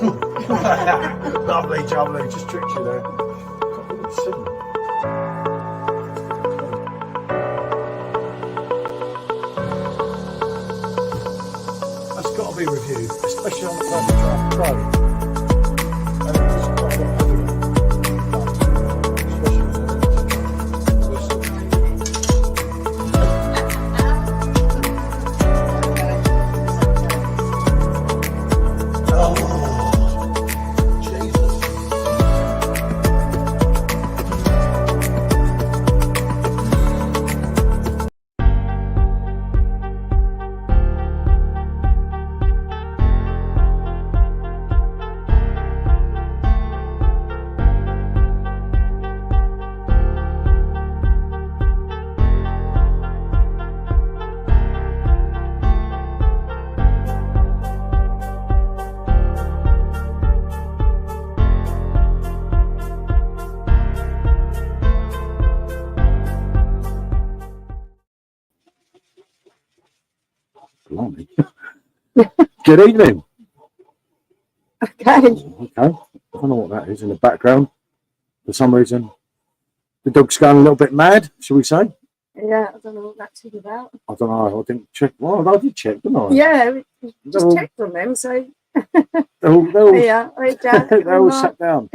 Lovely, jubbly, just tricked you there. That's got to be reviewed, especially on the Purple Draft Pro. And it's quite a lot heavier. Good evening. Okay. I don't know what that is in the background. For some reason, the dog's going a little bit mad, shall we say? Yeah, I don't know what that's all about. I don't know. I didn't check. Well, I did check, didn't I? Yeah, we just checked on them, so. They're all Yeah, right, Jack. they're all sat down.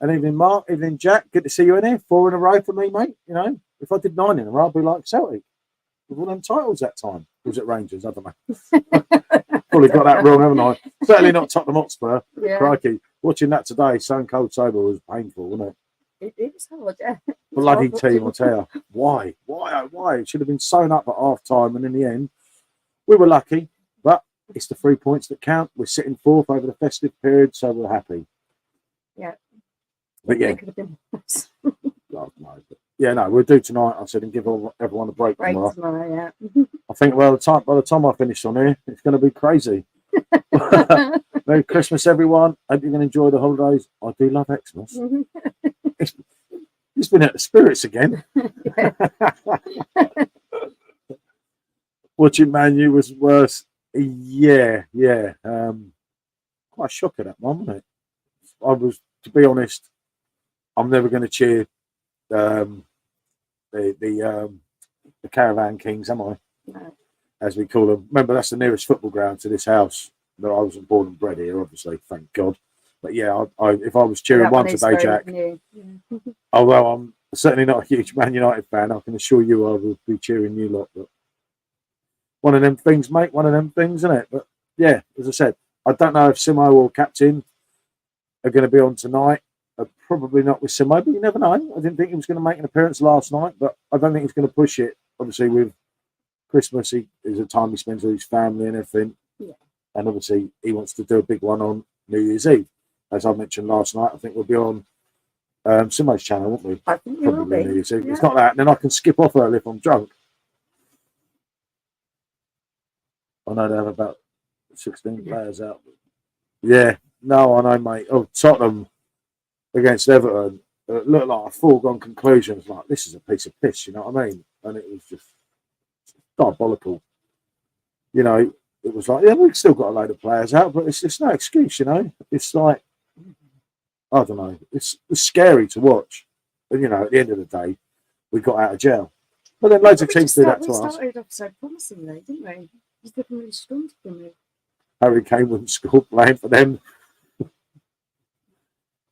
And evening, Mark. Evening, Jack. Good to see you in here. 4 in a row for me, mate. You know, if I did 9 in a row, I'd be like Celtic with all them titles that time. Or was it Rangers? I don't know. Probably got that wrong, haven't I? Certainly not Tottenham Hotspur. Yeah. Crikey. Watching that today, so cold sober, was painful, wasn't it? It was hard, yeah. Bloody team, I'll tell you. Why? It should have been sewn up at half time, and in the end, we were lucky, but it's the 3 points that count. We're sitting 4th over the festive period, so we're happy. Yeah. But yeah. It could have been worse. No, but yeah, no, we'll do tonight, I said, and give everyone a break tomorrow. Yeah. I think, well, by the time I finish on here, it's going to be crazy. Merry Christmas, everyone. Hope you're going to enjoy the holidays. I do love Xmas. It's been at the spirits again. Watching Man U was worse. Yeah. Quite a shock at that one, wasn't it? I was, to be honest, I'm never going to cheer the Caravan Kings, am I? No. As we call them. Remember, that's the nearest football ground to this house. But I wasn't born and bred here, obviously, thank God. But yeah, if I was cheering one today, Jack, although I'm certainly not a huge Man United fan, I can assure you I will be cheering you lot. But one of them things, mate, one of them things, isn't it? But yeah, as I said, I don't know if Simo or Captain are going to be on tonight. Probably not with Simo, but you never know. I didn't think he was going to make an appearance last night, but I don't think he's going to push it. Obviously, with Christmas, is a time he spends with his family and everything. Yeah. And obviously, he wants to do a big one on New Year's Eve. As I mentioned last night, I think we'll be on Simo's channel, won't we? I think you will be. New Year's Eve. Yeah. It's not that. Then I can skip off early if I'm drunk. I know they have about 16 players out. Yeah. No, I know, mate. Oh, Tottenham against Everton. It looked like a foregone conclusion. It's like, this is a piece of piss, you know what I mean? And it was just diabolical. You know, it was like, yeah, we've still got a load of players out, but it's no excuse, you know? It's like, I don't know. It's scary to watch. And, you know, at the end of the day, we got out of jail. But then loads of teams do that to us. We started off so promisingly, didn't we? It was looking really strong for me. Harry Kane wouldn't score playing for them.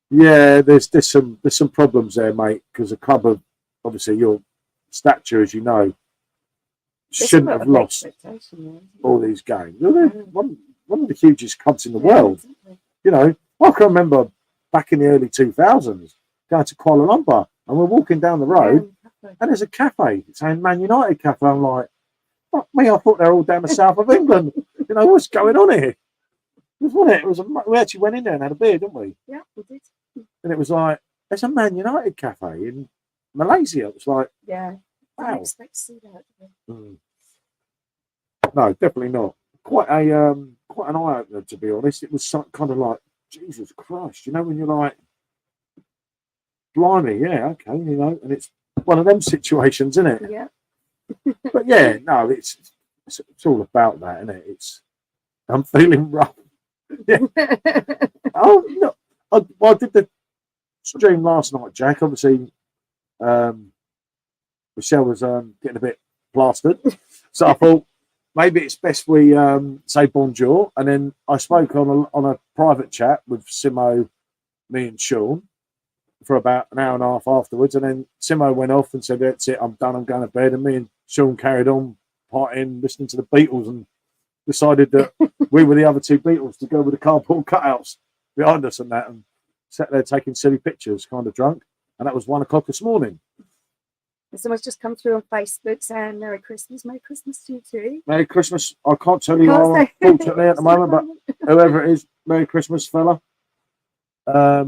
Yeah, there's some problems there, mate, because a club of, obviously, your stature, as you know, shouldn't have lost all these games. They're one of the hugest clubs in the world. Exactly. You know, I can remember back in the early 2000s going to Kuala Lumpur and we're walking down the road and there's a cafe saying Man United Cafe. I'm like, fuck me, I thought they're all down the south of England. You know, what's going on here? Wasn't it? We actually went in there and had a beer, didn't we? Yeah, we did. And it was like, there's a Man United Cafe in Malaysia. It was like, yeah. Wow. I didn't expect to see that. No, definitely not. Quite an eye opener, to be honest. It was kind of like, Jesus Christ, you know, when you're like, blimey, yeah, okay, you know, and it's one of them situations, isn't it? Yeah. But yeah, no, it's all about that, isn't it? I'm feeling rough. Yeah. Oh no, I did the stream last night, Jack. Obviously, Michelle was getting a bit plastered, so I thought maybe it's best we say bonjour, and then I spoke on a private chat with Simo, me, and Sean for about an hour and a half afterwards, and then Simo went off and said, "That's it, I'm done. I'm going to bed." And me and Sean carried on partying, listening to the Beatles, and decided that we were the other two Beatles to go with the cardboard cutouts behind us and that, and sat there taking silly pictures, kind of drunk. And that was 1 o'clock this morning. And someone's just come through on Facebook saying Merry Christmas. Merry Christmas to you too. Merry Christmas. I can't tell you how, unfortunately, at the moment, but whoever it is, Merry Christmas, fella. I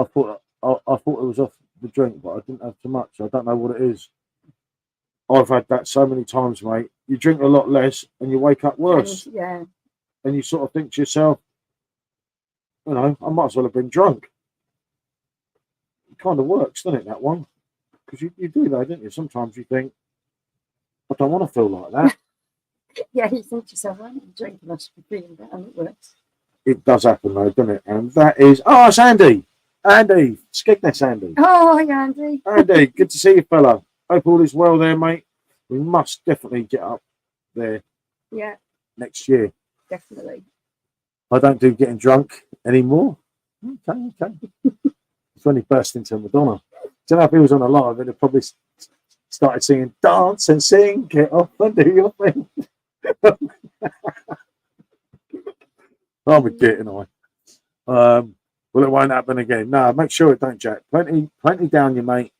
thought it was off the drink, but I didn't have too much. I don't know what it is. I've had that so many times, mate. You drink a lot less and you wake up worse. And you sort of think to yourself, you know, I might as well have been drunk. It kind of works, doesn't it, that one? Because you do though, don't you? Sometimes you think, I don't want to feel like that. Yeah, you think to yourself, I am drinking, I should be feeling better. It works. It does happen though, doesn't it? And that is, oh, it's Andy. Andy, Skegness Andy. Oh, hi, Andy. Andy, good to see you, fella. Hope all is well there, mate. We must definitely get up there. Yeah. Next year. Definitely. I don't do getting drunk anymore. Okay. It's when he burst into Madonna. Do you know if he was on a live, he'd have probably started singing, dance and sing, get off and do your thing. I'll be getting on. Well, it won't happen again. No, make sure it don't, Jack. Plenty down you, mate.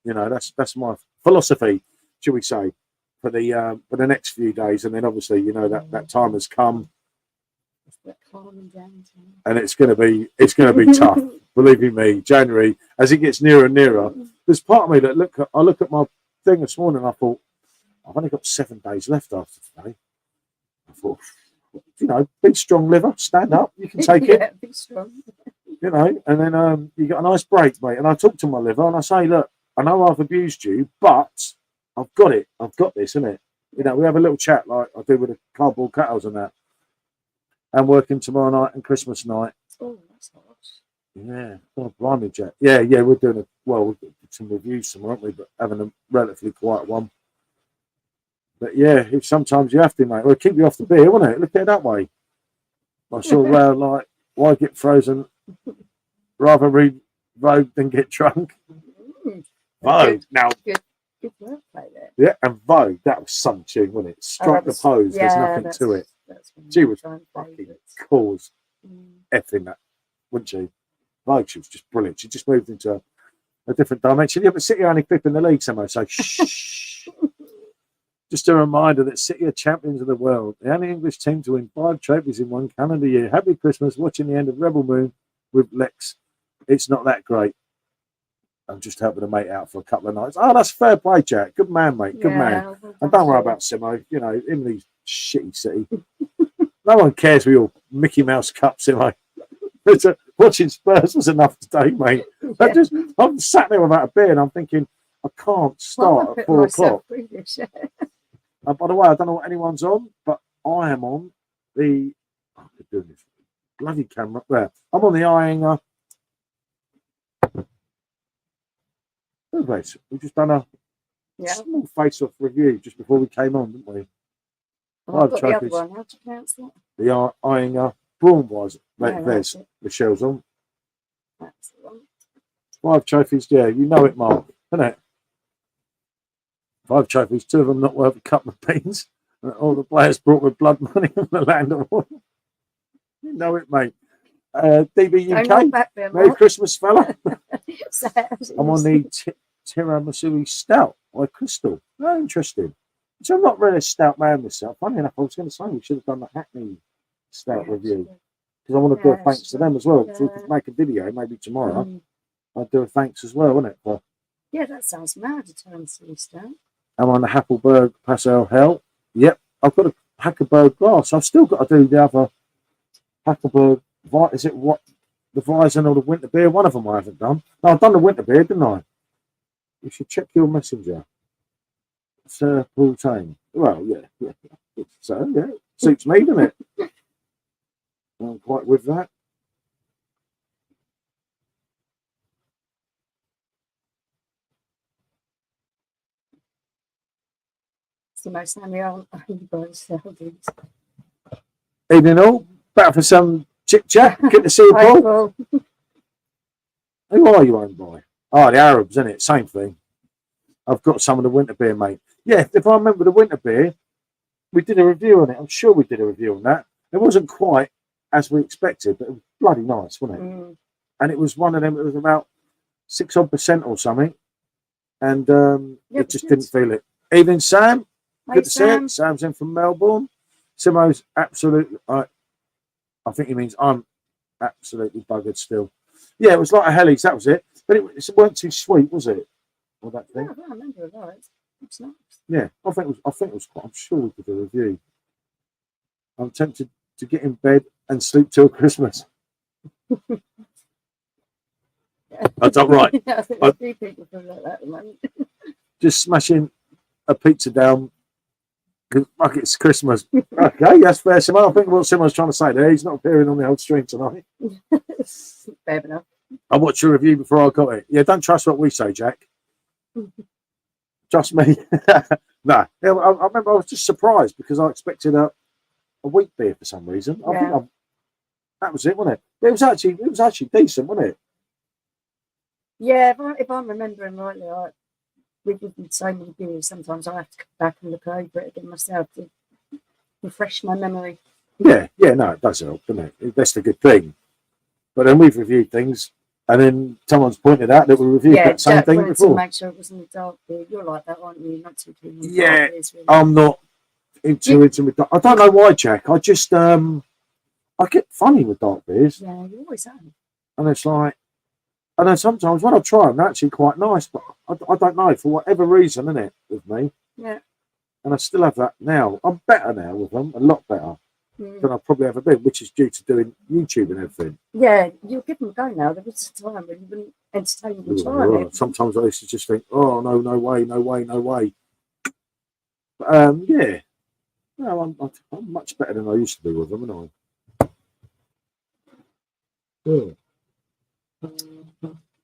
You know, that's my philosophy, shall we say, for the next few days, and then obviously, you know, that time has come, and it's gonna be tough. Believe you me, January as it gets nearer and nearer. There's part of me that I look at my thing this morning. And I thought I've only got 7 days left after today. I thought, you know, big strong liver, stand up, you can take it. Big strong. You know, and then you got a nice break, mate. And I talk to my liver and I say, look, I know I've abused you, but I've got it. I've got this, innit? You know, we have a little chat like I do with the cardboard cutouts and that. And working tomorrow night and Christmas night. Oh, that's nice. Yeah, oh, blimey, Jack. Yeah, we're doing we've got some reviews tomorrow, aren't we? But having a relatively quiet one. But yeah, sometimes you have to, mate. Well, keep you off the beer, won't it? Look at it that way. I saw like, why get frozen? Rather read Vogue than get drunk. Vogue. Now, good work right there. Yeah, and Vogue, that was some tune, wasn't it? Strike the pose, there's nothing to it. She was fucking cause effing that, wouldn't she? Vogue, she was just brilliant. She just moved into a different dimension. Yeah, but City are only fifth in the league somehow, so shh. Just a reminder that City are champions of the world. The only English team to win 5 trophies in 1 calendar year. Happy Christmas, watching the end of Rebel Moon with Lex. It's not that great. I'm just helping a mate out for a couple of nights. Oh, that's fair play, Jack. Good man, mate. Good man. And don't worry about Simo. You know, in these shitty City. No one cares with your Mickey Mouse Cup, Simo. Watching Spurs was enough today, mate. Yeah. I'm sat there without a beer and I'm thinking, I can't start at 4 o'clock. By the way, I don't know what anyone's on, but I am on the bloody camera there. I'm on the eyeing. We've just done a small face-off review just before we came on, didn't we? Oh, I've got the other one. How do you pronounce that? The eyeing Braun was. There's Michelle's on. That's the one. 5 trophies, yeah, you know it, Mark, isn't it? 5 trophies, 2 of them not worth a couple of beans. All the players brought with blood money from the land of war. You know it, mate. DB UK, Merry Christmas, fella. I'm on the tiramisu stout by Crystal. Very interesting. So I'm not really a stout man myself. Funny enough, I was going to say we should have done the Hackney stout review because I want to do a thanks to them as well. So we could make a video maybe tomorrow. I'd do a thanks as well, wouldn't it? Yeah, that sounds mad. A tiramisu stout. I'm on the Happelberg Passau Hell. Yep, I've got a Hackelberg glass. I've still got to do the other Hackelberg. Is it what the Weizen or the winter beer? One of them I haven't done. No, I've done the winter beer, didn't I? You should check your messenger. Sir Paul Tane. Well, yeah. So, yeah, suits me, doesn't it? quite with that. It's the most annual buildings. Evening all. Back for some chit chat. Good to see you, Paul. Who are you owned by? Oh, the Arabs, isn't it? Same thing. I've got some of the winter beer, mate. Yeah, if I remember the winter beer, we did a review on it. I'm sure we did a review on that. It wasn't quite as we expected, but it was bloody nice, wasn't it? And it was one of them. It was about 6% or something, and it just didn't feel it. Evening, Sam. Good to see you. Sam's in from Melbourne. Simo's absolutely. I think he means I'm absolutely buggered still. Yeah, it was like a Hellies. That was it. But it weren't too sweet, was it? Or that thing? No, I don't remember that. It's nice. Yeah, I think it was quite. I'm sure we could do a review. I'm tempted to get in bed and sleep till Christmas. That's not right. I think a few people feel like that at the moment. Just smashing a pizza down. Fuck, it's Christmas. Okay, that's fair, Simon. I think what Simon's trying to say there, he's not appearing on the old stream tonight. Fair enough. I watched your review before I got it. Yeah, don't trust what we say, Jack. Trust me. No, yeah, I remember I was just surprised because I expected a wheat beer for some reason. I think that was it, wasn't it? But it was actually decent, wasn't it? Yeah, if I'm remembering rightly, we've been so many beers. Sometimes I have to come back and look over it again myself to refresh my memory. Yeah, no, it does help, doesn't it? That's the good thing. But then we've reviewed things, and then someone's pointed out that we reviewed that same thing before. To make sure it wasn't a dark beer. You're like that, aren't you? Not too keen on dark beers, really. I'm not into I don't know why, Jack. I just I get funny with dark beers. Yeah, you always have. And it's like, and then sometimes when I try them, they're actually quite nice, but I don't know, for whatever reason, isn't it, with me? Yeah. And I still have that now. I'm better now with them, a lot better than I probably ever been, which is due to doing YouTube and everything. Yeah, you'll give them a go now. There was a time when you wouldn't entertain them trying it. Sometimes I used to just think, oh, no way. But, yeah. No, I'm much better than I used to be with them, aren't I? Yeah.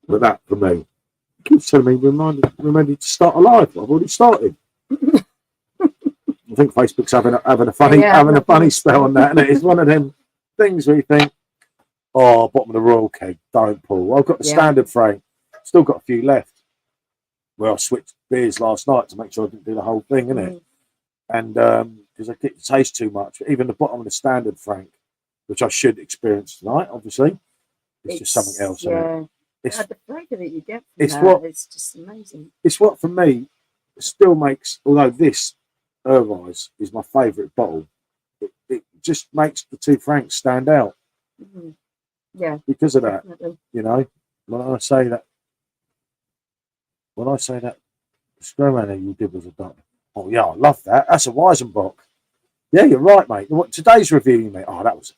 But that, for me, it keeps telling me reminded to start a live. I've already started. I think Facebook's having a funny spell on that, and it's one of them things where you think, oh, bottom of the royal keg, don't pull. I've got the standard frame, still got a few left. Well, I switched beers last night to make sure I didn't do the whole thing, innit? And because I get to taste too much, even the bottom of the standard Frank, which I should experience tonight, obviously, it's just something else. Yeah, it's the flavour that you get from it's just amazing. It's what, for me, still makes, although this Irvise is my favourite bottle, it just makes the two Franks stand out. Yeah, because of that, definitely. you know. When I say that Screwman you did was a duck. Oh yeah, I love that. That's a Weizenbock. Yeah, you're right, mate. What today's review, mate? Oh, that was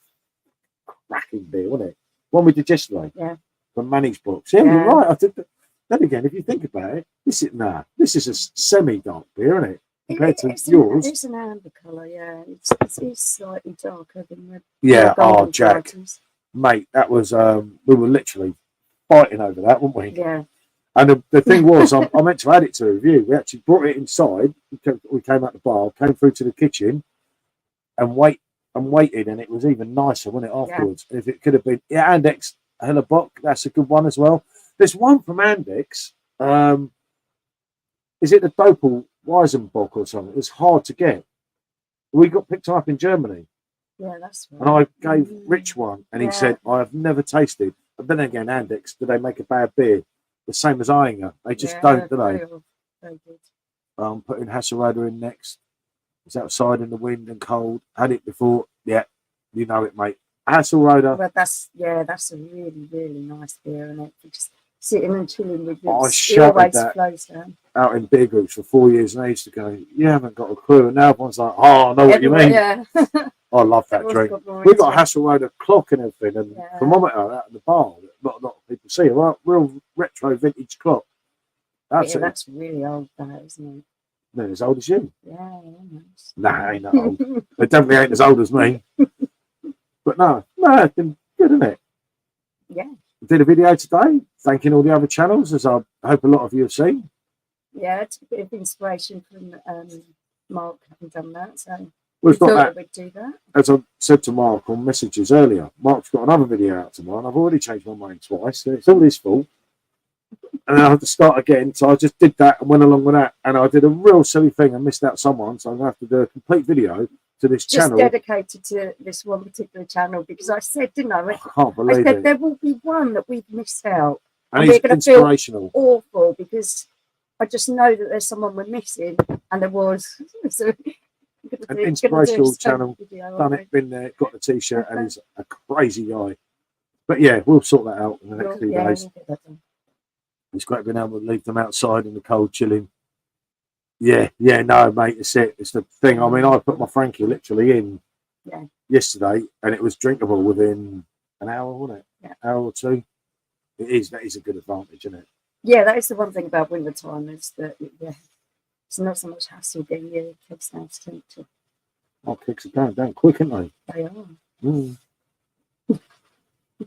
a cracking beer, wasn't it? One we did yesterday. Yeah. From Manny's books. Yeah, you're right. I did. Then again, if you think about it, this is a semi-dark beer, isn't it? Compared to yours. It's an amber colour, yeah. It's slightly darker than the Jack, varieties. Mate, that was we were literally fighting over that, weren't we? Yeah. And the thing was, I meant to add it to a review. We actually brought it inside. We came out the bar, came through to the kitchen, and waited, and it was even nicer, wasn't it? Afterwards, if it could have been, Andex Hellebuck, that's a good one as well. There's one from Andex. Is it the Doppel Weizenbock or something? It's hard to get. We got picked up in Germany. Yeah, that's right. And I gave Rich one, and he said, I have never tasted. But then again, Andex, do they make a bad beer? The same as Eyinger. They just don't, do they? Very good. Putting Hasselroder in next. It's outside in the wind and cold. Had it before. Yeah, you know it, mate. Hasselroder. Well, that's a really, really nice beer, and it just sitting and chilling with it. I shouted that flows down. Out in beer groups for 4 years, and I used to go, you haven't got a clue. And now everyone's like, oh, I know what you mean. Yeah. I love that drink. We've got a Hasselroder clock and everything, and thermometer out in the bar that not a lot of people see. A real retro vintage clock. That's really old, that, isn't it? They're as old as you. Yeah, almost. Nah, ain't that old. They definitely ain't as old as me. But no, No, it's been good, isn't it? Yeah. Did a video today, thanking all the other channels, as I hope a lot of you have seen. Yeah, it's a bit of inspiration from Mark having done that, so We've got thought that. we'd do that. As I said to Mark on messages earlier, Mark's got another video out tomorrow, and I've already changed my mind twice, so it's all his fault. And I have to start again, so I just did that and went along with that. And I did a real silly thing and missed out someone, so I'm going to have to do a complete video to this channel. Just dedicated to this one particular channel, because I said, didn't I? I can't believe it. There will be one that we've missed out. And he's inspirational. Awful, because I just know that there's someone we're missing, and there was. So an inspirational channel, done it, been there, got the t-shirt, and he's a crazy guy. But yeah, we'll sort that out in the next few days. It's great being able to leave them outside in the cold, chilling. Yeah, no, mate, it's it. It's the thing. I mean, I put my Frankie literally in yesterday, and it was drinkable within an hour, wasn't it? Yeah. Hour or two. That is a good advantage, isn't it? Yeah, that is the one thing about winter time, is that it's not so much hassle getting your kids down to temperature. Oh, kicks are going down quick, aren't they? They are. Mm.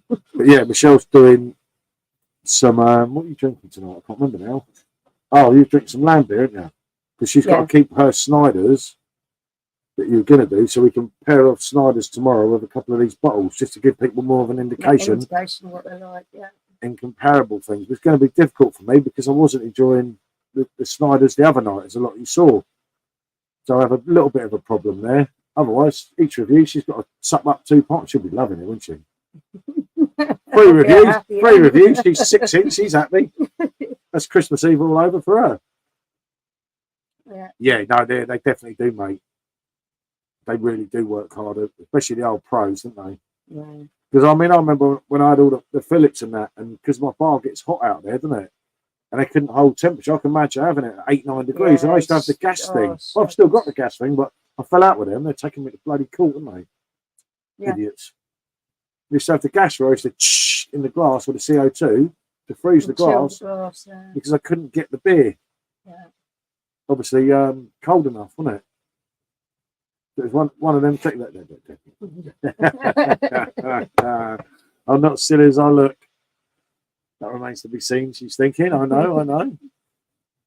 But yeah, Michelle's doing some. What are you drinking tonight? I can't remember now. Oh, you drink some lamb beer, haven't you? Because she's got to keep her Snyders that you're going to do, so we can pair off Snyders tomorrow with a couple of these bottles, just to give people more of an indication. Indication what they're like, yeah. In comparable things. But it's going to be difficult for me because I wasn't enjoying the Snyders the other night, as a lot you saw. So I have a little bit of a problem there. Otherwise, each review, she's got to suck up 2 pints. She'll be loving it, won't she? 3 reviews. Happy, 3 reviews. She's 16. She's happy. That's Christmas Eve all over for her. Yeah, no, they definitely do, mate. They really do work harder, especially the old pros, don't they? Yeah. Because I mean, I remember when I had all the fillets and that, and because my bar gets hot out there, doesn't it? And they couldn't hold temperature. I can imagine having it at 8-9 degrees. And I used to have the gas thing. Well, I've still got the gas thing, but I fell out with them. They're taking me to bloody court, aren't they? Yeah. Idiots. We used to have the gas where I used to in the glass with the CO2 to freeze the glass because I couldn't get the beer. Yeah. Obviously, cold enough, wasn't it? There's one of them. Take that. I'm not silly as I look. That remains to be seen. She's thinking. I know.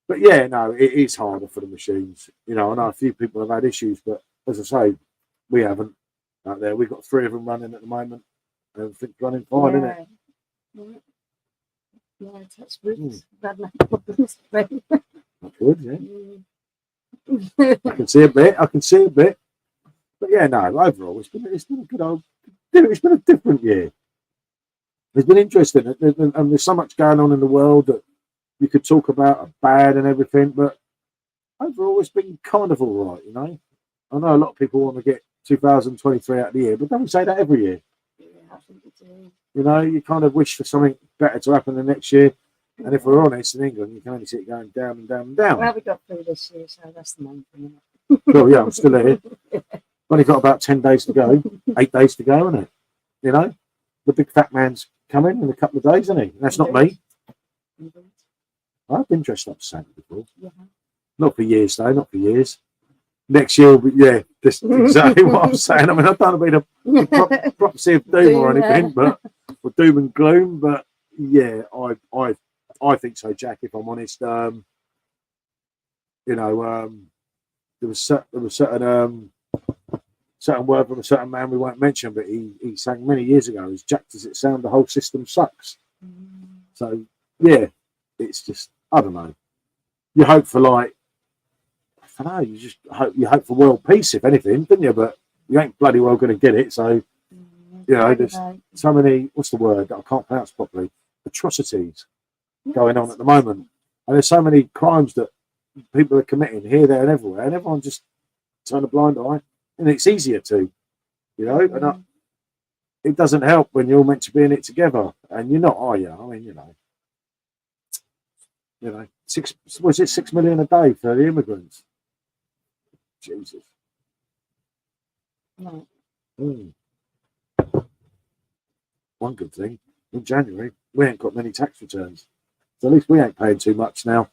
But yeah, no, it is harder for the machines. You know, I know a few people have had issues, but as I say, we haven't out there. We've got 3 of them running at the moment. Everything's running fine, isn't it? Yeah, that's good. That's good, yeah. I can see a bit. But yeah, no, overall, it's been a good old. It's been a different year. It's been interesting, and there's so much going on in the world that you could talk about, bad and everything. But overall, it's been kind of all right, you know. I know a lot of people want to get 2023 out of the year, but don't we say that every year? Yeah, I think we do. You know, you kind of wish for something better to happen the next year. And if we're honest, in England, you can only see it going down and down and down. Well, we got through this year, so that's the main thing. Well, yeah, I'm still here. Only got about 10 days to go, 8 days to go, isn't it? You know, the big fat man's coming in a couple of days, isn't he? And that's not me. I've been dressed up as Santa before. Yeah. Not for years, though, not for years. Next year, will be, yeah, just exactly what I'm saying. I mean, I don't want to be the prophecy of doom or anything, but or doom and gloom. But yeah, I think so, Jack. If I'm honest, you know, there was certain word from a certain man we won't mention, but he sang many years ago. As Jack, does it sound the whole system sucks? So yeah, it's just I don't know. You hope for like. I don't know, you hope for world peace, if anything, didn't you? But you ain't bloody well going to get it. So, you know, there's so many, what's the word that I can't pronounce properly, atrocities going on at the moment. And there's so many crimes that people are committing here, there, and everywhere. And everyone just turn a blind eye. And it's easier to, you know. And it doesn't help when you're all meant to be in it together. And you're not, are you? I mean, you know, 6 million a day for the immigrants? Jesus. No. One good thing, in January, we ain't got many tax returns. So at least we ain't paying too much now.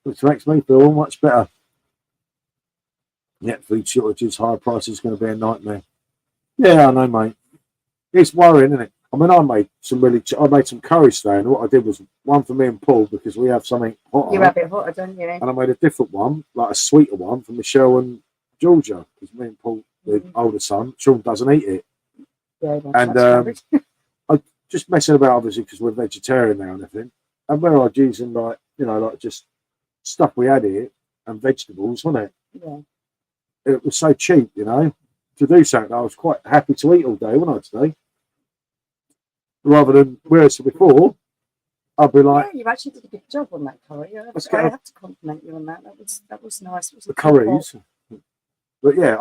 Which makes me feel much better. Yet food shortages, higher prices going to be a nightmare. Yeah, I know, mate. It's worrying, isn't it? I mean, I made some curry today, and what I did was one for me and Paul because we have something hotter. You have it hotter, don't you? And I made a different one, like a sweeter one, for Michelle and Georgia, because me and Paul, the older son, Sean doesn't eat it. Yeah, and I just messing about, obviously, because we're vegetarian now and everything. And where I was using like just stuff we had here and vegetables, wasn't it? Yeah. It was so cheap, to do something. I was quite happy to eat all day, wasn't I, today? Rather than whereas before, I'd be like, yeah, you actually did a good job on that curry. I have to compliment you on that. That was nice. It was the curries. But yeah,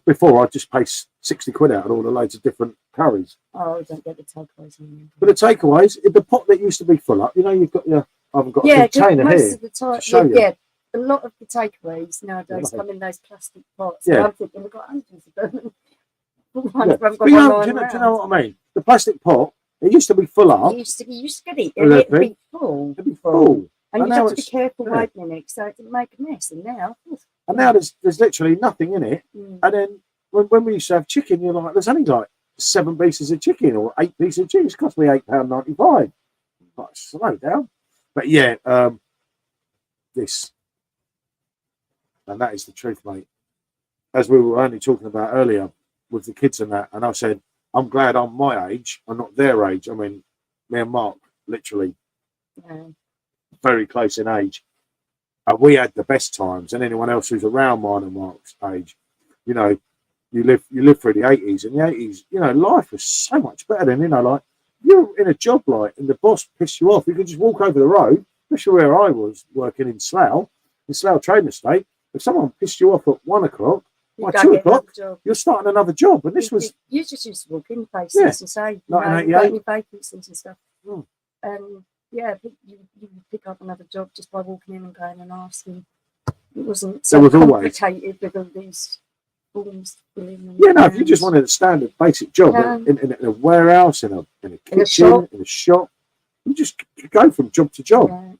before I'd just pay 60 quid out on all the loads of different curries. Oh, don't get the takeaways on. But the takeaways, the pot that used to be full up, you've got I haven't got a container most here of the time, to show you. Yeah, a lot of the takeaways nowadays come in those plastic pots. Yeah. So I'm thinking we've got hundreds of them. Do you know what I mean? The plastic pot, it used to be full up. You used to get it, and it'd be full. It'd be full. And you'd have to be careful opening it so it didn't make a mess. And now there's literally nothing in it. And then when we used to have chicken, you're like, there's only like 7 pieces of chicken or 8 pieces of chicken. It cost me £8.95. Like, slow down. But yeah, this. And that is the truth, mate. As we were only talking about earlier with the kids and that, and I said, I'm glad I'm my age and not their age. I mean, me and Mark, literally very close in age. We had the best times, and anyone else who's around mine and Mark's age, you live through the 80s. In the 80s, life was so much better than, like, you're in a job and the boss pissed you off. You could just walk over the road, especially where I was working in Slough Trading Estate. If someone pissed you off at 1 o'clock, by 2 o'clock, you're starting another job. And this was... You just used to walk in places and say, any vacancies and stuff. And yeah, you pick up another job just by walking in and going and asking. It wasn't so complicated with all these forms. If you just wanted a standard basic job in a warehouse, in a kitchen, in a shop, you just go from job to job.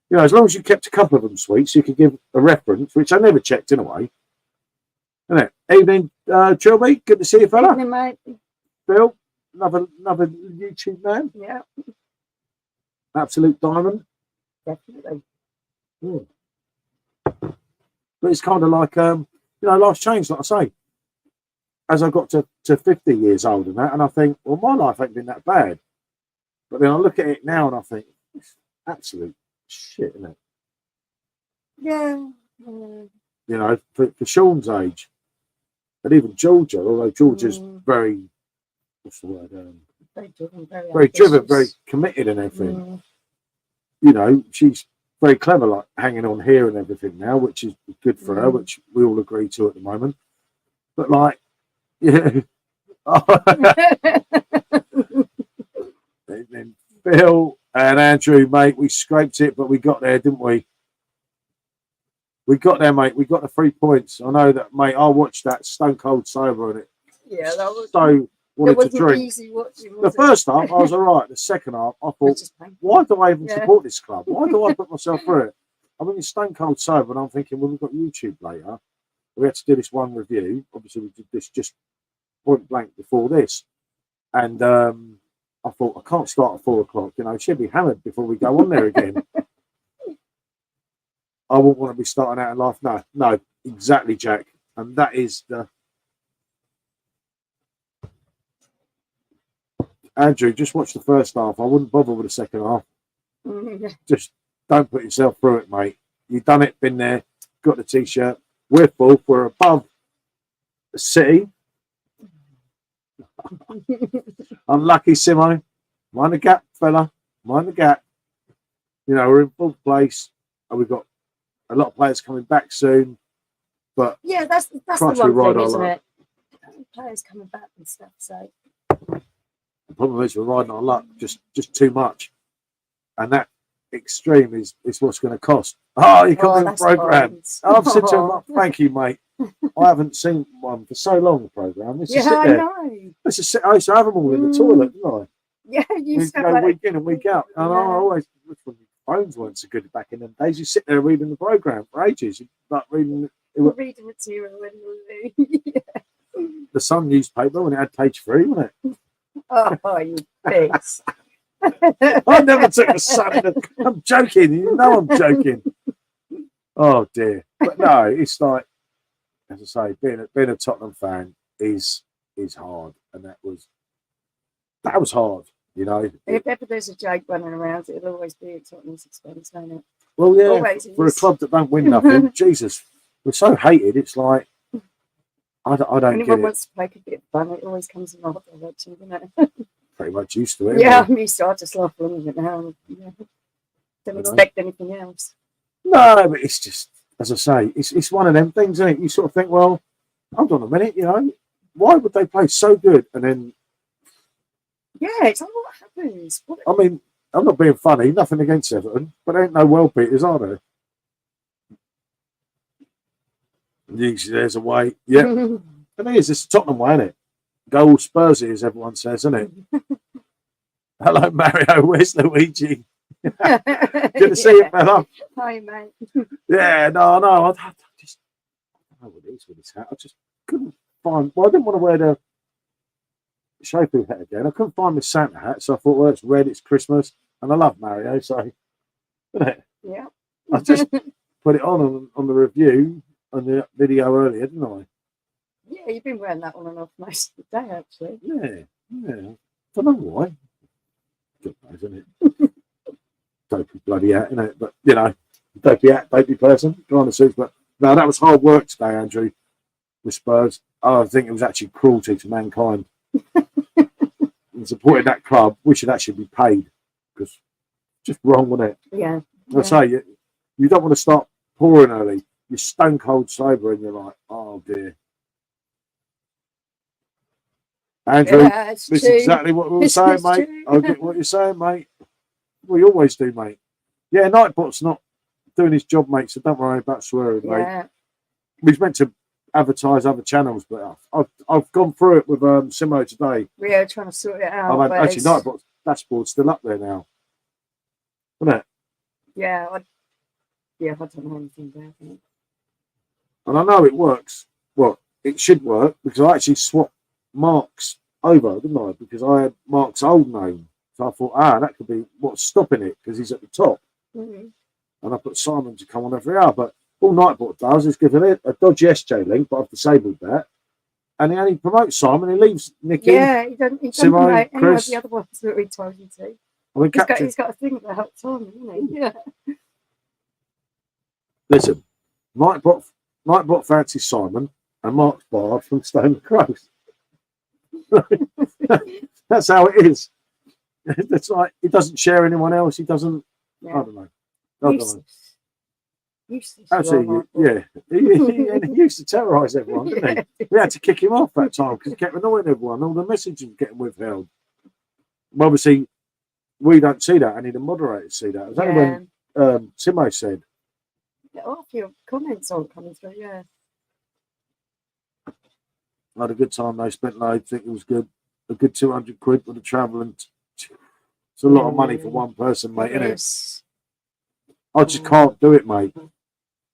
Yeah. As long as you kept a couple of them sweets, you could give a reference, which I never checked in a way. Isn't it? Evening, Chilli. Good to see you, fella. Evening, mate. Bill, another YouTube man. Yeah. Absolute diamond. Definitely. Yeah. But it's kind of like, life's changed, like I say. As I got to 50 years old and that, and I think, well, my life ain't been that bad. But then I look at it now and I think, it's absolute shit, isn't it? Yeah. For Sean's age. And even Georgia, although Georgia's very, what's the word? Very driven, very committed and everything. She's very clever, like hanging on here and everything now, which is good for her, which we all agree to at the moment. But like, and then Phil and Andrew, mate, we scraped it, but we got there, didn't we? We got there, mate. We got the 3 points. I know that, mate. I watched that stone cold sober and it. Yeah, that was so wanted to drink. Easy watching, the first half, I was all right. The second half, I thought, why do I even support this club? Why do I put myself through it? I mean, it's stone cold sober, and I'm thinking, well, we've got YouTube later. We had to do this one review. Obviously, we did this just point blank before this, and I thought I can't start at 4 o'clock. She'll be hammered before we go on there again. I wouldn't want to be starting out in life. No, exactly, Jack. And that is the... Andrew, just watch the first half. I wouldn't bother with the second half. Just don't put yourself through it, mate. You've done it, been there, got the T-shirt. We're fourth. We're above the City. Unlucky, Simo. Mind the gap, fella. Mind the gap. We're in fourth place. And we've got a lot of players coming back soon, but yeah, that's the one thing, isn't it? Players coming back and stuff. So the problem is we're riding our luck just too much, and that extreme is what's going to cost. Oh, you come to the program. I've said to him, thank you, mate. I haven't seen one for so long. The program. I know. I used to have them all in the toilet, didn't I? Yeah, you used to go week in and week out, and I always. Phones weren't so good back in them days. You sit there reading the program for ages. Like reading material. The Sun newspaper when it had page 3, wasn't it? Oh, you pigs. I never took the sun. I'm joking. You know I'm joking. Oh dear. But no, it's like, as I say, being a Tottenham fan is hard, and that was hard. You know, if ever there's a joke running around, it'll always be at Tottenham's expense, won't it? Well, yeah, for a club that don't win nothing, Jesus, we're so hated. It's like I don't Anyone get it. wants to make a bit of fun, it always comes in the hot direction, doesn't it? Pretty much used to it. Yeah, I'm used to it. I just laugh along with it now. Yeah. Don't expect anything else. No, but it's just, as I say, it's one of them things, isn't it? You sort of think, well, hold on a minute, you know, why would they play so good and then? Yeah, it's like, what happens? I mean, I'm not being funny, nothing against Everton, but there ain't no well beaters, are there? Usually there's a way. Yeah. And it's a Tottenham way, isn't it? Go all Spursy, as everyone says, isn't it? Hello, Mario. Where's Luigi? Good to see you, fella. Hi, mate. Yeah, no. I just I don't know what it is with this hat. I just couldn't find. Well, I didn't want to wear the Sheffield hat again. I couldn't find my Santa hat, so I thought, well, it's red, it's Christmas, and I love Mario, so yeah. I just put it on the review on the video earlier, didn't I? Yeah, you've been wearing that on and off most of the day, actually. Yeah. I don't know why. Good knows, isn't it? Dopey bloody hat, isn't it? But, you know, dopey hat, dopey person, kind of suits. But, no, that was hard work today, Andrew, with Spurs. I think it was actually cruelty to mankind. And supporting that club, we should actually be paid. Because just wrong, wasn't it? Yeah. I say, you don't want to start pouring early. You're stone cold sober and you're like, oh, dear. Andrew, yeah, this is exactly what we were saying, mate. I get what you're saying, mate. We always do, mate. Yeah, Nightbot's not doing his job, mate, so don't worry about swearing, mate. He's meant to advertise other channels, but I've gone through it with Simo today. We are trying to sort it out. Actually, Nightbot's dashboard's still up there now. Isn't it? Yeah, I don't know anything about it. And I know it works. Well, it should work because I actually swapped Mark's over, didn't I? Because I had Mark's old name. So I thought, that could be what's stopping it because he's at the top. Mm-hmm. And I put Simon to come on every hour. But all Nightbot does is give it a dodgy SJ link, but I've disabled that. And he only promotes Simon. He leaves Nick in. Yeah, he doesn't promote any of the other ones that we told you to. I mean, he's got a thing about Simon, hasn't he? Yeah. Listen, Nightbot fancies Simon and Mark's barred from Stone Crows. That's how it is. It's like he doesn't share anyone else. He doesn't. Yeah. I don't know. Actually, yeah. He used to terrorise everyone, didn't he? We had to kick him off that time because he kept annoying everyone. All the messages were getting withheld. Well, obviously, we don't see that. Only the moderators see that. It was only when Simo said. Yeah, a few comments on coming through, yeah. I had a good time. They spent loads. I think it was good. A good 200 quid for the travel, and it's a lot of money for one person, mate, isn't it? I just can't do it, mate.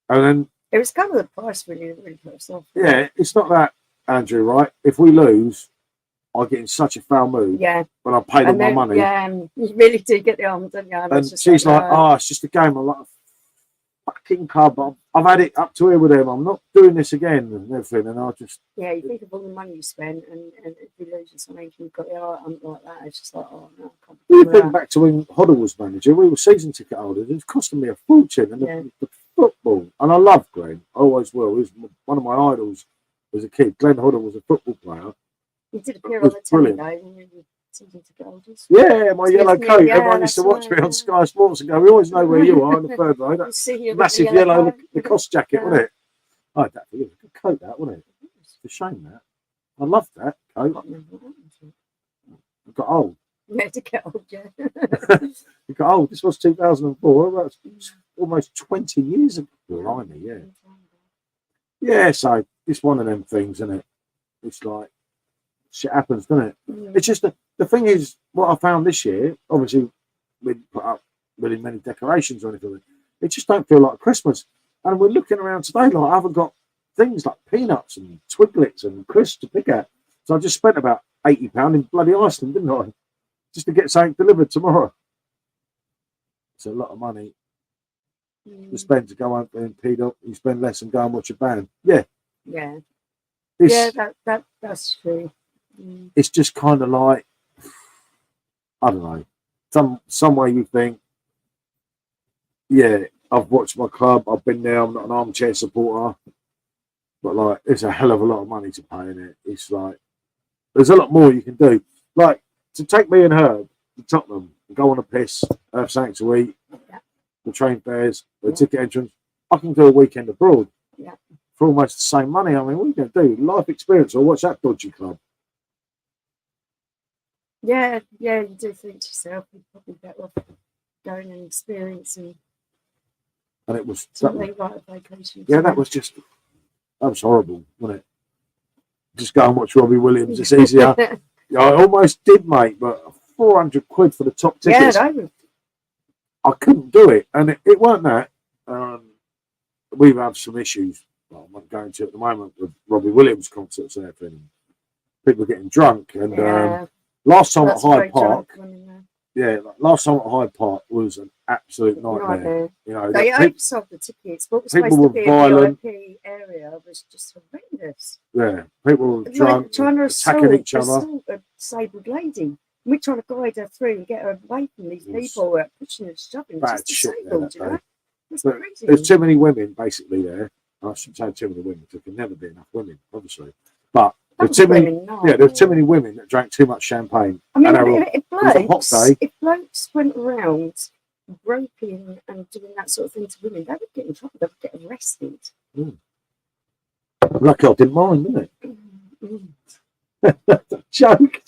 And then it was kind of the price really put us off. Yeah, it's not that, Andrew, right? If we lose, I get in such a foul mood. Yeah. When I paid all my money. Yeah, you really do get the arms, don't you? And she's like, it's just a game. I'm like, fucking club. I've had it up to here with them. I'm not doing this again and everything. And I just. Yeah, you think of all the money you spent, and if you lose or something, you've got your heart like that. It's just like, no, I can't. You think back to when Hodder was manager, we were season ticket holders. It was costing me a fortune. And the football, and I love Glenn. I always will. He was one of my idols as a kid. Glenn Hodder was a football player. He did appear on the telly, though, when you were season ticket holders. Yeah, my yellow coat. Everyone used to watch me on Sky Sports and go, we always know where you are in the third row. That massive yellow Lacoste jacket, wasn't it? Oh, that was a good coat, that, wasn't it? It's a shame, that. I loved that coat. I got old. You had to get old, yeah. You got old. This was 2004. That's almost 20 years ago. Blimey, yeah. Yeah, so it's one of them things, isn't it? It's like, shit happens, doesn't it? Mm. It's just the thing is, what I found this year, obviously, we put up really many decorations or anything. It just don't feel like Christmas. And we're looking around today, like I haven't got things like peanuts and twiglets and crisps to pick at. So I just spent about £80 in bloody Iceland, didn't I? Just to get something delivered tomorrow. It's a lot of money to spend to go out there and peed up. You spend less and go and watch a band. Yeah. Yeah. This, That's true. It's just kind of like, I don't know, some way you think, yeah, I've watched my club, I've been there, I'm not an armchair supporter, but like, it's a hell of a lot of money to pay in it. It's like, there's a lot more you can do. Like, to take me and her to Tottenham, go on a piss, have something to eat, the train fares, the ticket entrance, I can do a weekend abroad for almost the same money. I mean, what are you going to do? Life experience, or watch that dodgy club? Yeah, you do think to yourself, you're probably better off going and experiencing. And it was something like a vacation. Yeah, that was horrible, wasn't it? Just go and watch Robbie Williams. It's easier. I almost did, mate, but £400 for the top tickets. Yeah, I couldn't do it, and it weren't that. We've had some issues. Well, I'm not going to at the moment with Robbie Williams concerts and everything. People are getting drunk, and last time at Hyde Park. Last time at Hyde Park was an absolute nightmare. You know, they oversold the tickets. What was supposed to be violent. a VIP area was just horrendous. Yeah, people were drunk, trying to attacking each other. Assault a disabled lady. We're trying to guide her through and get her away from these people who are pushing and shoving. Bad shit there, you know? There's too many women basically there. I shouldn't say too many women. There can never be enough women, obviously. But there's too many. There's too many women that drank too much champagne. I mean, if blokes went around groping and doing that sort of thing to women, they would get in trouble. They would get arrested. Lucky I didn't mind, didn't it? Joke.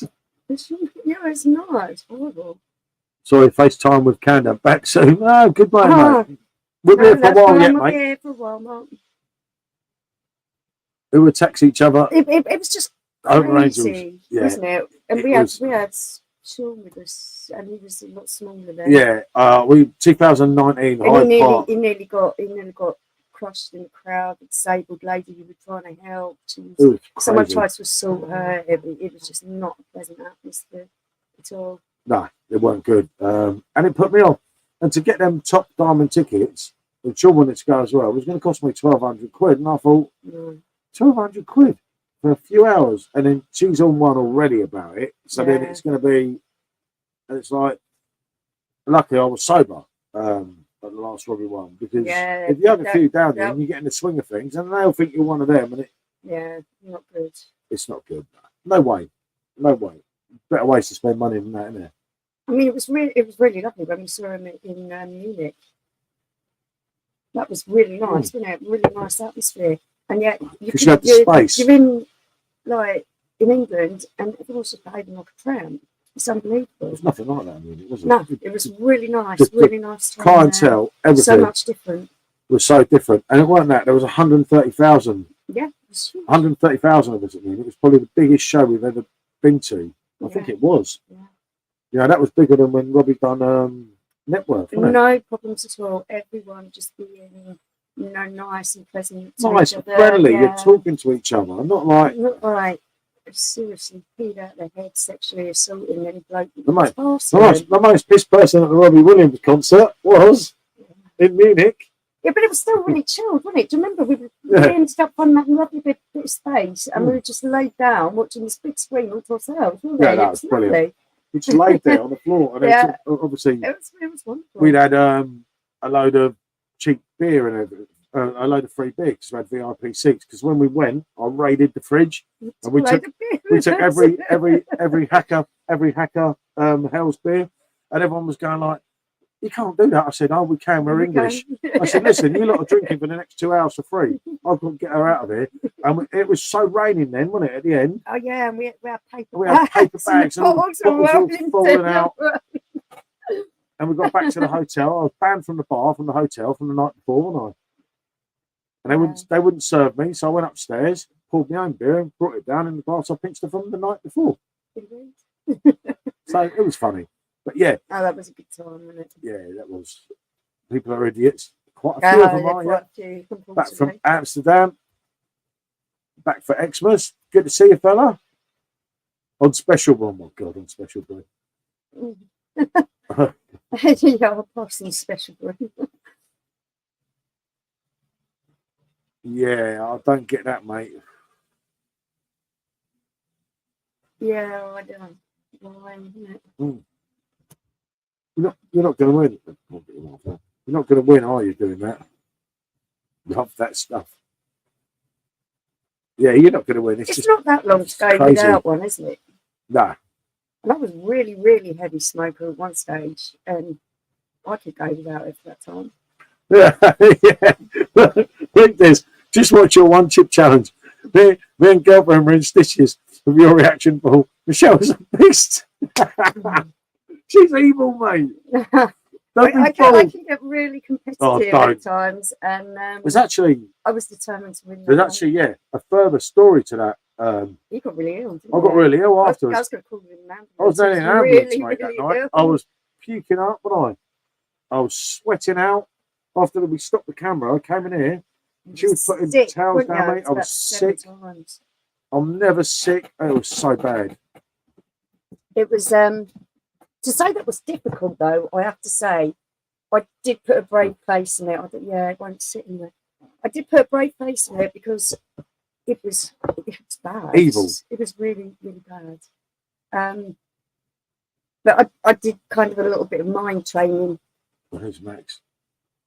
It's not. It's horrible. Sorry, FaceTime with Canada. Back soon. Oh, goodbye, mate. We'll be here for a while yet, mate. Here for a while, Mark. Who would text each other? It was just crazy, wasn't it? And we had Sean with us, and he was a lot smaller then. Yeah, 2019 Hyde Park. He nearly got crushed in the crowd. A disabled lady who was trying to help. Someone tried to assault her. It was just not a pleasant atmosphere at all. No, it weren't good, and it put me off. And to get them top diamond tickets, and Sean wanted to go as well, it was going to cost me £1,200, and I thought, £1,200 for a few hours, and then she's on one already about it. So then it's going to be, and it's like, luckily I was sober at the last Robbie one, because if you have a few down there and you get in the swing of things, and they'll think you're one of them, and not good. It's not good. No way. Better ways to spend money than that, isn't there? I mean, it was really lovely when we saw him in Munich. That was really nice, wasn't it? Really nice atmosphere. And yet, you had the space. You're in, like, in England, and everyone's just behaving like a tramp. It's unbelievable. There's nothing like that in Munich, was it? No, it was really nice, really nice. Clientele, everything. So much different. Was so different. And it wasn't that. There was 130,000. Yeah, it was huge. 130,000 of us at Munich. It was probably the biggest show we've ever been to. I think it was. Yeah, that was bigger than when Robbie done Network. No problems at all. Everyone just being, nice and pleasant. Nice, friendly. You're talking to each other. Not like seriously peed out their head, sexually assaulting any bloke. The most pissed person at the Robbie Williams concert was in Munich. Yeah, but it was still really chilled, wasn't it? Do you remember we ended up on that lovely bit of space, and we were just laid down watching this big screen all to ourselves, wasn't it? That was brilliant. Lovely. We just laid there on the floor, and obviously it was wonderful. We'd had a load of cheap beer and a load of free beer because we had VIP seats. Because when we went, I raided the fridge, and we took every hacker Hell's beer, and everyone was going like, "You can't do that." I said, "Oh, we can. We're English." I said, "Listen, you lot are drinking for the next 2 hours for free. I've got to get her out of here." And it was so raining then, wasn't it? At the end. Oh yeah, and we had paper. We had paper bags and bottles all falling out. And we got back to the hotel. I was banned from the bar, from the hotel, from the night before, wasn't I? And they wouldn't serve me, so I went upstairs, poured my own beer, and brought it down in the glass I pinched her from the night before. So it was funny. But that was a good time, wasn't it? Yeah, that was. People are idiots. Quite a few of them are. Back from Amsterdam. Back for Xmas. Good to see you, fella. On special, oh my God, on special brew. Yeah, I'll pass on special brew. Yeah, I don't get that, mate. Yeah, I don't. You're not going to win. You're not going to win, are you, doing that? Love that stuff. Yeah, you're not going to win. It's not that long to go without one, is it? Nah. And I was really, really heavy smoker at one stage, and I could go without it for that time. Yeah. Look this. Just watch your one chip challenge. Me and girlfriend were in stitches of your reaction, Paul. Michelle's a beast. She's evil, mate. I can get really competitive at times, and there's actually I was determined to win. There's actually a further story to that. You got really ill. I got really ill afterwards. I was going to call you an ambulance. I was in an ambulance, mate, that night. Ill. I was puking up, wasn't I was sweating out. After we stopped the camera, I came in here. She was putting towels down, mate. I was sick. I'm never sick. It was so bad. It was to say that was difficult, though. I have to say, I did put a brave face in it. I thought, yeah, it won't sit in there. I did put a brave face in it because it was bad. Evil. It was really, really bad. But I did kind of a little bit of mind training. Well, who's Max?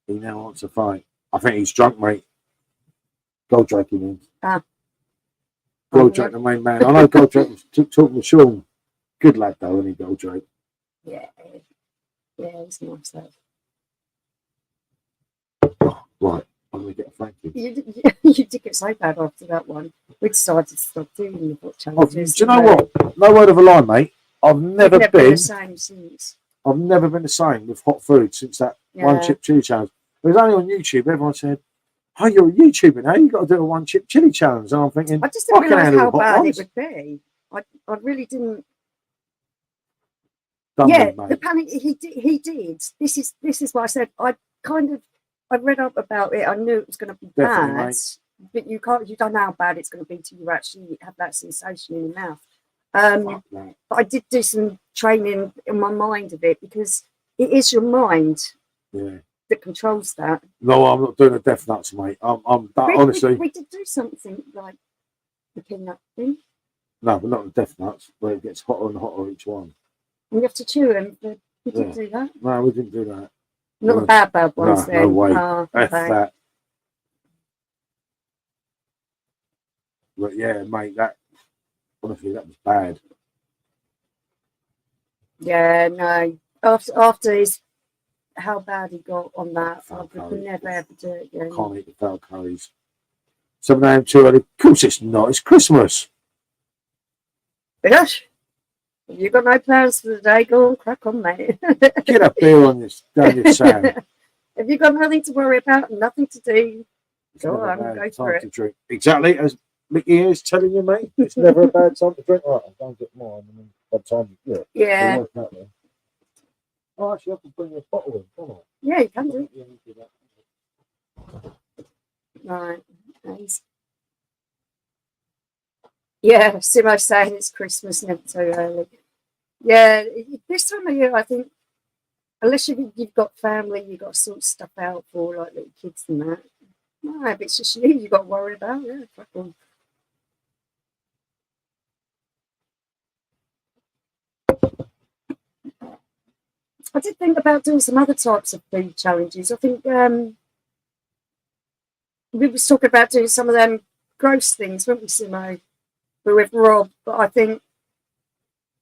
He now wants to fight. I think he's drunk, mate. Goldrake, he means. Goldrake, the main man. I know Goldrake was talking to Sean. Good lad, though, isn't he, Goldrake? Yeah. Yeah, he's nice, though. Oh, right. I'm going to get a thank you. You did get so bad after that one. We decided to stop doing the hot challenges. Do you know what? No word of a lie, mate. I've never been the same since. I've never been the same with hot food since that one chip chili challenge. It was only on YouTube. Everyone said, "Oh, you're a YouTuber now. You've got to do a one chip chili challenge." And I'm thinking, I just didn't realise how bad it would be. I really didn't. The panic he did. This is what I said. I read up about it. I knew it was going to be bad, mate. But you don't know how bad it's going to be till you actually have that sensation in your mouth. But I did do some training in my mind of it because it is your mind that controls that. No, I'm not doing the death nuts, mate. Honestly. We did do something like the peanut thing. No, but not the death nuts, where it gets hotter and hotter each one. And you have to chew them. We didn't do that. No, we didn't do that. Not the bad ones, then. No way. That. But yeah, mate, honestly, that was bad. Yeah, no. After how bad he got on that, I would never ever do it again. Can't eat the foul curries. 7 a.m. too early. Of course it's not. It's Christmas. Gosh. Have you got no plans for the day? Go on, crack on, mate. Get a beer down your sand. Have you got nothing to worry about and nothing to do? Go on, go for it. To drink. Exactly as Mickey is telling you, mate. It's never a bad time to drink. Right, I'll get more. By the time you do it. Yeah. Oh, actually, I can bring a bottle in, can't I? Yeah, you can do. Yeah, do that. Right. Nice. Yeah, Simo's saying it's Christmas, never too early. Yeah, this time of year, I think, unless you've got family, you've got to sort stuff out for, like, little kids and that. No, if it's just you've got to worry about, yeah, fuck on. I did think about doing some other types of food challenges. I think we was talking about doing some of them gross things, weren't we, Simo? But with Rob, but I think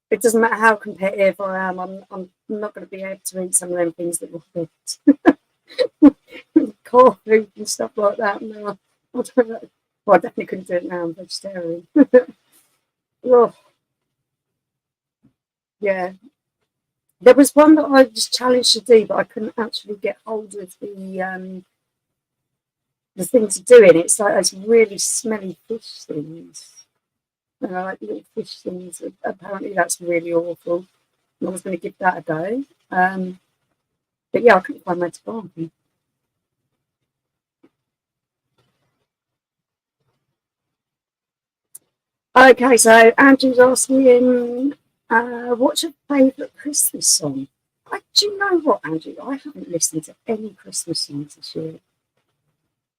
it doesn't matter how competitive I am, I'm not going to be able to eat some of them things that Rob eats. Car food and stuff like that. No, I don't know. Well, I definitely couldn't do it now. I'm vegetarian. Oh. Yeah. There was one that I was challenged to do, but I couldn't actually get hold of the thing to do it. It's like those really smelly fish things. And I like little fish things. Apparently that's really awful. I was going to give that a go. But yeah, I couldn't find where to buy them. Okay, so Andrew's asking, what's your favourite Christmas song? Do you know what, Andrew? I haven't listened to any Christmas songs this year.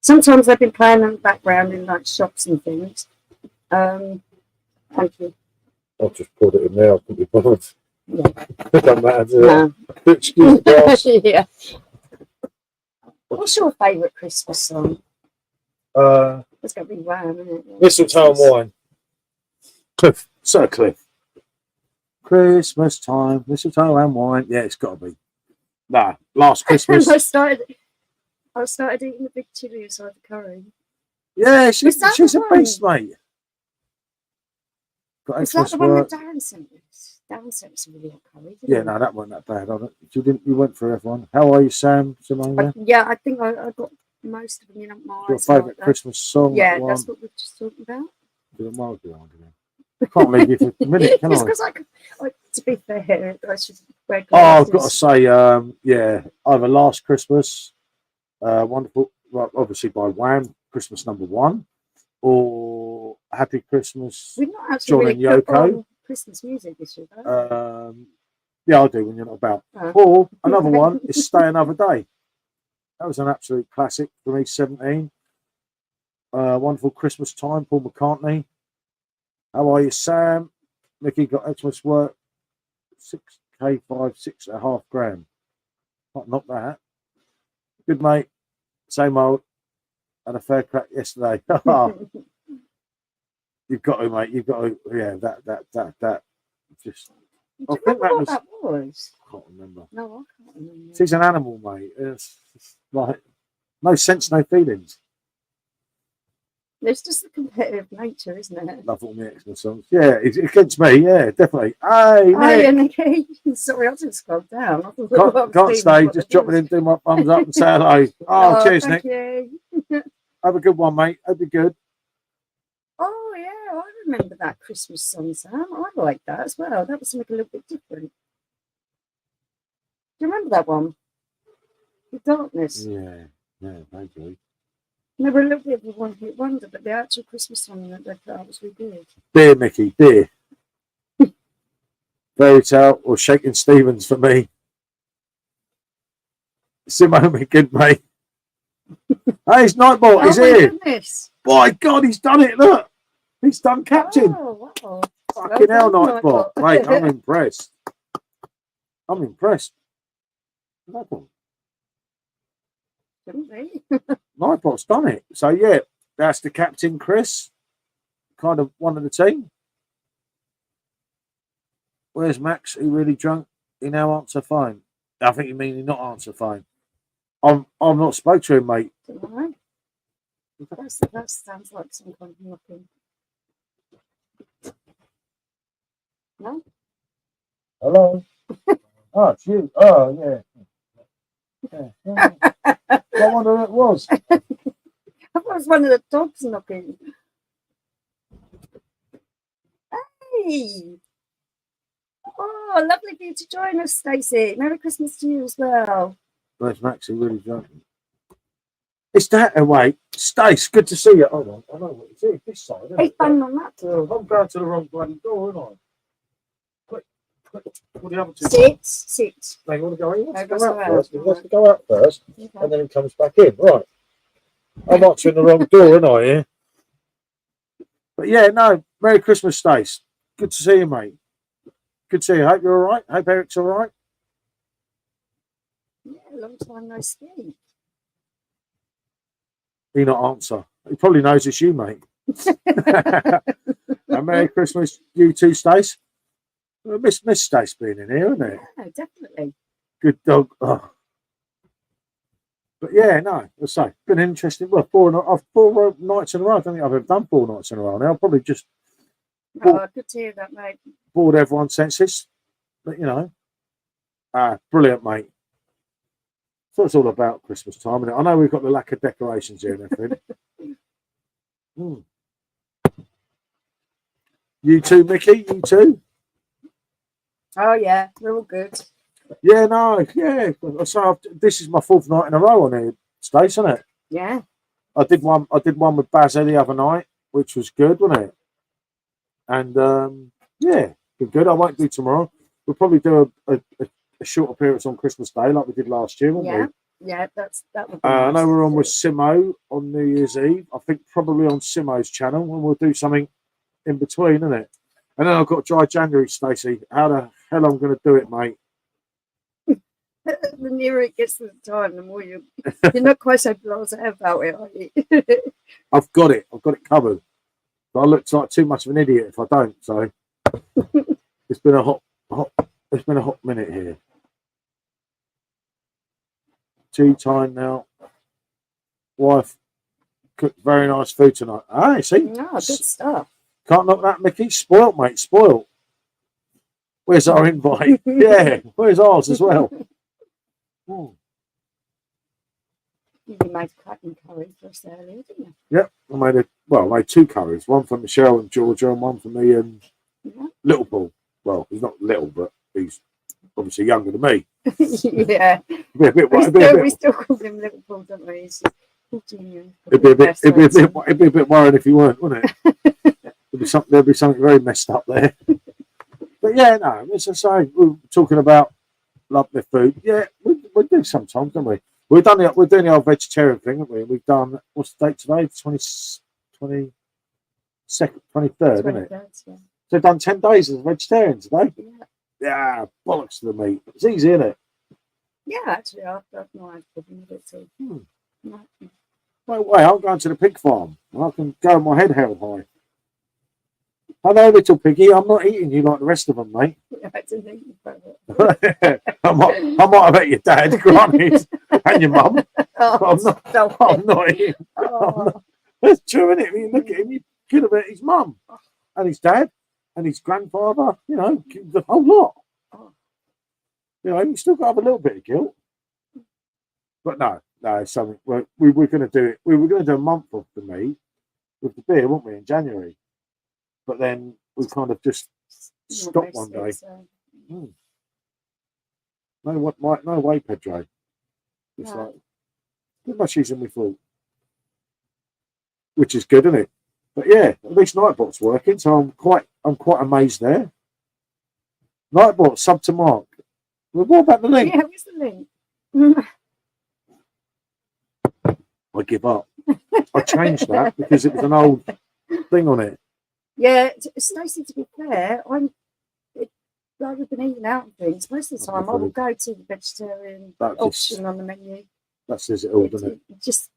Sometimes they've been playing in the background in like shops and things. Thank you. I'll just put it in there. I couldn't be bothered. Yeah. It doesn't matter. No. Excuse the boss. Yeah. What's your favourite Christmas song? It's got to be Wham, isn't it? Mistletoe and Wine. Cliff. Sir Cliff. Christmas time. Mistletoe and Wine. Yeah, it's got to be. Nah, last Christmas. I started eating the big chili aside the curry. Yeah, she's a beast, mate. Is that the one that Darren sent us? Darren sent us a really hot curry. Yeah, no, that wasn't that bad. You went for everyone. How are you, Sam? Simone? Yeah, I think I got most of them. You know, your favourite Christmas song? Yeah, that's what we're just talking about. I can't leave you for a minute, can I? Because to be fair, I should wear glasses. Oh, I've got to say, yeah, either Last Christmas, wonderful, well, obviously by Wham, Christmas #1, or Happy Christmas. We've not actually John really and Yoko. Christmas music this year, though. Yeah, I do when you're not about. Or another one is Stay Another Day. That was an absolute classic for me. 17. Wonderful Christmas Time. Paul McCartney. How are you, Sam? Mickey got Xmas work. 6K 6.5 grand. Not that. Good mate. Same old. Had a fair crack yesterday. You've got to, mate. You've got to. Yeah, that. Just. I think that was. I can't remember. No, I can't remember. She's an animal, mate. It's like no sense, no feelings. There's just a competitive nature, isn't it? Love all the Xmas songs. Yeah, it's against me. Yeah, definitely. Hey, Nick. Hey, sorry, I didn't scroll down. Can't stay. Just drop it in, do my thumbs up, and say hello. Oh, cheers, Nick. You. Have a good one, mate. Hope you're good. Oh yeah, I remember that Christmas song, Sam. I like that as well. That was something a little bit different. Do you remember that one? The Darkness. Yeah, thank you. They were a little bit of a one-hit wonder, but the actual Christmas song that they put out was really good. Beer, Mickey, beer. Fairy Tale or Shaking Stevens for me. Simone, good mate. Hey, it's Nightbot. He's here. Goodness. By God, he's done it. Look, he's done captain. Oh, wow. Fucking hell, Nightbot. Mate, I'm impressed. I'm impressed. Nightbot. Nightbot's done it. So yeah, that's the captain, Chris. Kind of one of the team. Where's Max? He really drunk? He now answer phone. I think you mean he not answer phone. I'm not spoke to him, mate. That sounds like some kind of knocking. No? Hello? Oh, it's you. Oh, yeah. I wonder who it was. I thought it was one of the dogs knocking. Hey! Oh, lovely for you to join us, Stacey. Merry Christmas to you as well. Where's Maxie really drunk? It's that away. Stace, good to see you. Hold on. I know what it's here. This side. He's banging on that door. I'm going to the wrong bloody door, aren't I? Quick. What the other two? Sit. They want to go in? He Let's go out first. Okay. And then he comes back in. Right. I'm answering the wrong door, aren't I? Yeah. But yeah, no. Merry Christmas, Stace. Good to see you, mate. Good to see you. Hope you're all right. Hope Eric's all right. Yeah, long time no speak. He not answer. He probably knows it's you, mate. And Merry Christmas, you too, Stace. Well, Miss Stace being in here, isn't it? Yeah, definitely. Good dog. Oh. But yeah, no, let's say been interesting. Well, 4 nights in a row. I don't think I've ever done 4 nights in a row now. I'll probably just good to hear that, mate. Bored everyone's senses. But you know, brilliant, mate. So it's all about Christmas time, and I know we've got the lack of decorations here and everything. You too, Mickey. You too. Oh yeah, we're all good. Yeah, no, yeah. So this is my 4th night in a row on here, Stace, isn't it? Yeah. I did one with Bazza the other night, which was good, wasn't it? And yeah, been good. I won't do tomorrow. We'll probably do a short appearance on Christmas Day like we did last year, won't we? Yeah, that would be nice. I know we're on with Simo on New Year's Eve. I think probably on Simo's channel, and we'll do something in between, isn't it? And then I've got dry January, Stacey. How the hell I'm going to do it, mate? The nearer it gets to the time, the more you're not quite so blasé about it, are you? I've got it covered. But I look like too much of an idiot if I don't. So it's been a hot minute here. Tea time now. Wife cooked very nice food tonight. Ah, see? No, good stuff. Can't knock that, Mickey. Spoilt, mate. Spoilt. Where's our invite? Yeah, where's ours as well? You made a cracking curry for us earlier, didn't you? Yep, I made 2 curries. One for Michelle and Georgia, and one for me and Little Paul. Well, he's not little, but he's obviously younger than me. Yeah. We still call him Little Paul, don't we? He's 14 years. It'd be a bit worrying if you weren't, wouldn't it? There'd be something very messed up there. But yeah, no, as I say, we're talking about lovely food. Yeah, we do sometimes, don't we? We're doing the old vegetarian thing, haven't we? We've done, what's the date today? 22nd, 23rd, isn't it? Yeah. So we've done 10 days as a vegetarian today. Yeah, bollocks to the meat. It's easy, isn't it? Yeah, actually, I've not had a problem with it too. No. No way, I'm going to the pig farm. And I can go with my head held high. Hello, little piggy. I'm not eating you like the rest of them, mate. I didn't think you about it. I might have ate your dad, granted, and your mum. I'm not eating. That's true, isn't it? When you look at him, you could have ate his mum and his dad and his grandfather. You know, the whole lot. You know, you still got to have a little bit of guilt. But no, it's something we were going to do it. We were going to do a month of the meat with the beer, weren't we, in January? But then we kind of just stopped one day. No way, Pedro. It's like too much easier than we thought, which is good, isn't it? But yeah, at least Nightbot's working, so I'm quite amazed there. Nightbot, sub to Mark. Well, what about the link? Yeah, where's the link? I give up. I changed that because it was an old thing on it. Yeah, Stacey, to be fair, I've been eating out and things. Most of the time, I will go to the vegetarian option on the menu. That says it all, doesn't it? It just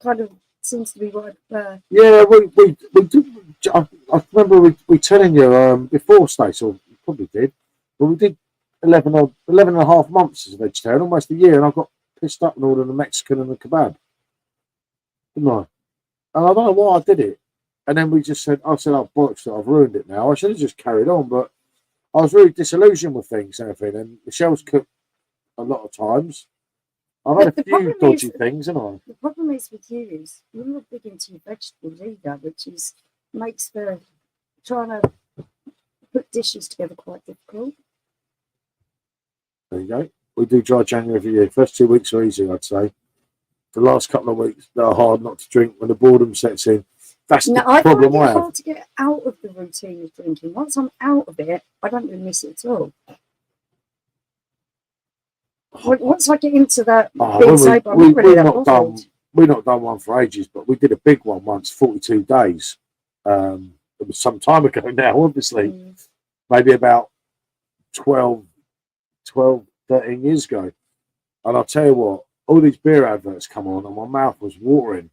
kind of seems to be what I prefer. Yeah, we do. I remember we telling you before, Stacey, or probably did, but we did 11 and a half months as a vegetarian, almost a year, and I got pissed up and ordered a Mexican and a kebab. Didn't I? And I don't know why I did it. And then I said, oh, bollocks, I've ruined it now. I should have just carried on, but I was really disillusioned with things and everything. And Michelle's cooked a lot of times. I've had a few dodgy things, haven't I? The problem is with you is you're not big into vegetables either, which makes the trying to put dishes together quite difficult. There you go. We do dry January every year. First 2 weeks are easy, I'd say. The last couple of weeks, they're hard not to drink when the boredom sets in. That's the problem I have. It's hard to get out of the routine of drinking. Once I'm out of it, I don't really miss it at all. Once I get into that being sober, I'm not really that bothered. We've not done one for ages, but we did a big one once, 42 days. It was some time ago now, obviously. Maybe about 12, 13 years ago. And I'll tell you what, all these beer adverts come on and my mouth was watering.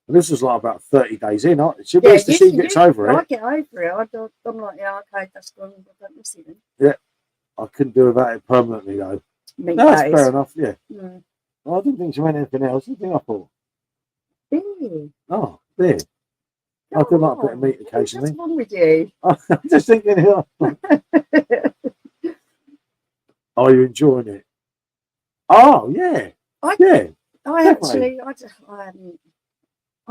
And this was like about 30 days in. She gets over it. I get over it. I'm like, yeah, okay, that's gone. I don't miss it then. Yeah. I couldn't do without it permanently, though. That's fair enough, yeah. I didn't think she meant anything else. I think I thought. Beer. Oh, beer. I do like a bit of meat occasionally. What's wrong with you? I'm just thinking here. Are you enjoying it? Oh, yeah. I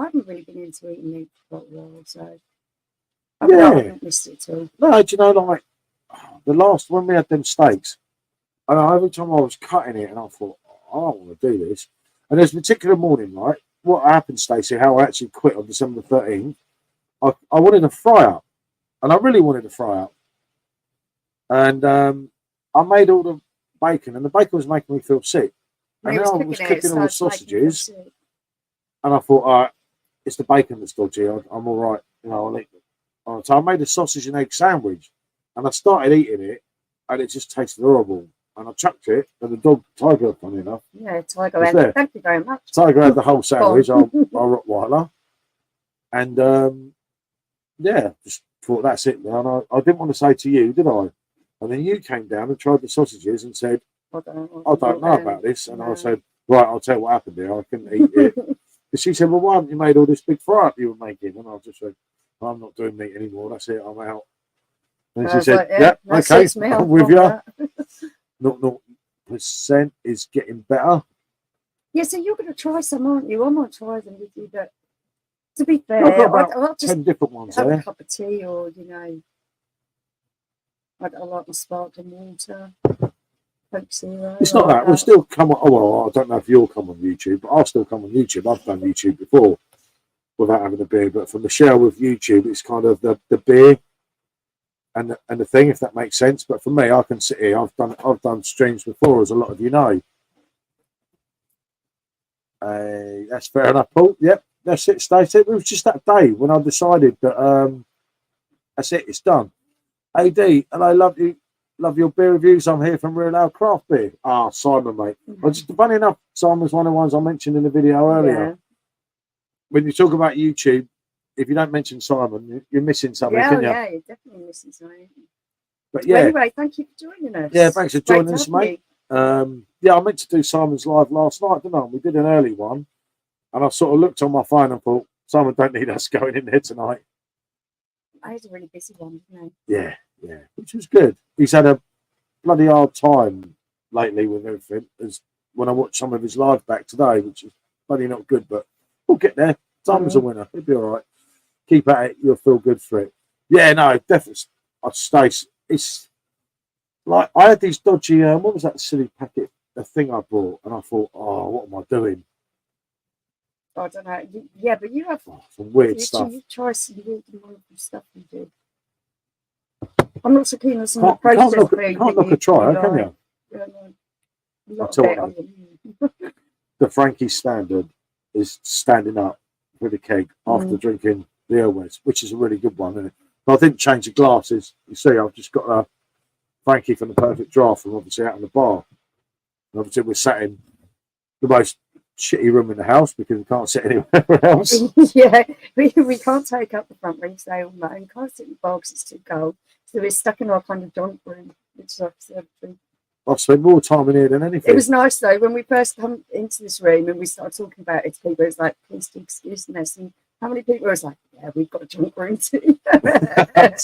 haven't really been into eating meat for a while, so I haven't missed it too. No, do you know, like when we had them steaks, and every time I was cutting it, and I thought, I don't want to do this. And there's a particular morning, right? What happened, Stacey? How I actually quit on December 13th. I wanted a fry up, and I really wanted to fry up. And I made all the bacon, and the bacon was making me feel sick. And then I was cooking all the sausages, and I thought, all right, it's the bacon that's dodgy. I'm all right, you know. I'll eat it. So I made a sausage and egg sandwich, and I started eating it, and it just tasted horrible. And I chucked it, and the dog, Tiger, funny enough. Yeah, Tiger had. Thank you very much. Tiger had the whole sandwich. Our Rottweiler, and yeah, just thought that's it now. And I didn't want to say to you, did I? And then you came down and tried the sausages and said, I don't know about this. And I said, right, I'll tell you what happened there. I couldn't eat it. And she said, well, why haven't you made all this big fry up you were making? And I just said, I'm not doing meat anymore. That's it. I'm out. And she said, yeah, okay, I'm with you. 0% is getting better. Yeah, so you're going to try some, aren't you? I might try them with you, but to be fair, I'll just 10 different ones have there. a cup of tea, or, you know, I like my sparkling water. Coke Zero. It's not that. We'll still come on. Oh, well, I don't know if you'll come on YouTube, but I'll still come on YouTube. I've done YouTube before without having a beer, but for Michelle with YouTube, it's kind of the beer and the thing, if that makes sense. But for me, I can sit here. I've done streams before, as a lot of you know. That's fair enough, Paul. Yep, that's it, Stacey. It was just that day when I decided that that's it. It's done. AD, and I love you. Love your beer reviews. I'm here from Real Ale Craft Beer. Ah, Simon, mate. Well, just funny enough, Simon's one of the ones I mentioned in the video earlier. Yeah. When you talk about YouTube, if you don't mention Simon, you're missing something, yeah, can you? Yeah, you're definitely missing something. But yeah. Well, anyway, thank you for joining us. Yeah, thanks for joining us, mate. Yeah, I meant to do Simon's live last night, didn't I? We did an early one, and I sort of looked on my phone and thought, Simon don't need us going in there tonight. I had a really busy one, didn't I? Yeah, yeah, which was good. He's had a bloody hard time lately with everything. As when I watched some of his live back today, which is bloody not good, but we'll get there. Simon's a winner. He'll be all right. Keep at it. You'll feel good for it. Yeah, no, definitely. I'd stay. It's like I had these dodgy. What was that silly packet? The thing I bought, and I thought, oh, what am I doing? I don't know. Yeah, but you have some weird stuff. You try some weird stuff you do. I'm not so keen on some of the processed food. Can't look a try, can you? Yeah, I'll tell you the Frankie standard is standing up with a keg after drinking the Airways, which is a really good one, isn't it? But I didn't change the glasses. You see, I've just got a Frankie from the Perfect Draft from obviously out in the bar. And obviously we're sat in the most shitty room in the house because we can't sit anywhere else. Yeah, we can't take up the front room, so all mine. We can't sit in the bar because it's too cold. So we're stuck in our kind of joint room, which is obviously. I've spent more time in here than anything. It was nice though when we first come into this room and we started talking about it to people. It was like, please do excuse this. And how many people was like, yeah, we've got a junk room too.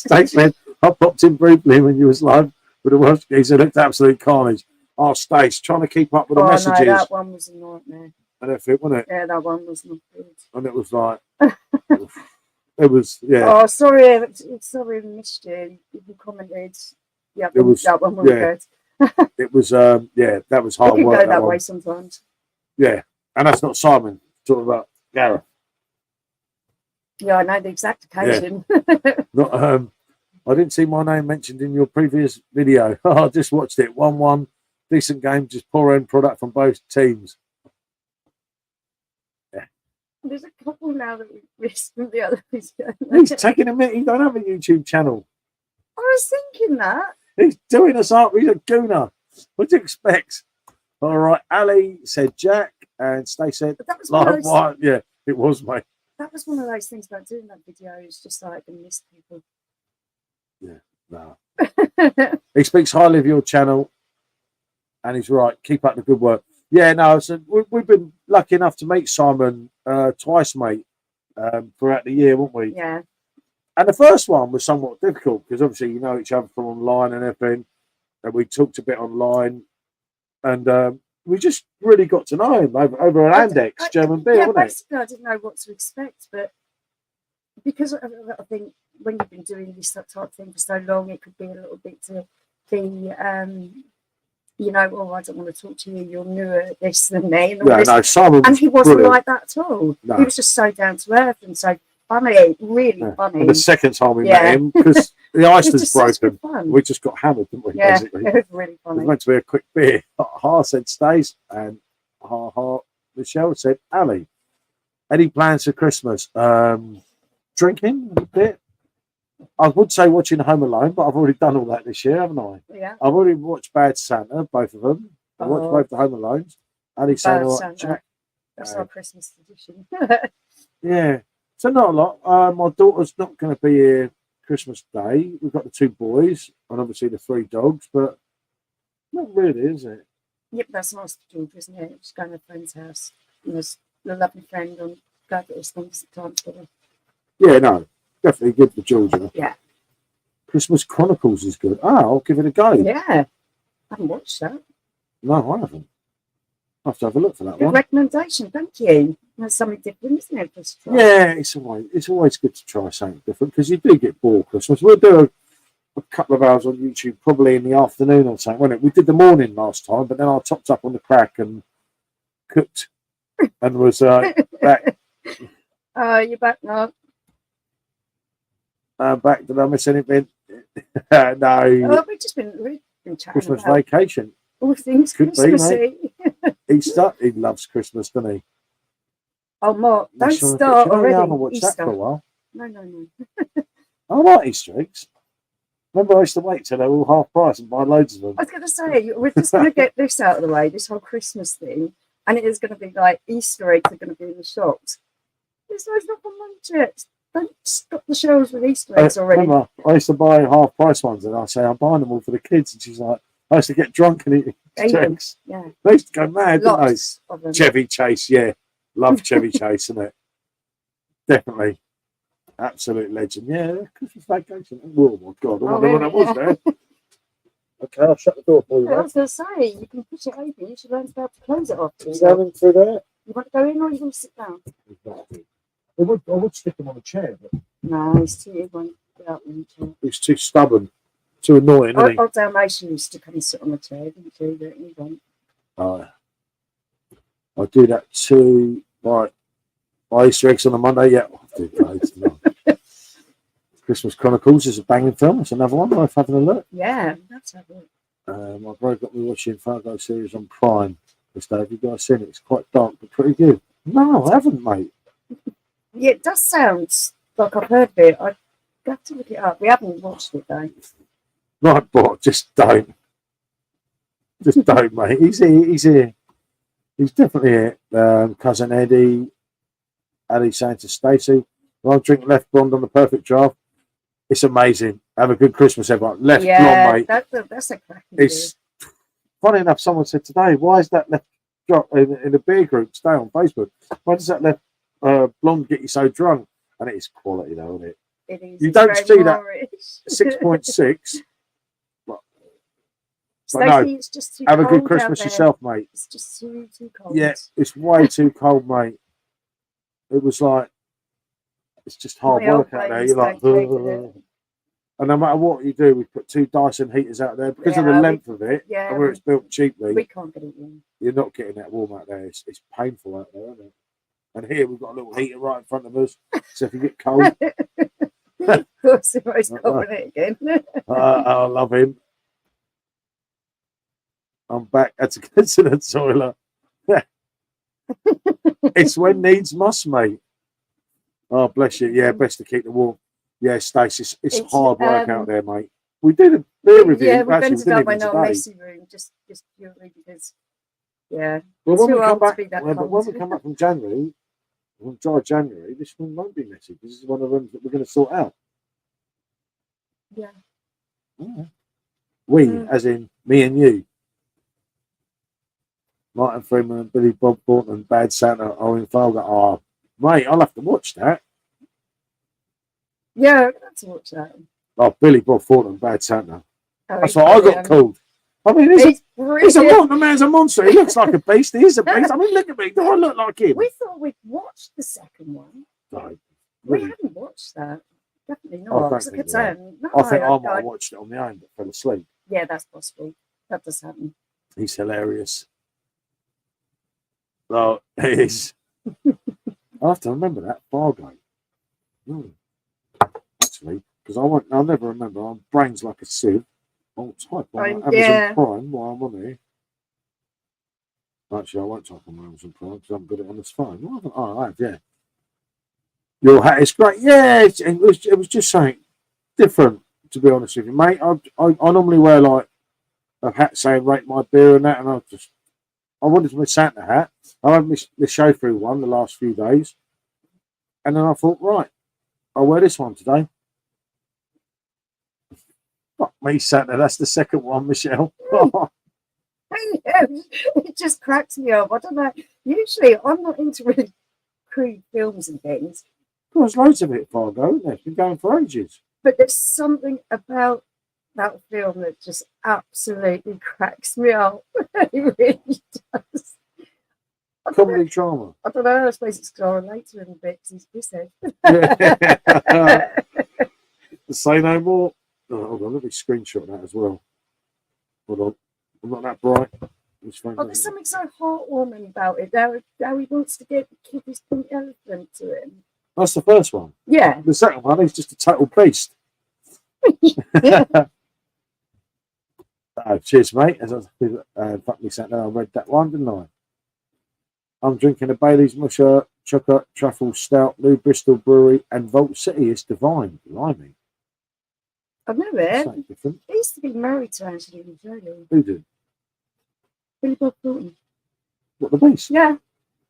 Thanks, man. I popped in briefly when you was live with the Welsh geese. It looked absolute carnage. Oh, Stace, trying to keep up with the messages. No, that one was a nightmare. And everything, wasn't it? Yeah, that one was not good. And it was like, it was, yeah. Oh, sorry, we missed you. People commented. Yeah, that one was good. It was, yeah, that was hard work. It can go that way sometimes. Yeah, and that's not Simon. Talking about Gareth. Yeah, I know the exact occasion. Yeah. Not, I didn't see my name mentioned in your previous video. I just watched it. 1-1, decent game, just poor end product from both teams. Yeah. There's a couple now that we missed from the other video. He's taking a minute. He don't have a YouTube channel. I was thinking that. He's doing us up. He's a gooner. What do you expect? All right. Ali said Jack, and Stacey said live. Yeah, it was, mate. That was one of those things about doing that video. It's just like I miss people. Yeah, no. He speaks highly of your channel, and he's right. Keep up the good work. Yeah, no. So we've been lucky enough to meet Simon twice, mate, throughout the year, weren't we? Yeah. And the first one was somewhat difficult because obviously you know each other from online and everything, and we talked a bit online, and we just really got to know him over an Andex German beer, wasn't it? Basically, I didn't know what to expect, but because I think when you've been doing this type of thing for so long, it could be a little bit to be, you know, oh, I don't want to talk to you, you're newer at this than me. And no, Simon and he wasn't brilliant. like that at all. No. He was just so down to earth, and so funny, really funny. And the second time we met him, because the ice was broken, we just got hammered, didn't we? Yeah, basically, it was really funny. It was meant to be a quick beer. Ha said Stace, and Michelle said Ali. Any plans for Christmas? Drinking a bit. I would say watching Home Alone, but I've already done all that this year, haven't I? Yeah. I've already watched Bad Santa, both of them. I watched both the Home Alones. Ali Santa. That's our Christmas tradition. Yeah. So not a lot. My daughter's not going to be here Christmas Day. We've got the 2 boys and obviously the 3 dogs, but not really, is it? Yep, that's nice for George, isn't it? Just going to a friend's house. And there's a lovely friend on glad that he spends the time together. Yeah, no. Definitely good for Georgia. Yeah. Christmas Chronicles is good. I'll give it a go. Yeah. I haven't watched that. No, I haven't. I'll have to have a look for that good one. Recommendation, thank you. That's something different, isn't it? Yeah, it's always good to try something different because you do get bored Christmas. We'll do a couple of hours on YouTube probably in the afternoon or something, won't it? We did the morning last time, but then I topped up on the crack and cooked and was back. You're back now. Back. Did I miss anything? No. We've been chatting Christmas about vacation. all things Christmassy. Easter. He loves Christmas, doesn't he? Oh, Mark, don't start already. I haven't watched Easter. that for a while. No. I like Easter eggs. Remember, I used to wait till they were all half price and buy loads of them. I was going to say, we're just going to get this out of the way, this whole Christmas thing, and it is going to be like Easter eggs are going to be in the shops. There's not for lunch. Don't stop the shelves with Easter eggs already. Remember, I used to buy half price ones, and I say I'm buying them all for the kids, and she's like, I used to get drunk and eat Easter eggs. Yeah, they used to go mad, lots didn't they? Chevy Chase, yeah, love Chevy Chase, isn't it? Definitely, absolute legend. Yeah, Christmas vacation. Oh my God, I wonder when I was there. Okay, I'll shut the door for you. I was going to say, you can push it open. You should learn to close it off. You going through there? You want to go in or you want to sit down? I would stick him on a chair, but no, he's too. He's too stubborn, too annoying. Our Dalmatian used to come and sit on the chair, didn't you? But he won't. I do that too. Right, buy Easter eggs on a Monday. Yeah, I'll do that. Christmas Chronicles is a banging film. It's another one worth having a look. Yeah, that's have a look. My brother got me watching Fargo series on Prime this day. Have you guys seen it? It's quite dark but pretty good. No, I haven't, mate. Yeah, it does sound like I've heard of it. I've got to look it up. We haven't watched it though. Right, but just don't. Just don't, mate. He's here. He's definitely here. Cousin Eddie, Ali saying to Stacey, "I'll drink Left Blonde on the perfect draft." It's amazing. Have a good Christmas, everyone. Left Blonde, mate. That's a cracking. It's funny enough. Someone said today, "Why is that Left drop in the beer group today on Facebook? Why does that Left Blonde get you so drunk?" And it is quality, though, isn't it? It is. You don't see that 6.6. Stacey, it's just too have a cold good Christmas yourself, mate. It's just too cold. Yeah, it's way too cold, mate. It was like, it's just hard work out there. You're like, and no matter what you do, we put 2 Dyson heaters out there because of the length of it and where it's built cheaply. We can't get it in. You're not getting that warm out there. It's painful out there, isn't it? And here we've got a little heater right in front of us. So if you get cold, of course, he's cold it again. I love him. I'm back. That's a good to the toilet. It's when needs must, mate. Oh, bless you. Yeah, best to keep the warm. Yeah, Stacey, it's hard work out there, mate. We did a beer review. Yeah, we've been to go in our messy room just purely because, yeah. Well, when we come back, when we come back from January, from dry January, this one won't be messy. This is one of them that we're going to sort out. Yeah. We, as in me and you. Martin Freeman and Billy Bob Thornton and Bad Santa are in Fargo. Oh, mate, I'll have to watch that. Yeah, I'd have to watch that. Oh, Billy Bob Thornton and Bad Santa. That's what I got called. I mean, he's a man's a monster. He looks like a beast. He is a beast. I mean, look at me. Do I look like him? We thought we'd watched the second one. No, we haven't watched that. Definitely not. I think I might have watched it on my own but fell asleep. Yeah, that's possible. That does happen. He's hilarious. Well, it is. I have to remember that Fargo. Actually, because I'll never remember. My brain's like a sieve. I'll type on Amazon Prime while I'm on here. Actually, I won't type on Amazon Prime because I'm good at it on this phone. Oh, I have, yeah. Your hat is great. Yeah, it was just something different, to be honest with you, mate. I normally wear like a hat saying "rate my beer" and that, and I wanted my Santa hat. I had my show through one the last few days, and then I thought, right, I'll wear this one today. Fuck me, Santa. That's the second one, Michelle. It just cracks me up. I don't know. Usually, I'm not into really crude films and things. There's loads of it, Fargo, isn't there? It's been going for ages. But there's something about that film that just absolutely cracks me up. It really does. Comedy drama. I don't know. I suppose it's going to relate to him a bit because he's busy. Say no more. Oh, hold on, let me screenshot that as well. Hold on. I'm not that bright. There's something so heartwarming about it. How he wants to get the kid his pink elephant to him. That's the first one. Yeah. The second one, he's just a total beast. Cheers, mate. As fuck me sat there, I read that one, didn't I? I'm drinking a Bailey's Musher Chocolate Truffle Stout, New Bristol Brewery, and Vault City. It's divine. Blimey. I know it. He used to be married to Angelina Jolie. Who did? Billy Bob Thornton. What, the beast? Yeah.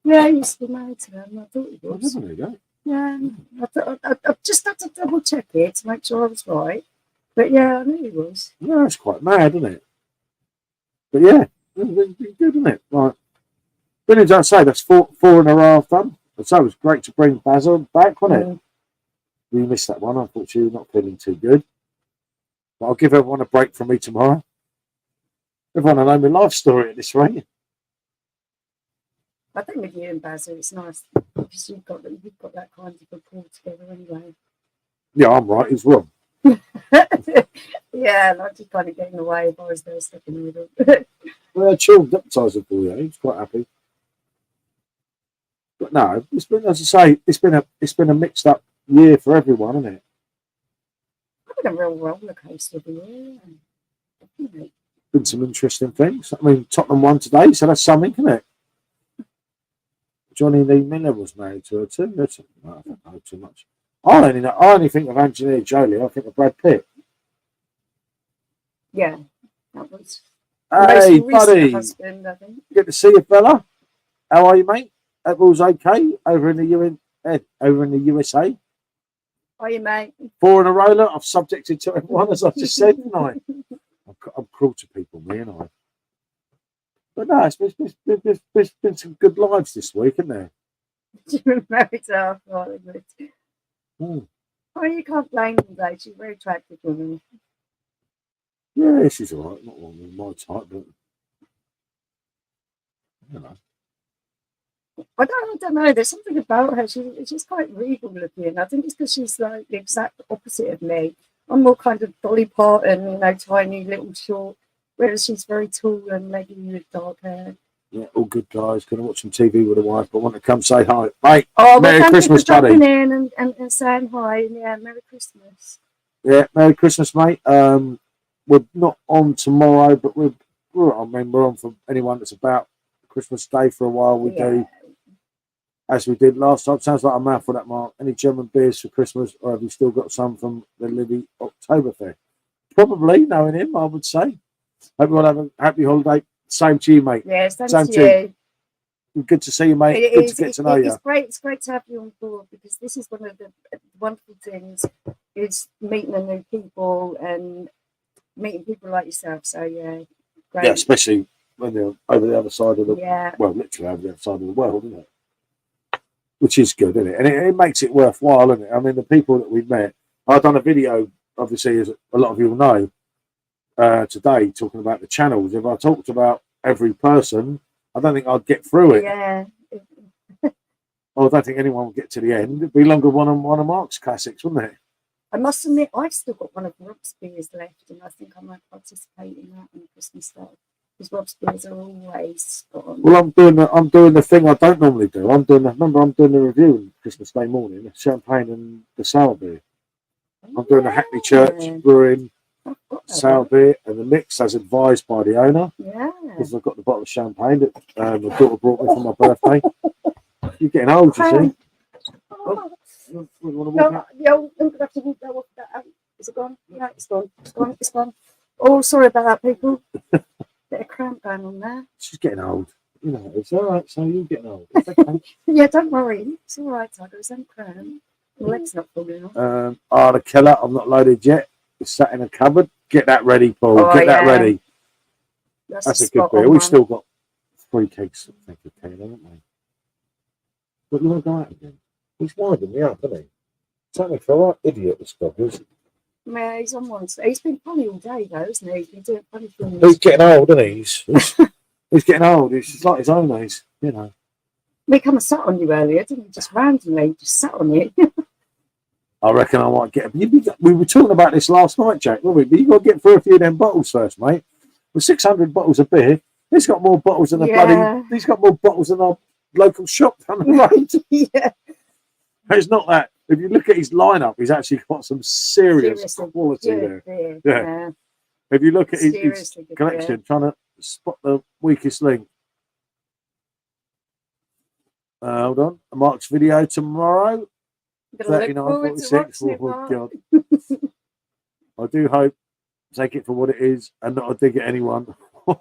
Yeah, he used to be married to her. I thought he was. There you go. Yeah. I just had to double check it to make sure I was right. But yeah, I knew he was. Yeah, that's quite mad, isn't it? But yeah, it's been good, isn't it? Right. Brilliant, I'd say that's four in a row I've done. So it was great to bring Basil back, wasn't it? You missed that one, unfortunately, not feeling too good. But I'll give everyone a break from me tomorrow. Everyone will know my life story at this rate. I think with you and Basil, it's nice because you've got that kind of rapport together anyway. Yeah, I'm right, he's wrong. Yeah, like just kind of getting away if I was there stuck in the middle. Well, chilled appetizer for you. He's quite happy. But no, it's been, as I say, it's been a mixed up year for everyone, isn't it? It's been a real roller coaster of a year. Been some interesting things. I mean, Tottenham won today, so that's something, isn't it? Johnny Lee Miller was married to her too. I don't know too much. I only think of Angelina Jolie. I think of Brad Pitt. Yeah, that was. Hey, buddy. Husband, I think. Good to see you, fella. How are you, mate? Everyone's okay over in the USA. Are you, mate? 4 in a row. I've subjected to everyone, as I just said, didn't I? I'm cruel to people, me and I. But no, it's been some good lives this week, isn't there? You're married to our father. Oh, you can't blame them, though. She's a very attractive woman. Yeah, she's all right. Not one of my type, but you know. I don't know. There's something about her. She's quite regal looking. I think it's because she's like the exact opposite of me. I'm more kind of Dolly Parton, tiny, little, short. Whereas she's very tall and leggy with dark hair. Yeah, all good guys. Going to watch some TV with a wife, but want to come say hi. Mate, oh, Merry Christmas, buddy. Jumping in and saying hi. Yeah, Merry Christmas. Yeah, Merry Christmas, mate. We're not on tomorrow, but we're on for anyone that's about Christmas Day for a while. We do, as we did last time. Sounds like a mouthful, that, Mark. Any German beers for Christmas, or have you still got some from the Libby Oktoberfest? Probably, knowing him, I would say. Hope you all have a happy holiday. Same to you, mate. Yes, same to you. Good to see you, mate. Good to get to know you. It's great to have you on board because this is one of the wonderful things is meeting the new people and meeting people like yourself. So yeah, great. Yeah, especially when they're over the other side of the literally over the other side of the world, isn't it? Which is good, isn't it? And it makes it worthwhile, isn't it? I mean, the people that we've met. I've done a video, obviously, as a lot of you will know. Today talking about the channels. If I talked about every person, I don't think I'd get through it. Yeah. I don't think anyone would get to the end. It'd be longer one of Mark's classics, wouldn't it? I must admit, I've still got one of Rob's beers left, and I think I might participate in that on Christmas Day. Because Rob's beers are always spot on. Well, I'm doing the thing I don't normally do. I'm doing the review on Christmas Day morning, champagne and the sour beer. I'm doing the Hackney Church Brewing sour beer, and the mix as advised by the owner. Yeah. Because I've got the bottle of champagne that my daughter brought me for my birthday. You're getting old, you see. Oh, you want to walk out? Is it gone? No, it's gone. It's gone. Oh, sorry about that, people. Bit of cramp going on there. She's getting old. You know, it's all right. So you're getting old. It's okay. Yeah, don't worry. It's all right, Tiger. It's only cramp. The leg's not falling off. The killer. I'm not loaded yet. It's sat in a cupboard. Get that ready, Paul. Get that ready. That's a good beer. We've still got 3 kegs of Cayenne, haven't we? But you want to go out again? He's winding me up, isn't he? Something for a right idiot, this guy is. Yeah, he's on one side. He's been funny all day, though, isn't he? He's been doing funny things. He's getting old, isn't he? He's getting old. He's like his own age, you know. We come and sat on you earlier, didn't we? Just randomly, just sat on you. I reckon I might get. We were talking about this last night, Jack, weren't we? But you got to get through a few of them bottles first, mate. With 600 bottles of beer, he's got more bottles than He's got more bottles than our local shop down the road. Yeah. It's not that. If you look at his lineup, he's actually got some serious quality there. Yeah. If you look at his collection, trying to spot the weakest link. Hold on. Mark's video tomorrow. 39:46. Oh, God. I do hope. Take it for what it is and not a dig at anyone. That's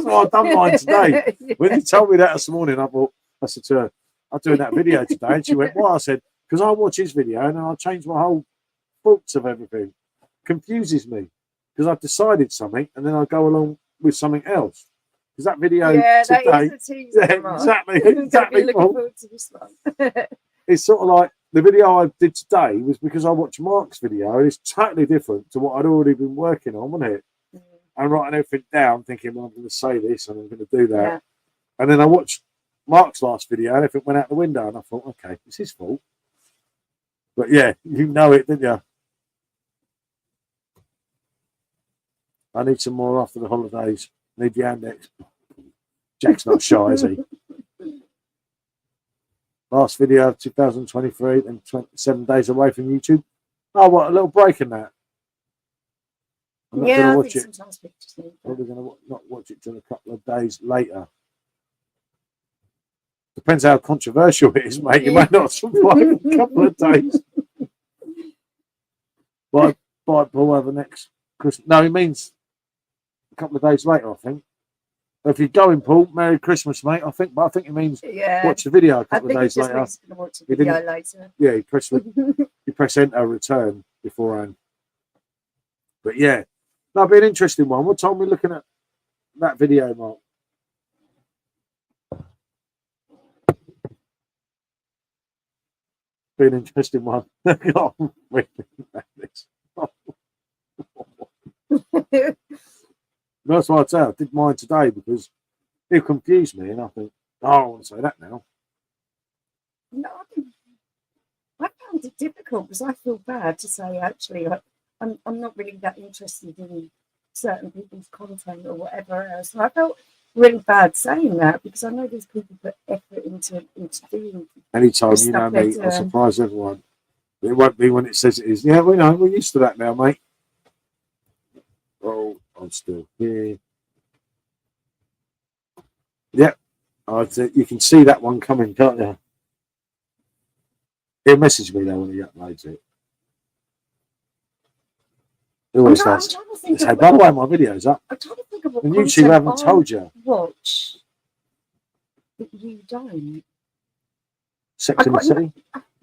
why I've done mine today. When you told me that this morning, I thought, I said to her, I'm doing that video today. And she went, why? I said, because I watch his video and then I'll change my whole thoughts of everything. Confuses me because I've decided something and then I go along with something else. Because that video today, that is a teaser, exactly. Looking forward to this one. It's sort of like the video I did today was because I watched Mark's video and it's totally different to what I'd already been working on, wasn't it? I'm writing everything down, thinking, well, I'm going to say this and I'm going to do that. Yeah. And then I watched Mark's last video and everything went out the window and I thought, okay, it's his fault. But yeah, you know it, didn't you? I need some more after the holidays. Need the index. Jack's not shy, is he? Last video of 2023 and 7 days away from YouTube. Oh, what, a little break in that? I'm not going to watch it. Probably going to not watch it till a couple of days later. Depends how controversial it is, mate. You might not survive a couple of days. Bye, Paul, have the next Christmas. No, he means a couple of days later, I think. If you're going, Paul, Merry Christmas, mate. I think he means watch the video a couple of days later. Watch the video later. Yeah, you press enter, return beforehand. But yeah, that'll be an interesting one. What time are we looking at that video, Mark? Be an interesting one. That's why I say I did mine today because it confused me, and I think, oh, I want to say that now. No, I found it difficult because I feel bad to say actually I'm not really that interested in certain people's content or whatever else. And I felt really bad saying that because I know these people put effort into doing. Anytime you know me, I'll surprise everyone. It won't be when it says it is. Yeah, we know. We're used to that now, mate. Oh, I'm still here. Yep. You can see that one coming, can't you? He'll message me though when he uploads it. He always does. Say, by the way, my video's up. I'm trying to think of what and YouTube haven't told you. Watch. But you don't. Sex and the City?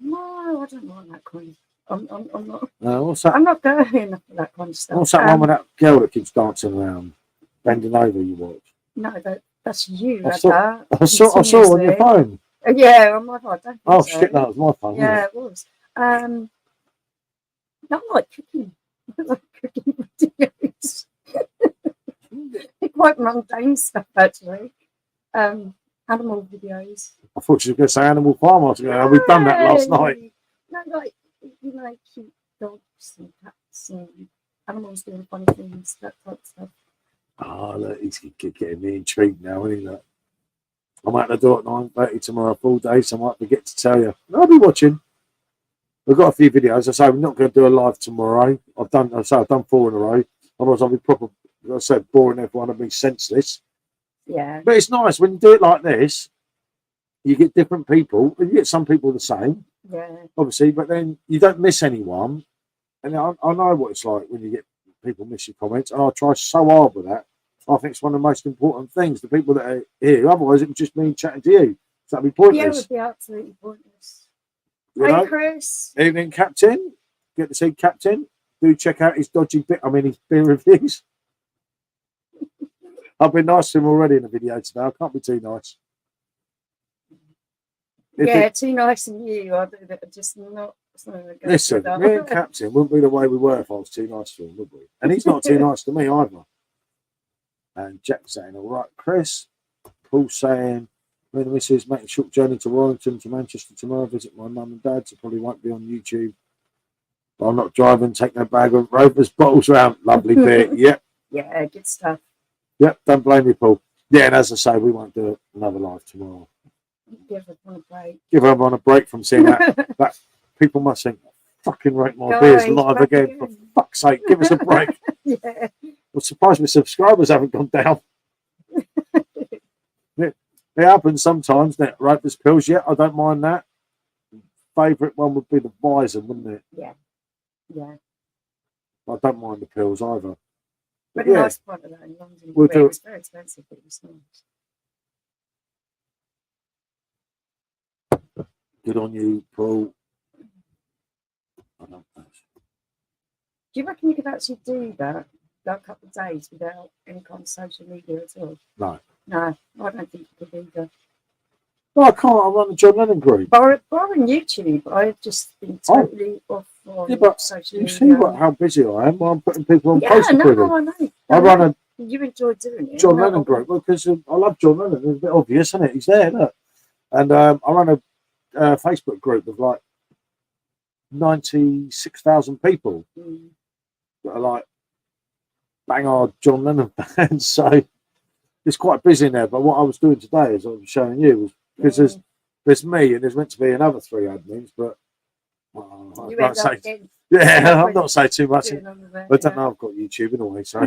No, I don't like that kind. I'm not. What's that? I'm not going for that kind of stuff. What's that one with that girl that keeps dancing around, bending over? You watch? No, that's you. I saw on your phone. Yeah, on my phone. Shit, that was my phone. Yeah, it was. I like cooking. I like cooking videos. Quite mundane stuff, actually. Animal videos. I thought you were going to say Animal Farm. I was going, oh, we've done that last night. No, like, you know, cute dogs and cats and animals doing funny things, that type of stuff. Oh, look, he's getting me intrigued now, isn't he? Look. I'm out the door at 9:30 tomorrow, full day, so I might forget to tell you. I'll be watching. We've got a few videos. I say we're not going to do a live tomorrow. I've done 4 in a row. Otherwise, I'll be proper. Like I said, boring everyone. I'll be senseless. Yeah. But it's nice when you do it like this. You get different people. You get some people the same. Yeah. Obviously, but then you don't miss anyone. And I know what it's like when you get people miss your comments, and I try so hard with that. I think it's one of the most important things. The people that are here, otherwise it would just mean chatting to you. So that'd be pointless. Yeah, it would be absolutely pointless. Hey, Chris. Evening, Captain. Get to see Captain. Do check out his his beer reviews. I've been nice to him already in the video today. I can't be too nice. Too nice in you. I do that. Just not. Listen, me and Captain wouldn't be the way we were if I was too nice to him, would we? And he's not too nice to me either. And Jack saying, all right, Chris. Paul saying, me and the missus making a short journey to Warrington to Manchester tomorrow, visit my mum and dad, so probably won't be on YouTube. But I'm not driving, taking a bag of Rover's bottles around. Lovely bit. Yep. Yeah, good stuff. Yep, don't blame me, Paul. Yeah, and as I say, we won't do another live tomorrow. Give everyone a break. Give everyone a break from seeing that. That people must think, fucking rate my beers live again. For fuck's sake, give us a break. Yeah. I'm surprised my subscribers haven't gone down. It happens sometimes. That Roper's pills, yeah, I don't mind that. Favourite one would be the Bison, wouldn't it? Yeah. Yeah. I don't mind the pills either. But yeah, nice part of that in London. We'll it was very expensive, but it was nice. Good on you, Paul. I don't know. Do you reckon you could actually do that a couple of days without any kind of social media at all? No. No, I don't think you could either. Well, I can't. I run the John Lennon group. But on YouTube, I've just been totally off on social media. You see how busy I am? I'm putting people on Facebook. I know. I run you enjoy doing it. John Lennon group because I love John Lennon. It's a bit obvious, isn't it? He's there, look. And I run a Facebook group of like 96,000 people that are like bang hard John Lennon fans. So it's quite busy in there. But what I was doing today, as I was showing you, was because there's me and there's meant to be another 3 admins, but I'm not saying too much. I don't know. I've got YouTube in a way, so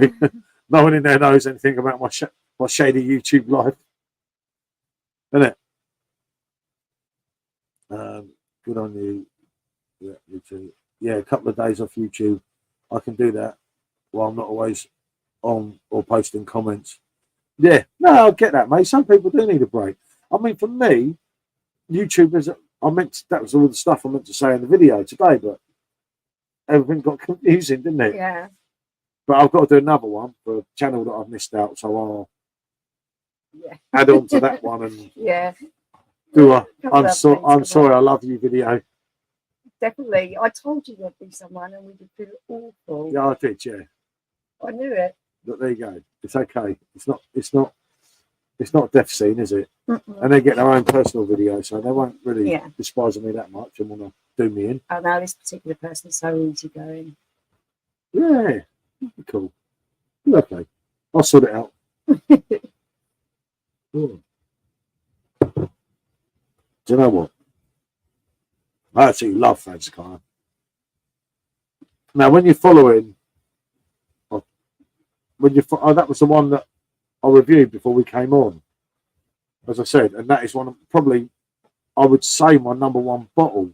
no one in there knows anything about my shady YouTube life, isn't it? Good on you. Yeah, YouTube. Yeah, a couple of days off YouTube. I can do that while I'm not always on or posting comments. Yeah, no, I'll get that, mate. Some people do need a break. I mean, for me, YouTube is. That was all the stuff I meant to say in the video today, but everything got confusing, didn't it? Yeah. But I've got to do another one for a channel that I've missed out, so I'll add on to that one and do a I'm sorry, I love you video. Definitely. I told you there'd be someone and we would feel awful. Yeah, I did, yeah. I knew it. But there you go. It's okay. It's not death scene, is it? And they get their own personal video, so they won't really despise me that much and want to do me in. Oh, no, this particular person is so easygoing. Yeah, cool. Okay, I'll sort it out. Do you know what? I actually love Francisco. Now, when you're following, that was the one that I reviewed before we came on, as I said, and that is one of probably, I would say, my number one bottle,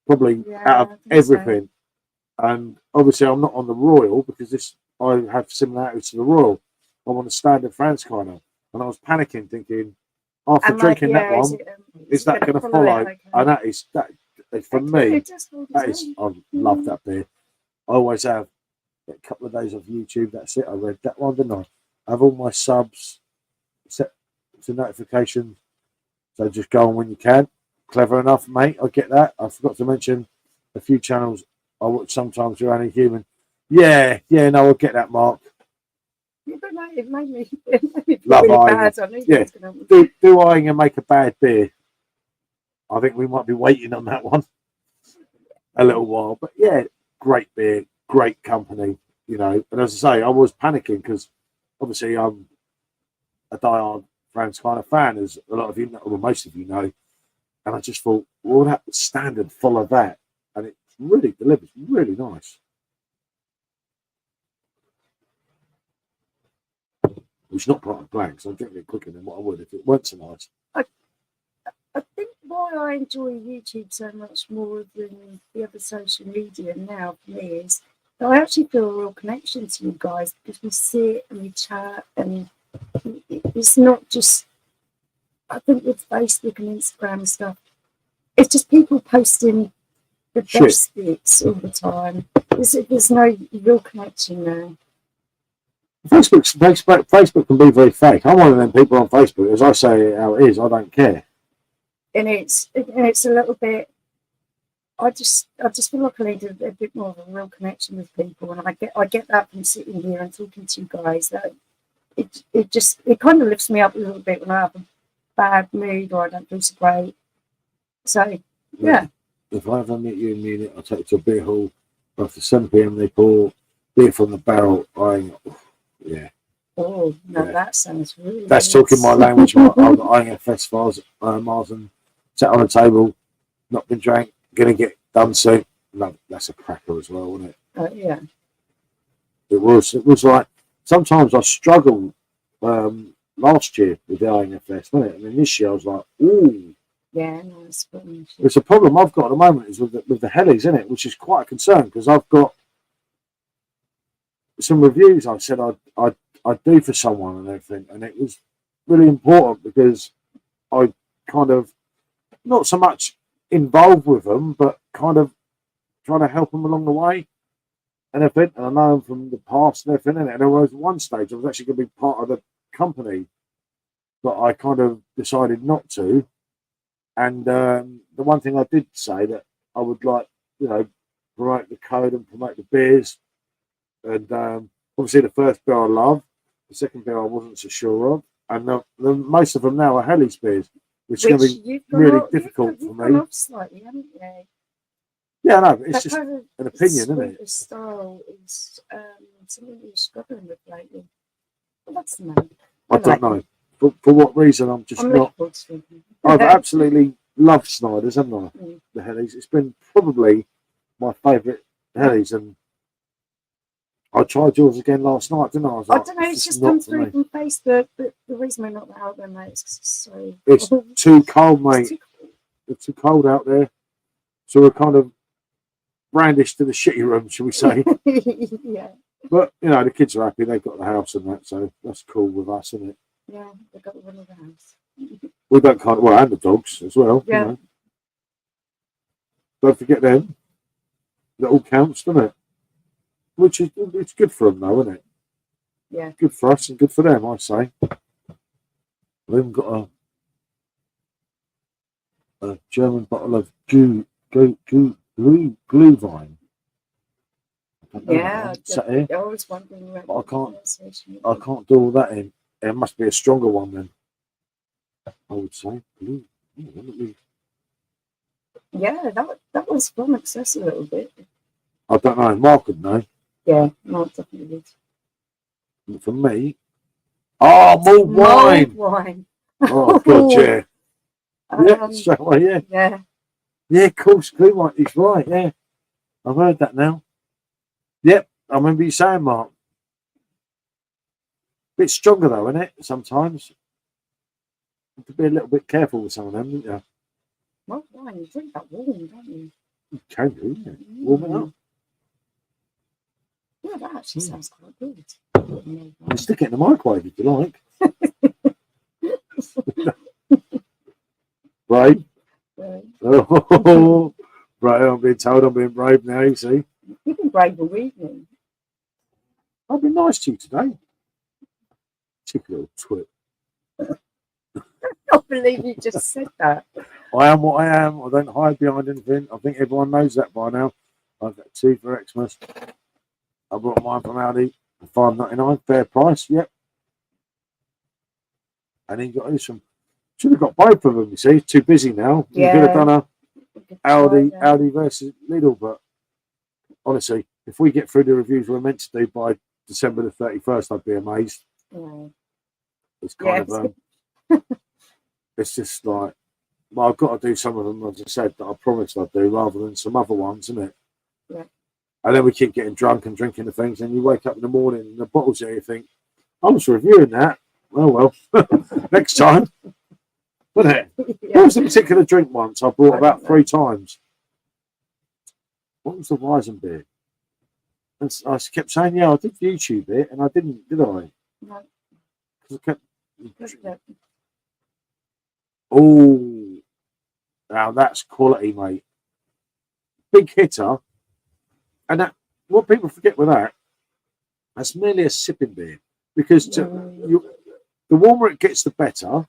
probably out of everything. So. And obviously, I'm not on the Royal because I have similarities to the Royal. I'm on the standard Francisco, and I was panicking, thinking after drinking that one, is that going to follow? Okay. And that is for me. That is, I love that beer. I always have. A couple of days off YouTube. That's it. I read that one, didn't I? I have all my subs set to notifications, so just go on when you can. Clever enough, mate. I get that. I forgot to mention a few channels I watch sometimes. You're only human. Yeah, no, I get that, Mark. Yeah, but no, it made me love really bad. Yeah. Do I and make a bad beer? I think we might be waiting on that one a little while. But yeah, great beer, great company, you know. And as I say, I was panicking because obviously I'm a diehard Franz kind of fan, as a lot of you know, well, most of you know. And I just thought, well, that standard follow that, and it really delivers, really nice. It's not part of blank, so I'm drinking it quicker than what I would if it weren't so nice. I think why I enjoy YouTube so much more than the other social media now for me is that I actually feel a real connection to you guys, because we sit and we chat, and it's not just, I think with Facebook and Instagram and stuff, it's just people posting the best bits all the time. There's no real connection there. Facebook can be very fake. I'm one of them people on Facebook. As I say how it is, I don't care. And it's a little bit. I just feel like I need a bit more of a real connection with people, and I get that from sitting here and talking to you guys. That it kind of lifts me up a little bit when I have a bad mood or I don't feel so great. So yeah. If I ever meet you in Munich, I'll take you to a beer hall. After 7 p.m, they pour beer from the barrel. Yeah. Oh no, yeah. That sounds really. That's nice. Talking my language. I've got IFS files, Mars, and sat on a table, not been drank, gonna get done soon. No, that's a cracker as well, wasn't it? Yeah. It was like sometimes I struggled last year with the IFS, wasn't it? And then this year I was like, ooh. Yeah, no, it's a problem I've got at the moment is with the helis, isn't it? Which is quite a concern, because I've got some reviews I said I'd do for someone and everything, and it was really important because I kind of not so much involved with them, but kind of trying to help them along the way and everything. And I know them from the past and everything. And there was one stage I was actually going to be part of the company, but I kind of decided not to. And the one thing I did say that I would like, promote the code and promote the beers. And obviously the first beer I loved, the second beer I wasn't so sure of. And the most of them now are Helly's beers, which is going to be really difficult for me. Off slightly, haven't you? Yeah, no, it's just an opinion, isn't it? The style is something you're struggling with lately. Well, that's the name. I don't know. For what reason, I'm not. I've absolutely loved Snyder's, haven't I? The Hellies. It's been probably my favourite Hellies, and I tried yours again last night, didn't I? I don't know, it's just come through from Facebook, but the reason we're not out there, mate, is it's too cold, mate. It's too cold out there. So we're kind of brandished to the shitty room, shall we say. Yeah. But, the kids are happy, they've got the house and that, so that's cool with us, isn't it? Yeah, they've got the one of the house. We don't and the dogs as well. Yeah. Don't forget them. That all counts, doesn't it? Which is, it's good for them though, isn't it? Yeah. Good for us and good for them, I say. We've even got a German bottle of glue vine. Yeah, I was wondering. I can't do all that in. It must be a stronger one then. I would say blue. Yeah, that was from excess a little bit. I don't know. Mark would know. Yeah, Mark definitely did. For me, mulled wine. Oh, good, yeah. Yeah. Yeah, of course, glue wine. He's right. Yeah, I've heard that now. Yep, I remember you saying, Mark. Bit stronger though, isn't it? Sometimes. You have to be a little bit careful with some of them, don't you? Well, wine, you drink that warm, don't you? You can do, yeah. Warm it up. Yeah, that actually sounds quite good. You stick it in the microwave if you like. Brave. Oh, right, I'm being told I'm being brave now, you see. You've been brave all evening. I've been nice to you today. Cheeky little twit. I can't believe you just said that. I am what I am. I don't hide behind anything. I think everyone knows that by now. I've got 2 for Xmas. I brought mine from Aldi for $5.99, fair price. Yep. And then got some. Should have got both of them. You see, too busy now. Yeah. You could have done a Aldi versus Lidl, but honestly, if we get through the reviews we're meant to do by December the 31st, I'd be amazed. It's kind of it's just like, well, I've got to do some of them, as I said, that I promised I'd do, rather than some other ones, isn't it? Yeah. And then we keep getting drunk and drinking the things, and you wake up in the morning and the bottle's there, you think, I was reviewing that. Oh well, next time. Wasn't it? What was the particular drink once I bought about 3 times? What was the Weizenbier? And I kept saying, yeah, I did YouTube it, and I didn't, did I? No. I kept... Oh, now that's quality, mate. Big hitter. And that, what people forget with that, that's merely a sipping beer. Because the warmer it gets, the better,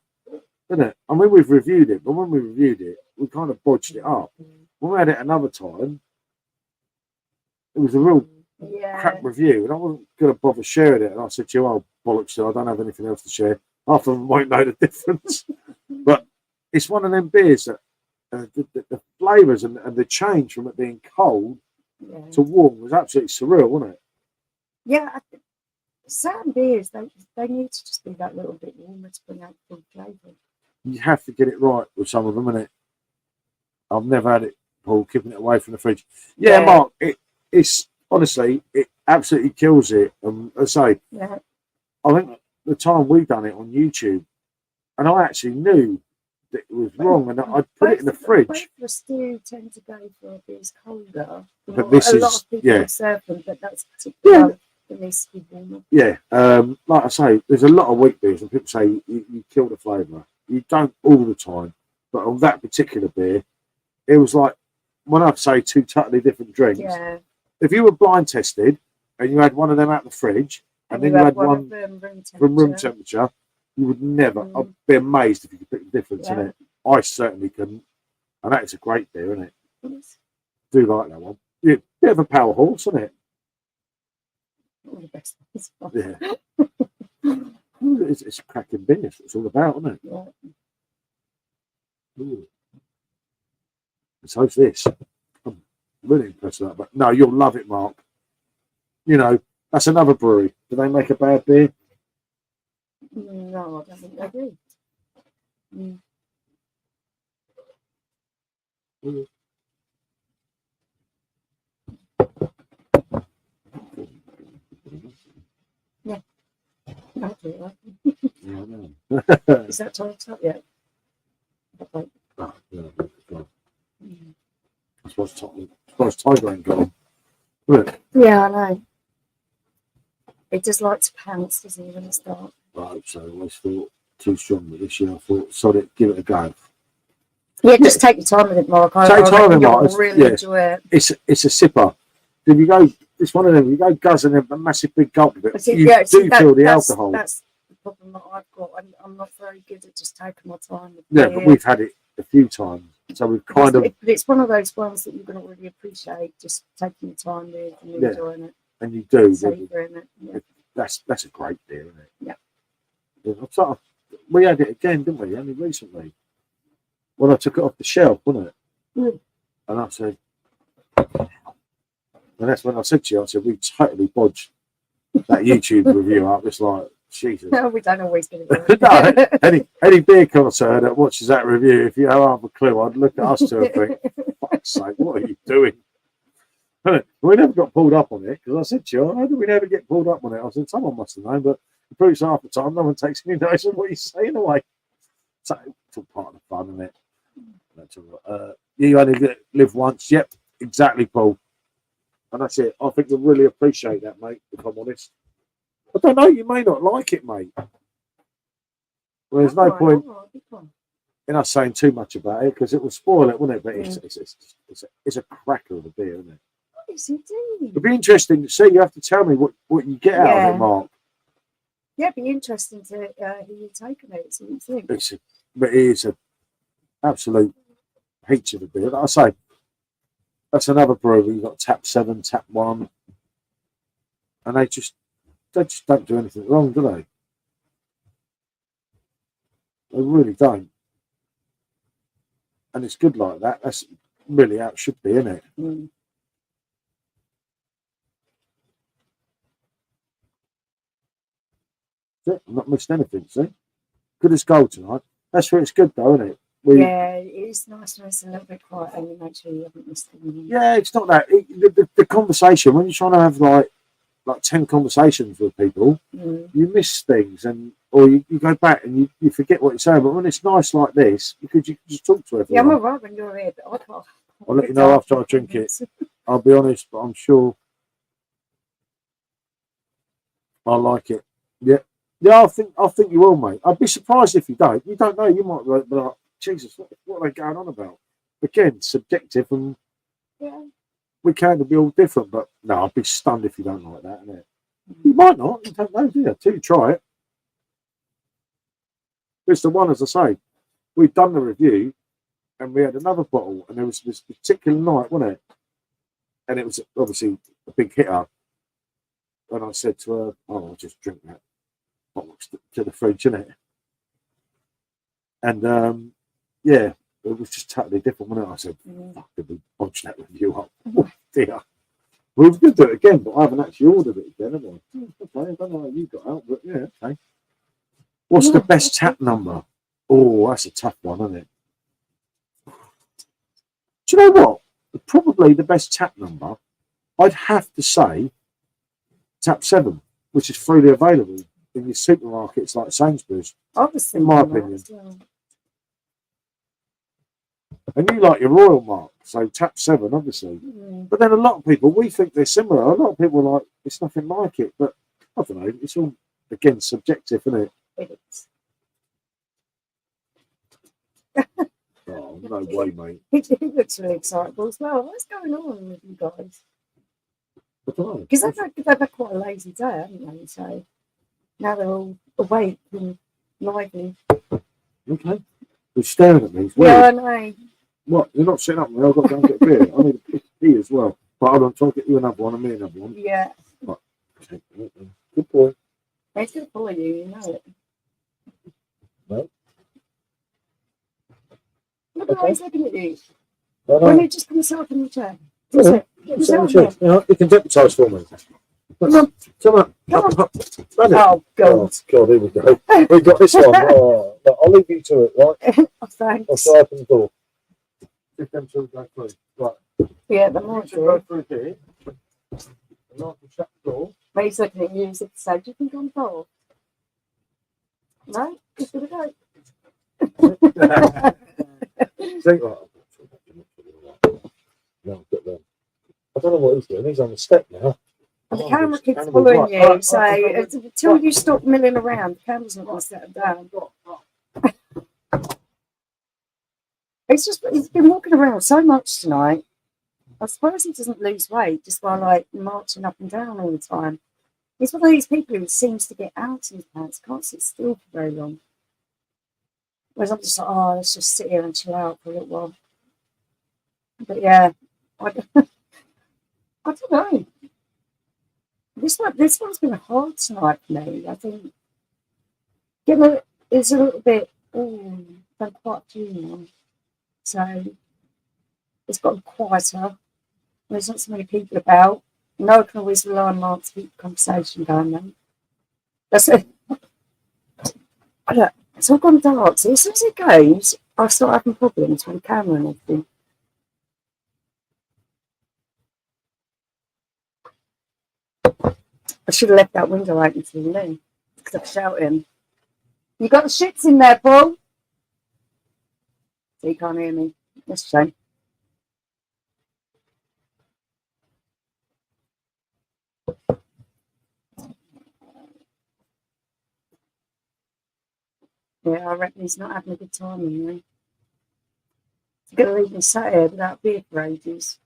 isn't it? I mean, we've reviewed it, but when we reviewed it, we kind of bodged it up. When we had it another time, it was a real crap review, and I wasn't going to bother sharing it. And I said to you, oh, bollocks, I don't have anything else to share. Half of them won't know the difference. But it's one of them beers that the flavours and the change from it being cold to warm was absolutely surreal, wasn't it? Yeah, certain beers, they need to just be that little bit warmer to bring out full flavour. You have to get it right with some of them, innit? I've never had it, Paul, keeping it away from the fridge. Yeah, Mark, it's honestly, it absolutely kills it. As I say, I think the time we done it on YouTube, and I actually knew that it was wrong, and I'd put it in the fridge. Both of us do tend to go for beers colder. But this is, lot of people serve them, but that's particularly it needs to be warmer. Yeah, like I say, there's a lot of wheat beers, and people say you kill the flavour. You don't all the time, but on that particular beer, it was like, when I say 2 totally different drinks, if you were blind tested and you had one of them out the fridge and then you had one from room temperature, you would never, I'd be amazed if you could pick the difference in it. I certainly couldn't. And that is a great beer, isn't it? Do like that one. Yeah, bit of a power horse, isn't it? All the best Yeah. It's a cracking beer. That's what it's all about, isn't it? Yeah. Ooh. So it's this. I'm really impressed with that. But no, you'll love it, Mark. You know, that's another brewery. Do they make a bad beer? No, I don't think they do. Yeah. I'll do it, right? Yeah, I know. Is that tied up yet? Oh, yeah, I suppose Tiger ain't gone. Yeah, I know. He just likes pants, doesn't he, when it's dark? I hope so. I always thought too strong with this year. I thought, sod it, give it a go. Yeah, just take your time with it, Mark. Take time with it, Mark. Really enjoy it. It's a sipper. If you go, it's one of them. You go guzzling a massive big gulp of it. You feel the alcohol. That's the problem that I've got. I'm not very good at just taking my time. But we've had it a few times, so we've kind of. But it's one of those ones that you're going to really appreciate, just taking your time with and enjoying it. And you do. Savouring it. Yeah. That's a great beer, isn't it? Yeah. We had it again, didn't we? Only recently. When I took it off the shelf, wasn't it? And I said, and that's when I said to you, I said, we totally bodged that YouTube review up. It's like, Jesus. No, we don't always get it right. No, any beer connoisseur that watches that review, if you have a clue, I'd look at us two and think, for fuck's sake, what are you doing? We never got pulled up on it, because I said to you, how did we never get pulled up on it? I said, someone must have known, but the proof's half the time, no one takes any notice of what you're saying away. So it's all part of the fun, isn't it? You only live once. Yep, exactly, Paul. And that's it. I think you'll really appreciate that, mate, if I'm honest. I don't know, you may not like it, mate. Well, there's no point in us saying too much about it, because it will spoil it, wouldn't it? But it's a cracker of a beer, isn't it? Yes, indeed. It'd be interesting to see. You have to tell me what you get out of it, Mark. Yeah, it'd be interesting to hear you taking it. So you think. But it is an absolute peach of a beer. Like I say, that's another brewery. You've got Tap 7, Tap 1. And they just don't do anything wrong, do they? They really don't. And it's good like that. That's really how it should be, isn't it? it. I've not missed anything. See, good as gold tonight. That's where it's good, though, isn't it? Yeah, it is nice when it's a little bit quiet and you make sure you haven't missed anything. Yeah, it's not that. The conversation, when you're trying to have like 10 conversations with people, you miss things, or you go back and you forget what you're saying. But when it's nice like this, because you can just talk to everyone. Yeah, I'm all right when you're here, but I can't. I'll let you know after I drink it. I'll be honest, but I'm sure I like it. Yeah. Yeah, I think you will, mate. I'd be surprised if you don't. You don't know. You might be like, Jesus, what are they going on about? Again, subjective, and we can be all different. But no, I'd be stunned if you don't like that, innit? You might not. You don't know, do you? Till you try it. It's the one, as I say. We've done the review, and we had another bottle, and there was this particular night, wasn't it? And it was obviously a big hitter. And I said to her, "Oh, I'll just drink that bottle to the fridge, innit?" And yeah, it was just totally different, wasn't it? I said, "Fuck, did we bunch that review up?" Oh, dear. We were going to do it again, but I haven't actually ordered it again, have I? Okay, I don't know how you got out, but yeah, okay. What's the best tap number? Oh, that's a tough one, isn't it? Do you know what? Probably the best tap number, I'd have to say tap 7, which is freely available in your supermarkets like Sainsbury's. Obviously, in my opinion. And you like your Royal Mark, so tap 7, obviously. But then a lot of people, we think they're similar. A lot of people are like, it's nothing like it. But I don't know, it's all, again, subjective, isn't it? It is. Oh, no way, mate. He looks really excitable as well. What's going on with you guys? Because they've had quite a lazy day, haven't they? So now they're all awake and lively. Okay. They're staring at me. Yeah, I know. What? You're not sitting up with me. I've got to go and get a beer. I need a pee as well. But hold on, try to get you another one and me another one. Yeah. Right. Okay. Good boy. It's good for you, you know it. No. Look at he's looking at you. When you just put yourself in the chair. Yeah. You can deputise for me. Come on. Up. Oh, God. Oh, God, here we go. We've got this one. Oh, no, I'll leave you to it, right? Oh, thanks. I'll start open the door. If them two go through. Right. Yeah, the more you go through here. And I can shut the door. But he's looking at you as if to say, do you think I'm tall? No? Just gonna go. Think what? No, get them. I don't know what he's doing. He's on the step now. And the camera keeps following you, so until you stop milling around, the camera's not going to settle down. He's been walking around so much tonight. I suppose he doesn't lose weight just by like marching up and down all the time. He's one of these people who seems to get out in his pants, can't sit still for very long. Whereas I'm just like, oh, let's just sit here and chill out for a little while. But yeah, I don't know. This one's been hard tonight for me. I think it's a little bit, done quite a few now. So it's gotten quieter. There's not so many people about. No, I can always rely on Mark to keep the conversation going then. That's it. It's all gone dark. So as soon as it goes, I start having problems with the camera and everything. I should have left that window open for you, because I'm shouting. You got the shits in there, Paul? So you can't hear me. That's a shame. Yeah, I reckon he's not having a good time in there. He's going to leave me sat here without beer for ages.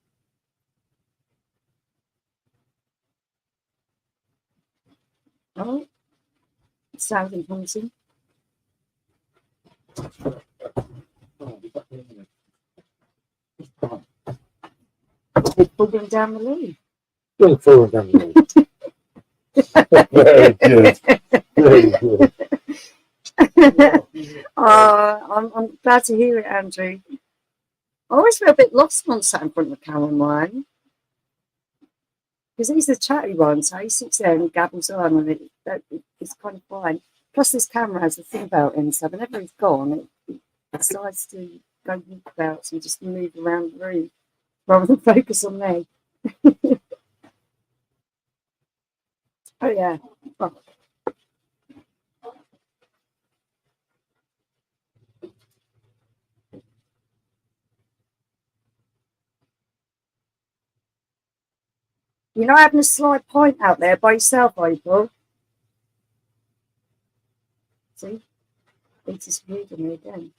Oh, it sounds important. He's falling down the lead. You're falling down the lead. Very good. Very good. I'm glad to hear it, Andrew. I always feel a bit lost when I'm sat in front of the camera, mine. Because he's the chatty one, so he sits there and gabbles on, and it's kind of fine. Plus, this camera has a thing about it, so whenever he's gone, it decides to go walkabouts and just move around the room rather than focus on me. Oh, yeah. Oh. You're not having a slight pint out there by yourself, are you, Paul? See? He disappeared on me again.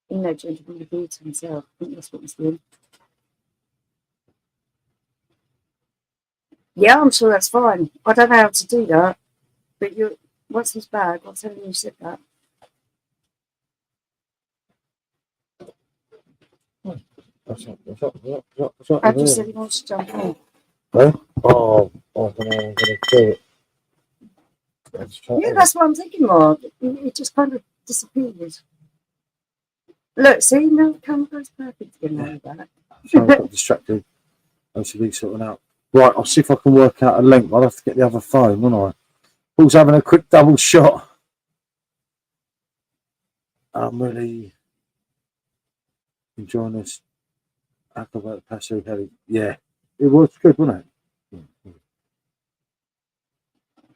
He no gentleman to be to himself. I think that's what he's doing. Yeah, I'm sure that's fine. I don't know how to do that. But what's his bag? I'll tell him you said that. What's up? I just said he wants to jump in. Huh? Oh, I don't know. I'm going to do it. Yeah, that's what I'm thinking, Mark. It just kind of disappeared. Look, see, now the camera goes perfect again like that. So I got distracted. I should be sorting out. Right, I'll see if I can work out a link. I'll have to get the other phone, won't I? Paul's having a quick double shot. I'm really enjoying this. Acrobat Paso Heavy. Yeah, it was good, wasn't it?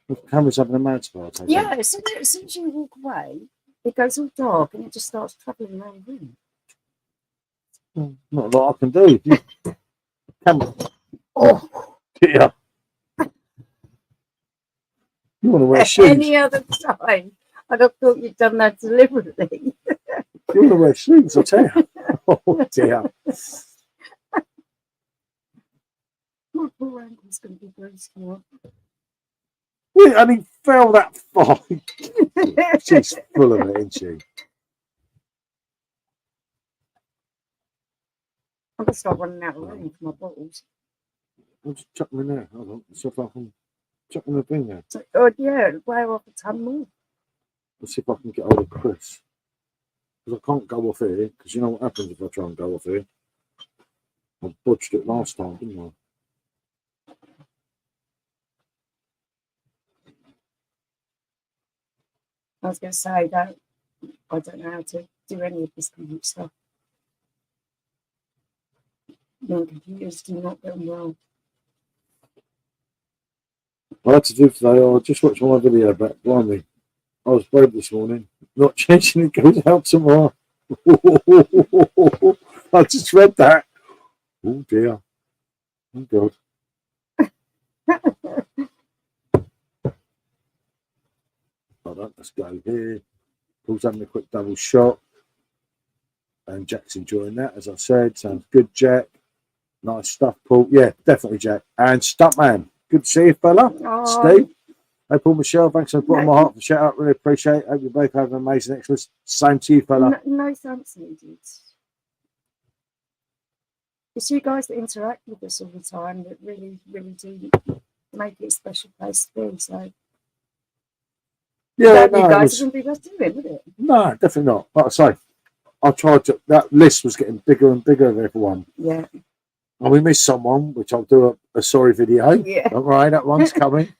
The camera's having a mad spot. Yeah, as soon as you walk away, it goes all dark and it just starts travelling around the room. Not a lot I can do. Camera. Oh, Yeah. You want to wear shoes? Any other time, I'd have thought you'd done that deliberately. You want to wear shoes, I'll tell you. Oh, dear. My poor ankle's going to be very small. Yeah, and he fell that far. She's full of it, isn't she? I'm going to start running out of room for my bottles. I'll just chuck them in there. Hold on. See if I can chuck them in the bin there. Oh, yeah, way off a ton more. Let's see if I can get hold of Chris. Because I can't go off here. Because you know what happens if I try and go off here? I butchered it last time, didn't I? I was going to say that I don't know how to do any of this kind of stuff. My computers do not go well. I had to do today. I just watched my video back. Blimey. I was brave this morning. Not changing it goes out tomorrow. I just read that. Oh dear. Oh God. Hold on, let's go here. Paul's having a quick double shot. And Jack's enjoying that, as I said. Sounds good, Jack. Nice stuff, Paul. Yeah, definitely, Jack. And Stuntman. Good to see you, fella. Steve. Hey, Paul, Michelle. Thanks for putting my heart for shout out. Really appreciate it. Hope you both have an amazing Xmas. Same to you, fella. No thanks needed. It's you guys that interact with us all the time that really, really do make it a special place to be. So, yeah, no, you guys wouldn't be worth doing, would it? No, definitely not. Like I say, I tried to. That list was getting bigger and bigger of everyone. Yeah. And we missed someone, which I'll do a sorry video. Yeah. All right, that one's coming.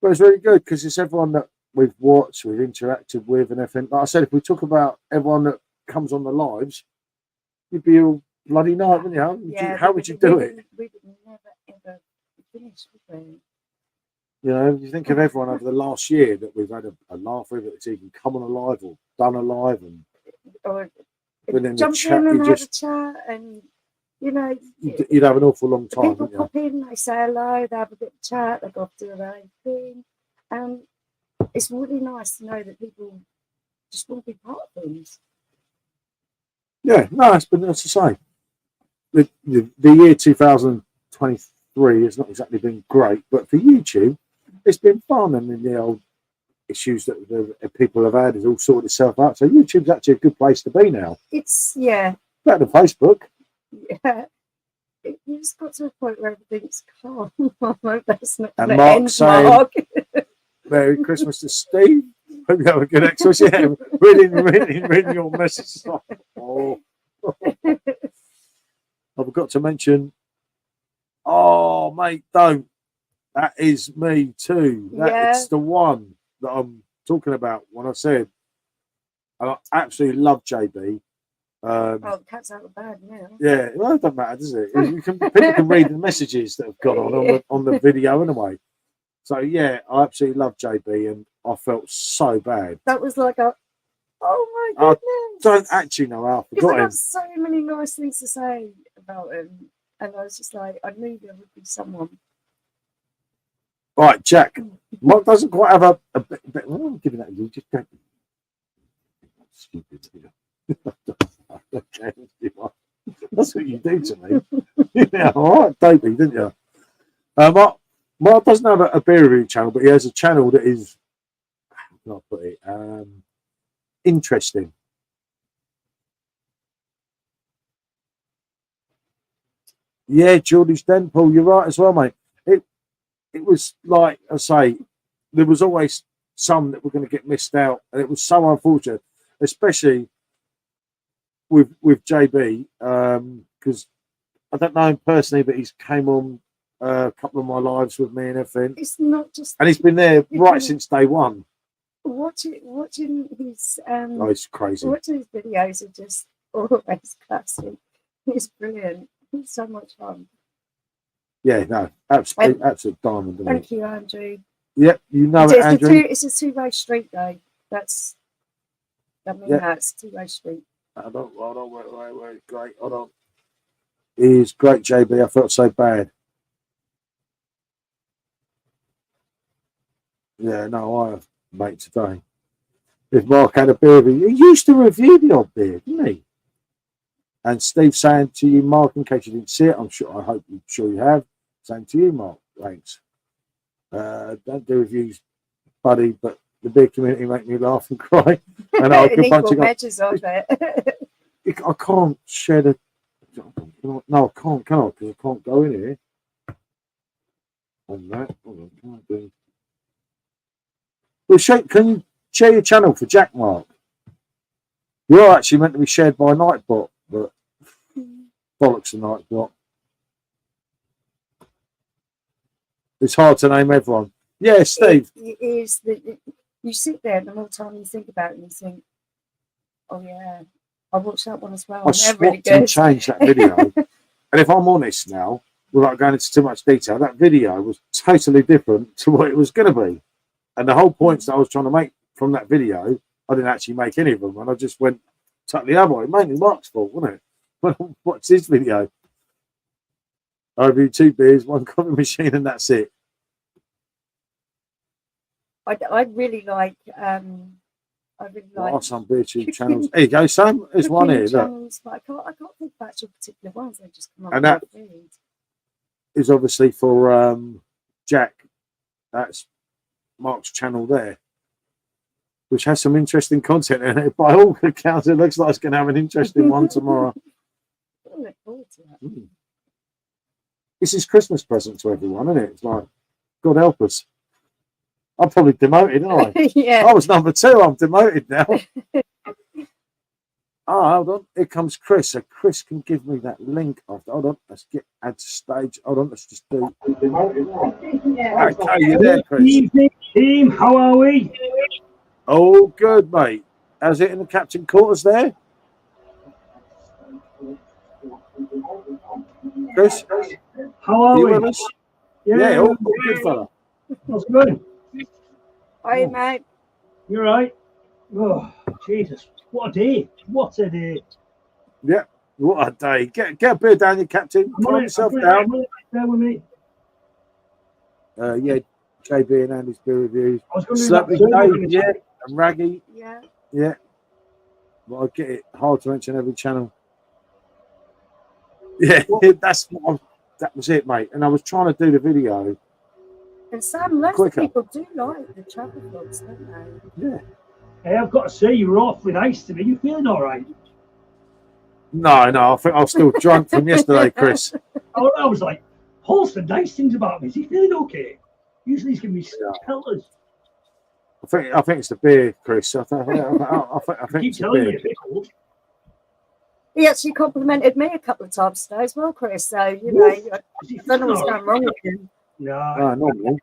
But it's really good because it's everyone that we've watched, we've interacted with, and everything. Like I said, if we talk about everyone that comes on the lives, you'd be all bloody night, wouldn't you? Yeah, how would you do it? We would never ever finish, would we? You know, you think of everyone over the last year that we've had a laugh with, that's even come on a live or done a live, and jumped in and had a chat, and you know, you'd have an awful long time. People pop in, they say hello, they have a bit of chat, they go off to do their own thing, and it's really nice to know that people just want to be part of things. Yeah, no, it's been nice to say. The year 2023 has not exactly been great, but for YouTube, it's been fun, and then the old issues that the people have had has all sorted itself out. So YouTube's actually a good place to be now. It's better than Facebook. Yeah, it's got to a point where everything's calm. That's not and Mark saying, "Merry Christmas to Steve. Hope you have a good Xmas." Yeah, reading your message. Oh. I forgot to mention, Oh, mate, don't. That is me too. It's the one that I'm talking about when I said I absolutely love JB. The cat's out of the bag now. Yeah, well, it doesn't matter, does it? People can read the messages that have gone on the video anyway. So yeah, I absolutely love JB, and I felt so bad. That was like oh my goodness! I don't actually know how I forgot him. I got so many nice things to say about him, and I was just like, I knew there would be someone. Right, Jack. Mark doesn't quite have a bit. Well, I'm giving that to you. Just don't. Stupid. That's what you do to me. Yeah, all right, Dopey, didn't you? Mark doesn't have a beer review channel, but he has a channel that is, how can I put it, interesting. Yeah, Geordie's Den, Paul, you're right as well, mate. It was like I say, there was always some that were going to get missed out, and it was so unfortunate, especially with JB, because I don't know him personally, but he's came on a couple of my lives with me and everything. It's not just, and he's been there right since day one. Watching his it's crazy. Watching his videos are just always classic. It's brilliant. It's so much fun. Yeah, no, absolute diamond. Thank you, Andrew. Yep, you know it, Andrew. It's a two-way street, though. That's a two-way street. Hold on, wait, great. Hold on. He's great, JB. I felt so bad. Yeah, no, I have, mate, today. If Mark had a beer review, he used to review the odd beer, didn't he? And Steve saying to you, Mark, in case you didn't see it, I hope you're sure you have. Saying to you, Mark, thanks. Don't do reviews, buddy, but the beer community make me laugh and cry. And I can bunch of it. I can't share the. No, I can't, can I? Because I can't go in here. On that, hold on, can't do. Well, can you share your channel for Jack, Mark? You're actually meant to be shared by Nightbot, but bollocks of Nightbot. It's hard to name everyone. Yeah, Steve. It is. You sit there, and the more time you think about it, and you think, oh yeah, I watched that one as well. I swapped and changed that video. And if I'm honest now, without going into too much detail, that video was totally different to what it was going to be. And the whole points that I was trying to make from that video, I didn't actually make any of them. And I just went totally other way. Mainly Mark's fault, wasn't it? When I watched his video, I reviewed 2 beers, 1 coffee machine, and that's it. I really like. Some beer tube channels. There you go, Sam. There's one here. Channels, but I can't think of actual particular ones. They just come up. And that is obviously for Jack. That's Mark's channel there, which has some interesting content in it. By all accounts, it looks like it's going to have an interesting one tomorrow. I look forward to that. This is Christmas present to everyone, isn't it? It's like, God help us. I'm probably demoted, aren't I? Yeah. I was number 2. I'm demoted now. Hold on. Here comes Chris. So Chris can give me that link after. Hold on. Let's add to stage. Hold on. Let's just do. Yeah. Okay, you're there, Chris. Good evening, team. How are we? Oh, good, mate. How's it in the captain quarters there? Chris? How are we? Yeah, all good, fella. That's good. Hi, mate. You're right. Oh, Jesus. What a day. What a day. Yeah, what a day. Get a beer down, you captain. Calm yourself down. There with me. Yeah, JB and Andy's beer reviews. I was going to do Dave, yeah, and Raggy. Yeah. Yeah. Well, I get it. Hard to mention every channel. Yeah, that was it, mate. And I was trying to do the video. And Sam, lots of people do like the travel vlogs, don't they? Yeah. Hey, I've got to say, you were awfully nice to me. You feeling all right? No, I think I was still drunk from yesterday, Chris. I was like, Paul's said nice things about me. Is he feeling okay? Usually he's giving me pelters. I think it's the beer, Chris. I think keep it's the telling beer. you, he actually complimented me a couple of times today as well, Chris. So, you know, I don't know what's going wrong with him. No, normally.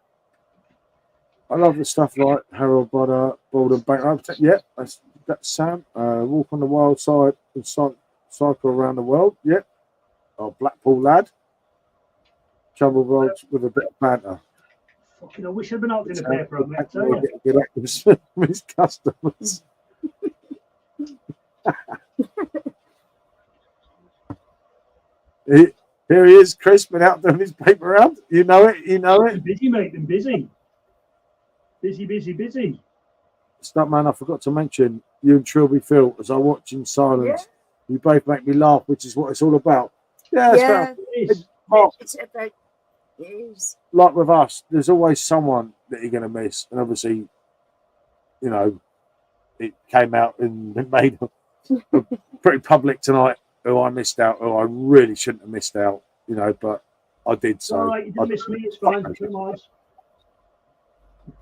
I love the stuff like Harold Butter, Bald and Bank. Yeah, that's Sam. Walk on the Wild Side and cycle around the world. Yeah. Oh, Blackpool lad. Trouble roads with a bit of banter. Fucking, I wish I'd been out in the paper. I tell you. Get active with his customers. Here he is, Chris, been out doing his paper round. You know it, Busy, mate, and busy. Busy. Stop, man, I forgot to mention you and Trilby Phil as I watch in silence. Yeah. You both make me laugh, which is what it's all about. Yeah, it's about. Like with us, there's always someone that you're going to miss. And obviously, you know, it came out and it made pretty public tonight who I missed out, who I really shouldn't have missed out, you know, but I did. So, all right, you didn't miss me, it's fine.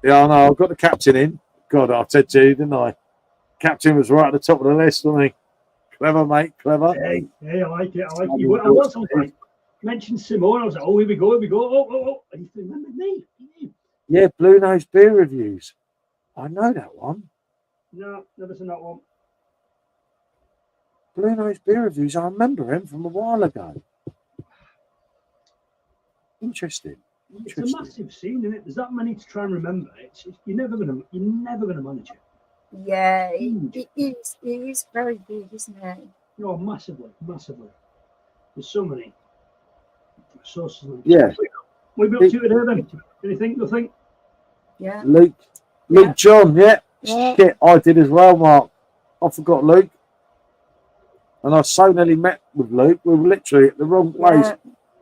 Yeah, I know. I've got the captain in. God, I said to you, didn't I? Captain was right at the top of the list, wasn't he? Clever, mate, clever. Hey, I like it. I was like, mentioned Simone. I was like, oh, here we go. Oh. And he remembered me. Yeah, Blue Nose Beer Reviews. I know that one. No, never seen that one. Blue Nose Beer Reviews. I remember him from a while ago. Interesting. It's a massive scene, isn't it? There's that many to try and remember. You're never gonna manage it. Yeah, it is very big, isn't it? No, massively. There's so many. Yeah. What have you been up to today then? Anything? Nothing? Yeah. Luke John, yeah. Shit, I did as well, Mark. I forgot Luke. And I so nearly met with Luke. We were literally at the wrong place at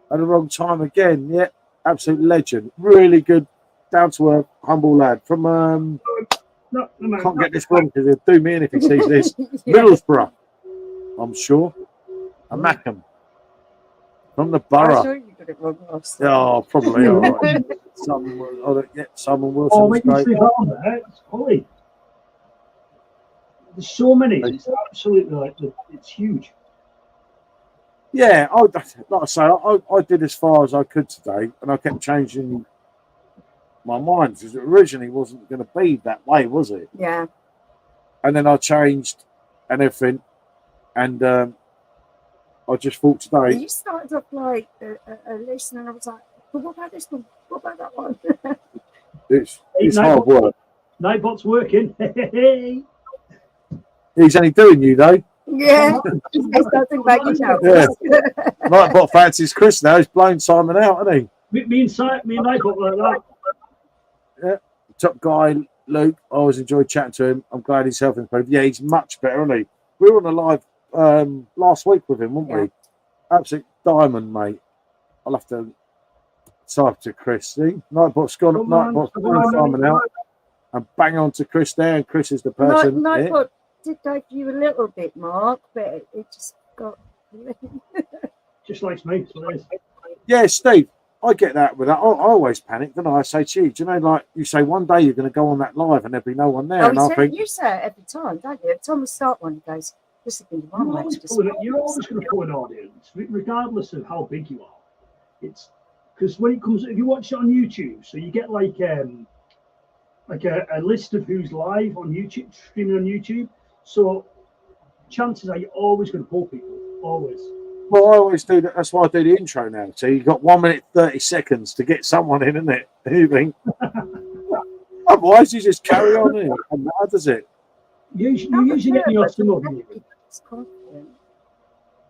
the wrong time again. Yeah. Absolute legend. Really good, down to earth, humble lad. From can't get this wrong because he'll do me in if he sees this. Middlesbrough, I'm sure. And Mackham. From the borough. I'm sure you got it wrong last time. Oh, probably. All right. Simon Wilson. Oh, make me on there. It's Holly. There's so many. It's absolutely it's huge. Yeah, like I say, I did as far as I could today, and I kept changing my mind because it originally wasn't going to be that way, was it? Yeah. And then I changed and everything, and I just thought today. You started off like a list, and I was like, well, what about this one? What about that one? It's hard work. Nightbot's working. He's only doing you though. Yeah, he's nothing back in now. Yeah, Nightbot fancies Chris now. He's blown Simon out, hasn't he? Me and Nightbot like that. Yeah, top guy Luke. I always enjoyed chatting to him. I'm glad he's healthy and improved. Yeah, he's much better, isn't he? We were on a live last week with him, weren't we? Absolute diamond, mate. I'll have to type to Chris. See, Nightbot's gone. Nightbot's blown Simon out, and bang on to Chris there. And Chris is the person. Nightbot did go for you a little bit, Mark, but it just got just likes me. So yeah, Steve, I get that with that. I always panic, don't I say, gee, do you know, like you say one day you're going to go on that live and there'll be no one there. And I think you say it every time, don't you? Every time we start one, he goes, this is going to be one. You're always going to pull an audience, regardless of how big you are. It's because when it comes, if you watch it on YouTube, so you get like a list of who's live on YouTube, streaming on YouTube. So chances are you're always going to pull people, always. Well, I always do that. That's why I do the intro now. So you've got 1 minute 30 seconds to get someone in, isn't it? You think? Otherwise, you just carry on. And how does it? You usually get me off some of you.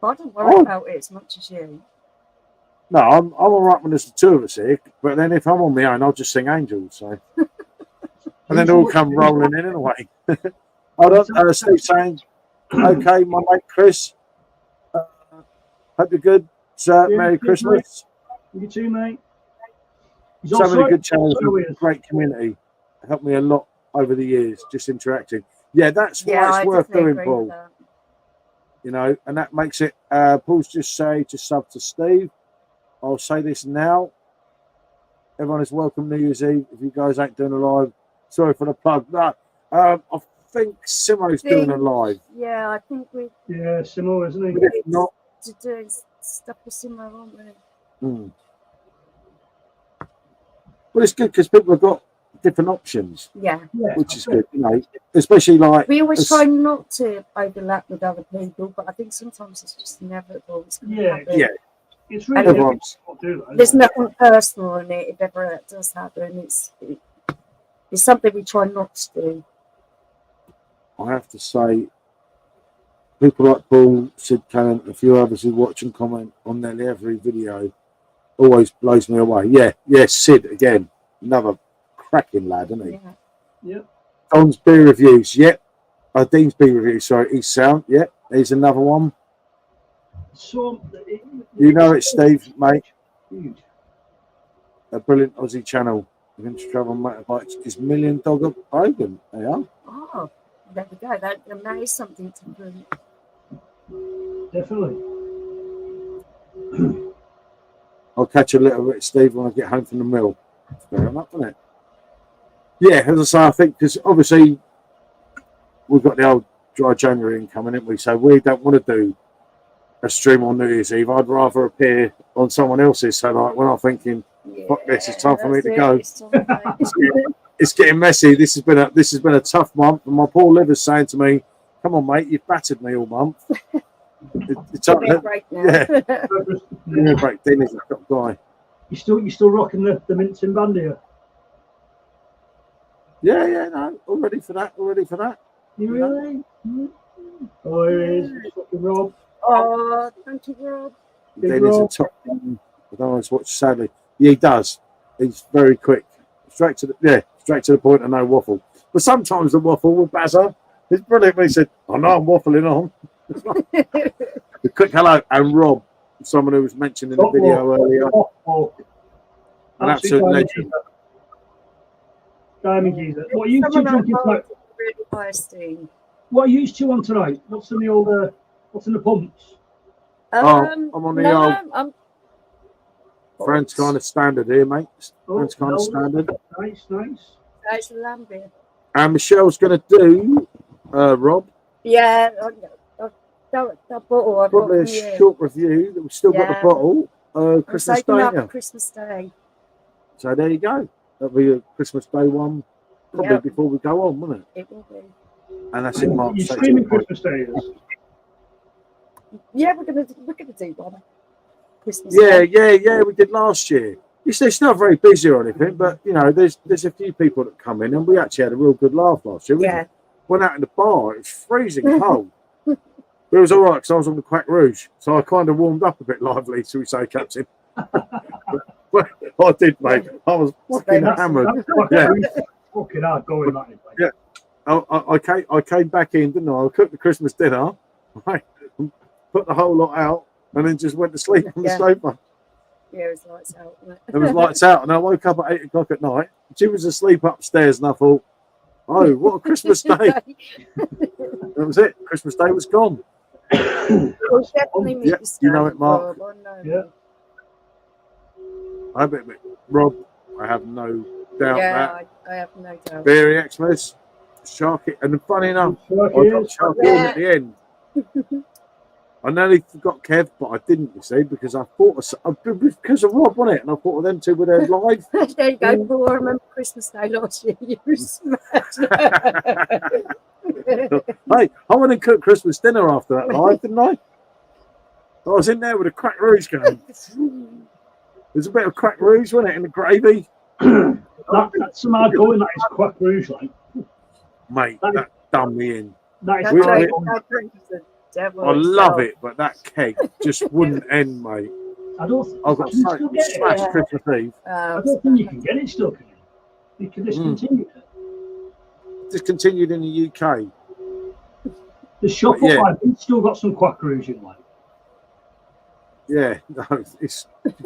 I don't worry about it as much as you. No, I'm all right when there's the two of us here. But then if I'm on my own, I'll just sing Angels. So, and then they'll come rolling in anyway. Hold on, Steve saying, okay, my mate Chris. Hope you're good. Merry Christmas. Mate. You too, mate. So many good channels, great community. Helped me a lot over the years, just interacting. Yeah, that's why it's worth doing, Paul. You know, and that makes it. Paul's just sub to Steve. I'll say this now. Everyone is welcome New Year's Eve. If you guys ain't doing a live, sorry for the plug. No, I think Simo's doing a live. Yeah, I think we. Yeah, Simo, isn't he? But if not, to do stuff with Simo, aren't we? Well, it's good because people have got different options. Yeah, which is good, you know. Especially like we always try not to overlap with other people, but I think sometimes it's just inevitable. It's yeah. It's really everyone's. There's nothing personal in it. If ever it does happen, it's something we try not to do. I have to say, people like Paul, Sid Cannon, a few others who watch and comment on nearly every video always blows me away. Yeah, Sid again, another cracking lad, isn't he? Yeah. Don's beer reviews, Dean's beer reviews, sorry, he's sound, he's another one. So, you know it, Steve, mate. Huge. A brilliant Aussie channel. Vintage travel motorbikes is Million Dog of Bogan. They are. Oh, there we go. That is something to do. Definitely. I'll catch a little bit, Steve, when I get home from the mill. Fair enough, isn't it? Yeah, as I say, I think because obviously we've got the old dry January coming, haven't we? So we don't want to do a stream on New Year's Eve. I'd rather appear on someone else's. So like when I'm thinking, fuck this, it's time for me to go. It's getting messy. This has been a tough month, and my poor liver's saying to me, "Come on, mate, you've battered me all month." It's up there. Break now. Yeah, break. Dean is a top guy. You still rocking the mincing band here? Yeah, no, all ready for that. You really? Oh, here he is. Rob. Oh, thank you, Rob. Dean is a top guy. I don't always watch, sadly. Yeah, he does. He's very quick. Straight to the point and no waffle. But sometimes the waffle will buzzer. It's brilliant when he said, I know I'm waffling on. The quick hello, and Rob, someone who was mentioned in the video earlier. An absolute legend. Diamond geezer. What are you two drinking tonight? Really high esteem. What are you two on tonight? What's in the pumps? I'm on the old French kind of standard here, mate. French kind of standard. Nice. That's a lamb beer. And Michelle's going to do, Rob. Yeah, that bottle. I've probably got a short review. We've still got the bottle. Christmas Day. Christmas Day. So there you go. That'll be a Christmas Day one, probably before we go on, won't it? It will be. And that's in March. You're streaming Christmas Day. Yeah, we're gonna do one. Christmas Day. Yeah. We did last year. It's not very busy or anything, but you know, there's a few people that come in, and we actually had a real good laugh last year. Went out in the bar. It's freezing cold. But it was all right because I was on the Quack Rouge, so I kind of warmed up a bit lively, shall we say, Captain? But I did, mate. I was fucking hammered. Fucking hard going, that. Yeah. I came back in, didn't I? I cooked the Christmas dinner, right? Put the whole lot out, and then just went to sleep on the sofa. Yeah, it was lights out. It was lights out, and I woke up at 8 o'clock at night. She was asleep upstairs, and I thought, oh, what a Christmas day. That was it. Christmas Day was gone. We'll definitely meet you know it, Mark. Yeah. I bet, Rob, I have no doubt that. I have no doubt. Very Xmas, Sharky, and funny enough, I got Sharky on at the end. I nearly forgot Kev, but I didn't, you see, because I thought because of Rob, wasn't it? And I thought of them two with their live. There you go, Paul. I remember Christmas Day last year. You were smashed. Hey, I went and cooked Christmas dinner after that live, didn't I? I was in there with a Quack Rouge going. There's a bit of Quack Rouge, wasn't it, in the gravy? That's some hard going, that is Quack Rouge, like. Mate, that done me in. I love it, but that keg just wouldn't end, mate. I've got smashed Christmas Eve. I don't think you can get it still, can you? You can discontinue it. Discontinued in the UK. The shop up, I've still got some Quack Rouge in, like. Yeah, no, you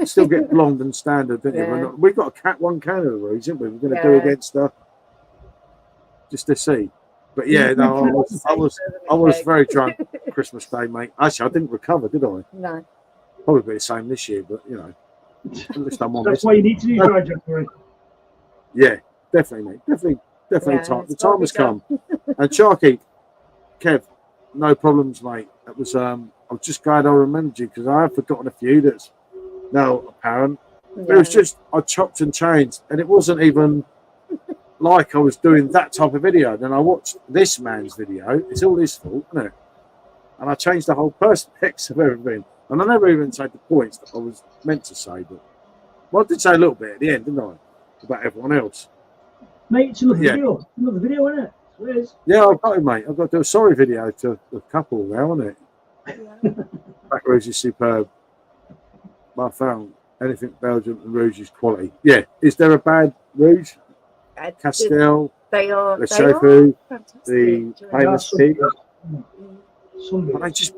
still get blonde and standard, don't you? We've got one can of the Rouge, haven't we? We're going to go against her just to see. But yeah, no, I was very drunk Christmas Day, mate. Actually, I didn't recover, did I? No. Probably be the same this year, but you know, at least I'm honest. That's why you need to do dry January. Yeah, definitely, mate. Definitely definitely the time has come. And Sharky, Kev, no problems, mate. It was I'm just glad I remembered you because I have forgotten a few that's now apparent. It was just I chopped and changed, and it wasn't even like I was doing that type of video. Then I watched this man's video. It's all his fault, isn't it? And I changed the whole perspective of everything. And I never even said the points that I was meant to say, but I did say a little bit at the end, didn't I? About everyone else. Mate, it's another video. Another video, isn't it? It is. Yeah, I've got it, mate. I've got to do a sorry video to the couple now, isn't it? Yeah. Black Rouge is superb. I found anything Belgium and Rouge is quality. Yeah. Is there a bad Rouge? Castel, they are. the Chauffeur, the famous pig. But they just,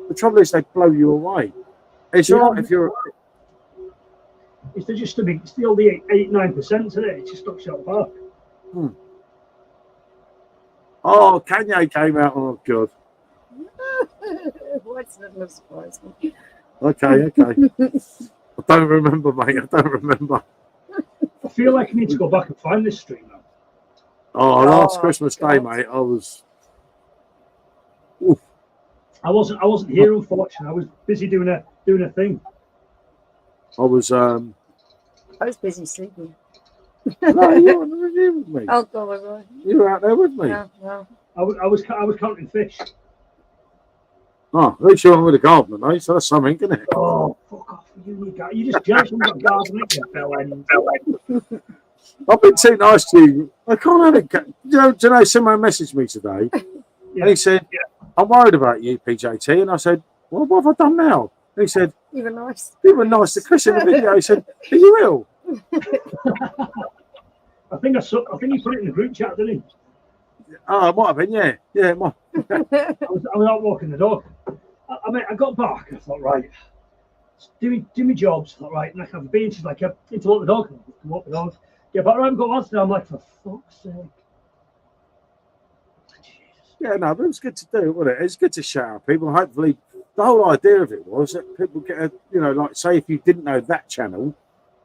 the trouble is they blow you away. It's all right if you're. It's just a big, still the 8-9%, isn't it? It just stops you at the park. Oh, Cayenne came out. Oh, God. What's that surprise me? Okay. I don't remember, mate. I don't remember. I feel like I need to go back and find this stream now. Oh, last Christmas Day, mate, I was. Oof. I wasn't here, unfortunately. I was busy doing a thing. I was busy sleeping. No, you were on the review with me. Oh God, right. You were out there with me. Yeah, well. I was counting fish. Oh, at least you're on with a gardener, mate, so that's something, isn't it? Oh, fuck off with you, you just jealous when you've got gardening, you bell end. I've been too nice to you. I can't have it. Do you know, someone messaged me today, and he said, I'm worried about you, PJT. And I said, well, what have I done now? And he said, You were nice. You were nice to Chris in the video. He said, are you ill? I think he put it in the group chat, didn't he? Oh, it might have been, yeah. Yeah, it might. I was out walking the dog. I got back and I thought, right, do my jobs. I thought, right, and I can have a beer. She's like, I need to walk the dog. Walk the dog. Get back, right, I'm going to I'm like, for fuck's sake. Yeah, no, but it was good to do, wasn't it? It's good to shout out people. Hopefully, the whole idea of it was that people get a, like, say if you didn't know that channel,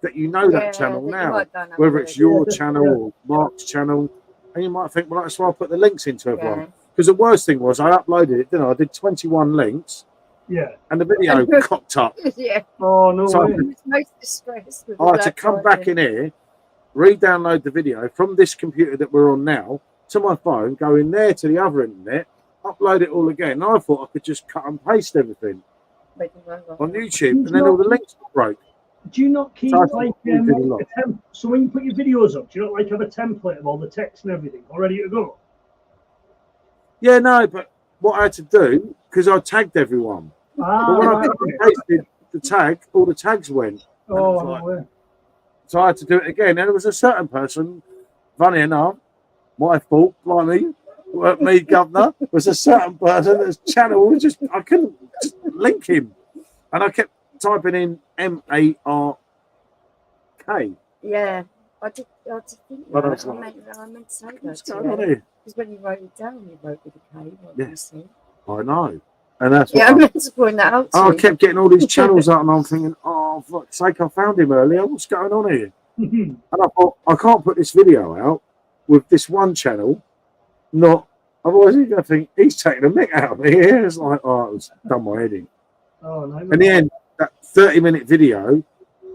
that you know that channel now, whether it's your channel or Mark's channel, and you might think, well, that's why I put the links into everyone. Because the worst thing was I uploaded it, didn't I? I did 21 links. Yeah. And the video cocked up. Yeah. Oh, no so way. It's most distressed. I had to come back in here, re-download the video from this computer that we're on now to my phone, go in there to the other internet, upload it all again. And I thought I could just cut and paste everything on YouTube, and then all the links broke. Do you not keep so when you put your videos up, do you not like have a template of all the text and everything all ready to go? Yeah, no, but what I had to do, because I tagged everyone. But when I pasted the tag, all the tags went. Oh, like, so I had to do it again. And there was a certain person, funny enough, my fault, blimey, weren't me, governor, was a certain person that's channel was just, I couldn't just link him. And I kept typing in MARK. Yeah, I did think that. I meant to say that. Because when you wrote it down, you wrote with a K. Yes, I know. And that's what I meant to point that out. I kept getting all these channels out, and I'm thinking, oh, for fuck's sake, I found him earlier. What's going on here? And I thought, I can't put this video out with this one channel. Otherwise, you're going to think he's taking a mick out of me. It's like, oh, it was done my head in. Oh, no. In the end, that 30-minute video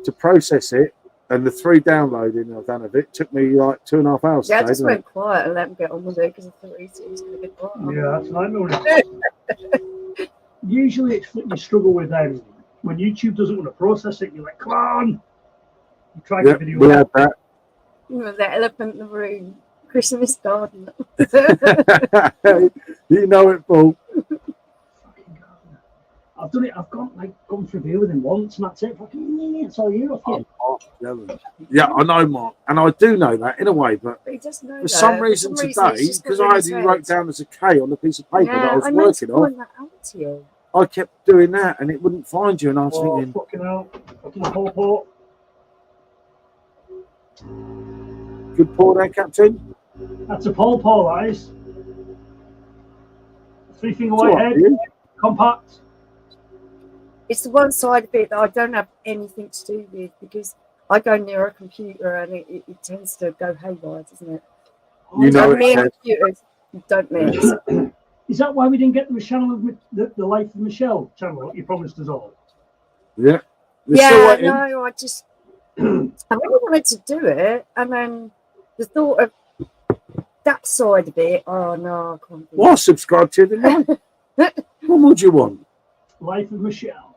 to process it and the 3 downloading I've done of it took me like 2.5 hours. Yeah, I just went quiet and let him get on with it because I thought he was going to get quiet. Yeah, that's nightmare. Usually, it's what you struggle with when YouTube doesn't want to process it. You're like, come on. You try the video. We had that. The elephant in the room. Christmas garden. You know it, Paul. I've done it. I've gone through beer with him once, and that's it. Fucking, it's all you. Yeah, I know, Mark, and I do know that in a way, but he doesn't know for some reason today, because I only wrote down as a K on the piece of paper that I was working on, that out to you. I kept doing that, and it wouldn't find you, and I was thinking, fucking hell, fucking port. Good pour there, Captain. That's a pole, that is. 3-finger white head, compact. It's the one side of it that I don't have anything to do with because I go near a computer and it tends to go haywire, doesn't it? You know me and computers don't mix. Is that why we didn't get the channel of the Life of Michelle channel that you promised us all? Yeah. Yeah, no, I just I really wanted to do it, and then the thought of that side of it, oh no, I can't do Well, subscribe to the What would you want? Life of Michelle.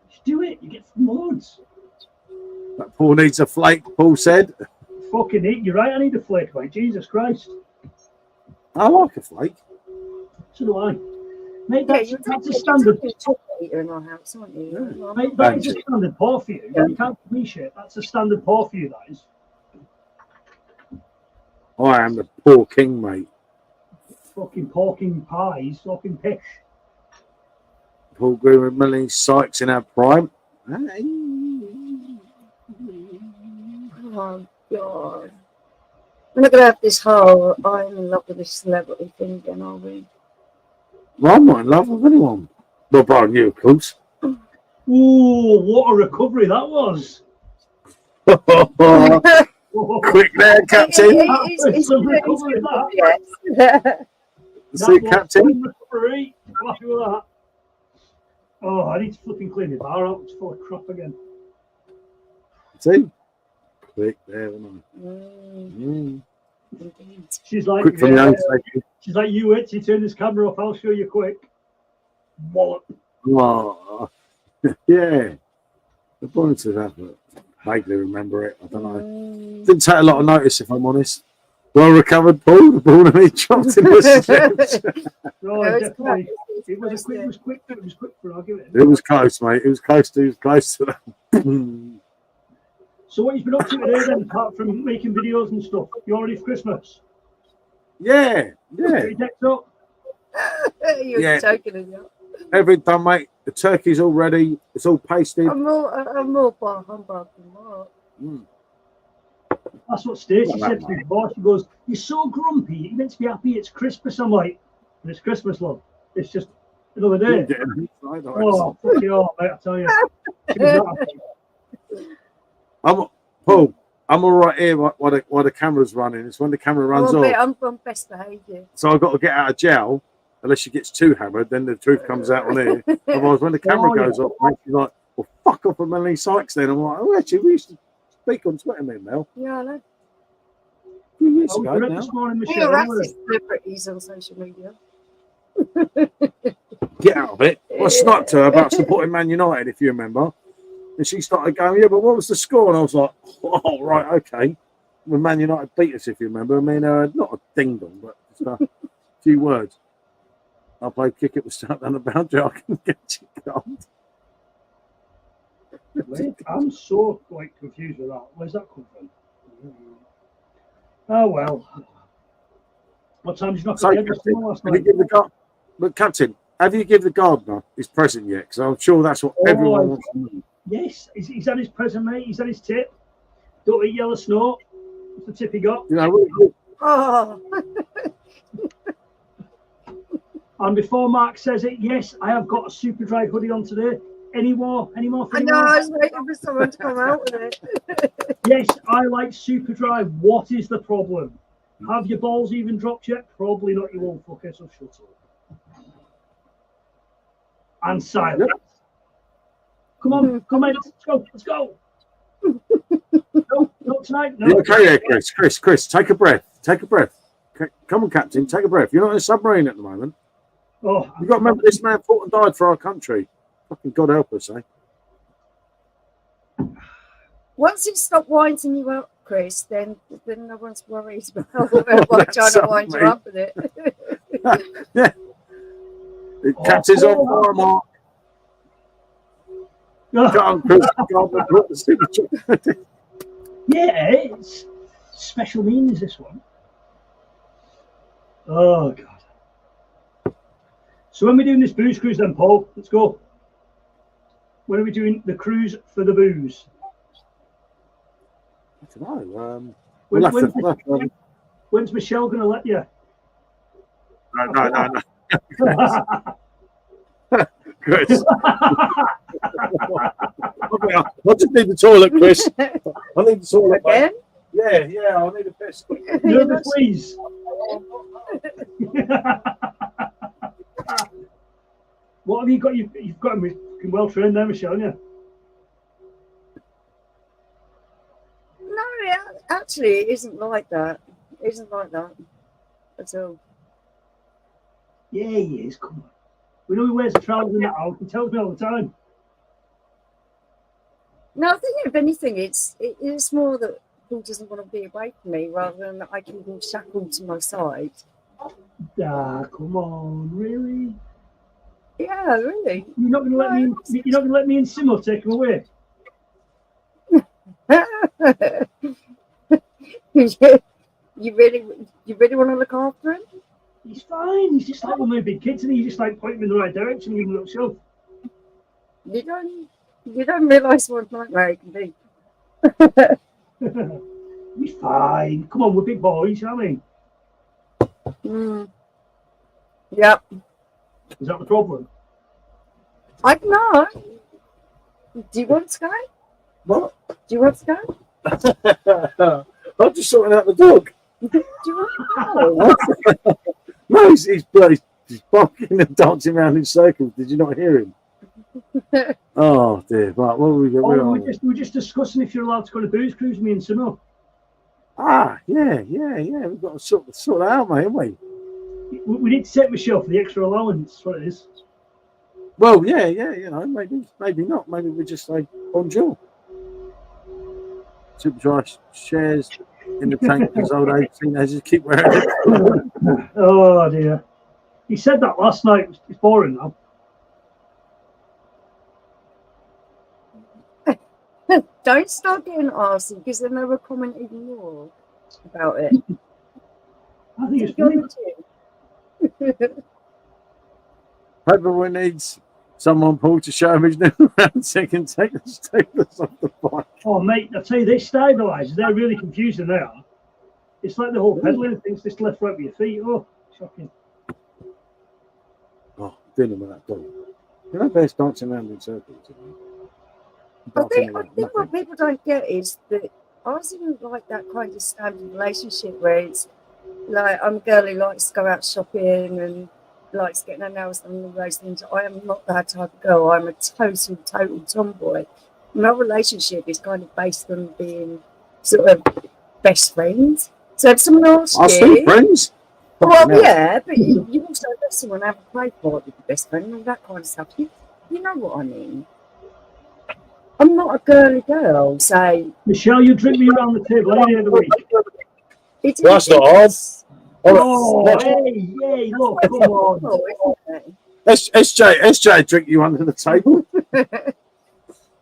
Just do it, you get loads. That Paul needs a flake, Paul said. Fucking it, you're right, I need a flake, mate. Jesus Christ. I like a flake. So do I. Mate, that's a standard. In our house, aren't you? Mate, that is a standard pour for you. Yeah. You can't give me shit. That's a standard pour for you, that is. I am the poor king, mate. Fucking porking pies, fucking pish. Paul Green with Melanie Sykes in our prime. Oh, God. We're not going to have this whole I'm in love with this celebrity thing again, are we? Well, I'm not in love with anyone. Well, apart from you, of course. Ooh, what a recovery that was. Quick there, Captain. It's some recovery, that. Yes. See, Captain. Recovery. I'm happy with that. Oh, I need to flipping clean the bar out. It's full of crap again. See? Quick there, She's like, quick from the she's like, you wait till you turn this camera off, I'll show you quick. Wallop. Oh, yeah. The points of that, but vaguely remember it. I don't know. Didn't take a lot of notice, if I'm honest. Well recovered, Paul. The ball and he dropped in the steps. No, definitely. It was quick. It was quick for argument. It was close, mate. It was close to that. So what you've been up to today then, apart from making videos and stuff? You all ready for Christmas? Yeah. Are you decked up? You're joking, aren't you? Everything done, mate. The turkey's all ready. It's all pasted. I'm more bar humbug than Mark. That's what Stacey said to me before. She goes, "You're so grumpy. You're meant to be happy. It's Christmas." I'm like, "And it's Christmas, love. It's just another day." Oh, fuck you all, mate, I tell you. She was not happy. Paul, I'm all right here while the camera's running. It's when the camera runs off. I'm on best behaviour. So I've got to get out of jail. Unless she gets too hammered, then the truth comes out on here. Otherwise, when the camera goes off, she's like, "Well, fuck off of Melanie Sykes." Then I'm like, "Oh, actually, we used to speak on Twitter, man, Mel." Yeah, I know. You're harassing celebrities on social media. Get out of it. I sniped her about supporting Man United, if you remember. And she started going, "Yeah, but what was the score?" And I was like, "Oh, right, okay." When Man United beat us, if you remember. I mean, not a ding dong, but just a few words. I played kick it was stuck down the boundary. I can get you gold. I'm so confused with that. Where's that come from? Oh well. What time did you knock at the end last night? But Captain, have you given the gardener his present yet? Because I'm sure that's what everyone wants to know. Yes, he's had his present, mate. He's had his tip. Don't eat yellow snow. What's the tip he got? You know, oh. And before Mark says it, yes, I have got a super dry hoodie on today. Any more? I know, I was waiting for someone to come out with it. Yes, I like super dry. What is the problem? Have your balls even dropped yet? Probably not, you old fucker, so shut up. And silence. Yep. Come on, let's go. No, not tonight. No. Okay, there, Chris, take a breath. Come on, Captain, take a breath. You're not in a submarine at the moment. Oh, you've got to remember this man fought and died for our country. Fucking God help us, eh? Once it stopped winding you up, Chris, then no one's worried about trying to wind you up with it. Yeah. The Captain's on fire, Mark. Yeah, it's special means, this one. Oh, God. So when we're doing this booze cruise then, Paul, let's go. When are we doing the cruise for the booze? I don't know. When's Michelle going to let you? No. Chris. I just need the toilet, Chris. I need the toilet. Again? Yeah, Yeah, I need a piss. Nervous, please. What have you got? You've got him well trained there, Michelle, haven't you? No, actually, it isn't like that. It isn't like that at all. Yeah, he is. Come on. We know he wears the trousers and that out. He tells me all the time. No, I think if anything, it's more that Paul doesn't want to be away from me rather than that I can be shackled to my side. Come on, really? Yeah, really. You're not gonna let me. You're not gonna let me and Simo take him away. You really want to look after him? He's fine. He's just like one of the big kids, and you just like point him in the right direction and give him a little shove. You don't realise what a nightmare it can be. He's fine. Come on, we're big boys, aren't we? Yep. Is that the problem? I don't know. Do you want to go? What? Do you want to go? I'm just sorting out the dog. Do you want to go? No, he's barking and dancing around in circles. Did you not hear him? Oh dear! Right, what were we going? We're just discussing if you're allowed to go to booze cruise, me and Simo. Yeah. We've got to sort that out, mate, haven't we? We need to set Michelle for the extra allowance. That's what it is. Well, yeah. You know, maybe not. Maybe we just say bonjour. Superdry shares in the tank because old age teenagers keep wearing it. Oh dear! He said that last night. It's boring now. Don't start getting arsey because then they will comment even more about it. I think it's funny. Everyone needs someone, Paul, to show him his new round so he can take us off the bike. Oh, mate, I tell you, they stabilise. They're really confusing, they are. It's like the whole pedaling thing's just left right with your feet. Oh, shocking. Oh, dealing with that dog. You know, bears dancing around in circles. I think what people don't get is that ours isn't like that kind of standard relationship where it's like I'm a girl who likes to go out shopping and likes getting her nails done and all those things. I am not that type of girl. I'm a total tomboy. My relationship is kind of based on being sort of best friends. So if someone asks you... still friends? Well, yeah, but you also let someone have a play for with your best friend and all that kind of stuff. You know what I mean? I'm not a girly girl, so... Michelle, you drink me around the table any day of the week. That's not hard. Oh, hey, look, come on. SJ drink you under the table.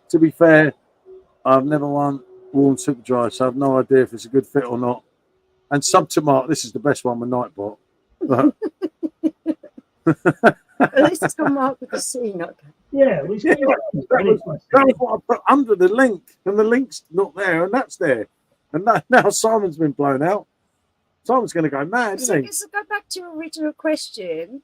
To be fair, I've never worn Superdry, so I have no idea if it's a good fit or not. And Subtomark, this is the best one with Nightbot. At least it's got marked with the C, not... Yeah, that was what I put under the link, and the link's not there, and that's there. And now Simon's been blown out. Simon's going to go mad, isn't he? So go back to your original question.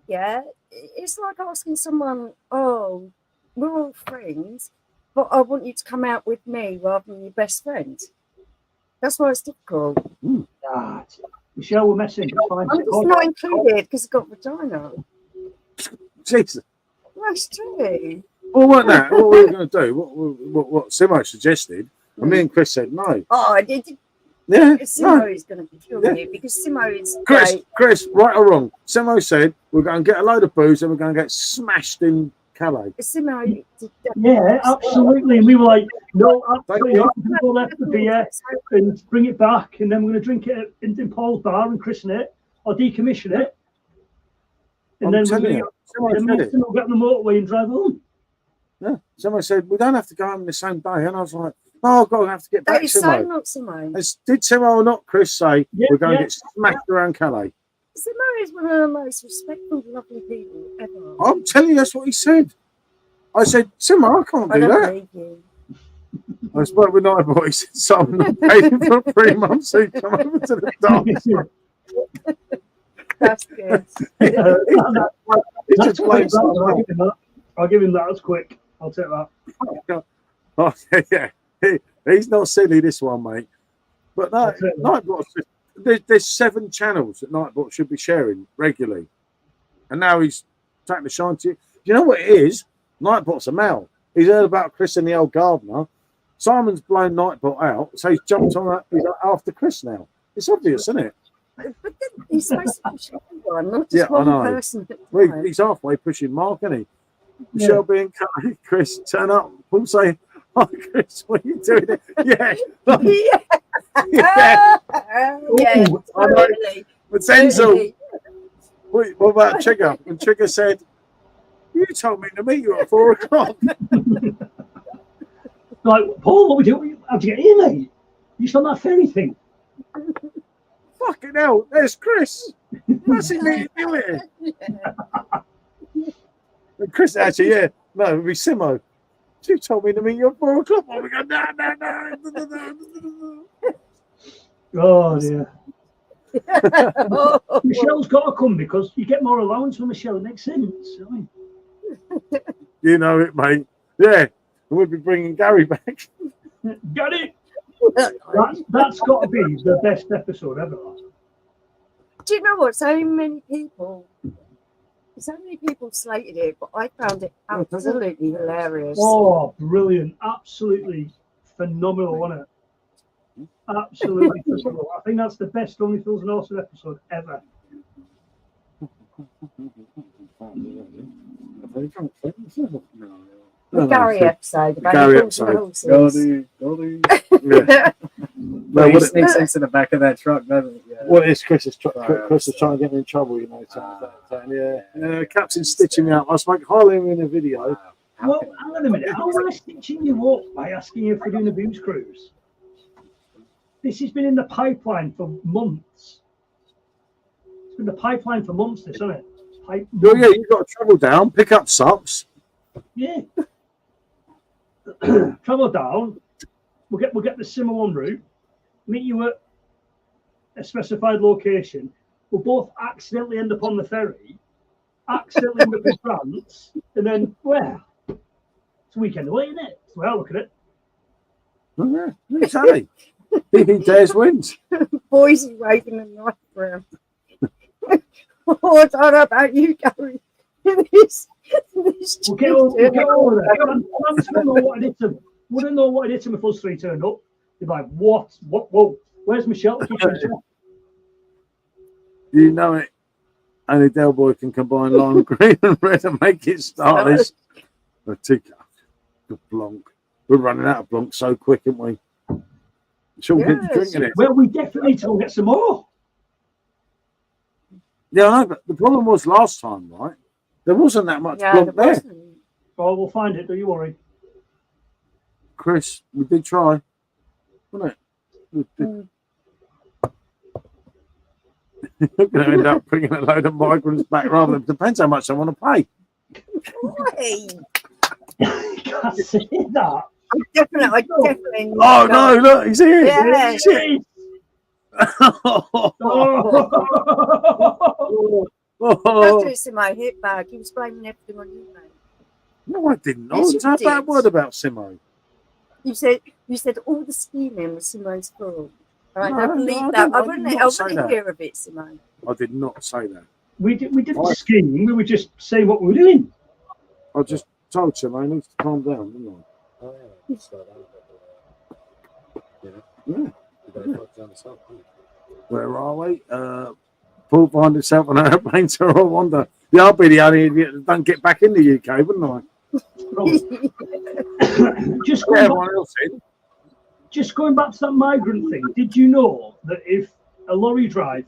Yeah, it's like asking someone, "Oh, we're all friends, but I want you to come out with me rather than your best friend." That's why it's difficult. Michelle, we're messing. I'm just not included because I've got vagina. Jesus. That's true. Well, what were we going to do? What Simo suggested, and me and Chris said no. Oh, I did. Yeah, Simo is going to kill you because Simo is. Chris, right or wrong? Simo said we're going to get a load of booze and we're going to get smashed in Calais. Simo. Yeah, absolutely. And we were like, no, absolutely not. People left the beer and bring it back, and then we're going to drink it in Paul's bar and christen it or decommission it. And then we're going to get on the motorway and drive home. Yeah, someone said we don't have to go home the same day, and I was like, "No, I've got to have to get back." That is so not Simo. Did Simo or not Chris say we're going to get smashed around Calais? Simo is one of the most respectful, lovely people ever. I'm telling you, that's what he said. I said, Simo, I can't do that. I spoke with Nightbot. He said, "Someone paid him for 3 months, so he come over to the dance." That's good. I'll give him that. That's quick. I'll take that. Oh, yeah. He's not silly, this one, mate. But no, Nightbot, there's 7 channels that Nightbot should be sharing regularly. And now he's taking the shine to you. You know what it is? Nightbot's a male. He's heard about Chris and the old gardener. Simon's blown Nightbot out, so he's jumped on that. He's after Chris now. It's obvious, isn't it? But he's supposed to push everyone, not just one person. Well, he's halfway pushing Mark, isn't he? Michelle being Curry, Chris, turn up. Paul saying, "Hi, Chris, what are you doing?" Yeah. Yeah. Totally. But Denzel, what about Trigger? And Trigger said, "You told me to meet you at 4 o'clock." Like, Paul, what we do? How'd you get here, mate? You still on that ferry thing? Fucking hell, there's Chris. What's he meeting you here? And Chris, actually, no, it would be Simo. You told me to meet you at 4 o'clock. Oh, we go, no. Oh, dear. Michelle's got to come because you get more allowance from Michelle. It makes sense. You know it, mate. Yeah. We'll be bringing Gary back. Got it. That's got to be the best episode ever. Do you know what? So many people slated it, but I found it absolutely hilarious. Oh, brilliant. Absolutely phenomenal, wasn't it? Absolutely phenomenal. I think that's the best Only Fools and Horses episode ever. The Gary episode about the horses. Yeah. No, he sneaks into the back of that truck, doesn't he? Yeah. Well, it's Chris is trying to get me in trouble, you know. Yeah. Captain's stitching me up. I spoke highly of him in a video. Well, hang on a minute. How am I stitching you up by asking you for doing a booze cruise? This has been in the pipeline for months. It's been the pipeline for months, this, hasn't it? Oh, yeah, you've got to travel down, pick up subs. Yeah. Travel down. We'll get the Simo en route. Meet you at a specified location. We'll both accidentally end up on the ferry. Accidentally end up in France, and then where? It's a weekend away, isn't it? That's the way I look at it. Oh, yeah, exactly. He dares wins. Boys are waving a knife for him. Oh, I don't know about you, Gary. We'll get over there. I wouldn't know what I did to him if us 3 turned up. They'd be like, what? Whoa, where's Michelle? You know it. Only Del Boy can combine lime green and red and make it starless. The ticker. The Blanc. We're running out of Blanc so quick, aren't we? Should we get drinking it? Well, we definitely need to go get some more. Yeah, I know, but the problem was last time, right? There wasn't that much Blanc there. Oh, we'll find it. Don't you worry. Chris, we did try, wasn't it? You're going to end up bringing a load of migrants back rather than depends how much I want to pay. Hey. You can't say that. I definitely. Oh no! Look, he's here. Yeah. He's here. That's just in my hip bag. He was blaming everything on you, mate. No, I didn't. I didn't have that word about Simo. You said all the scheming was Simo's fault. I don't believe that. I wouldn't hear of it, Simo. I did not say that. We didn't scheme. We were just saying what we were doing. I just told Simo he needs to calm down, didn't I? Oh, yeah. Where are we? Paul find himself on an airplane to Rwanda. Yeah, I'll be the only idiot that don't get back in the UK, wouldn't I? Just going back to that migrant thing, did you know that if a lorry driver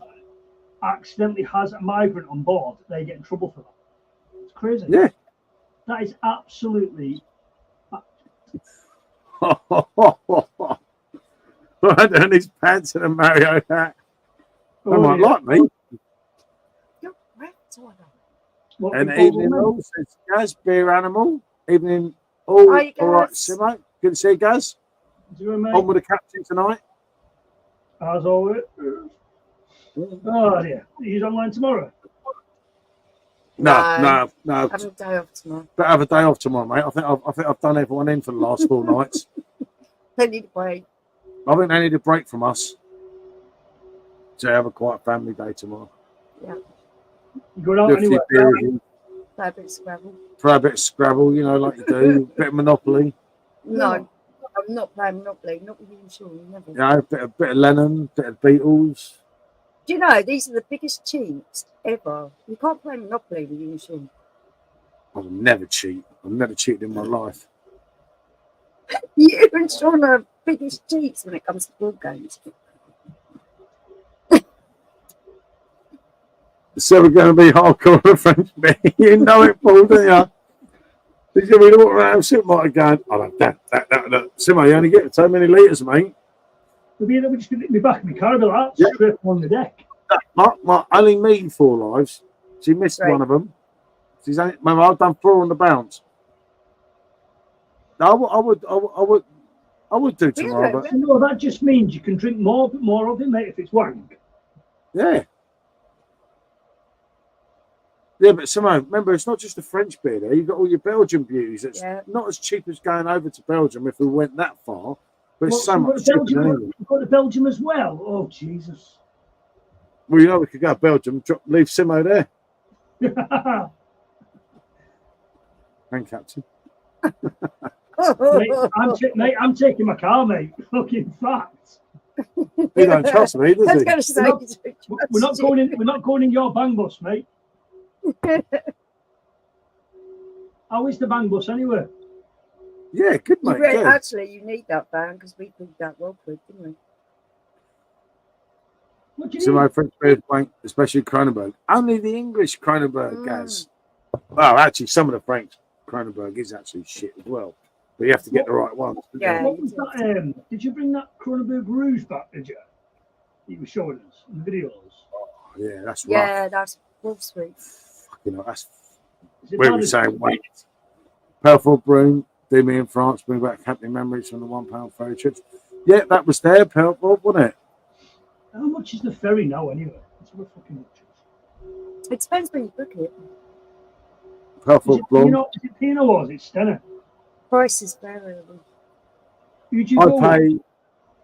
accidentally has a migrant on board, they get in trouble for that? It's crazy. Yeah. That is absolutely... Right down his pants and a Mario hat. They might like me. And evening all says Gaz, beer animal. Evening all right, Simo. Good to see you, Gaz. On with the captain tonight. As always. Oh dear. He's online tomorrow. No. Have a day off tomorrow. But have a day off tomorrow, mate. I think I've done everyone in for the last 4 nights. They need a break. I think they need a break from us. So I have a quiet family day tomorrow. Yeah. You going out anywhere? Play a bit of Scrabble. Play a bit of Scrabble, you know, like you do. A bit of Monopoly. No, I'm not playing Monopoly. Not with you, Sean. Never. You know, a bit of Lennon, a bit of Beatles. Do you know these are the biggest cheats ever? You can't play Monopoly with you, Sean. I'll never cheat. I've never cheated in my life. You and Sean are the biggest cheats when it comes to board games. It's ever going to be hardcore in French bit. You know it, Paul, don't you? He's going to be walking around the supermarket going, oh, that. Simo, you only get so many litres, mate. We'll be able to just get me back in my car, but that's straight on the deck. Mark, only me 4 lives. She missed one of them. She's only, remember, I've done 4 on the bounce. No, I would do tomorrow, but no, that just means you can drink more of it, mate, if it's wank. Yeah. Yeah, but Simone, remember, it's not just the French beer there. You've got all your Belgian beauties. It's not as cheap as going over to Belgium if we went that far, but it's so much cheaper than England. You've got to Belgium as well? Oh, Jesus. Well, you know, we could go to Belgium, leave Simo there. And Captain. mate, I'm taking my car, mate. Fucking fact. He don't trust me, does he? We're not going in your bang bus, mate. How is the bang bus anyway? Yeah, good, mate. Actually, you need that van because we did that well quick, didn't we? What do you so need? my French beer wank, especially Kronenberg. Only the English Kronenberg has. Well, actually, some of the French Kronenberg is actually shit as well. But you have to get the right ones. Yeah. What was that? Did you bring that Kronenberg Rouge back, did you? You were showing us in the videos. Oh, yeah, that's rough. Yeah, that's Wolf Street. You know, that's where we're saying, wait. Pelford Broom, do me in France, bring back happy memories from the £1 ferry trips. Yeah, that was there, Pelford, wasn't it? How much is the ferry now, anyway? That's what fucking much is. It depends when you book it. Pelford Broom. Is it Pinot or is it Stena? Price is variable.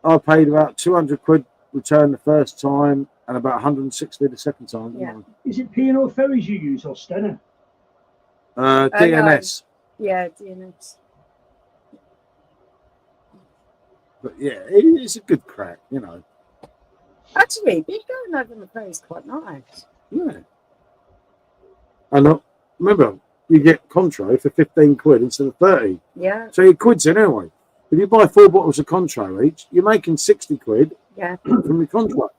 I paid about 200 quid return the first time and about 160 the second time. Yeah. Is it P&O ferries you use or Stena? DNS. Yeah, DNS. But yeah, it's a good crack, you know. Actually, being going over on the ferry is quite nice. Yeah. And remember, you get Contro for 15 quid instead of 30. Yeah. So your quid's in anyway. If you buy 4 bottles of Contro each, you're making 60 quid from your Contro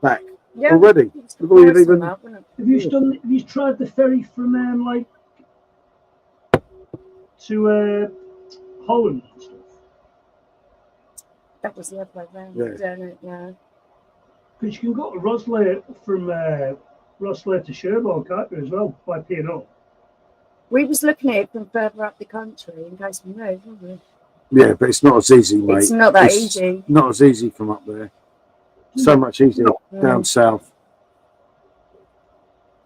back already. Before you even... Have you tried the ferry from to Holland and stuff? That was the other way round. Yeah. Because you can go to Rosley from Rosley to Seabrook, can't you, as well, by P&O? We was looking at it from further up the country in case we moved, weren't we? Yeah, but it's not as easy, mate. It's not that easy. Not as easy from up there. So much easier down south.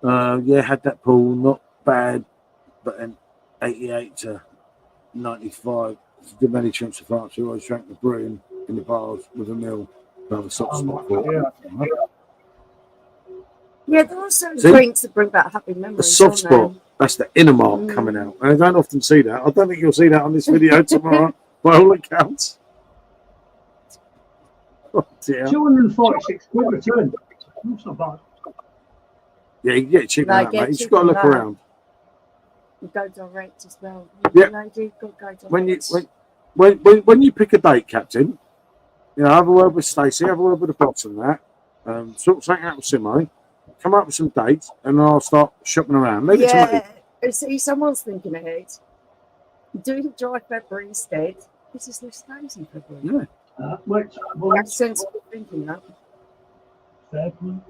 Had that pool, not bad, but then 88 to 95. Did many trips to France. We always drank the brewing in the bars with a meal. Another soft spot for it. Yeah, there are certain drinks that bring back happy memories. The soft spot, that's the inner mark coming out. And I don't often see that. I don't think you'll see that on this video tomorrow, by all accounts. Oh, dear. 246 quid return. That's not bad. Yeah, you can get cheaper than that, mate. You just got to look around. You go direct as well. Yeah. Go direct. When you pick a date, Captain, you know, have a word with Stacey, have a word with the boss and that. Sort something out with Simo. Come up with some dates, and I'll start shopping around. Leave it to me. See, someone's thinking ahead. Do dry February instead. This is less days in February. Yeah. That's sensible thinking, that. February.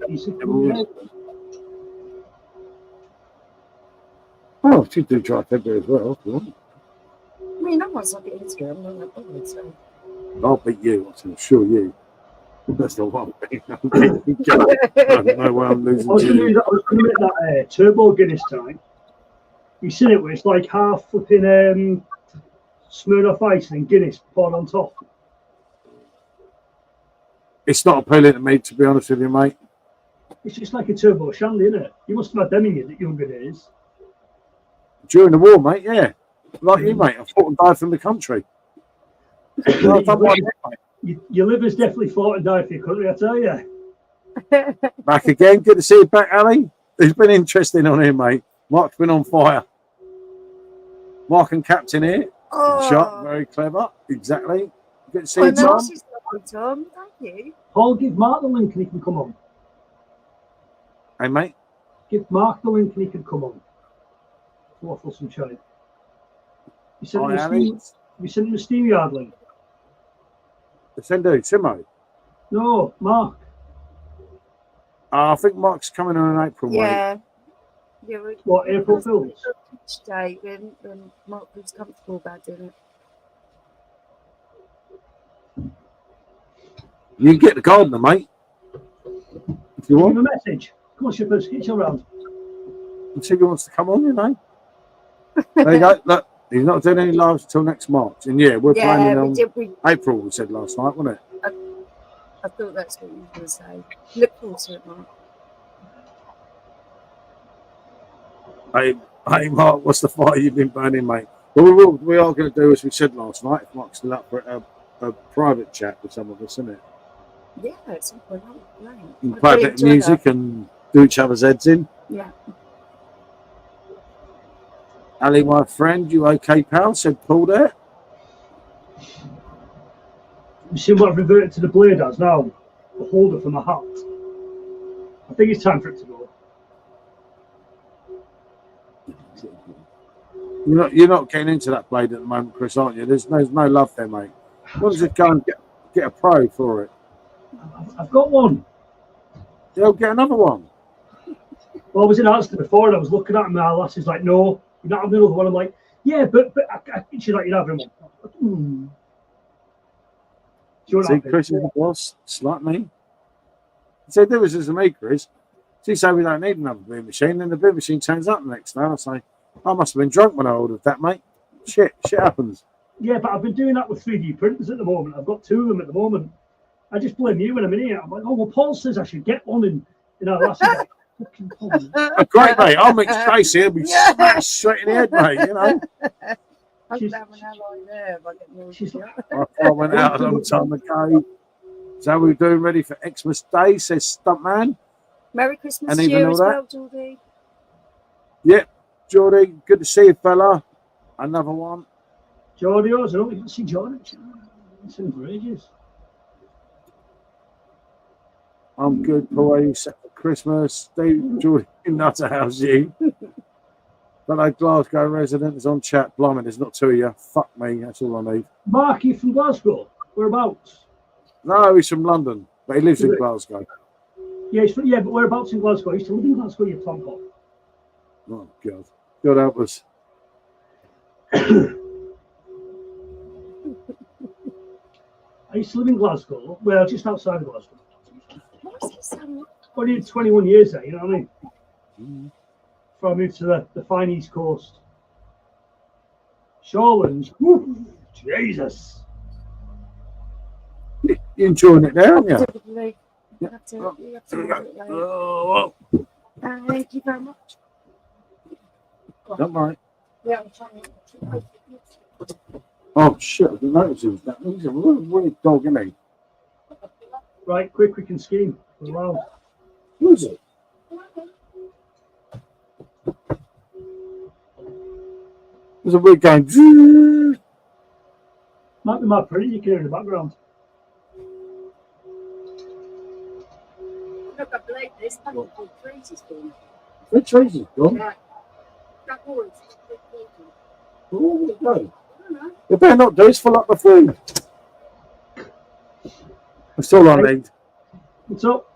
Oh, you do dry February as well, if you want. I mean, no one's not getting into it. I'm not that bothered, so. I'll beat you, I can assure you. That's the one thing. I don't know where I'm losing. I was going to make that turbo Guinness time. You seen it where it's like half flipping Smirnoff Ice and Guinness poured on top. It's not appealing to me, to be honest with you, mate. It's just like a turbo shandy, isn't it? You must have had them in your younger days. During the war, mate, yeah. Like you, mate. I fought and died from the country. Well, Your liver's definitely fought and died for your country, I tell you. Back again. Good to see you back, Ali. It's been interesting on here, mate. Mark's been on fire. Mark and Captain here. Oh. Shot. Very clever. Exactly. Good to see you, Tom. Tom. Thank you. Paul, give Mark the link and he can come on. Hey, mate. Give Mark the link and he can come on. Waffle some chai. You sent him a StreamYard link. Send who? Simo? No, Mark. I think Mark's coming on in April, yeah. mate. Yeah. What, April Fools? Day when Mark was comfortable about doing it. You can get the gardener, mate. If you Give want. him a message. Come on, Shippers, get your round. And see if he wants to come on, you know. There you go. Look, he's not doing any lives until next March. And yeah, we're planning on April, we said last night, wasn't it? I thought that's what you were going to say. Look forward to it, Mark. Hey, Mark, what's the fire you've been burning, mate? Well, we are going to do as we said last night. If Mark's still up for a private chat with some of us, isn't it? Yeah, it's all right. And play a bit of music and do each other's heads in. Yeah. Ali, my friend, you okay, pal? Said Paul there. You see what I've reverted to the blade as now? A holder for my hat. I think it's time for it to go. You're not getting into that blade at the moment, Chris, aren't you? There's no love there, mate. Why don't you go and get a pro for it? I've got one. They'll get another one. Well, I was in Aston before and I was looking at him and my lass is like, no, you're not having another one. I'm like, yeah, but she's like, you're having one. See, Chris is the boss. It's like me. So there was as a me, Chris. She said we don't need another beer machine, and the beer machine turns up the next day. I say, I must have been drunk when I ordered that, mate. Shit happens. Yeah, but I've been doing that with 3D printers at the moment. I've got 2 of them at the moment. I just blame you when I'm in here. I'm like, oh, well, Paul says I should get one in our last like, fucking Paul. Great, mate. I'll make space here. Be smashed straight in the head, mate, you know. I went out a long time ago. So we're doing ready for Xmas Day, says Stuntman. Merry Christmas and to even you all as that. well, Geordie. Yep, Geordie, good to see you, fella. Another one. Geordie, I don't even see Geordie. It's been for ages. I'm good, boy. Set for Christmas. Steve, Geordie, nutter, how's you? But a Glasgow resident is on chat. Blimey, there's not 2 of you. Fuck me, that's all I need. Mark, you from Glasgow? Whereabouts? No, he's from London, but he lives in Glasgow. Yeah, but whereabouts in Glasgow? I used to live in Glasgow, you tomboy. Oh, God. God help us. I used to live in Glasgow, well, just outside of Glasgow. I did 21 years there, you know what I mean? Before I moved to the fine East Coast. Shorelands, Jesus. You're enjoying it there, aren't you? You have to thank you very much. Don't worry. Yeah, I'm trying to. Oh, shit. I didn't notice it was that. He's a weird dog, isn't he? Right, quick, we can scheme. Wow. Who is it? There's a weird going. Might be my pretty you can hear in the background. Look, I believe this. I don't think trees is gone. The trees is gone. Yeah. That was. Oh, there you go. You better not do is fill up the food. That's all I need. What's up?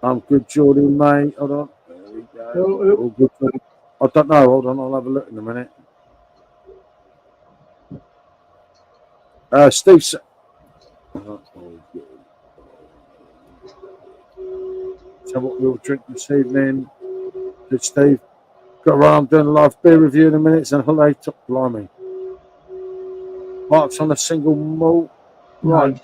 I'm good, Jordan, mate. Hold on. There we go. All good. I don't know. Hold on. I'll have a look in a minute. Steve. So what we'll drink this evening. Good, Steve. Got to run. I'm doing a live beer review in a minute. And hello, blimey. Mark's on a single malt. Right.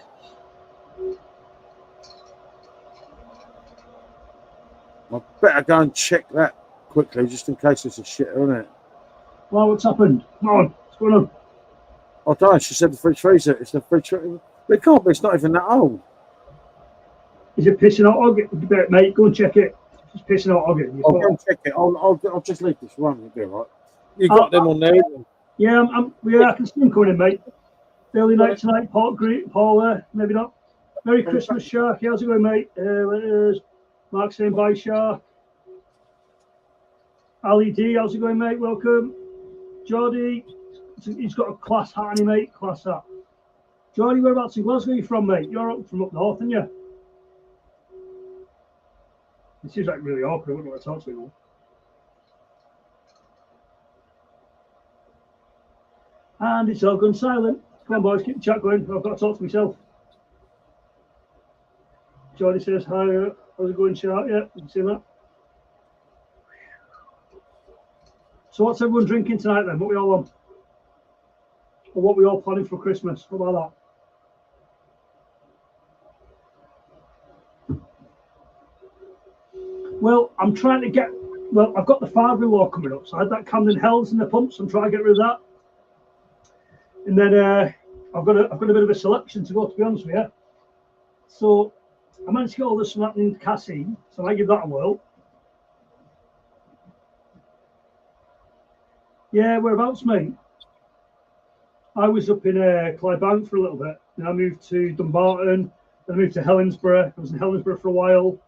Better go and check that quickly, just in case it's a shitter, isn't it? Well, what's happened? Come on, what's going on? I don't know. She said the fridge freezer. It's the fridge freezer. It can't be. It's not even that old. Is it pissing out Ogget? Mate, go and check it. It's pissing out Ogget. I'll go and check it. I'll just leave this one. It'll be all right. You got them on there? Yeah, I can see them coming in, mate. Early night tonight, Paul, maybe not. Merry Christmas, Shark. How's it going, mate? Mark saying bye, Shark. Ali D, how's it going, mate? Welcome. Geordie, he's got a class hat, hasn't he, mate? Class hat. Geordie, whereabouts in Glasgow are you from, mate? You're from up north, aren't you? It seems like really awkward. I wouldn't want to talk to you. And it's all gone silent. Come on, boys, keep the chat going. I've got to talk to myself. Geordie says, hi, how's it going, Shark? Yeah, you can see that. So what's everyone drinking tonight then? What we all on? Or what we all planning for Christmas? What about that? Well, I'm trying to get... Well, I've got the father-in-law coming up. So I had that Camden Hells in the pumps. I'm trying to get rid of that. And then I've got a bit of a selection to go, to be honest with you. So I managed to get all this from that in Cassie. So I give that a whirl. Yeah, whereabouts, mate? I was up in Clydebank for a little bit. Then I moved to Dumbarton. Then I moved to Helensburgh. I was in Helensburgh for a while.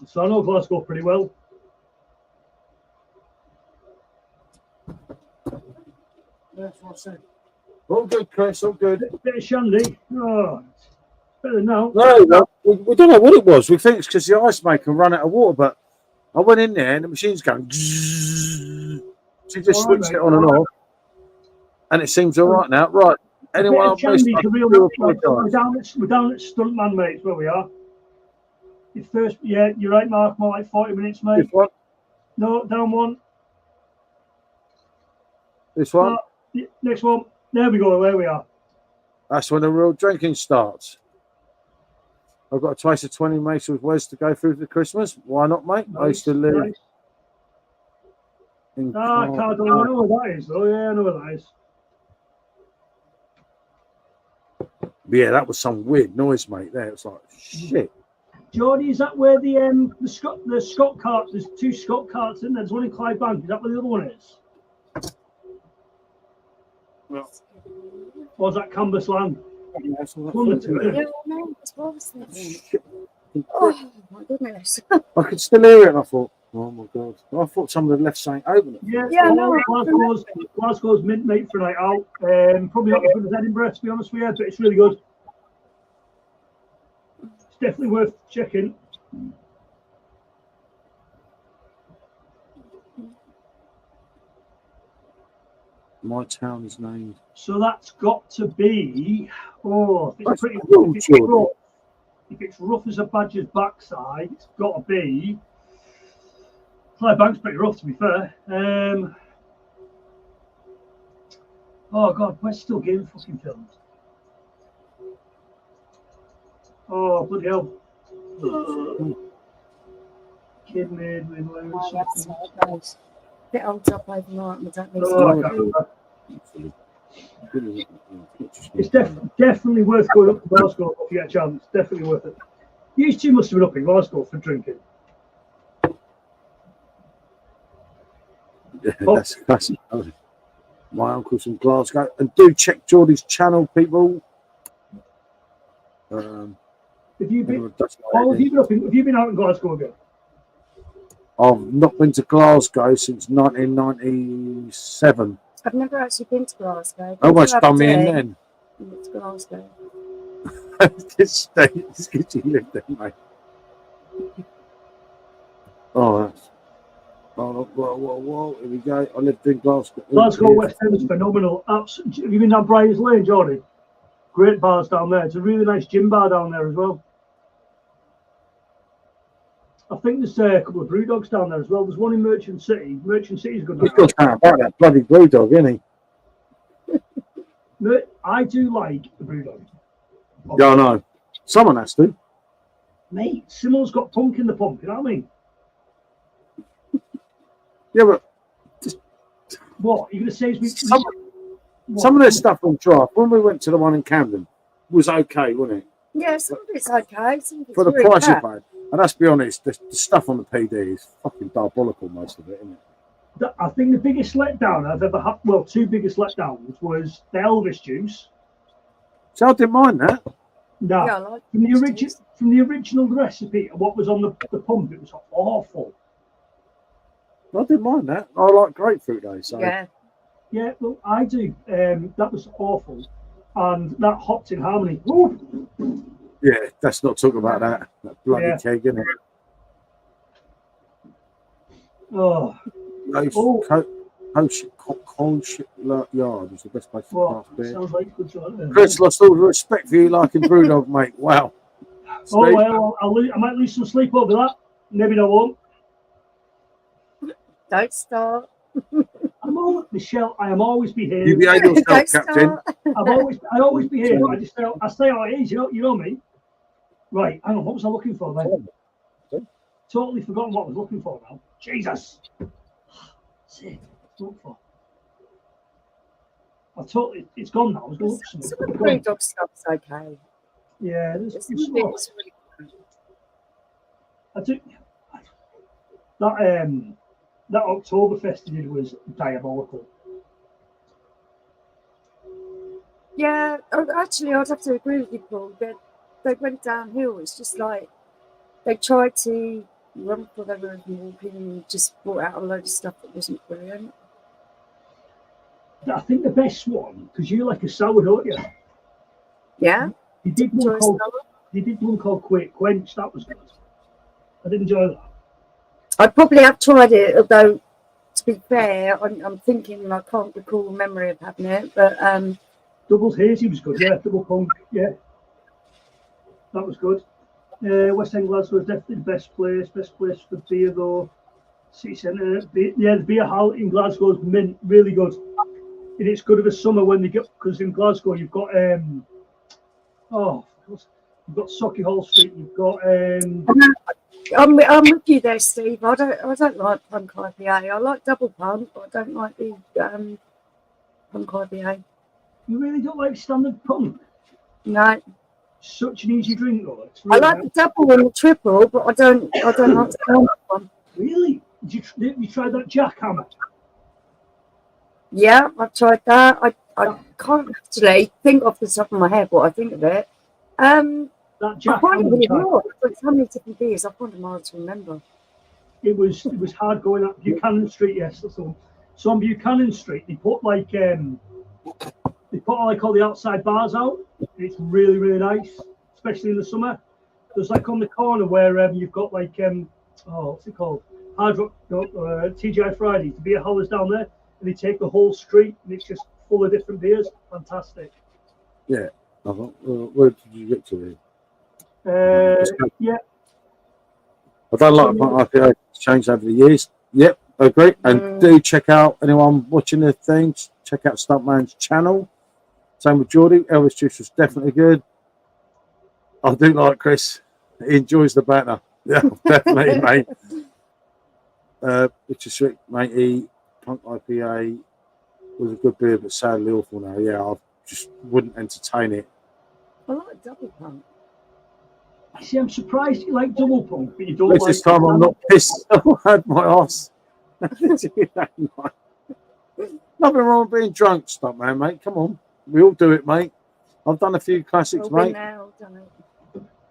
So I know Glasgow pretty well. That's what I said. All good, Chris. All good. Bit of shandy. Oh, it's better than now. No, we don't know what it was. We think it's because the ice maker ran out of water, but I went in there and the machine's going. She just switched it on and off, and it seems all right now. Right. Anyone else? We're down at Stuntman, mate. It's where we are. It's first, yeah, you're right, Mark. More like 40 minutes, mate. This one? No, down one. This one? Next one. There we go. There we are. That's when the real drinking starts. I've got a taste of 20 mates with Wes to go through for Christmas. Why not, mate? Nice, I used to live in Cardinal. I know where that is, though. Yeah, I know where that is. Yeah, that was some weird noise, mate. There, it's like shit. Geordie, is that where the Scott cart? There's two Scott carts in there. There's one in Clydebank. Is that where the other one is? Well, or is that Canvas Land? Yeah, no, it's worse than that. Oh my goodness! I could still hear it, and I thought, oh my god! I thought someone had left something open. Yeah, no. Glasgow's mint, mate, for a night out. Probably not as good as Edinburgh, to be honest with you, but it's really good. It's definitely worth checking. My town is named. So that's got to be. Oh, it's pretty. If it's rough as a badger's backside, it's got to be. Clydebank's pretty rough, to be fair. Oh God, where's still game fucking filmed? Oh bloody hell! Kid made with loads. Bit old top overnight, but that it's definitely worth going up to Glasgow if you get a chance. Definitely worth it. You two must have been up in Glasgow for drinking. Yeah, that's classic. My uncle's from Glasgow, and do check Geordie's channel, people. Have you been? Have you been out in Glasgow again? I've not been to Glasgow since 1997. I've never actually been to Glasgow. I almost done me in then. It's Glasgow. It's good you lived there, mate. Oh, that's... Whoa. Here we go. I lived in Glasgow. Glasgow West End is phenomenal. Have you been down Brian's Lane, Geordie? Great bars down there. It's a really nice gym bar down there as well. I think there's a couple of brew dogs down there as well. There's one in Merchant City. Merchant City's good. He's got about that bloody brew dog, isn't he? I do like the brew dog. Yeah, I know. Someone has to. Mate, Simo's got punk in the pump, you know what I mean? Yeah, but what? You're going to say is some of their stuff on draft, when we went to the one in Camden, was okay, wasn't it? Yeah, some of it's okay. Some of it's For the really price you crap. paid. And let's be honest, the stuff on the PD is fucking diabolical, most of it, isn't it? I think the biggest letdown I've ever had, well, two biggest letdowns was the Elvis juice. So I didn't mind that. No, Yeah, I like from the original recipe, what was on the pump, it was awful. I didn't mind that. I like grapefruit though. So Yeah, well, I do. That was awful, and that hopped in harmony. Ooh. yeah, let's not talk about that. That bloody keg, isn't it? Oh, Cold shit yard is the best place to pass beer. Sounds like good job. Chris, lost all the respect for you liking Brewdog, mate. Wow. Oh Steve? well, I might lose some sleep over that. Maybe I won't. Don't start. Michelle, I am always behaved. You behave yourself, Captain. I always behave. I stay how it is. You know me. Right, hang on. What was I looking for then? Totally forgotten what I was looking for now. Jesus. That's it. Look for. It's gone now. I was going to look for Some of the Brewdog stuff's okay. Yeah, there's It's some really stuff. I do. That Oktoberfest he did was diabolical. Yeah, actually, I'd have to agree with you, Paul. They went downhill. It's just like they tried to run before they were even walking and just brought out a load of stuff that wasn't brilliant. I think the best one, because you like a sour, don't you? Yeah. He did one called Quick Quench. That was good. I did enjoy that. I probably have tried it, although to be fair, I'm thinking I can't recall a memory of having it. But Double Hazy was good, yeah. Double Punk, yeah. That was good. West End Glasgow is definitely the best place. Best place for beer though. City Centre, the beer hall in Glasgow is mint, really good. And it's good of a summer when they get, because in Glasgow you've got you've got Socky Street, you've got I'm with you there, Steve. I don't like punk IPA. I like double punk, but I don't like the punk IPA. You really don't like standard punk? No. Such an easy drink though. It's I really like the double and the triple, but I don't like the standard one. Really? Did you try that jackhammer? Yeah, I've tried that. I can't actually think off the top of my head what I think of it. That I find it jackhammer. really hard. But so many different beers, I find them hard to remember. It was hard going up Buchanan Street, yes. So on Buchanan Street, they put like all the outside bars out. And it's really, really nice, especially in the summer. There's like on the corner where you've got like what's it called? Hard Rock, TGI Fridays. The beer hall is down there, and they take the whole street, and it's just full of different beers. Fantastic. Yeah. Where did you get to? Yeah. I don't like Pint IPA. It's changed over the years. Yep, I agree. And do check out anyone watching the things. Check out Stuntman's channel. Same with Geordie. Elvis Juice was definitely good. I do like Chris. He enjoys the banter. Yeah, definitely, mate. Which is sweet, matey. Pint IPA was a good beer, but sadly awful now. Yeah, I just wouldn't entertain it. I like double punk. See, I'm surprised you like double punk, but you don't like. This time I'm not pissed. I had my ass. Nothing wrong with being drunk, Stuntman, mate. Come on. We all do it, mate. I've done a few classics, mate. I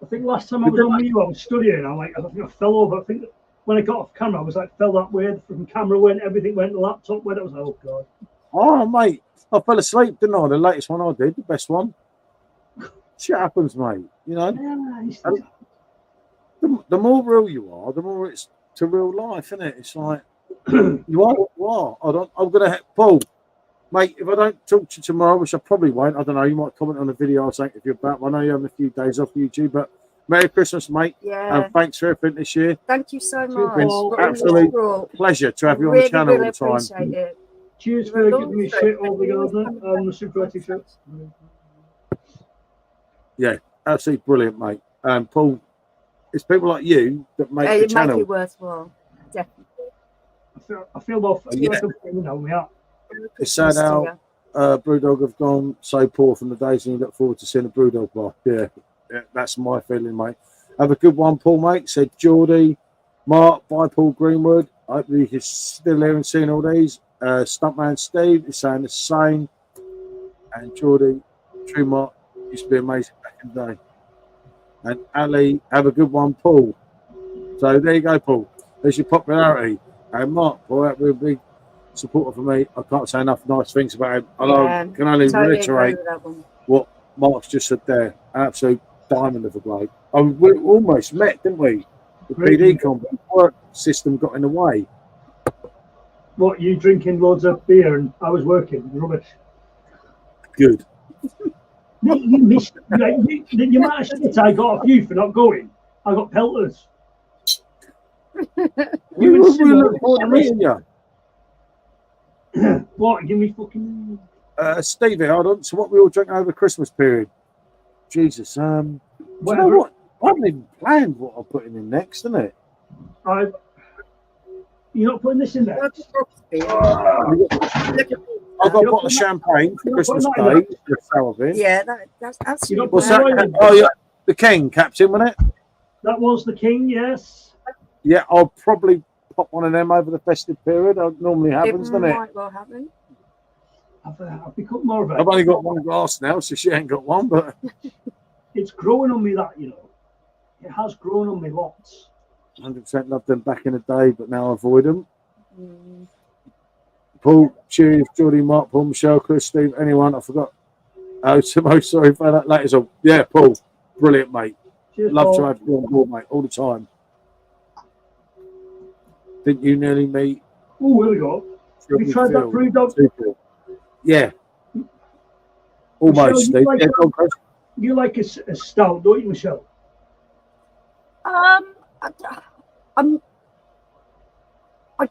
think last time I was on you, I was studying. I think I fell over. I think when I got off camera, I was like, fell that way. From camera went, everything went, the laptop went. I was like, oh, God. Oh, mate. I fell asleep, didn't I? The latest one I did, the best one. Shit happens, mate. You know? Yeah, the more real you are, the more it's to real life, isn't it? It's like, you are what you are. I'm going to, Paul, mate, if I don't talk to you tomorrow, which I probably won't, I don't know, you might comment on the video or something if you're back. I know you're having a few days off YouTube, but Merry Christmas, mate. Yeah. And thanks for everything this year. Thank you so much. It's been an absolute pleasure to have you on the channel all the time. Appreciate it. Cheers for giving me shit all together. I'm super t-shirt. Yeah, absolutely brilliant, mate. Paul, it's people like you that make the It channel. make it worthwhile. Definitely. I feel off. Yeah. You know, we are. It's sad how Brewdog have gone so poor from the days and you look forward to seeing a Brewdog bar. Yeah, that's my feeling, mate. Have a good one, Paul, mate. Said Geordie, Mark, by Paul Greenwood. I hope you're still here and seeing all these. Stuntman Steve is saying the same. And Geordie, True Mark, used to be amazing back in the day. And Ali, have a good one, Paul. So there you go, Paul. There's your popularity. And Mark, boy, that would be supporter for me. I can't say enough nice things about him. I can only reiterate what Mark's just said there. Absolute diamond of a bloke. We almost met, didn't we? The PD combat work system got in the way. What, you drinking loads of beer and I was working? Rubbish. Good. Mate, you missed. You might have said I got off you for not going. I got pelters. We look forward to meeting you. What? Give me fucking. Stevie, hold on. So, what we all drinking over the Christmas period? Jesus. Do you know what? I haven't even planned what I'm putting in next, isn't it? You're not putting this in there? I've got a bottle of champagne for Christmas Day. Yeah, that's absolutely. What's that? Oh, yeah. The King, Captain, wasn't it? That was the King, yes. Yeah, I'll probably pop one of them over the festive period. It normally happens, doesn't it? Might well happen. I've become more of a. I've only got one glass now, so she ain't got one, but it's growing on me, that, you know. It has grown on me lots. 100% loved them back in the day, but now I avoid them. Paul, cheers, Geordie, Mark, Paul, Michelle, Chris, Steve, anyone, I forgot. Oh, Timo, sorry for that later. Yeah, Paul, brilliant, mate. Cheers, love Paul. to have you on board, mate, all the time. Didn't you nearly meet? Oh, here we go. Have you tried that Brewdog? Yeah. Almost, Michelle, Steve. You like a stout, don't you, Michelle? I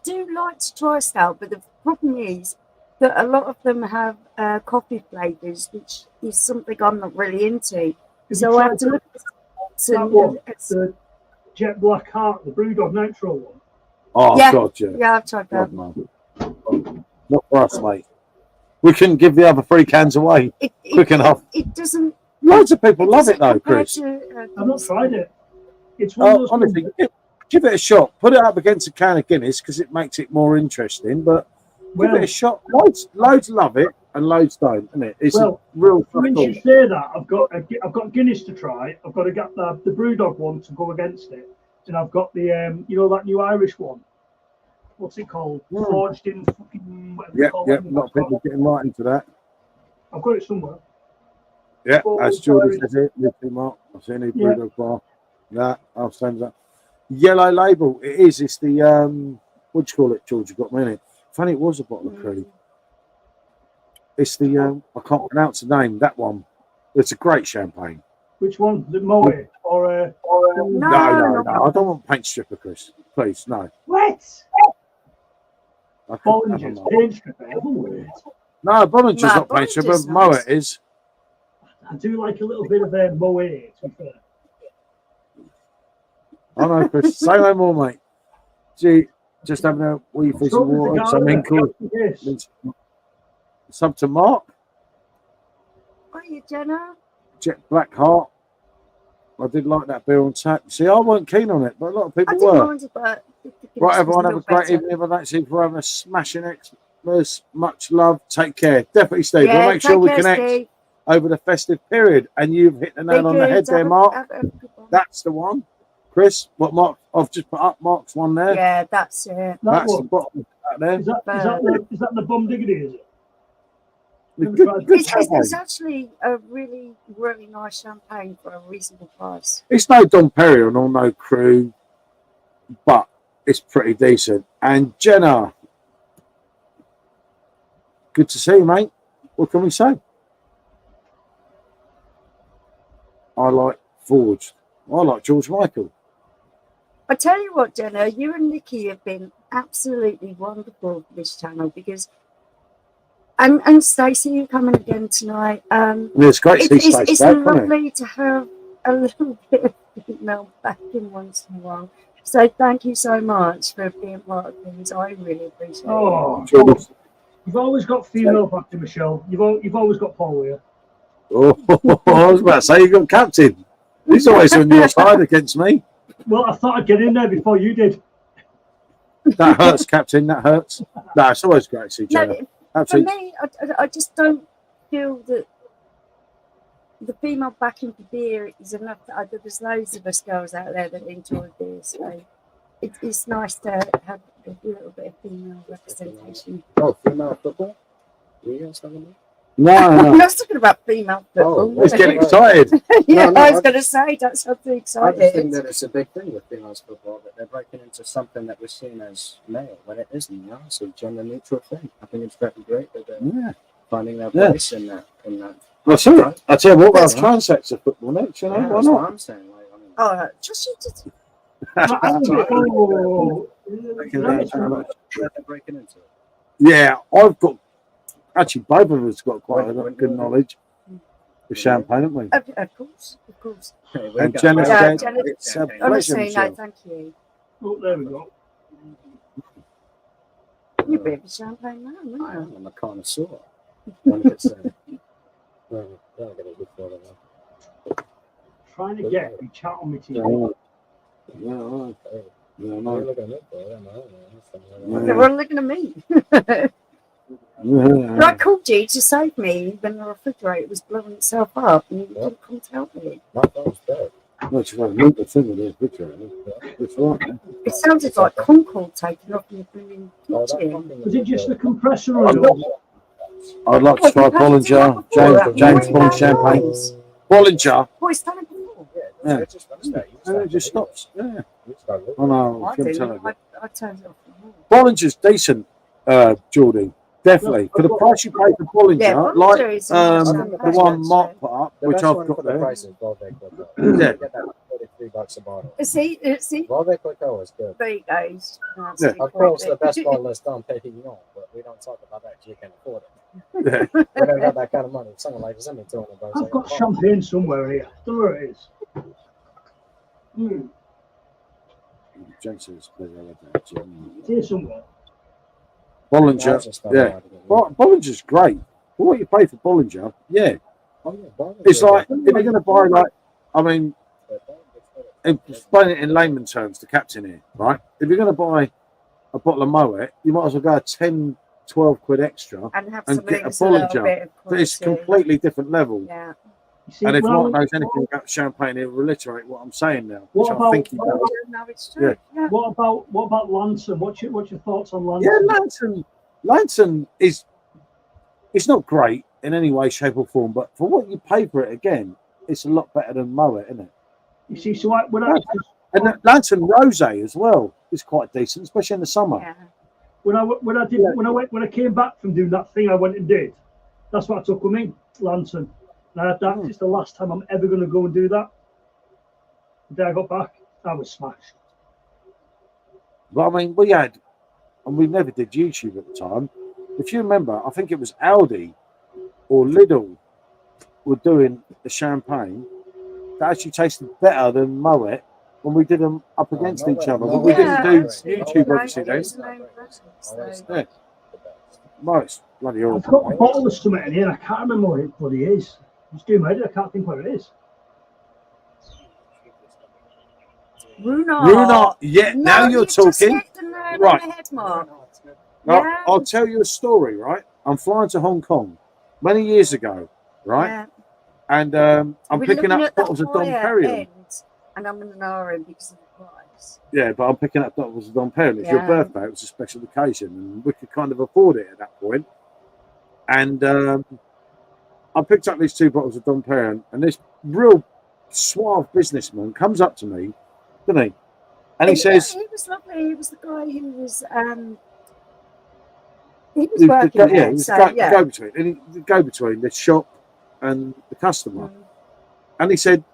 do like to try stout, but the problem is that a lot of them have coffee flavours, which is something I'm not really into. So I have to look at the Jet Black Heart, the Brewdog Nitro one. Oh, yeah. God, yeah. Yeah, I've tried that. Not for us, mate. We couldn't give the other 3 cans away quick enough. It doesn't. Loads of people love it, though, Chris. I've not tried it. It's one of those honestly, give it a shot. Put it up against a can of Guinness because it makes it more interesting. But give it a shot. Loads love it and loads don't, isn't it? It's a real. When you say that, I've got Guinness to try. I've got to get the Brewdog one to go against it, and I've got the that new Irish one. What's it called? Forged in fucking. Yeah. A lot of people getting right into that. I've got it somewhere. Yeah, as Jordan says it, Mark. I've seen a Brewdog bar. That I'll send that. Yellow label. It is. It's the what do you call it, George? You got me in it. Funny, it was a bottle of cream. It's the I can't pronounce the name. That one. It's a great champagne. Which one? The Moet or No. I don't want paint stripper, Chris. Please, no. What? Bollinger's paint stripper. No, Bollinger's not paint stripper. Nice. Moet is. I do like a little bit of Moet, to be fair. I know, Chris. Say no more, mate. Gee, just having a wee piece of water, some inkle. Sub to Mark. Are you, Jenna? Jet Black Heart. I did like that beer on tap. See, I weren't keen on it, but a lot of people I were. didn't mind it, but Right, everyone, have a great evening. If I don't see you for having a smashing Xmas. Much love. Take care. Definitely, Steve. We'll make sure we connect over the festive period. And you've hit the nail on the head there, Mark. That's the one. Chris, what Mark? I've just put up Mark's one there. Yeah, that's it. That's the bottom there. Is that the Bum Diggity, is it? It's actually a really, really nice champagne for a reasonable price. It's no Dom Perignon or no Crew, but it's pretty decent. And Jenna, good to see you, mate. What can we say? I like Forged. I like George Michael. I tell you what, Jenna, you and Nikki have been absolutely wonderful for this channel because, and Stacey, you're coming again tonight. It's great to see Stacey it's back, lovely to have a little bit of female backing once in a while. So thank you so much for being part of things. I really appreciate it. Oh, you've always got female backing, Michelle. You've always got Paul here. Oh, I was about to say, you got captain. He's always on your side against me. Well, I thought I'd get in there before you did. That hurts, captain. That hurts. No, it's always great to see each other. For me, I just don't feel that the female backing for beer is enough. There's loads of us girls out there that enjoy beer, so it's nice to have a little bit of female representation. Oh, female football? You guys talking about? No. I'm not talking about female football. He's getting excited. Yeah, I was going to say, that's something I exciting. just think that it's a big thing with females football, that they're breaking into something that was seen as male when it isn't, you know? It's a gender neutral thing. I think it's very great that they're finding their place in that. Well, sorry. I tell you what, about transects of football next, you know? Yeah, Why that's not? what I'm saying. Like, I mean, Just they're breaking into it. Yeah, I've got. Actually, both of us got quite a lot of good knowledge with champagne, haven't we? Of course. Hey, And Jenna said, Jenna- it's a pleasure, Honestly, no, Michelle. thank you. Oh, there we go. You're a bit of a champagne man, I aren't you? am a connoisseur. One could say. Trying to get you chat on my TV. No. They're all looking at me. But I called you to save me when the refrigerator was blowing itself up and you didn't come to help me. It's right. It sounded like Concord taking off in the blooming kitchen. Was it just the compressor or the I'd like to try Bollinger, James Bond champagne. Bollinger. What is that before? Yeah. And it just stops. Yeah. I know. I didn't. I turned it off. Bollinger's decent, Geordie. Definitely. For the price you pay for Bollinger, Yeah, like Bollinger is the one Mark put up, which I've got there. Yeah. Get that $33 a bottle. See, Volvic Liqueur is good. there you go. Yeah. Of course, the best bottle is Dom Perignon, but we don't talk about that because you can afford it. Yeah. We don't have that kind of money. Something like this, I'm doing it. I've got champagne somewhere here. I don't know where it is. Jensen's It's here somewhere. Bollinger. Yeah. Bollinger's great. For what you pay for Bollinger, yeah. It's like, if you're going to buy, like, I mean, explain it in layman terms to captain here, right? If you're going to buy a bottle of Moet, you might as well go 10, 12 quid extra And have and get a Bollinger. But it's completely different level. Yeah. See, And if well, Mark knows anything about champagne, he'll reiterate what I'm saying now. What Which about- I think he does. No, it's true. Yeah. what about Lanson? What's your thoughts on Lanson? Yeah, Lanson is, it's not great in any way, shape, or form, but for what you pay for it, again, it's a lot better than Moet, isn't it? You see, so when And Lanson Rosé as well is quite decent, especially in the summer. Yeah. when I came back from doing that thing I went and did, that's what I took with me, Lanson. And that's the last time I'm ever going to go and do that. The day I got back, I was smashed. But I mean, we had, and we never did YouTube at the time. If you remember, I think it was Aldi or Lidl were doing the champagne that actually tasted better than Moet when we did them up against each other. But we didn't do YouTube, obviously, then. Yeah. Most bloody I've awful. got a bottle of something in here and I can't remember what it bloody is. Just do my head, I can't think what it is. Runar. Yeah, No, now you're just talking. hit the nail Right. on the head, Mark. Now, Yeah. I'll tell you a story, right? I'm flying to Hong Kong many years ago, right? Yeah. And I'm We're picking looking up at the bottles of Dom higher Perignon. end, and I'm in an RM because of the price. Yeah, but I'm picking up bottles of Dom Perignon. It's your Yeah. birthday. It was a special occasion, and we could kind of afford it at that point. And I picked up these 2 bottles of Dom Perignon, and this real suave businessman comes up to me, doesn't he? And he says, he was lovely. He was the guy who was the working go- there. yeah, he was So, the yeah. go-between, and the go-between the shop and the customer. And he said,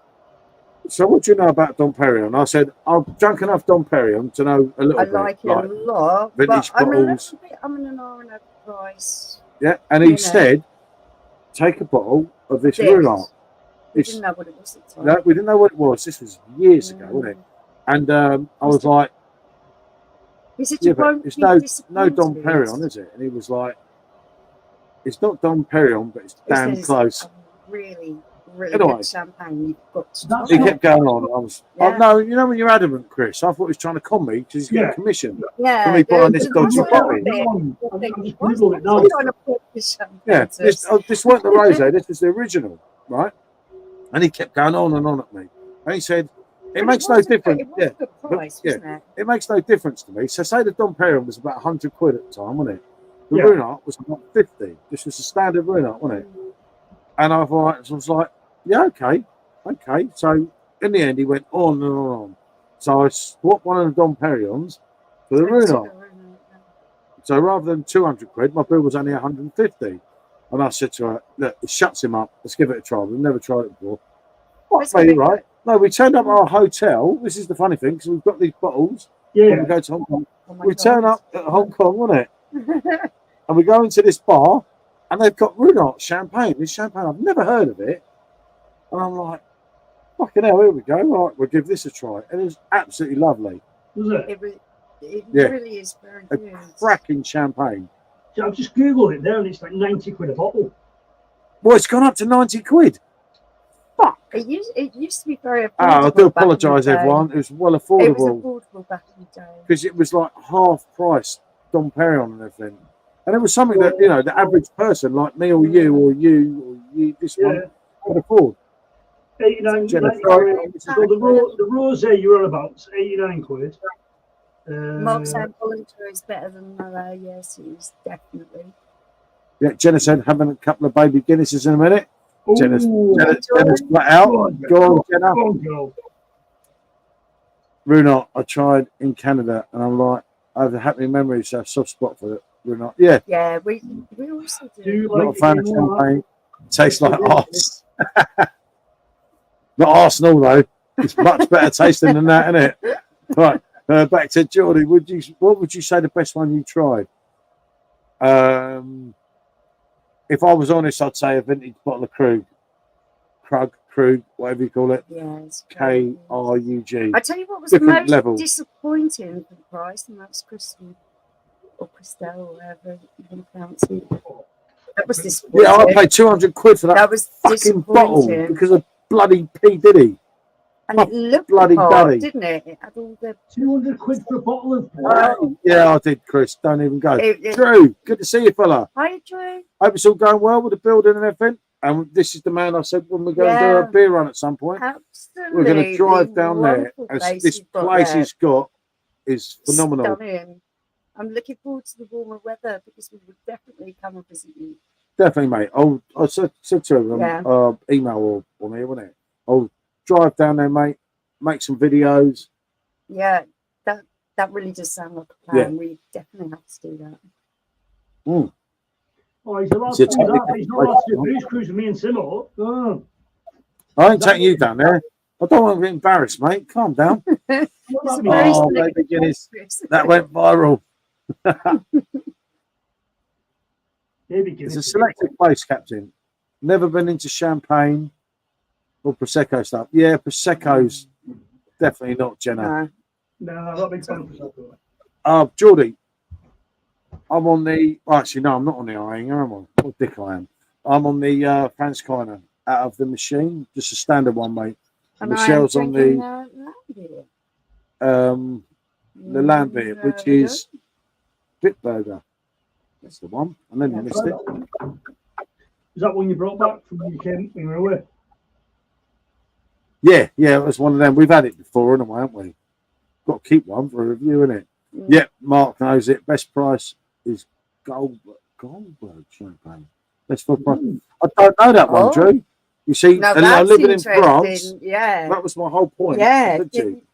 "So what do you know about Dom Perignon?" I said, "I've drunk enough Dom Perignon to know a little I bit." like it a lot, vintage but bottles. I'm in an RM price. Yeah, and he You know. said, "Take a bottle of this This. Runar." We didn't know what it was at the time. No, we didn't know what it was. This was years ago, wasn't it? And I was like, but it's no Dom Perignon, is it? And he was like, it's not Dom Perignon, but it's damn close. Really good champagne. You've got to he kept going on. I was, no, you know when you're adamant, Chris. I thought he was trying to con me because he's getting commission for me buying this dodgy bottle. This weren't the rosé. This was the original, right? And he kept going on and on at me. And he said, it makes no difference. It makes no difference to me. So say the Dom Perignon was about 100 quid at the time, wasn't it? The Ruinart was about 50. This was the standard Ruinart, wasn't it? And I was like, yeah, okay. So in the end, he went on and on. So I swapped one of the Dom Perignons for the Ruinart. So rather than 200 quid, my bill was only 150. And I said to her, look, it shuts him up. Let's give it a try. We've never tried it before. What, mate, right? No, we turned up at our hotel. This is the funny thing, because we've got these bottles. Yeah. We go to Hong Kong. We turn up at Hong Kong, wasn't it? And we go into this bar, and they've got Ruinart champagne. This champagne, I've never heard of it. And I'm like, fucking hell, here we go. Right, we'll give this a try. And it was absolutely lovely. Was it? It really is very good. A cracking champagne. So I've just Googled it there, and it's like 90 quid a bottle. Well, it's gone up to 90 quid. Fuck. It used to be very affordable. I do apologise, everyone. It was well affordable. It was affordable back in the day. Because it was like half price Dom Perignon and everything. And it was something that, you know, the average person like me or you, this one, could afford. 89 quid. The rosé you're on about is 89 quid. Markside Volunteer is better than Mallow, yes, it is definitely. Yeah, Jenna said having a couple of baby Guinnesses in a minute. Jenna's flat out. Go on, Jenna. Ruinart, I tried in Canada, and I'm like, I have a happy memory, so a soft spot for it. Ruinart, yeah, we also do. Not a fan of champagne. Tastes like arse. Not Arsenal though. It's much better tasting than that, isn't it? Right. Back to Geordie. What would you say the best one you tried? If I was honest, I'd say a vintage bottle of Krug, whatever you call it. Yes. Krug. I tell you what was most disappointing for the price, and that's Crystal or Christelle, or whatever you can pronounce it. That was disappointing. Yeah, I paid 200 quid for that was fucking bottle because of bloody P Diddy. And it looked bloody hot, didn't it? It had all the 200 quid for a bottle of yeah, I did, Chris. Don't even go. Drew, good to see you, fella. Hi, Drew. Hope it's all going well with the building and everything. And this is the man I said when we're going to do a beer run at some point. Absolutely. We're going to drive down there. This place he's got is phenomenal. Stunning. I'm looking forward to the warmer weather because we would definitely come and visit you. Definitely, mate. I said to him, email or me, wasn't it? I'll drive down there, mate. Make some videos. Yeah, that really does sound like a plan. Yeah. We definitely have to do that. Mm. Oh, he's allowed to do that. He's not allowed to do booze cruise with me and Simo. Oh. I ain't taking you down there. I don't want to be embarrassed, mate. Calm down. Baby Guinness. That went viral. It's a selected place, Captain. Never been into champagne or Prosecco stuff. Yeah, Prosecco's definitely not, Jenna. No, I'm not a big fan of Prosecco. Geordie, I'm on the... Actually, no, I'm not on the iron, am I? What dick I am. I'm on the Franz Kiner out of the machine. Just a standard one, mate. And Michelle's on the land beer, which is Bitburger. That's the one. And then you missed it. Is that one you brought back from when you were away? Yeah, it was one of them. We've had it before, haven't we? Got to keep one for a review, innit? Mm. Yep, Mark knows it. Best price is Goldberg champagne. Best for price. I don't know that one, Drew. You see, I'm living in France. Yeah, that was my whole point. Yeah,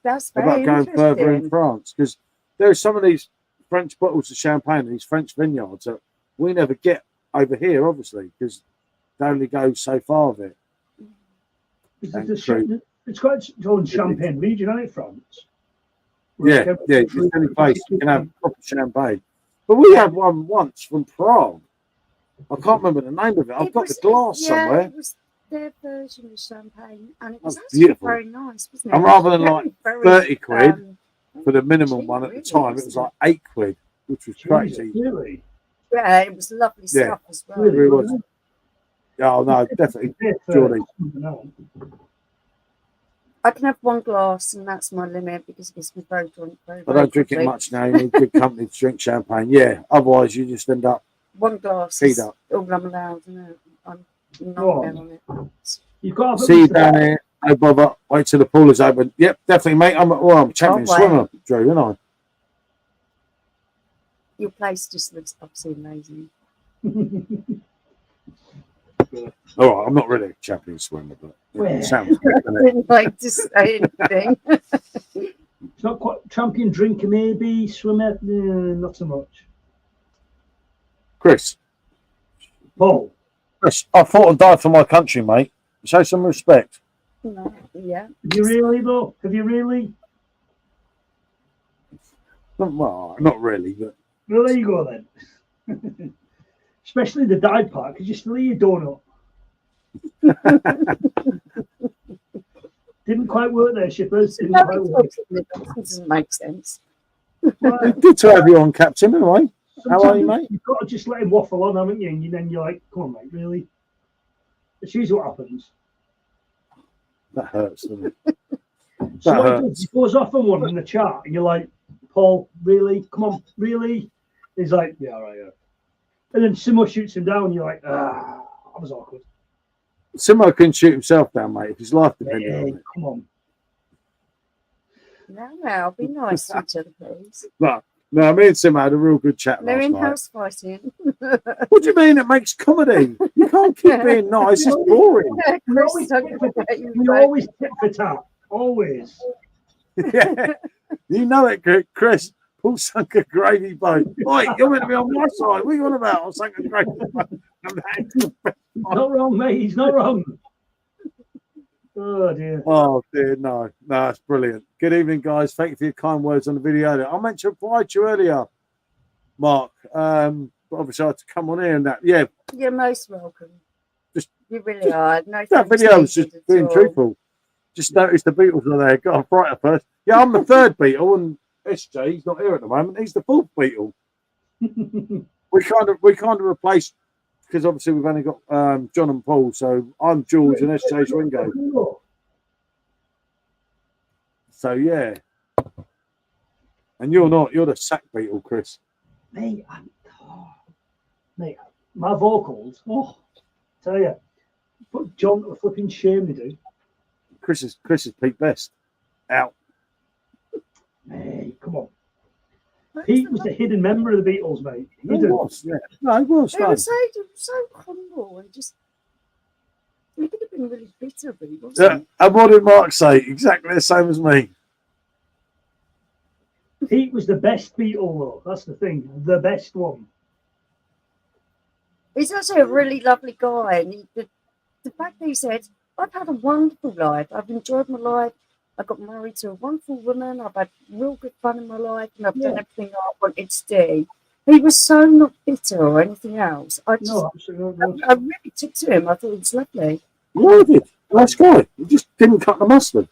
that's very about going further in France because there are some of these French bottles of champagne in these French vineyards that we never get over here, obviously, because they only go so far of it. It's quite its own champagne region, isn't it, France? Yeah, it's the only place you can have proper champagne. But we had one once from Prague. I can't remember the name of it. I've got the glass somewhere. their version of champagne, and it was That's actually beautiful. very nice, wasn't it? And rather than like Very, 30 quid for the minimum cheap, one at the really, time, it was wasn't like 8 quid, which was crazy. Really? Yeah, it was lovely Yeah. stuff as well. It really was. Oh no, definitely, Geordie. I can have one glass, and that's my limit because it gets me very drunk. Very, I don't drink it much now. You need good company to drink champagne. Yeah, otherwise you just end up one glass teed is up. all I'm allowed, isn't it? I'm not on it. You've got to see you down here. No bother. Wait till the pool is open. Yep, definitely, mate. I'm a champion swimmer, Drew, aren't I? Your place just looks absolutely amazing. All right, I'm not really a champion swimmer, but it sounds good. I didn't like to say anything. It's not quite champion drinker, maybe swimmer. Not so much. Chris. Paul. Chris, I fought and died for my country, mate. Show some respect. No, yeah. Have you really, though? Have you really? Well, not really, but. Well, there you go then. Especially the dive part, because you still eat your donut. Didn't quite work there, shippers. Didn't quite work. It doesn't make sense. Good to have you on, Captain, anyway. How are you, mate? You've got to just let him waffle on, haven't you? And then you're like, come on, mate, really? It's usually what happens. That hurts, doesn't it? So what he does, he goes off on one in the chat, and you're like, Paul, really? Come on, really? He's like, yeah, all right, yeah. And then Simo shoots him down, and you're like, that was awkward. Simo can shoot himself down, mate, if his life depended on it. Come on. No, be nice to each other, please. No, me and Simo had a real good chat They're last in night. house fighting. What do you mean it makes comedy? You can't keep being nice, it's boring. You always tip for tat. Always. Yeah, you know it, Chris. Paul sunk a gravy boat. Oi, you're meant to be on my side. What are you on about? I sunk a gravy boat. Not wrong, mate. He's not wrong. Oh dear. Oh dear, no, it's brilliant. Good evening, guys. Thank you for your kind words on the video. I meant to reply to you earlier, Mark. But obviously I had to come on here and that. Yeah, you're most welcome. You really just, are. No, that video was just being truthful. Just noticed the Beatles were there. Got a brighter first. Yeah, I'm the third Beatle, and SJ, he's not here at the moment. He's the fourth Beatle. we kind of replaced, because obviously we've only got John and Paul, so I'm George and SJ's Ringo. So yeah, and you're not. You're the sack Beatle, Chris. Mate, mate, my vocals. Tell you, put John to a flipping shame they do. Chris is Pete Best. Out. Hey, come on. Pete was a hidden member of the Beatles, mate. He was, yeah. No, he was. They were so humble and just. He could have been really bitter, but he wasn't. Yeah, and what did Mark say? Exactly the same as me. Pete was the best Beatle, though. That's the thing. The best one. He's actually a really lovely guy. And the fact that he said, I've had a wonderful life. I've enjoyed my life. I got married to a wonderful woman. I've had real good fun in my life. And I've done everything I wanted to do. He was so not bitter or anything else. I really took to him. I thought he was lovely. Yeah, I did. Nice guy. He just didn't cut the mustard.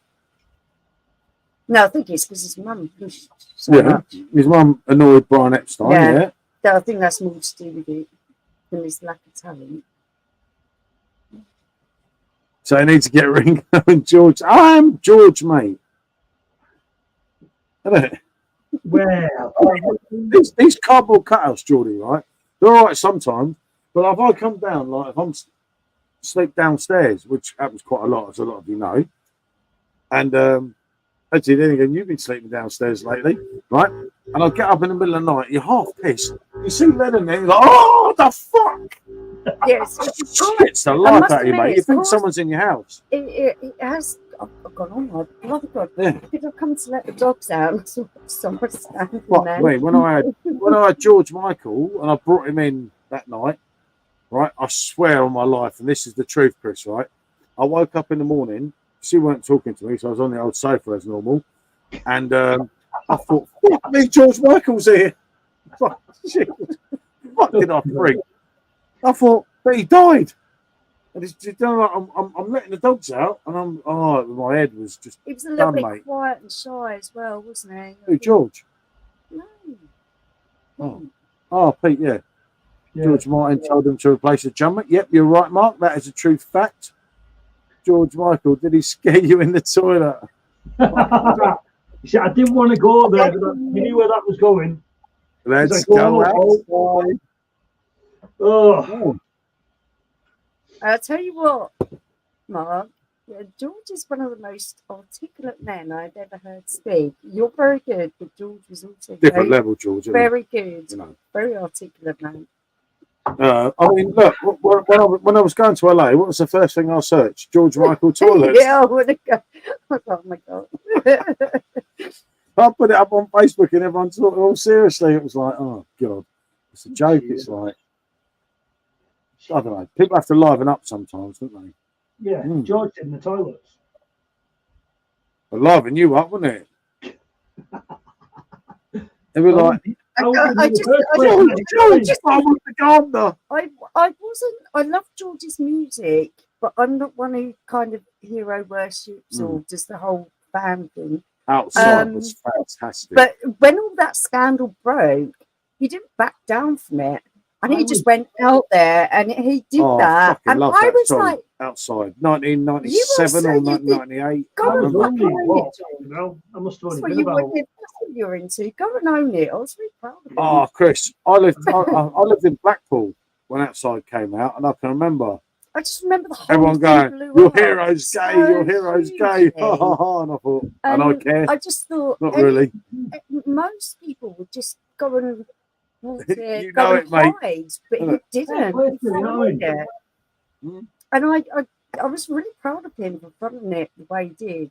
No, I think it's because his mum pushed so much. His mum annoyed Brian Epstein, yeah. I think that's more to do with it than his lack of talent. So I need to get Ringo and George. I'm George, mate. Isn't it? Well, these cardboard cutouts, Geordie, right? They're all right sometimes, but if I come down, like if I'm sleep downstairs, which happens quite a lot, as a lot of you know, and actually, then again, you've been sleeping downstairs lately, right? And I'll get up in the middle of the night, you're half pissed. You see lead in there, you're like, oh, the fuck! Yes, it's the life out of you, mate. You think someone's in your house. It has. I've gone on my bloody God. Yeah. Did I come to let the dogs out? Someone's standing there. Wait, when I had George Michael and I brought him in that night, right? I swear on my life, and this is the truth, Chris, right? I woke up in the morning. She weren't talking to me, so I was on the old sofa as normal. And I thought, fuck me, George Michael's here. Fuck, shit. Fuck did I freak? I thought, but he died. And it's, you know, like, I'm letting the dogs out, and my head was just. He was a little bit mate. quiet and shy as well, wasn't he? Who, George? No. Oh, Pete, yeah. George Martin told him to replace the jumper. Yep, you're right, Mark. That is a true fact. George Michael, did he scare you in the toilet? You see, I didn't want to go there, but you knew where that was going. Let's go outside. Oh. I'll tell you what, Mark. Yeah, George is one of the most articulate men I've ever heard speak. You're very good, but George was also different level, George. Very good, you know. Very articulate man. I mean, look, when I was going to LA, what was the first thing I searched? George Michael toilets. Yeah, I would have gone. Oh my god! I put it up on Facebook, and everyone thought, "Oh, seriously?" It was like, "Oh god, it's a joke." It's like, I don't know. People have to liven up sometimes, don't they? Yeah, George in the toilets. But liven you up, wouldn't it? It was like. I love George's music, but I'm not one who kind of hero worships or just the whole fan thing. Outside was fantastic. But when all that scandal broke, he didn't back down from it. And he just went out there and he did that. And I was like, outside, 1997 or 1998. Go and own it. I must have only been about. That's what you're into. Go and own it. I was really proud of you. Oh, Chris, I lived in Blackpool when Outside came out, and I can remember. I just remember the whole everyone going, "Your hero's gay, your hero's gay." And I thought, and I care. I just thought, not really. Most people would just go and. You know it, mate. But he didn't. And I was really proud of him for running it the way he did.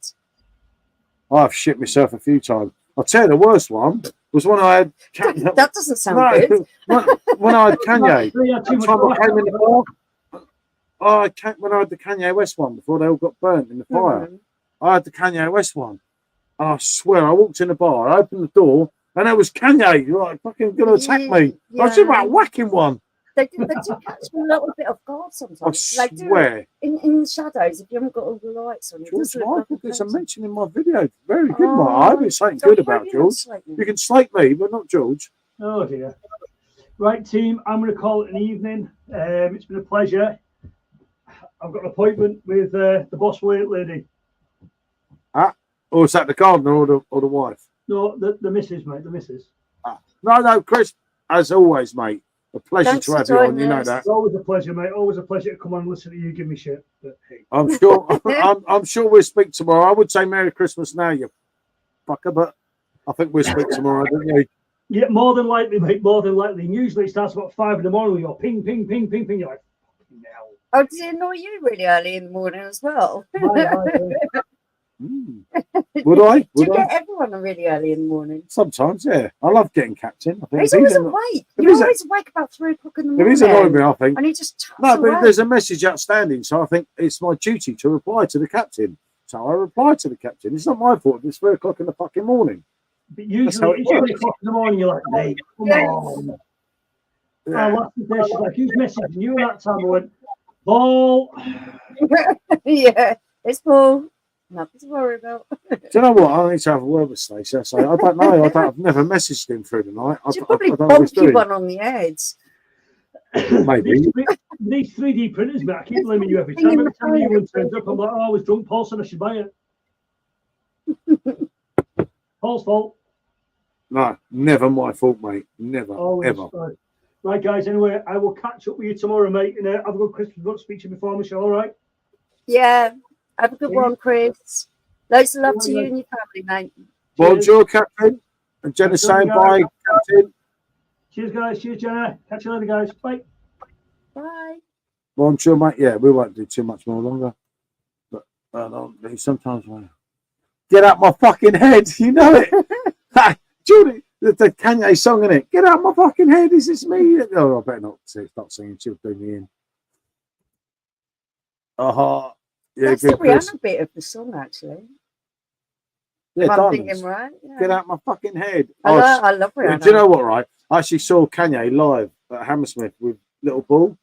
I've shit myself a few times. I'll tell you, the worst one was when I had that doesn't sound good. when I had Kanye. When I had the Kanye West one before they all got burnt in the fire. I had the Kanye West one. And I swear, I walked in the bar, I opened the door, and there was Kanye, you're like, fucking gonna attack me. I was just about whacking one. They do catch me a little bit off guard sometimes. I swear. In the shadows, if you haven't got all the lights on. George Michael gets a mention in my video. Very good, Mark. I hope it's something good about George. You can slate me, but not George. Oh, dear. Right, team, I'm going to call it an evening. It's been a pleasure. I've got an appointment with the boss lady. Or is that the gardener or the wife? No, the missus, mate, the missus. No, Chris, as always, mate. A pleasure to have you on, you know that. It's always a pleasure, mate. Always a pleasure to come on and listen to you give me shit. But, hey. I'm sure I'm sure we'll speak tomorrow. I would say Merry Christmas now, you fucker, but I think we'll speak tomorrow, don't you? Yeah, more than likely, mate, more than likely. And usually it starts about 5 in the morning. You're ping, ping, ping, ping, ping. You're like, now. Oh, does it annoy you really early in the morning as well? Would I? Do you get everyone really early in the morning? Sometimes, yeah. I love getting captain. I think he's always awake. You're always awake about 3 o'clock in the morning. If he's annoying me, I think. And he just but there's a message outstanding, so I think it's my duty to reply to the captain. So I reply to the captain. It's not my fault if it's 3 o'clock in the fucking morning. But usually it's 3 o'clock in the morning, you're like, hey, come on. Yeah. She's like, who's messaging you at that time? I went, Paul. Yeah, it's Paul. Nothing to worry about. Do you know what? I need to have a word with Stacey. I say, I don't know. I've never messaged him through the night. She'll probably bonk you one on the head. Maybe. These 3D printers, mate, I keep blaming you every time. Every time you one turns up, I'm like, oh, I was drunk. Paul said I should buy it. Paul's fault. No, never my fault, mate. Never, ever. Right, guys, anyway, I will catch up with you tomorrow, mate. And have a good Christmas. Won't speak to you before, Michelle, all right? Yeah. Have a good one, Chris. Loads of love to you and your family, mate. Bonjour, Captain. And Jenna saying bye, Captain. Cheers, guys. Cheers, Jenna. Catch you later, guys. Bye. Bye. Bonjour, mate. Yeah, we won't do too much more longer. But sometimes, get out my fucking head. You know it. Judy, the Kanye song, in it. Get out my fucking head. Is this me? Oh, I better not stop singing. She'll do me in. Yeah, that's the Rihanna bit of the song, actually. Yeah, I'm thinking, right? Yeah. Get out my fucking head. I love Rihanna. Do you know what, right? I actually saw Kanye live at Hammersmith with Little Paul.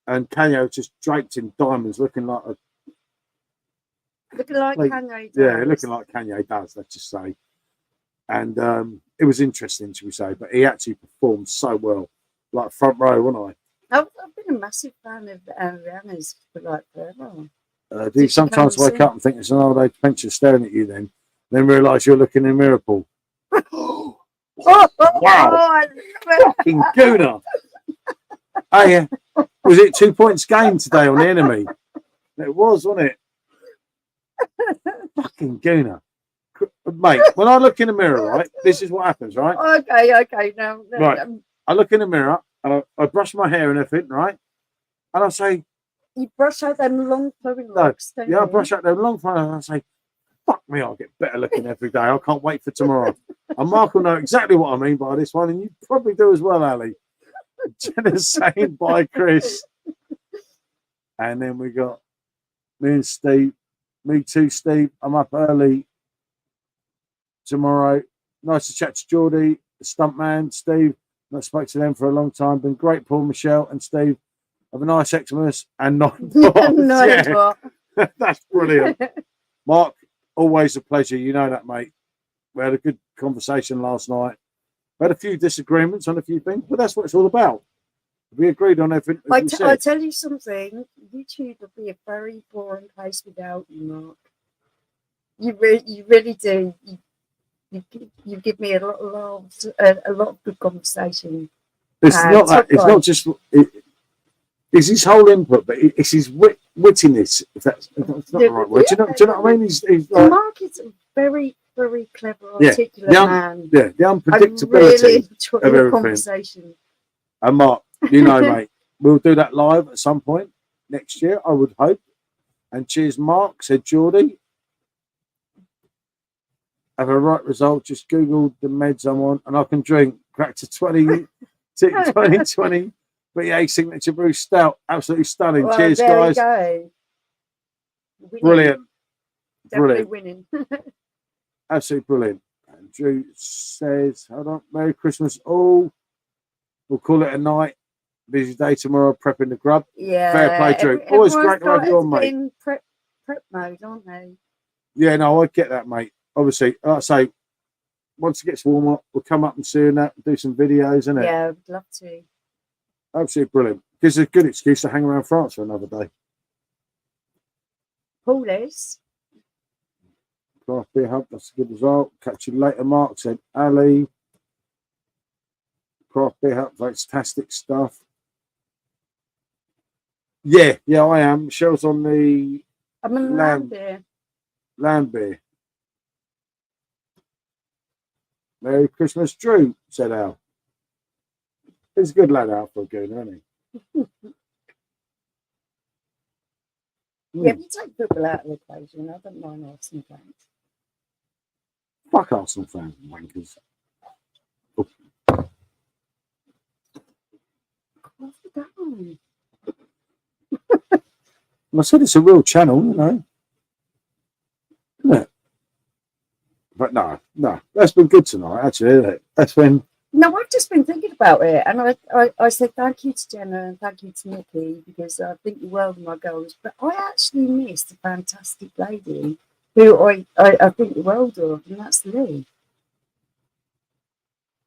and Kanye was just draped in diamonds, looking like Kanye does. Yeah, looking like Kanye does, let's just say. And it was interesting, should we say, but he actually performed so well, like front row, wasn't I? I've been a massive fan of Rihanna's for like forever. Do you sometimes wake up and think it's an old age pensioner staring at you, then realise you're looking in a mirror pool? Wow! Fucking gooner! Hey, was it 2 points game today on the enemy? It was, wasn't it? Fucking gooner. Mate, when I look in the mirror, right, this is what happens, right? Okay, now. Right, I look in the mirror, and I brush my hair and everything, right? And I say... You brush out them long flowing locks, don't you? I brush out them long flowing locks, and I say, fuck me, I'll get better looking every day. I can't wait for tomorrow. And Mark will know exactly what I mean by this one, and you probably do as well, Ali. Jenna's saying bye, Chris. And then we got me and Steve. Me too, Steve. I'm up early tomorrow. Nice to chat to Geordie, the stuntman, Steve. Not spoke to them for a long time. Been great, Paul, Michelle, and Steve. Have a nice Xmas and not. That's brilliant. Mark, always a pleasure. You know that, mate. We had a good conversation last night. We had a few disagreements on a few things, but that's what it's all about. We agreed on everything. I tell you something. YouTube would be a very boring place without you, Mark. You really do. You give me a lot of good conversation. It's not that. It's not just. It's his whole input, but it's his wittiness. If that's not the right word. Do you know what I mean? He's like, Mark is a very, very clever, articulate man. Yeah, the unpredictability really enjoy of everything. Conversation. And Mark, you know, mate, we'll do that live at some point next year, I would hope. And cheers, Mark, said Geordie. Have a right result. Just Google the meds I'm on, and I can drink. Crack to 2020. But yeah, signature brew stout, absolutely stunning. Well, cheers, there guys. You go. Brilliant. Definitely winning. Absolutely brilliant. And Drew says, hold on, Merry Christmas all. We'll call it a night. Busy day tomorrow, prepping the grub. Yeah. Fair play, Drew. Always great to have you on, mate. In prep mode, aren't they? Yeah, no, I get that, mate. Obviously, like I say, once it gets warm up, we'll come up and see that and do some videos, innit? Yeah, I'd love to. Absolutely brilliant. Gives us a good excuse to hang around France for another day. Paul is. Craft Beer Hub, that's a good result. Catch you later, Mark, said Ali. Craft Beer Hub, fantastic stuff. Yeah, I am. Michelle's on the I'm on land beer. Land beer. Merry Christmas, Drew, said Al. He's a good lad, Al, for a gooner, isn't he? Yeah, if you take football out of the equation, I don't mind Arsenal fans. Fuck Arsenal fans and wankers. Oh. What's down? I said it's a real channel, you know. Isn't it? But no, that's been good tonight, actually, isn't it? That's been. No, I've just been thinking about it, and I said thank you to Jenna and thank you to Nikki because I think the world of my girls. But I actually missed a fantastic lady who I think the world of, and that's Lee.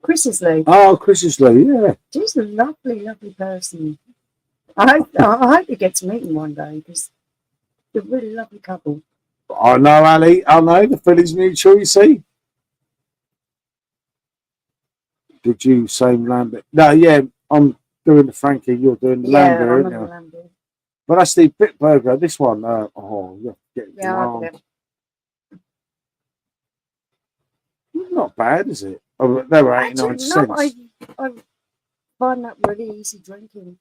Chris's Lee. Oh, Chris's Lee, yeah. She's a lovely, lovely person. I hope you get to meet them one day because they're a really lovely couple. I know, Ali. I know the feeling's mutual. You see. Did you say Lambert? No, yeah, I'm doing the Frankie. You're doing the Lambert, aren't you? Lambert. But that's the Bit Burger. This one, you have to get it. Yeah, I get it. Not bad, is it? Oh, they were 89 cents. I find that really easy drinking.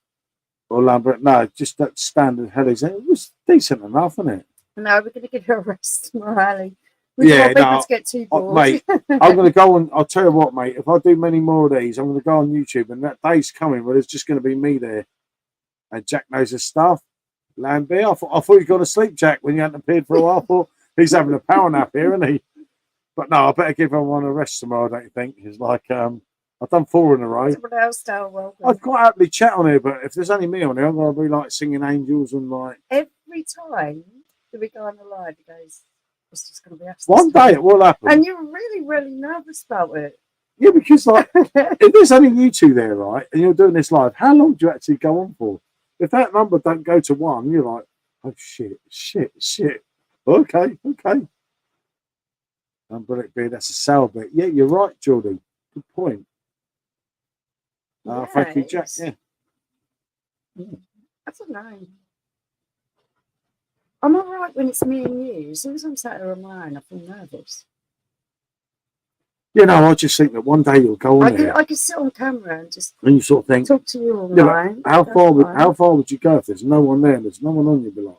Or Lambert, no, just that standard Hellies. It was decent enough, wasn't it? No, we're going to give her a rest tomorrow, Ali. We don't want people to get too bored. Mate, I'm going to go on. I'll tell you what, mate. If I do many more of these, I'm going to go on YouTube, and that day's coming where there's just going to be me there, and Jack knows his stuff. Lambert, I thought you'd gone to sleep, Jack, when you hadn't appeared for a while. I thought he's having a power nap here, isn't he? But no, I better give everyone a rest tomorrow. Don't you think? It's like I've done 4 in a row. Someone else style welcome. I'd quite happily chat on here, but if there's only me on here, I'm going to be like singing angels and like. Every time that we go on the live, he goes, "It's just going to be us." One day it will happen. And you're really, really nervous about it. Yeah, because like, if there's only you two there, right, and you're doing this live, how long do you actually go on for? If that number don't go to 1, you're like, oh shit. Okay. Umbrella beer, that's a sour bit. Yeah, you're right, Geordie. Good point. Thank you, Jack. Yeah. I don't know. I'm all right when it's me and you. As soon as I'm sat here on my own, I feel nervous. You know, I just think that one day you'll go on I could sit on camera and just you sort of think, talk to you all night. How far would you go if there's no one there and there's no one on? You'd be like,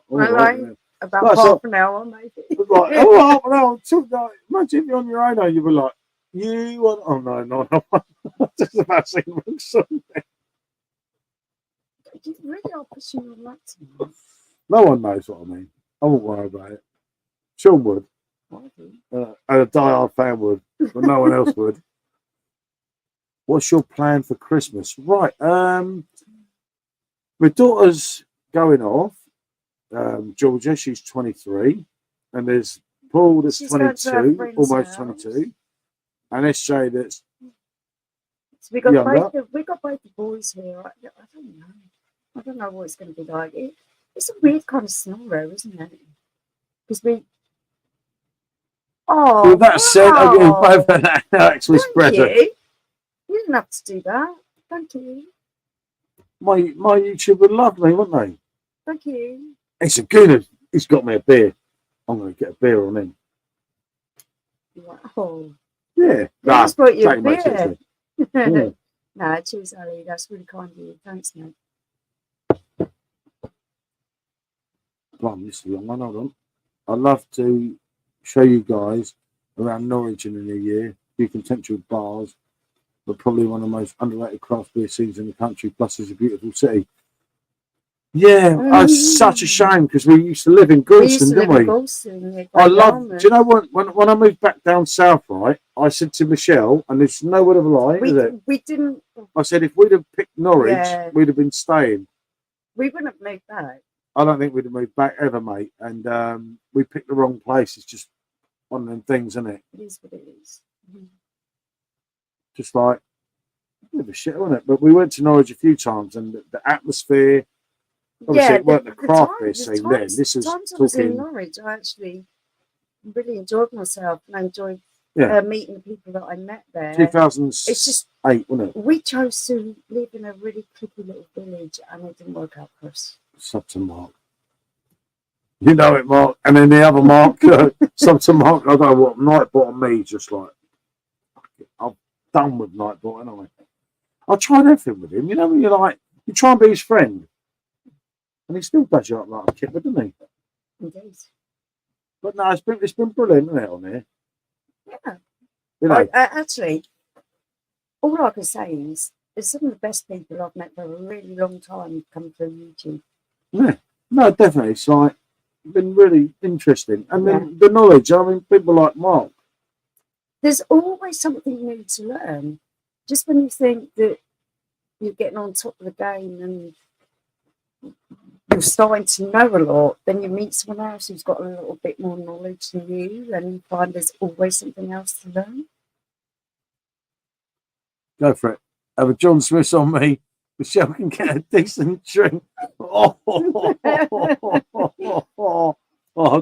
about half an hour, maybe. Like, half an hour. Imagine if you're on your own, you'd be like, you want? Oh no. Just about seeing something. You really are pushing your luck tonight. No one knows what I mean. I won't worry about it. Sean would. And a die-hard fan would, but no one else would. What's your plan for Christmas? Right. My daughter's going off. Georgia, she's 23. And there's Paul that's 22, almost 22. And SJ that's we got younger. We got both the boys here. I don't know. I don't know what it's going to be like. It's a weird kind of scenario, isn't it? Because we. Oh, with that said, I'll give you both an Xmas present. You didn't have to do that. Thank you. My YouTube would love me, wouldn't they? Thank you. He's a good. He's got me a beer. I'm going to get a beer on him. Wow. Yeah. That's what you beer. Yeah. Nah, cheers, Ali. That's really kind of you. Thanks, mate. Blimey, this is a long one. Hold on. I'd love to show you guys around Norwich in the new year. A few contemptuous bars, but probably one of the most underrated craft beer scenes in the country. Plus, it's a beautiful city. Yeah, it's such a shame because we used to live in Goulston, didn't we? I love. Do you know when I moved back down south, right? I said to Michelle, and there's no word of a lie, is it? We didn't. I said if we'd have picked Norwich, we'd have been staying. We wouldn't have moved back. I don't think we'd have moved back ever, mate. And we picked the wrong place. It's just one of them things, isn't it? It is what it is. Mm-hmm. Just like, a bit of a shit, wasn't it? But we went to Norwich a few times, and the atmosphere. Obviously, it weren't the craft beer scene then. This is talking. I was in Norwich, I actually really enjoyed myself, and I enjoyed meeting the people that I met there. 2008, it's just, wasn't it? We chose to live in a really creepy little village, and it didn't work out for us. Sub to Mark. You know it, Mark. And then the other Mark, sub to Mark, I don't know what, Nightbot and me, just like, I'm done with Nightbot, ain't I tried everything with him. You know, when you're like, you try and be his friend. And he still does you up like a kipper, doesn't he? Indeed. But no, it's been brilliant, isn't it, on here? Yeah. You know, actually, all I can say is some of the best people I've met for a really long time come through YouTube. Yeah, no, definitely. It's like been really interesting. And then the knowledge, I mean, people like Mark. There's always something new to learn. Just when you think that you're getting on top of the game and you're starting to know a lot, then you meet someone else who's got a little bit more knowledge than you, and you find there's always something else to learn. Go for it. Have a John Smith on me. Michelle can get a decent drink. Oh,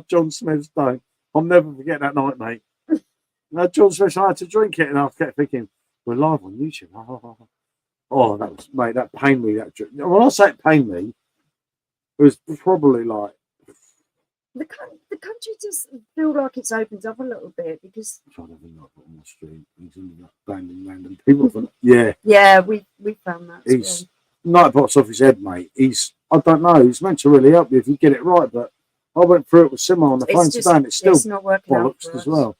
John Smith's don't. I'll never forget that night, mate. No, John Smith, I had to drink it, and I kept thinking, we're live on YouTube. Oh, that was, mate, that pained me. That drink. When I say it pained me, it was probably like the country just feel like it's opened up a little bit because I'm trying to think like on the street. He's ended up banding random people. Yeah, we found that. He's Nightbot's off his head, mate. I don't know. He's meant to really help you if you get it right, but I went through it with Simon on the phone today, and it's still not working bollocks as well.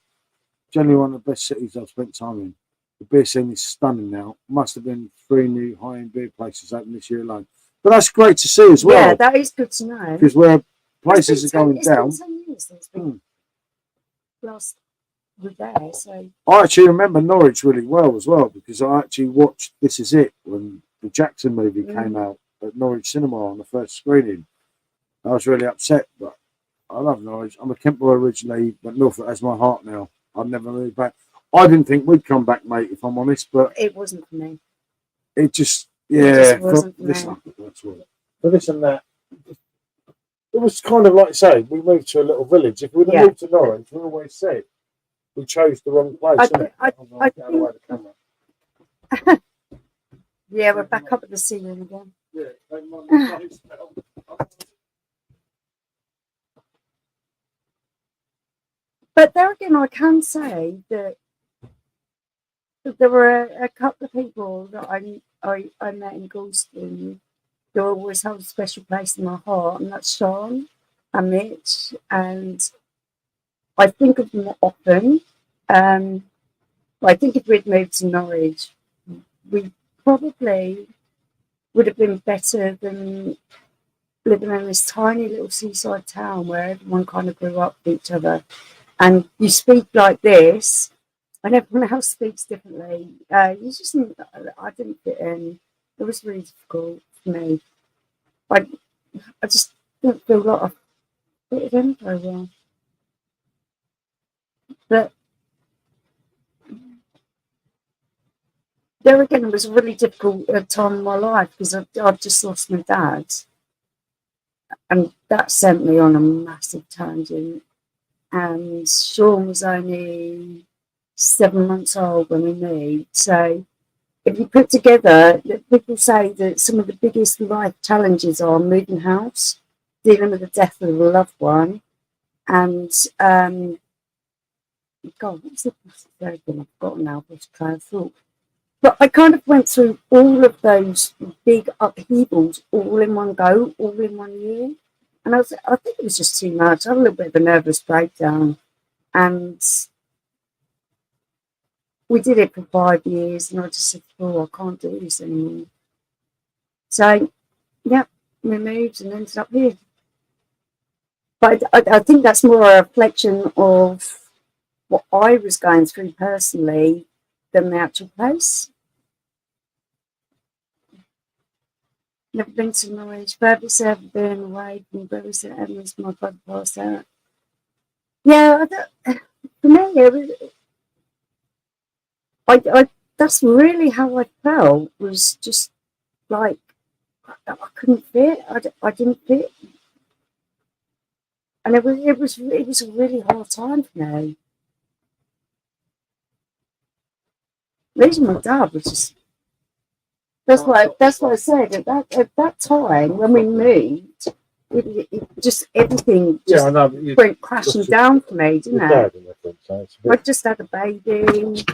Generally, one of the best cities I've spent time in. The beer scene is stunning now. Must have been 3 new high-end beer places open this year alone. But that's great to see as well. Yeah, that is good to know. Because where places are going down. It's been 10 years since we last were there. So I actually remember Norwich really well as well, because I actually watched This Is It when the Jackson movie came out at Norwich Cinema on the first screening. I was really upset, but I love Norwich. I'm a Kent boy originally, but Norfolk has my heart now. I've never moved back. I didn't think we'd come back, mate, if I'm honest, but it wasn't for me. it just, It just wasn't for this, me. that's what. For this and that, it was kind of like, say, we moved to a little village. If we'd have moved to Norwich, we always said we chose the wrong place. I think, yeah, we're back up at the ceiling again. Yeah, but there again, I can say that there were a couple of people that I met in Galston who always hold a special place in my heart, and that's Sean and Mitch, and I think of them often. I think if we'd moved to Norwich, we probably would have been better than living in this tiny little seaside town where everyone kind of grew up with each other. And you speak like this, and everyone else speaks differently. I didn't fit in. It was really difficult for me. I just didn't feel like I fitted in very well. But there again, it was a really difficult time in my life because I'd just lost my dad. And that sent me on a massive tangent. And Sean was only 7 months old when we moved. So if you put together, people say that some of the biggest life challenges are moving house, dealing with the death of a loved one, and God, what's the third thing? I've forgotten now. What's train of thought? But I kind of went through all of those big upheavals all in one go, all in 1 year. And I think it was just too much. I had a little bit of a nervous breakdown. And we did it for 5 years, and I just said, oh, I can't do this anymore. So, yeah, we moved and ended up here. But I think that's more a reflection of what I was going through personally than the actual place. Never been to Norwich, furthest ever been away from Bury St Edmunds, my brother passed out. Yeah, for me, that's really how I felt, was just like I couldn't fit. I didn't fit, and it was a really hard time for me. Losing my dad was just. That's what I said. At that time when we moved, it just everything just went crashing down for me, didn't it? I just had a baby,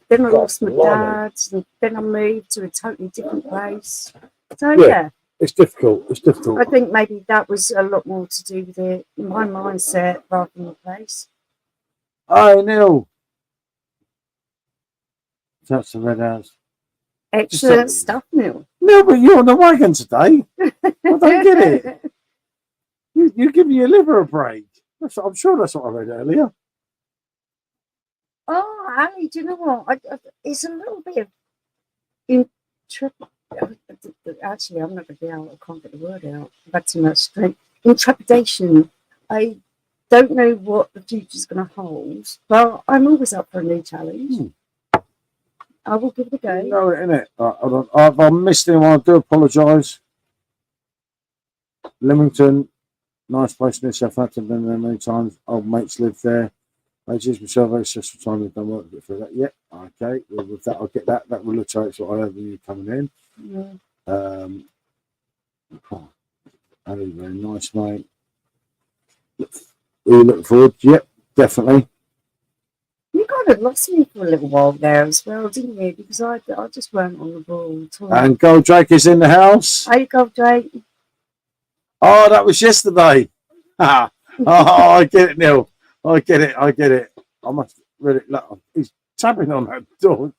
then I lost my dad, and then I moved to a totally different place. So yeah, it's difficult. It's difficult. I think maybe that was a lot more to do with it, my mindset rather than the place. Oh, Neil. That's the red house. Excellent stuff, Neil. No, but you're on the wagon today. I don't get it. You give your liver a break. I'm sure that's what I read earlier. Oh, Ali, do you know what? It's a little bit of actually, I'm not going to be able. I can't get the word out. I've had too much strength. Intrepidation. I don't know what the future's going to hold, but I'm always up for a new challenge. I will give it a go. You know it, innit? Hold on. If I missed anyone, I do apologise. Leamington, nice place near Southampton, been there many times. Old mates live there. I just myself very stressful time. We've done work for that. Yeah, okay. Well, with that, I'll get that. That will illustrate what I have when you coming in. Very, very nice, mate. Are you looking forward? Yep, definitely. You kind of lost me for a little while there as well, didn't you? Because I just weren't on the ball at all. And Goldrake is in the house. Hey, Goldrake. Oh, that was yesterday. Oh, I get it, Neil. I get it. I must really look. He's tapping on that door.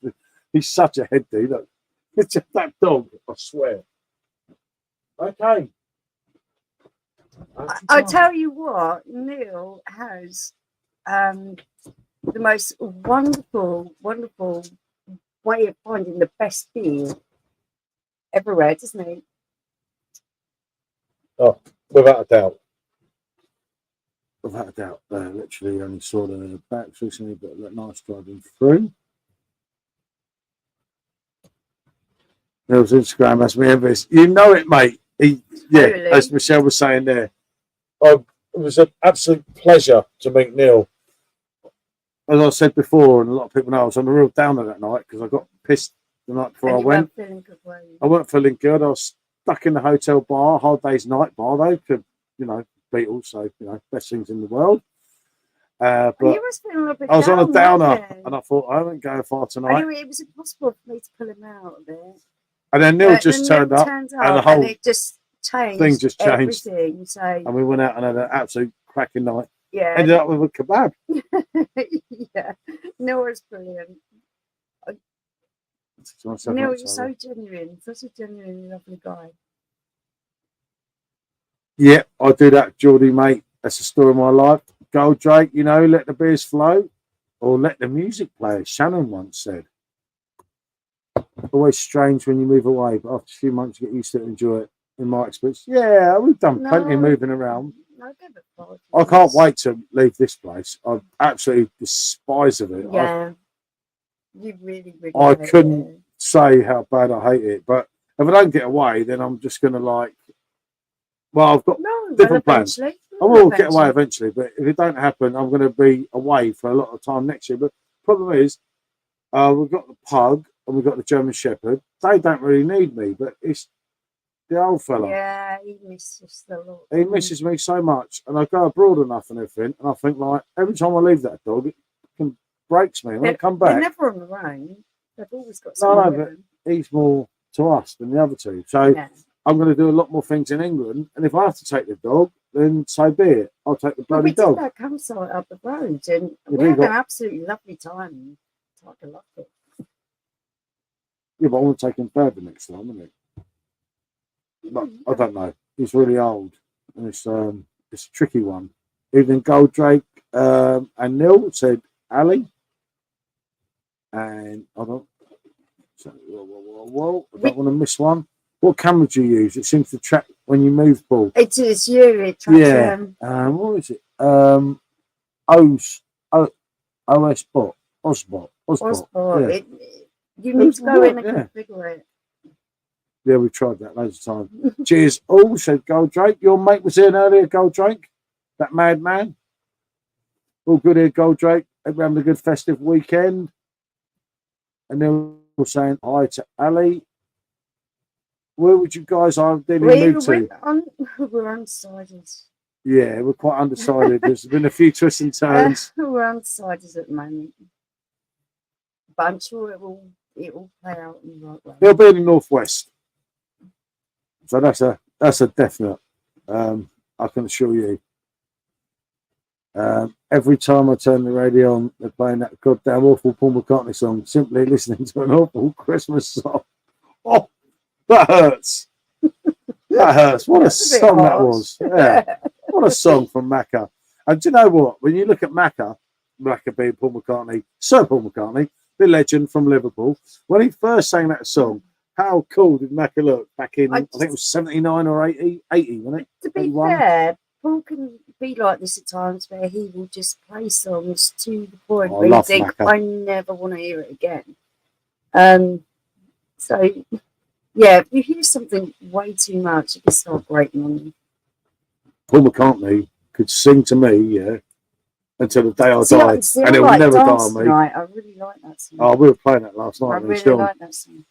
He's such a head dude. Look, it's just that dog. I swear. Okay. I tell you what, Neil has the most wonderful way of finding the best beer everywhere, doesn't it? Oh, without a doubt. Without a doubt. Literally only saw the backs recently, but look nice driving through. Neil's Instagram has me envious. You know it, mate. Totally. As Michelle was saying there. It was an absolute pleasure to meet Neil. As I said before, and a lot of people know, I was on a real downer that night because I got pissed the night before I went. I weren't feeling good. I was stuck in the hotel bar, Hard Day's Night bar, though, for, Beatles, so, best things in the world. But I was on a downer, and I thought, I won't go far tonight. Anyway, it was impossible for me to pull him out of it. And then Neil just turned up, and the whole it just changed. Thing just changed. Everything, so. And we went out and had an absolute cracking night. Yeah. Ended up with a kebab. Yeah. Neil was brilliant. Neil was so genuine, such a genuine, lovely guy. Yeah, I do that, Geordie, mate. That's the story of my life. Gold Drake, let the beers flow or let the music play, as Shannon once said. Always strange when you move away, but after a few months you get used to it and enjoy it, in my experience. Yeah, we've done plenty of moving around. I can't wait to leave this place. I absolutely despise of it. Yeah. You really, really I couldn't say how bad I hate it, but if I don't get away, then I'm just going to I've got different plans. I will get away eventually, but if it don't happen, I'm going to be away for a lot of time next year. But the problem is, we've got the pug and we've got the German Shepherd. They don't really need me, but it's the old fella. Yeah, he misses the lot. He misses me so much, and I go abroad enough and everything, and I think every time I leave that dog, it breaks me. When I come back, they're never on their own. They've always got someone with them. He's more to us than the other two. So I'm going to do a lot more things in England, and if I have to take the dog, then so be it. I'll take the bloody dog. We did that campsite up the road, and we had an absolutely lovely time. I loved it. Yeah, but I want to take him further next time, isn't it? But I don't know. He's really old, and it's a tricky one. Even Gold Drake and Neil said Ali, and I don't. Whoa! I don't want to miss one. What camera do you use? It seems to track when you move, Paul. It is you. It tracks, what is it? OSBot. Yeah. You need to go in and configure it. Yeah, we tried that loads of times. Cheers. Oh, said Gold Drake. Your mate was in earlier, Gold Drake. That madman. All good here, Gold Drake. Hope we're having a good festive weekend. And then we're saying hi to Ali. Where would you guys ideally move to? We're undecided. Yeah, we're quite undecided. There's been a few twists and turns. We're undecided at the moment. But I'm sure it will play out in the right way. It'll be in the northwest. So that's a definite. I can assure you. Every time I turn the radio on, they're playing that goddamn awful Paul McCartney song. Simply listening to an awful Christmas song. Oh, that hurts. That hurts. What a song that was. Yeah. What a song from Macca. And do you know what? When you look at Macca being Paul McCartney, Sir Paul McCartney, the legend from Liverpool, when he first sang that song, how cool did Macca look back in, I think it was 79 or 80, wasn't it? To be fair, Paul can be like this at times where he will just play songs to the point where you think, I never want to hear it again. So, yeah, if you hear something way too much, it can start grating on you. Paul McCartney could sing to me, until the day I die, and it will never die on me. I really like that song. Oh, we were playing that last night. I really like that song.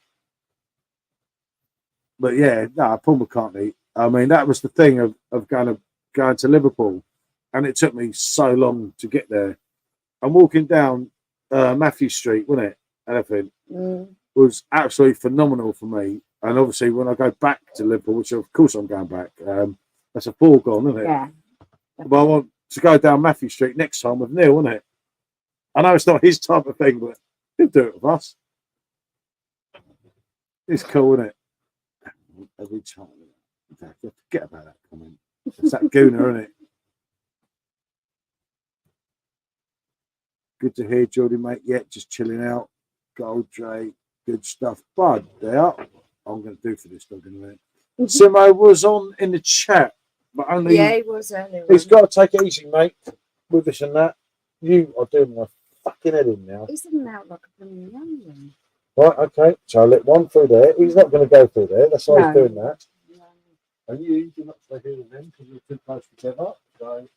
But yeah, Paul McCartney. I mean, that was the thing of going to Liverpool, and it took me so long to get there. And walking down Matthew Street, wasn't it? Anything was absolutely phenomenal for me. And obviously, when I go back to Liverpool, which of course I'm going back, that's a foregone, isn't it? Yeah. But I want to go down Matthew Street next time with Neil, isn't it? I know it's not his type of thing, but he'll do it with us. It's cool, isn't it? Every time. Forget about that comment. It's that gooner, isn't it? Good to hear, Geordie, mate. Yeah, just chilling out. Gold Drake, good stuff. Bud, there. I'm going to do for this dog in a minute. Simo was on in the chat, but only. Yeah, he was earlier. He's got to take it easy, mate, with this and that. You are doing my fucking head in now. He's in out like a young. Right, okay. So I let one through there. He's not going to go through there. That's why he's doing that. No. And you do not stay here with them because you're too close together. So,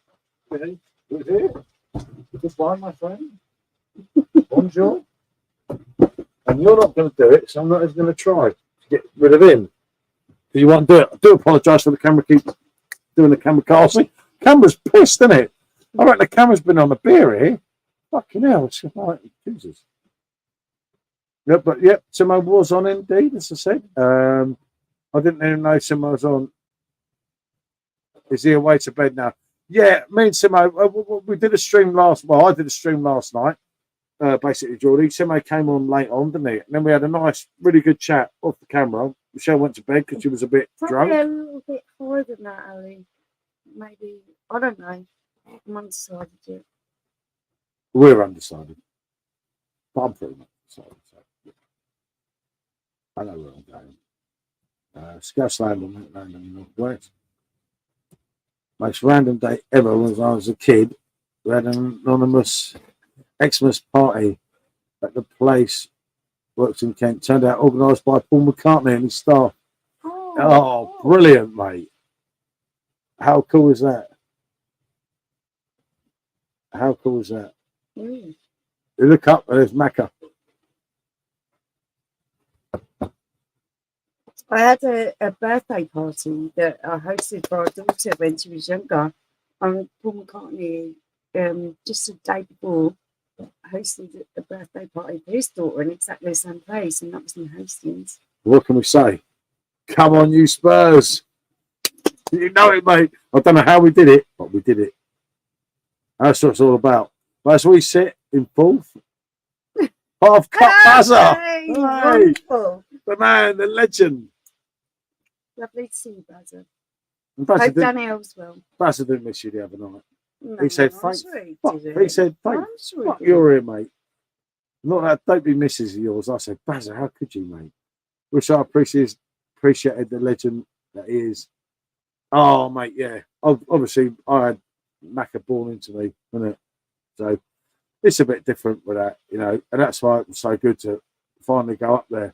okay, who's here? Goodbye, my friend. Bonjour. And you're not going to do it, so I'm not even going to try to get rid of him. Do you want to do it? I do apologise for the camera keep doing the camera casting. Camera's pissed, isn't it? I reckon the camera's been on the beer here. Fucking hell, it's like Jesus. Yeah, but yep, Simo was on indeed, as I said. I didn't even know Simo was on. Is he away to bed now? Yeah, me and Simo, we did a stream last. Well, I did a stream last night. Basically, Geordie. Simo came on late on, didn't he? And then we had a nice, really good chat off the camera. Michelle went to bed because she was a bit drunk. A little bit higher than that, Ali. Maybe, I don't know. I'm undecided yet. We're undecided. But I'm pretty much decided. So, yeah. I know where I'm going. Scousland on that land in the northwest. Most random day ever was I was a kid. We had an anonymous Xmas party at the place. Works in Kent. Turned out organised by Paul McCartney and his staff. Oh, brilliant, mate. How cool is that? How cool is that? You look up and there's Macca. I had a birthday party that I hosted for our daughter when she was younger. Paul McCartney, just a day before, hosted a birthday party for his daughter in exactly the same place, and that was in Hastings. What can we say? Come on, you Spurs. You know it, mate. I don't know how we did it, but we did it. That's what it's all about. But as we sit in fourth, half cup buzzer. Hey, wonderful. The man, the legend. Lovely to see you, Buzzer. Hope Danielle's well. Buzzer didn't miss you the other night. No, he said, I'm sure he did. He said, thank fuck you're here, mate. Not that, don't be misses of yours. I said, Buzzer, how could you, mate? Wish I appreciated the legend that he is. Oh, mate, yeah. Obviously, I had Macca born into me, wasn't it? So it's a bit different with that, you know, and that's why it was so good to finally go up there.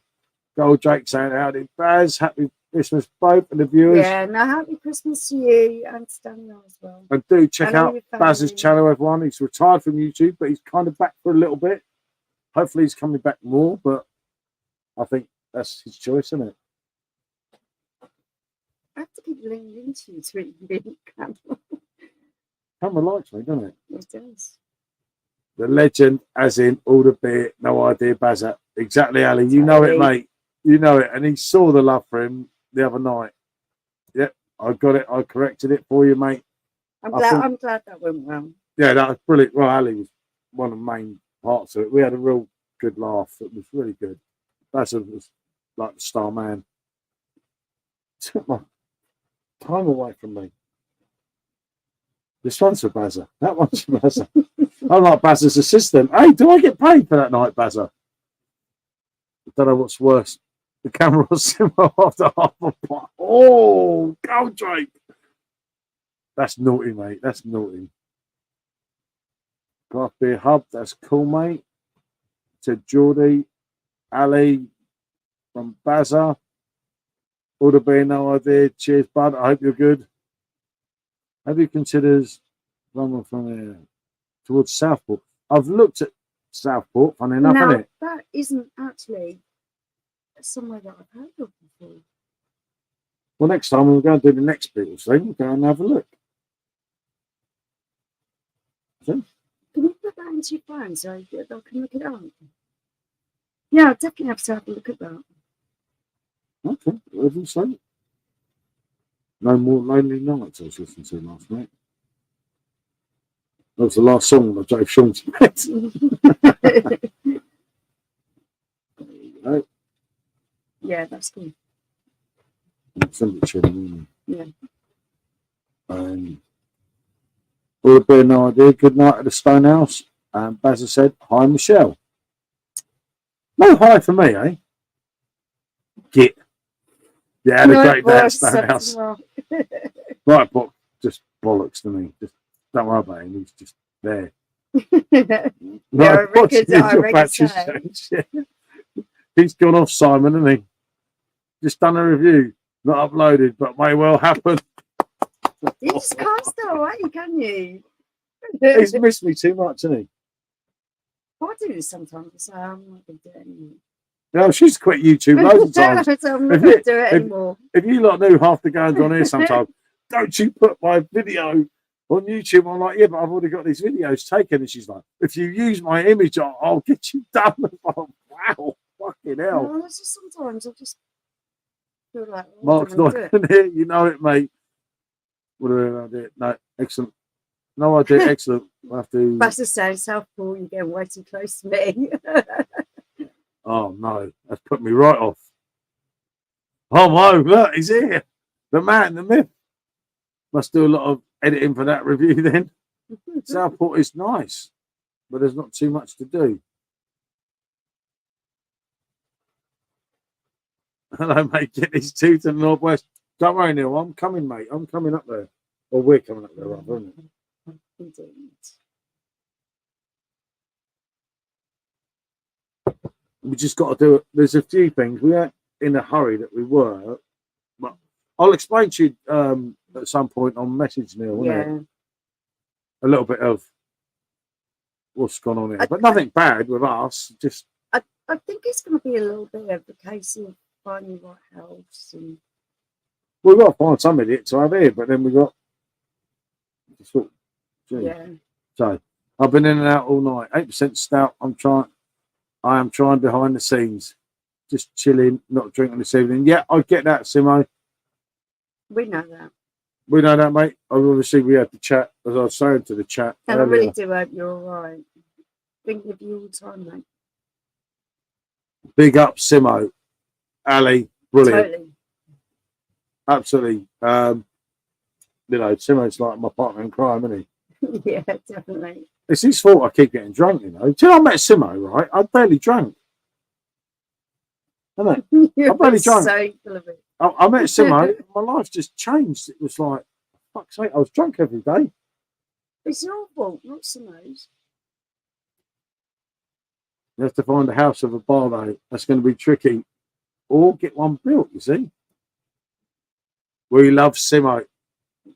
Gold Drake saying, howdy, Baz, happy Christmas, both, and the viewers. Yeah, no, happy Christmas to you and to Daniel as well. And do check out Baz's channel, everyone. He's retired from YouTube, but he's kind of back for a little bit. Hopefully, he's coming back more, but I think that's his choice, isn't it? I have to keep leaning into you to really be in camera. Camera likes me, doesn't it? It does. The legend, as in all the beer, no idea, Bazza. Exactly, Ali. You know it, mate. You know it. And he saw the love for him the other night. Yep, I got it. I corrected it for you, mate. I'm glad that went well. Yeah, that was brilliant. Well, Ali was one of the main parts of it. We had a real good laugh. It was really good. Bazza was like the star man. Took my time away from me. This one's for Bazza. That one's for Bazza. I'm like Bazza's assistant. Hey, do I get paid for that night, Bazza? I don't know what's worse. The camera was similar after half a pot. Oh, Gold Drake. That's naughty, mate. That's naughty. Craft Beer Hub. That's cool, mate. To Geordie, Ali from Bazza. All the beer, no idea. Cheers, bud. I hope you're good. Have you considered running from there towards Southport? I've looked at Southport, funny enough, isn't it? That isn't actually somewhere that I've heard of before. Well, next time we're going to do the next Beatles thing, we'll go and have a look. See? Can you put that into your phone so I can look it up? Yeah, I'll definitely have to have a look at that. Okay, whatever you say. No More Lonely Nights I was listening to last night. That was the last song I drove Sean to bed. Right. Yeah, that's cool. I'll send it to you. Yeah. All the beer, no idea. Good night at the Stonehouse. And Baz has said, hi, Michelle. No hi for me, eh? Git. Yeah, had a great day at Stonehouse. Right, but just bollocks to me. Just don't worry about him. He's just there. Yeah, He's gone off, Simon, hasn't he? Just done a review. Not uploaded, but may well happen. You just can't stay away, can you? He's missed me too much, hasn't he? I do this sometimes. I'm not going to do it anymore. No, she's quit YouTube loads of times. So I'm not going to do it anymore. If you lot knew half the guys on here sometimes, don't you put my video on YouTube? I'm like, yeah, but I've already got these videos taken. And she's like, if you use my image, I'll get you done. I'm like, wow, fucking hell. No, it's just sometimes I just feel like Mark's not in here. You know it, mate. What do I do? No, excellent. No idea, excellent. We'll have to. That's the same. Southpaw, you're getting way too close to me. Oh no, that's put me right off. Oh no, look, he's here. The man, the myth. Must do a lot of editing for that review then. Southport is nice, but there's not too much to do. Hello, mate. Get these two to the northwest. Don't worry, Neil. I'm coming, mate. I'm coming up there. Or we're coming up there, rather, isn't it? Indeed. We just got to do it. There's a few things. We weren't in a hurry that we were, but I'll explain to you at some point on message, Neil, won't it? A little bit of what's gone on here, but nothing bad with us. Just I think it's going to be a little bit of a case of finding the right house, and we've got to find some idiot to have here, but then we got So I've been in and out all night. 8% stout. I am trying behind the scenes, just chilling, not drinking this evening. Yeah, I get that, Simo. We know that. We know that, mate. Obviously, we had the chat, as I was saying to the chat. And earlier. I really do hope you're all right. Thinking of you all the time, mate. Big up, Simo. Ali, brilliant. Totally. Absolutely. You know, Simo's like my partner in crime, isn't he? Yeah, definitely. It's his fault I keep getting drunk, you know. Till I met Simo, right, I barely drank. I barely drank. So full of it. I met Simo, my life just changed. It was like, fuck's sake, I was drunk every day. It's your fault, not Simo's. You have to find a house of a bar, though. That's going to be tricky. Or get one built, you see. We love Simo.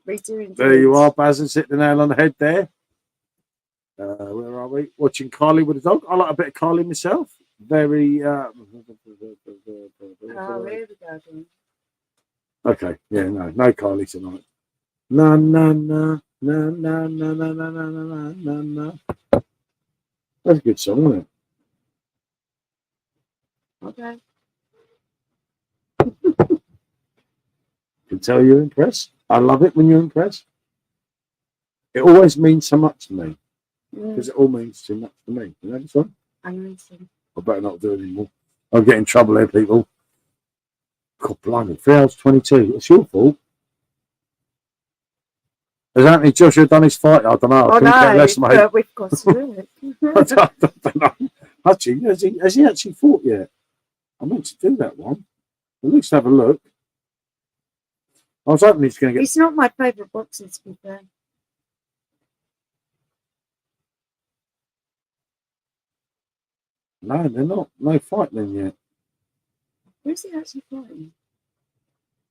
We do. There you are, Baz, hit the nail on the head there. Where are we? Watching Carly with the dog. I like a bit of Carly myself. Very. Oh, here we go. Okay, yeah, no Carly tonight. No. That's a good song, isn't it? Okay. Can tell you're impressed. I love it when you're impressed. It always means so much to me. Because it all means too much to me. You know this one? I know so. I better not do it anymore. I'll get in trouble here, people. God blimey, 3 hours 22. It's your fault. Has Anthony Joshua done his fight? I don't know. Oh, no, we've got to do it. I don't know. Actually, has he actually fought yet? I meant to do that one. At least have a look. I was hoping he's going to get... He's not my favourite boxer, to be fair. No, they're not. No fight then yet. Who's he actually fighting?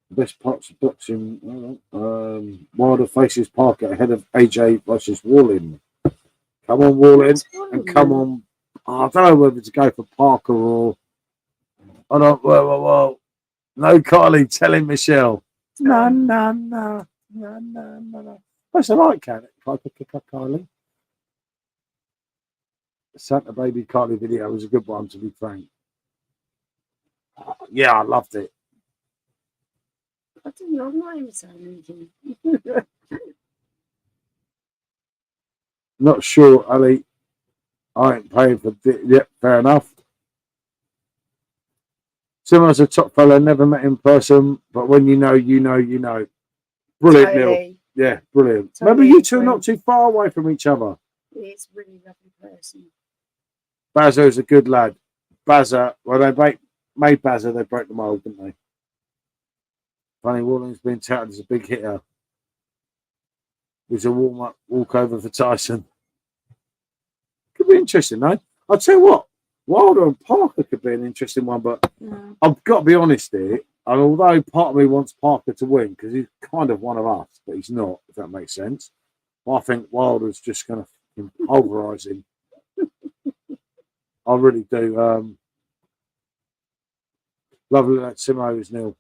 Best parts of boxing. Wilder faces Parker ahead of AJ versus Wallin. Come on, Wallin. And come on. I don't know whether to go for Parker or... I don't... Whoa. No, Carly, telling Michelle. No. That's a right, can it? If I could pick up Carly. The Santa Baby Carly video was a good one, to be frank. Yeah, I loved it. I don't know, I'm not even saying anything. Not sure, Ali. I ain't paying for it. Yep, fair enough. Simo's a top fella, never met in person, but when you know, you know, you know. Brilliant, totally. Neil. Yeah, brilliant. Totally. Remember, you two are not too far away from each other. is a really lovely person. Bazza is a good lad. Bazza, well, they made Bazza, they broke the mould, didn't they? Funny Walling's been touted as a big hitter. It was a warm-up walkover for Tyson. Could be interesting, though. I'll tell you what, Wilder and Parker could be an interesting one, but I've got to be honest here. And although part of me wants Parker to win because he's kind of one of us, but he's not, if that makes sense. I think Wilder's just going to pulverise him. I really do. Lovely that Simo is nil.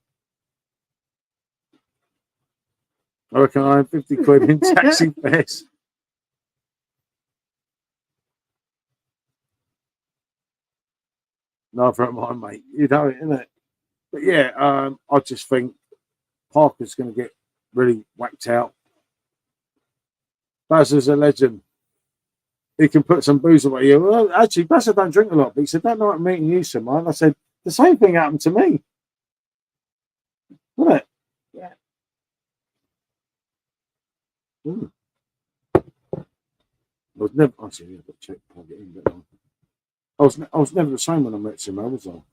I reckon I have 50 quid in taxi fares. No, for mine, mate. You know it, innit? But yeah, I just think Parker's going to get really whacked out. Bazza's a legend. He can put some booze away. Yeah, well, actually, Bazza don't drink a lot, but he said, that night I'm meeting you, Simon. I said, the same thing happened to me. Wasn't it? Yeah. Mm. I was never, actually, I've got to check, plug it in, but I was never the same when I met Simon, was I?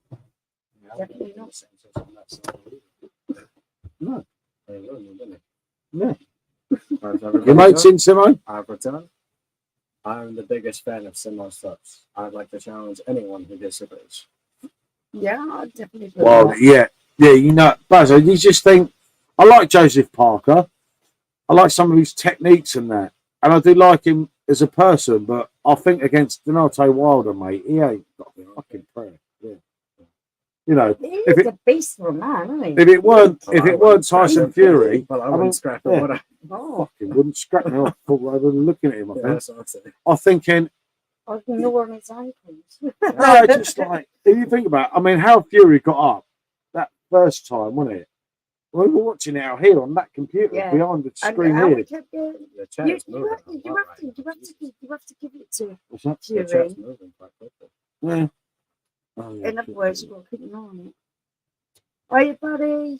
Definitely not. No. Yeah. Your mate's in, Simon? I've returned. I'm the biggest fan of Simo's stuff. I'd like to challenge anyone who disagrees. Yeah, I'd definitely. Well, yeah, you know, Bazza, you just think, I like Joseph Parker. I like some of his techniques and that. And I do like him as a person, but I think against Deontay Wilder, mate, he ain't got a fucking prayer. Yeah. You know, he's a beast of a man, isn't he? If it weren't Tyson Fury, well, I wouldn't scrap it, would I? Oh, fucking wouldn't scrap me off rather than looking at him. I think. That's what I'm saying. I'm thinking, I'd ignore his ankles. no, just like if you think about it, I mean, how Fury got up that first time, wasn't it? We were watching it out here on that computer behind the screen here. You have to give it to Fury. Yeah. Oh, yeah. In other words, you've got to keep an eye on it. Hiya, buddy.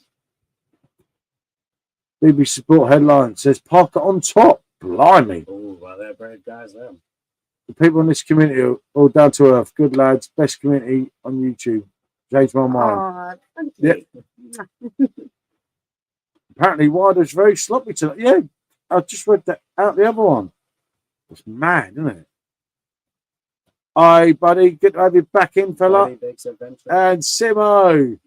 BBC Sport headline says Parker on top. Blimey. Oh, well, they're brave guys, them. The people in this community are all down to earth. Good lads. Best community on YouTube. Changed my mind. Oh, thank you. Apparently, Wilder's very sloppy tonight. Yeah, I just read that out the other one. It's mad, isn't it? Hi, buddy. Good to have you back in, fella. And Simo.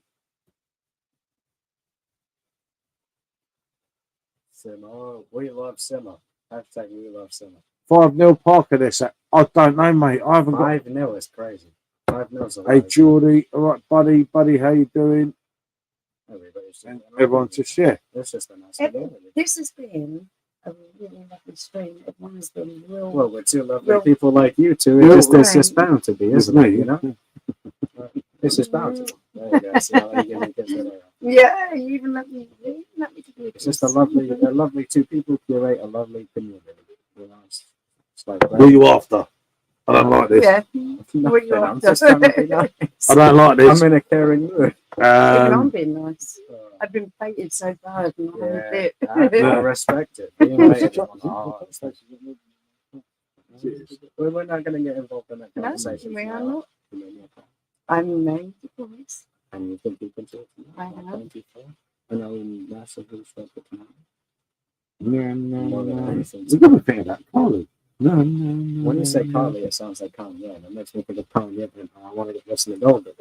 Simo. We love Simo. Hashtag we love Simo. 5-0 Parker this. I don't know, mate. I haven't got... 5-0 is crazy. 5-0's a lot. Hey, Geordie. All right, buddy. Buddy, how you doing? Everyone's just, yeah. It's just a nice This has been a really lovely stream. Everyone has been real. Well, we're two lovely people like you two. It's just bound to be, isn't it? You know? It's just bound to be. There you go. See how you get it. Yeah, you even let me do it's just a lovely two people curate a lovely community. You know, it's like what are you after? I don't like this. Yeah. I'm just trying to be nice. I don't like this. I'm in a caring mood. I'm being nice. I've been painted so bad and I'm a bit. I respect it. Being painted on the heart. We're not going to get involved in that conversation. No, we are not. I'm married, of course. And you think you can talk to me? I have. I know massively respect it now. No. It's a good thing about Carly. No. When you say Carly, it sounds like Kanye. That makes me think of Kanye, and I want to get listening to older.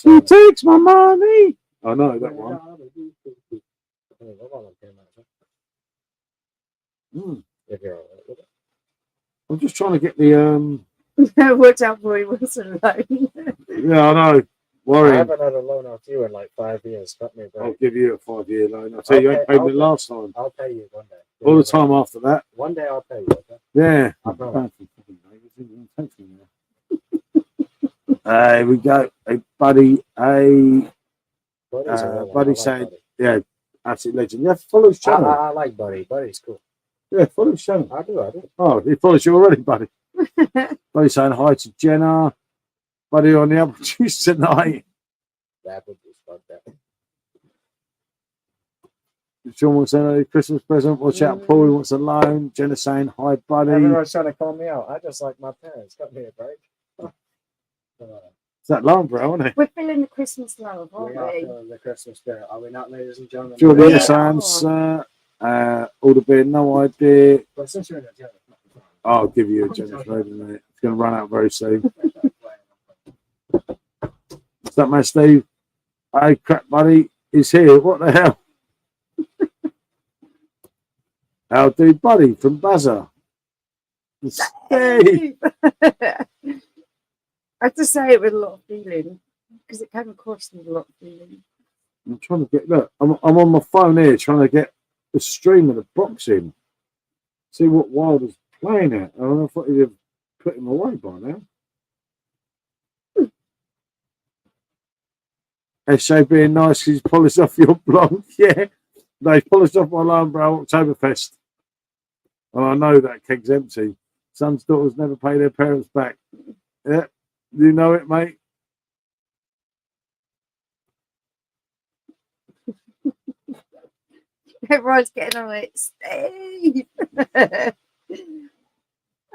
Who takes my money? I know that one. I'm just trying to get the Watch out for him was alone. Yeah, I know. Worrying. I haven't had a loan off you in like 5 years. Cut me, bro. I'll give you a 5-year loan. I'll tell you, you ain't paid me last time. I'll pay you one day. All the time after that. One day I'll pay you. Okay? Yeah. Here we go. Hey, buddy. Hey, buddy saying, yeah, absolute legend. Yeah, follow his channel. I like Buddy. Buddy's cool. Yeah, follow his channel. I do. Oh, he follows you already, buddy. Buddy saying hi to Jenna. Buddy on the apple juice tonight. The apple juice, fuck that. Sean wants a Christmas present. Watch out, Paul. He wants a loan. Jenna saying, hi, buddy. Everyone's trying to call me out. I just like my parents. Got me a break. It's that long, bro, isn't it? We're feeling the Christmas love, aren't We are feeling the Christmas spirit. Are we not, ladies and gentlemen? Jordan answer. All the beer, no idea. Well, since you're in a Jenna, I'll give you a Jenna Froden, mate. It's going to run out very soon. What's that, man, Steve? Hey, crap, buddy. He's here. What the hell? How do, buddy, from Buzzer? Steve. I have to say it with a lot of feeling because it came across with a lot of feeling. I'm trying to get, look, I'm on my phone here trying to get the stream of the boxing. See what Wilder's playing at. I thought he'd have put him away by now. SA being nice, he's polished off your blonde. Yeah, no, he's polished off my Lionbrow Oktoberfest. And I know that keg's empty. Sons, daughters never pay their parents back. Yeah, you know it, mate. Everyone's getting on it. Steve!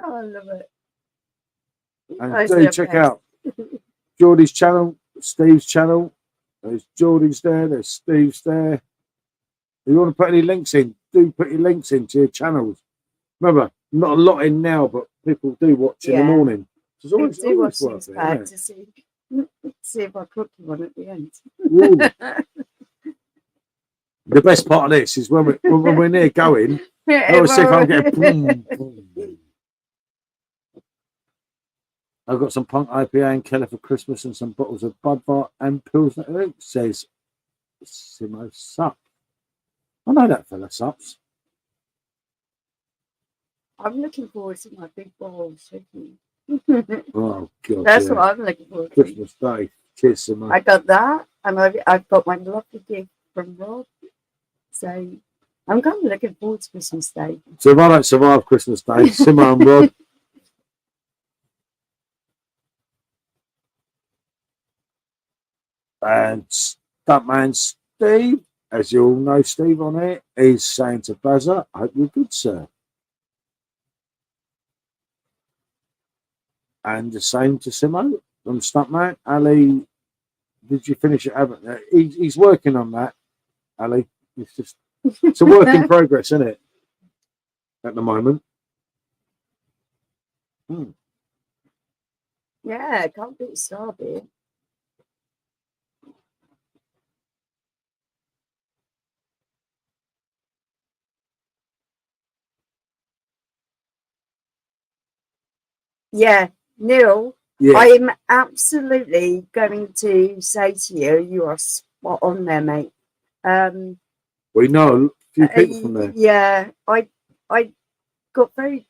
Oh, I love it. And do check out Geordie's channel, Steve's channel. There's Geordie's there, there's Steve's there. If you want to put any links in, do put your links into your channels. Remember, not a lot in now, but people do watch in the morning. So it's always worth it, back to see if I cook you one at the end. The best part of this is when we're near going, I'll see if I can get boom, boom. I've got some Punk IPA and Keller for Christmas and some bottles of Budvar and Pilsner. Says Simo Sup. I know that fella Sups. I'm looking forward to my big bowl of chicken. Oh God, that's what I'm looking forward to. Christmas Day. Cheers, Simo. I got that, and I've got my lovely gift from Rob. So I'm kind of looking forward to Christmas Day. So if I don't survive Christmas Day, Simo and Rob. And Stuntman Steve, as you all know, Steve on here, is saying to Buzzer, I hope you're good, sir. And the same to Simo from Stuntman. Ali, did you finish it? Haven't you? He's working on that, Ali. It's a work in progress, isn't it? At the moment. Yeah, can't beat started. Yeah, Neil, yeah. I am absolutely going to say to you, you are spot on there, mate. We know a few people from there. Yeah, I got very,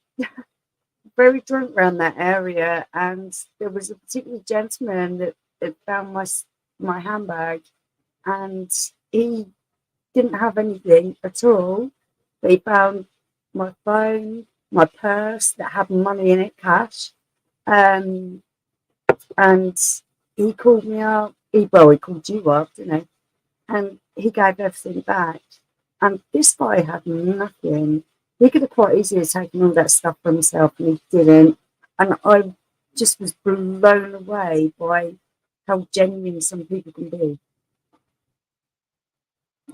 very drunk around that area, and there was a particular gentleman that found my handbag, and he didn't have anything at all. But he found my phone, my purse that had money in it, cash, and he called me up. He called you up, didn't he? And he gave everything back. And this guy had nothing. He could have quite easily taken all that stuff for himself, and he didn't. And I just was blown away by how genuine some people can be.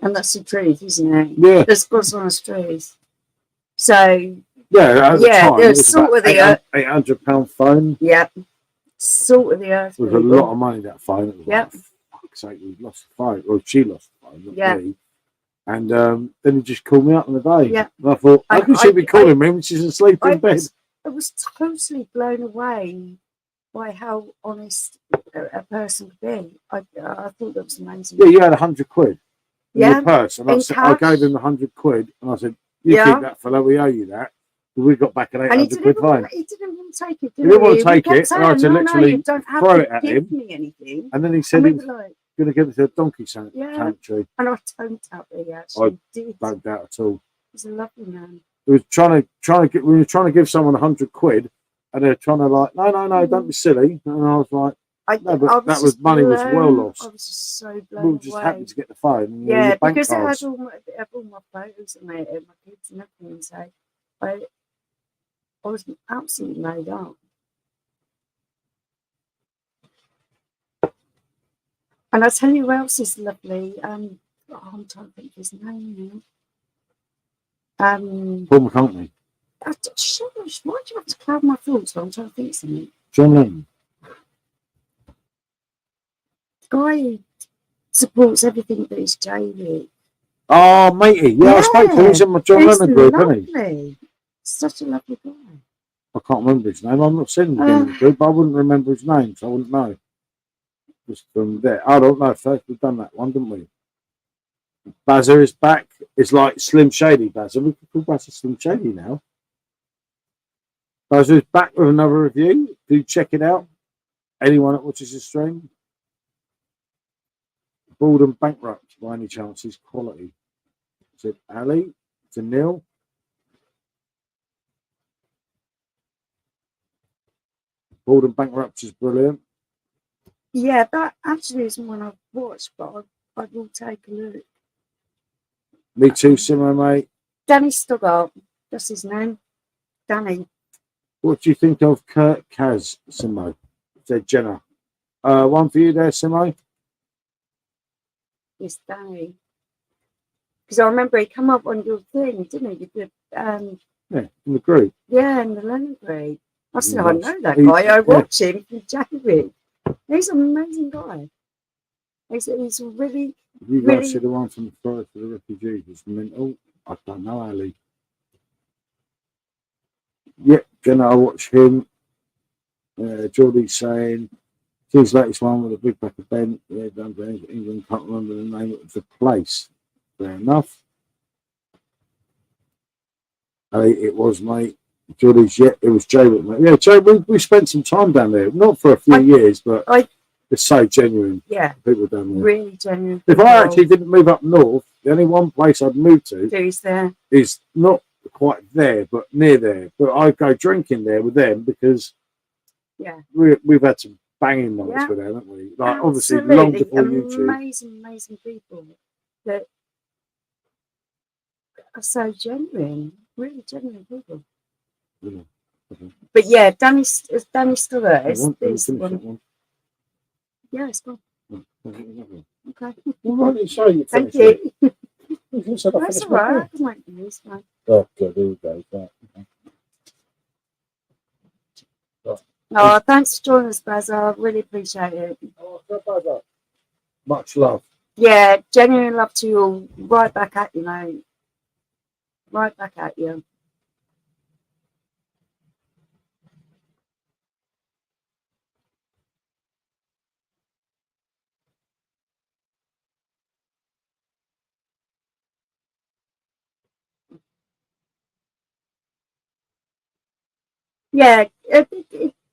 And that's the truth, isn't it? Yeah. There's God's honest truth. So yeah, there's salt of the earth. £800 phone. Yep. Salt of the earth. It was a lot of money, that phone. It was yep. Like, fuck's sake, we lost the phone. Well, she lost the phone, not yeah. me. And then he just called me up on the day. Yeah. And I thought, how can she be calling me when she's asleep in bed? I was totally blown away by how honest a person could be. I thought that was amazing. Yeah, you had £100 in your purse. And I gave him £100 and I said, you keep that fella, we owe you that. We got back an £800 fine. He didn't want to take it, he? Didn't want to take it. And I had to literally you don't have throw to it at give him. Me anything. And then he said he was going to give it to a donkey sanctuary. And I don't doubt that he actually did. I don't doubt at all. He's a lovely man. He was trying to we were trying to give someone £100 and they're trying to like, no, don't be silly. And I was like, that was money was well lost. I was just so blown away. We were just happy to get the phone. And yeah, bank because cards. it had all my photos and my kids and everything. So I was absolutely made up. And I tell you who else is lovely. I'm trying to think of his name now. Paul McCartney. Why do you have to cloud my thoughts? I'm trying to think of something. John Lennon. Guy supports everything that is Jamie. Oh, matey. Yeah, I spoke to him. He's in my John Lennon group, isn't he? Such a lovely guy. I can't remember his name. I'm not seen him in the group, but I wouldn't remember his name, so I wouldn't know. Just from there. I don't know. First, we've done that one, didn't we? Bazza is back. It's like Slim Shady Bazza. We could call Bazza Slim Shady now. Bazza is back with another review. Do check it out. Anyone that watches the stream. Bald and bankrupt by any chance is quality. Said Ali to Neil. Bald and bankrupt is brilliant. Yeah, that actually isn't one I've watched, but I will take a look. Me too, Simo, mate. Danny Stuggart, that's his name. Danny. What do you think of Kurt Kaz, Simo? Said Jenna. One for you there, Simo. It's Danny. Because I remember he come up on your thing, didn't he? Yeah, in the group. Yeah, in the Lennon group. I said, Yes. I know that guy. I watch him from January. He's an amazing guy. He's really. You really... guys see the one from the Friday for the Refugees? It's mental. I don't know, Ali. Yeah, gonna watch him. Geordie's saying his latest one with a big pack of Ben. Yeah, done for England. Can't remember the name of the place. Fair enough. It was, mate. Geordie's, yeah, it was Joe, mate. Yeah, Joe, we spent some time down there. Not for a few years, but it's so genuine. Yeah. People down there. Really genuine. If I actually didn't move up north, the only one place I'd move to is not quite there, but near there. But I go drinking there with them because we've had some banging nights with them, haven't we? Like obviously long before YouTube. Amazing people that are so genuine, really genuine people. Yeah. Okay. But yeah, Danny's still there. It's one. Yeah, it's gone. Okay. Well, you thank you. That's all right. I can make this one. Oh, good. There you go. Right. Okay. Oh, thanks for joining us, Baz. I really appreciate it. Oh, much love. Yeah, genuine love to you all. Right back at you, mate. Right back at you. Yeah,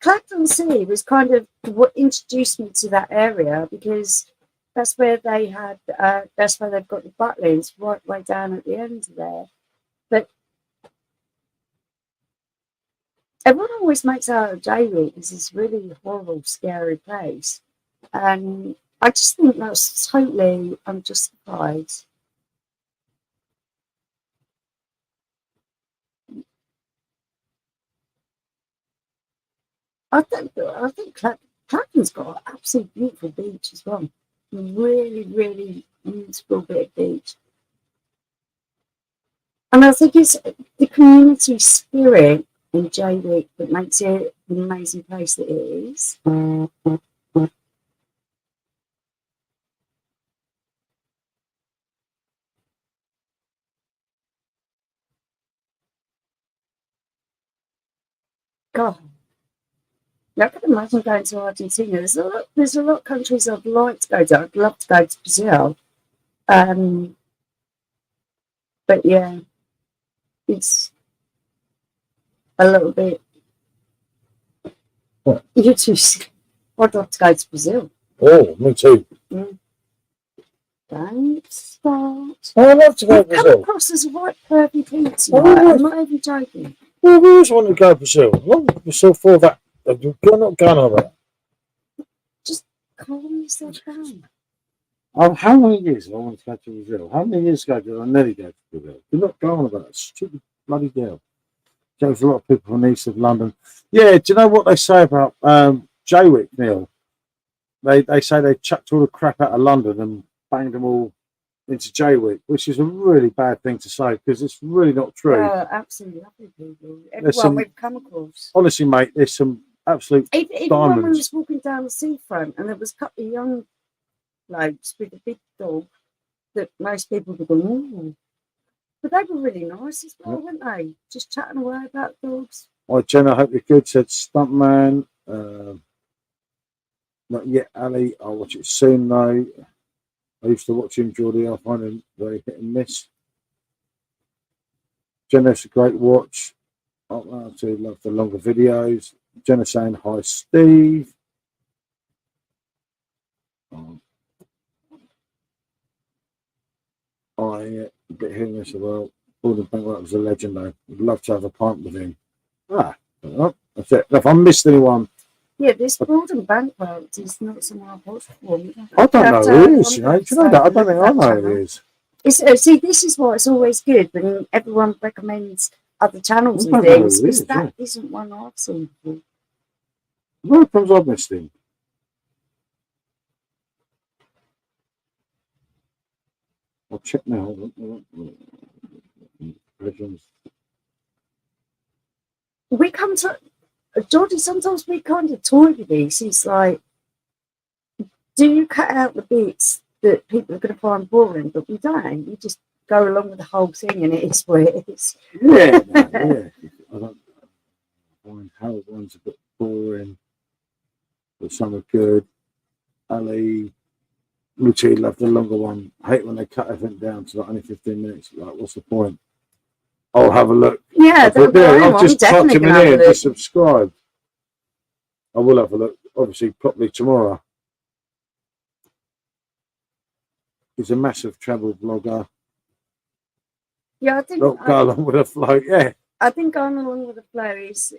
Clacton Sea was kind of what introduced me to that area because that's where they had, that's where they've got the Butlins right way down at the end there. But everyone always makes out of J-Week as this really horrible, scary place. And I just think that's totally unjustified. I think Clacton's got an absolutely beautiful beach as well. Really, really beautiful bit of beach. And I think it's the community spirit in J-Week that makes it an amazing place that it is. God. I can imagine going to Argentina. There's a lot of countries I'd like to go to. I'd love to go to Brazil. But yeah, it's a little bit. What? You're too. I'd love to go to Brazil. Oh, me too. Don't start. Oh, I'd love to go to Brazil. Come across as a right pervy pizza. I'm not even joking. Well, we always want to go to Brazil. We're so for that. You're not going over it. calm yourself down. How many years have I wanted to go to Brazil? How many years ago did I nearly go to Brazil? Do not go on about that stupid bloody deal. There's a lot of people from the east of London. Yeah, do you know what they say about Jaywick, Neil? They say they chucked all the crap out of London and banged them all into Jaywick, which is a really bad thing to say because it's really not true. Absolutely lovely people. Everyone we've come across. Honestly, mate, there's some absolute even diamonds. when we was walking down the seafront and there was a couple of young blokes with a big dog that most people would go, ooh. But they were really nice as well, weren't they? Just chatting away about dogs. Hi, Jen, I hope you're good, said Stuntman. Not yet, Ali. I'll watch it soon, though. I used to watch him, Geordie. I find him very hit and miss. Jenna's a great watch. I do love the longer videos. Jenna saying hi, Steve. I get hearing this as well. Gordon Bankrock was a legend, though. I'd love to have a pint with him. That's it. If I missed anyone. Yeah, this Gordon Bankrock is not someone I've watched for. I don't know who it is, you know. Do you know that? I don't think I know who it is. See, this is why it's always good when everyone recommends other channels and things, because that isn't one I've seen before. No, times I've missed him. I'll check now. We come to Geordie, sometimes we kind of toy with these. He's like, do you cut out the bits that people are going to find boring? But we don't. We just go along with the whole thing and it is what it is. Yeah, no, yeah. I don't find how one's a bit boring, but some are good. Ali, Lucy loved the longer one. I hate when they cut everything down to like only 15 minutes. Like, what's the point? I'll have a look. Yeah, I'll just type him in here and just subscribe. I will have a look, obviously, properly tomorrow. He's a massive travel blogger. Yeah, I think go along with the flow. Yeah, I think going along with the flow is,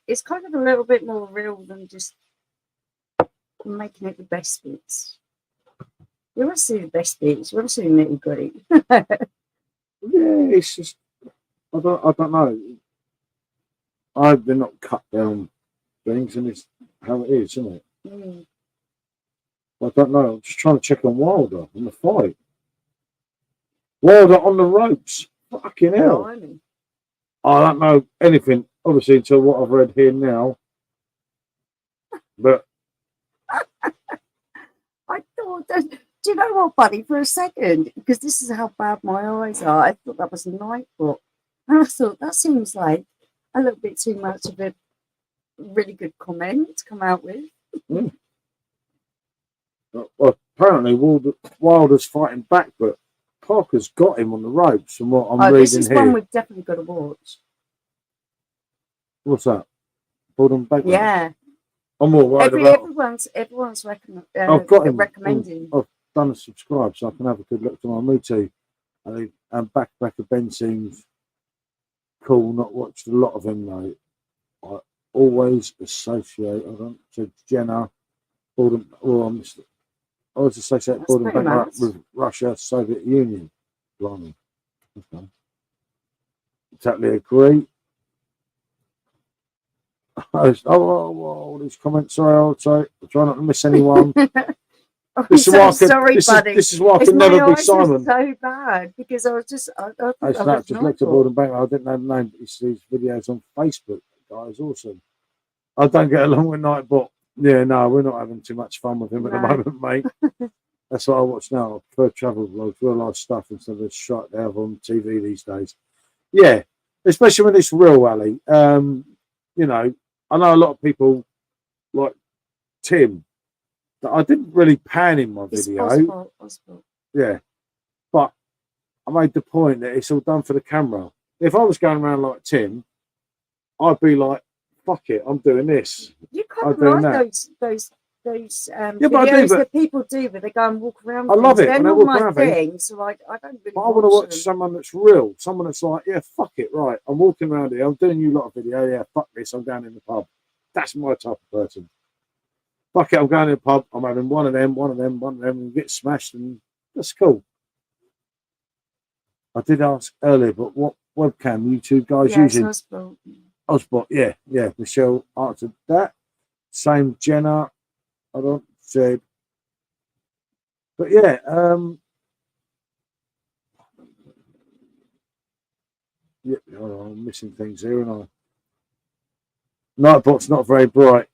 it's kind of a little bit more real than just making it the best bits. You want to see the best bits. You want to see the nitty gritty. Yeah, it's just I don't know. They're not cut down things, and it's how it is, isn't it? Mm. I don't know. I'm just trying to check on Wilder in the fight. Wilder on the ropes. Fucking hell. I don't know anything, obviously, until what I've read here now. But I thought that. Do you know what, buddy? For a second, because this is how bad my eyes are, I thought that was a night book. And I thought that seems like a little bit too much of a really good comment to come out with. Mm. Well, apparently Wilder's fighting back, but Parker's got him on the ropes from what I'm reading here. This is one we've definitely got to watch. What's that? Gordon Baker? Yeah. I'm more worried about... Everyone's I've got him. recommending. I've done a subscribe, so I can have a good look tomorrow. Me too. And Backer Ben seems cool. Not watched a lot of him, though. I always associate... to Jenna, Gordon... Well, I always associate Gordon Baker with Russia, Soviet Union. Blimey. Okay. Totally agree. All these comments. Sorry, I'll try not to miss anyone. This is why I can never be Simon. So bad because I was just. I just looked at Gordon Baker. I didn't know the name, but he sees videos on Facebook. That guy is awesome. I don't get along with Nightbot. Yeah, no, we're not having too much fun with him at the moment, mate. That's what I watch now. I prefer travel vlogs, real life stuff instead of the shit they have on TV these days. Yeah, especially when it's real, Ali. You know, I know a lot of people like Tim that I didn't really pan in my video. Possible. Yeah, but I made the point that it's all done for the camera. If I was going around like Tim, I'd be like, fuck it, I'm doing this. You can't like those videos that people do where they go and walk around. I love it. They're not my thing, so I don't really. I want to watch someone that's real, someone that's like, yeah, fuck it, right. I'm walking around here, I'm doing you lot of video, yeah, fuck this, I'm down in the pub. That's my type of person. fuck it, I'm going to the pub. I'm having one of them, and get smashed, and that's cool. I did ask earlier, but what webcam you two guys using? Osbot, yeah. Michelle answered that. Same Jenna. I don't said. But yeah, yeah, I'm missing things here, and Nightbot's not very bright.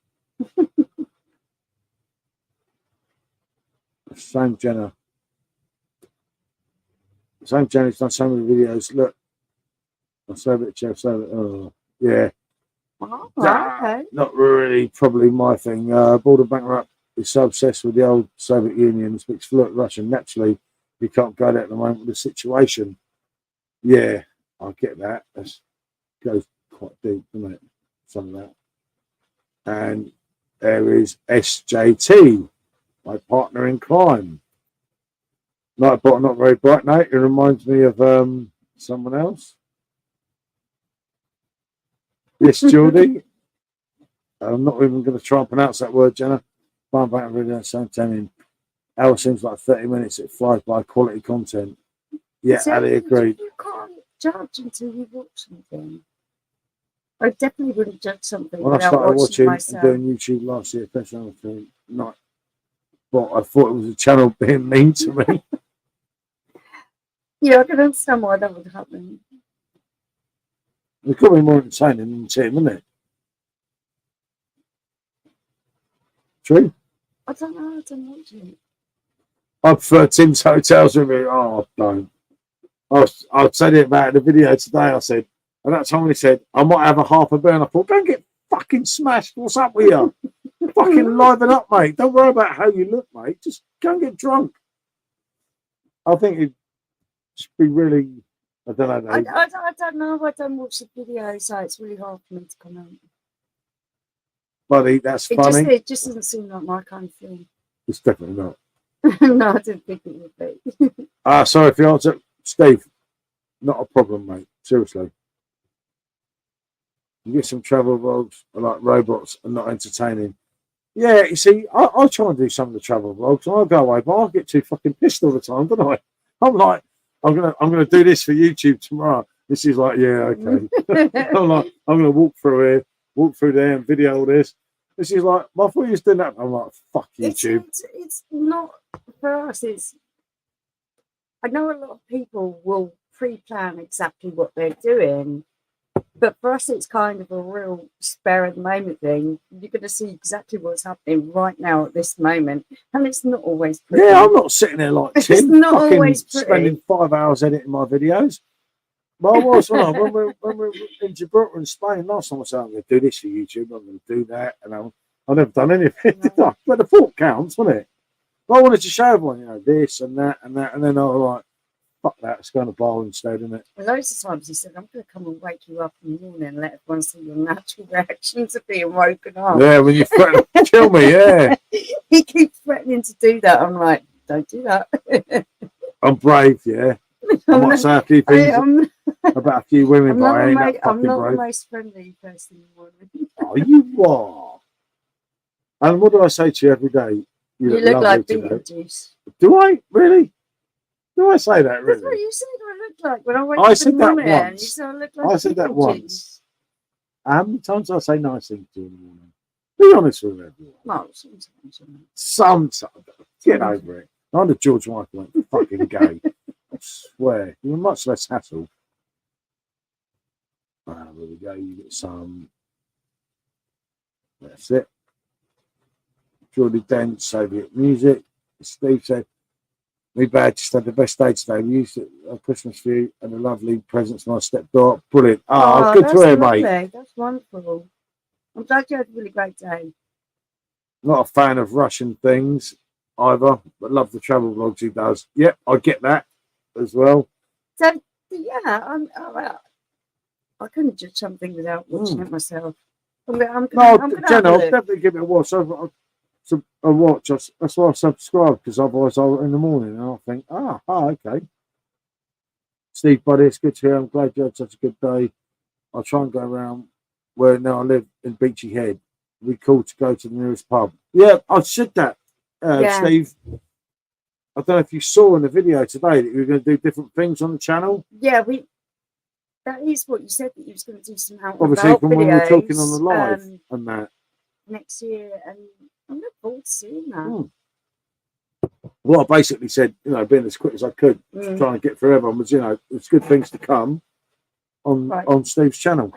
Same Jenna. Same Jenna's done so many videos. Look, I save it, Jeff. Save it. Oh, yeah. Oh, okay. Not really, probably my thing. Border Bankrupt is so obsessed with the old Soviet Union, speaks fluent Russian. Naturally, you can't go there at the moment with the situation. Yeah, I get that. That goes quite deep, doesn't it? Some of that. And there is SJT, my partner in crime. Nightbot, not very bright, Nate. It reminds me of someone else. Yes, Geordie. I'm not even going to try and pronounce that word, Jenna. Fine back video, same time. Hour seems like 30 minutes. It flies by. Quality content. Yeah, So Ali agreed. you can't judge until you watch something. I definitely wouldn't judge something When I without started watching myself. and doing YouTube last year, especially on night, but I thought it was a channel being mean to me. Yeah, I can understand why that would happen. It could be more entertaining than Tim, isn't it? True. I don't know. I don't watch it. I prefer Tim's Hotels with me. Oh, don't. I said it about in the video today. I said, and that time when he said, I might have a half a beer, and I thought, don't get fucking smashed. What's up with you? Fucking liven up, mate. Don't worry about how you look, mate. Just go and get drunk. I think it'd just be really, I don't know. I don't know. I don't watch the video, so it's really hard for me to comment. Buddy, that's funny. It just doesn't seem like my kind of thing. It's definitely not. No, I didn't think it would be. Sorry if you answer. Steve, not a problem, mate. Seriously. You get some travel vlogs like robots and not entertaining. Yeah, you see, I try and do some of the travel vlogs and I go away, but I get too fucking pissed all the time, don't I? I'm like, I'm gonna do this for YouTube tomorrow. This is like, yeah, okay. I'm like, I'm gonna walk through here, walk through there and video all this. This is like, I thought you was doing that. I'm like, fuck YouTube. It's not for us. I know a lot of people will pre-plan exactly what they're doing, but for us, it's kind of a real spare of the moment thing. You're going to see exactly what's happening right now at this moment, and it's not always pretty. Yeah, I'm not sitting there like Tim, it's not always pretty. Spending 5 hours editing my videos. But I was when we were in Seabrook in Spain last time. I said, I'm going to do this for YouTube. I'm going to do that, and I've never done anything. No. But the thought counts, wasn't it? But I wanted to show everyone, this and that and that, and then I was like, fuck that, it's going to bar instead, isn't it? Loads of times he said, I'm going to come and wake you up in the morning and let everyone see your natural reaction to being woken up. Yeah, when you threaten to kill me, yeah. He keeps threatening to do that. I'm like, don't do that. I'm brave, yeah. I might say a few things about a few women, but I ain't that fucking brave. I'm not the most friendly person in the world. Oh, you are. And what do I say to you every day? You look like Beetlejuice. Do I? Really? Do I say that, really? That's what you said I look like when I went to the morning. You said I look like I said that once. How many times do I say nice things to you in the morning? Be honest with everyone. No, sometimes. Get over it. I'm the George Michael went fucking gay. I swear. You're much less hassle. There we go. You get some. That's it. Purely dance, Soviet music. Steve said, me bad, just had the best day today. We used a Christmas view and a lovely presents from my stepdaughter. Brilliant. Oh, good to hear, lovely, mate. That's wonderful. I'm glad you had a really great day. Not a fan of Russian things either, but love the travel vlogs he does. Yep, I get that as well. So, yeah, I couldn't judge something without watching it myself. I'm Jenna, I'll definitely give it a watch. A watch. That's why I subscribe, because otherwise I'll in the morning and I'll think, okay. Steve, buddy, it's good to hear. I'm glad you had such a good day. I'll try and go around where now I live in Beachy Head. It'd be cool to go to the nearest pub. Yeah, I said that, Steve. I don't know if you saw in the video today that you were going to do different things on the channel. Yeah, that is what you said, that you was going to do some out and Obviously, about from videos, when we were talking on the live and that. Next year, and I'm looking forward to seeing that. Well, I basically said, being as quick as I could, trying to get through everyone was, it's good things to come on Steve's channel.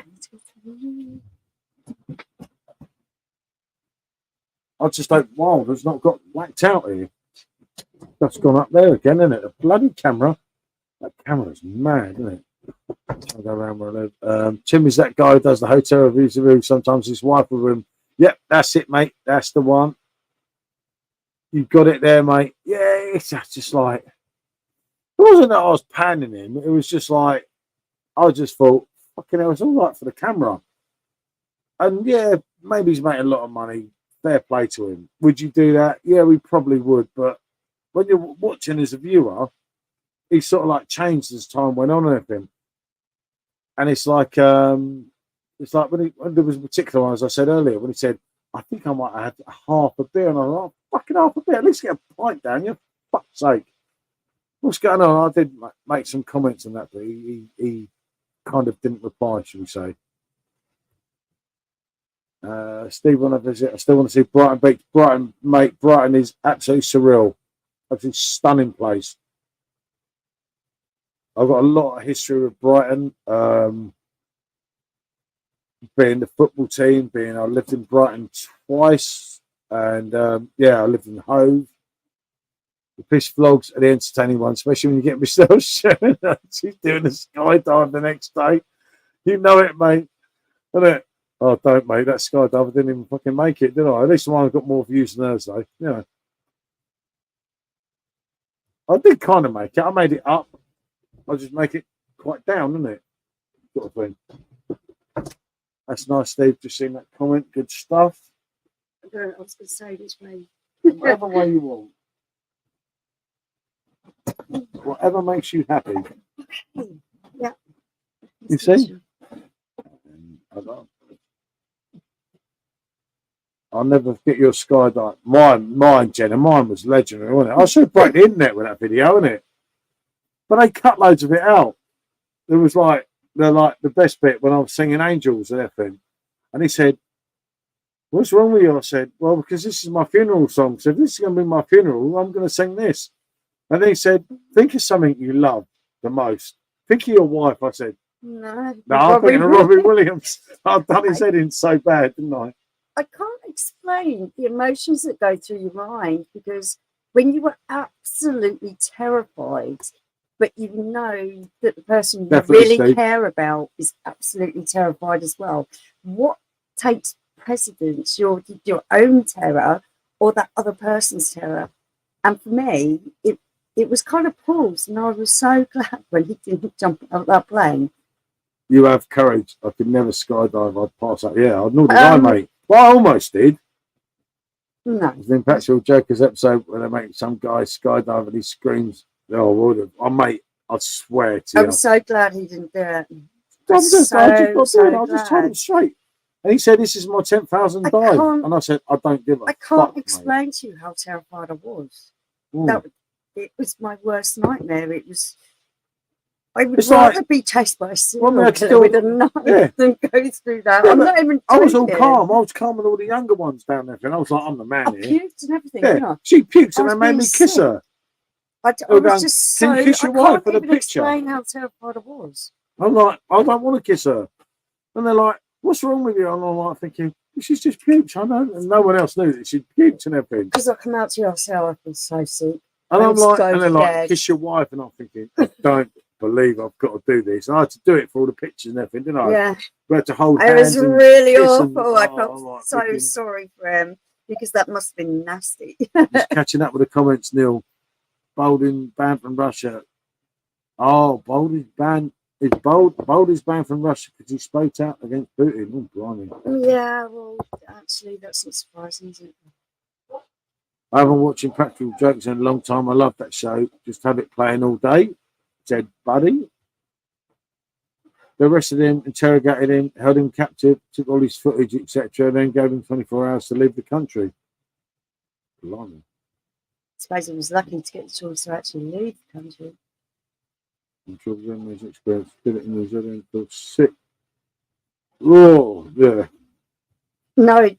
I just hope Wilder's not got whacked out here. That's gone up there again, isn't it? A bloody camera. That camera's mad, isn't it? I'll go around where I live. Tim is that guy who does the hotel reviews. Sometimes his wife will room. Yep, that's it, mate. That's the one. You got it there, mate. Yeah, it's just like, it wasn't that I was panning him. It was just like, I just thought, fucking hell, it's all right for the camera. And yeah, maybe he's making a lot of money. Fair play to him. Would you do that? Yeah, we probably would. But when you're watching as a viewer, he sort of like changed as time went on and everything. And it's like when there was a particular one, as I said earlier, when he said, I think I might have had half a beer, and I was like, fucking half a beer, at least get a pint down, you fuck's sake. What's going on? I did make some comments on that, but he kind of didn't reply, should we say. Steve, want to visit? I still want to see Brighton Beach. Brighton, mate, Brighton is absolutely surreal. Absolutely stunning place. I've got a lot of history with Brighton. Being the football team, I lived in Brighton twice, and I lived in Hove. The piss vlogs are the entertaining ones, especially when you get Michelle Shannon. She's doing a skydive the next day. You know it, mate. Isn't it? Oh, don't, mate. That skydive, I didn't even fucking make it, did I? At least the one got more views than hers, though. Yeah. I did kind of make it. I made it up. I'll just make it quite down, isn't it? Sort of thing. That's nice, Steve. Just seen that comment. Good stuff. I was going to say this way. Whatever way you want. Whatever makes you happy. Yeah. You see? I'll never forget your skydive. Mine, Jenna. Mine was legendary, wasn't it? I should have broke the internet with that video, wasn't it? But they cut loads of it out. There was the best bit when I was singing Angels and everything. And he said, what's wrong with you? I said, well, because this is my funeral song. So if this is going to be my funeral, I'm going to sing this. And then he said, think of something you love the most. Think of your wife. I said, no, I'm thinking of Robbie Williams. I've done his head in so bad, didn't I? I can't explain the emotions that go through your mind, because when you were absolutely terrified, but you know that the person you really care about is absolutely terrified as well, what takes precedence, your own terror or that other person's terror? And for me, it was kind of paused, and I was so glad when he didn't jump out of that plane. You have courage. I could never skydive. I'd pass out. Yeah, I'd know the mate. Well, I almost did. No. It's the Impractical Jokers episode where they make some guy skydive and he screams, oh, mate, I swear to you. I'm so glad he didn't do it. I just told him straight. And he said, this is my 10,000 dive. And I said, I don't give a fuck. I can't explain to you how terrified I was. It was my worst nightmare. I would rather be chased by a serial killer with a knife than go through that. I'm not even joking. I was all calm. I was calm with all the younger ones down there. And I was like, I'm the man here. I puked and everything, didn't I? She puked and they made me kiss her. I was just so... Can you kiss your wife for the picture? Explain how terrified I was. I'm like, I don't want to kiss her. And they're like, what's wrong with you? And I'm like thinking, she's just puked. I know. And no one else knew that she'd puked and everything. Because I come out to your cell, I feel so sick. And I'm like, and they're like, kiss your wife. And I'm thinking, I don't believe I've got to do this. And I had to do it for all the pictures and everything, didn't I? Yeah. We had to hold hands. It was really awful. I felt so sorry for him, because that must have been nasty. Just catching up with the comments, Neil. Boldin banned from Russia. Oh, Bold is banned. Bold is banned from Russia because he spoke out against Putin. Oh, blimey. Yeah, well, actually, that's not surprising, is it? I haven't watched Impractical Jokes in a long time. I love that show. Just have it playing all day. Said Buddy. They arrested him, interrogated him, held him captive, took all his footage, etc., and then gave him 24 hours to leave the country. Blimey. I suppose I was lucky to get the choice to actually leave the country. I'm sure Germany's experience did it in New Zealand for sick. Oh, yeah. No,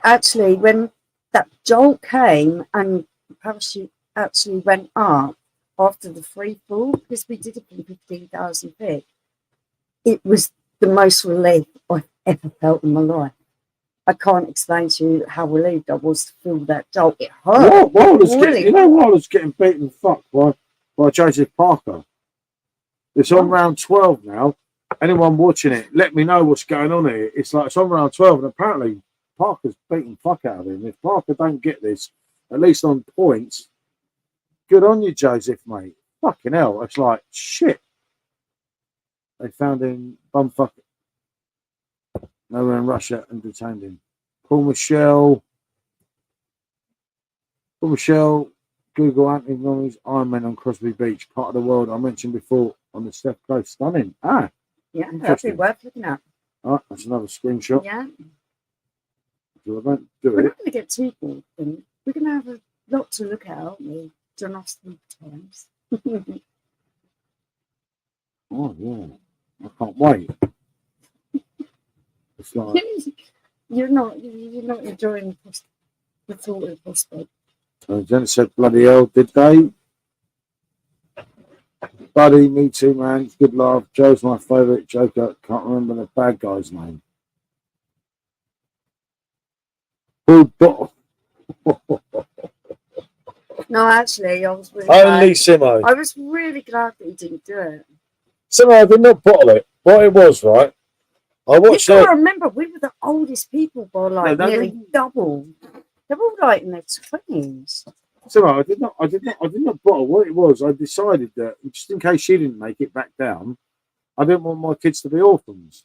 actually, when that jolt came and the parachute actually went up after the free fall, because we did it from 15,000 feet, it was the most relief I've ever felt in my life. I can't explain to you how relieved I was to feel that jolt. It hurt. You know what I was getting beaten fucked by Joseph Parker. It's on round 12 now. Anyone watching it, let me know what's going on here. It's like it's on round 12, and apparently Parker's beating fuck out of him. If Parker don't get this, at least on points, good on you, Joseph, mate. Fucking hell. It's like, shit. They found him bumfuck nowhere in Russia and detained him. Paul Michel, Google antibodies, Ironman on Crosby Beach, part of the world I mentioned before on the Steph Coast. Stunning. Ah, yeah, that'd be worth looking at. All right, that's another screenshot. Yeah. So I don't do We're it. not going to get too bored. We're going to have a lot to look at, aren't we? John Austin times. Oh yeah, I can't wait. It's like you're not enjoying the thought of the prospect. Jenna said, bloody hell, did they? Buddy, me too, man. Good laugh. Joe's my favourite joker. Can't remember the bad guy's name. No, actually, I was really Only Simo. I was really glad that he didn't do it. Simo, I did not bottle it. What it was, right? I watched it. I remember we were the oldest people by like nearly double. They're all like in their 20s. So I did not bottle. What it was, I decided that just in case she didn't make it back down, I didn't want my kids to be orphans.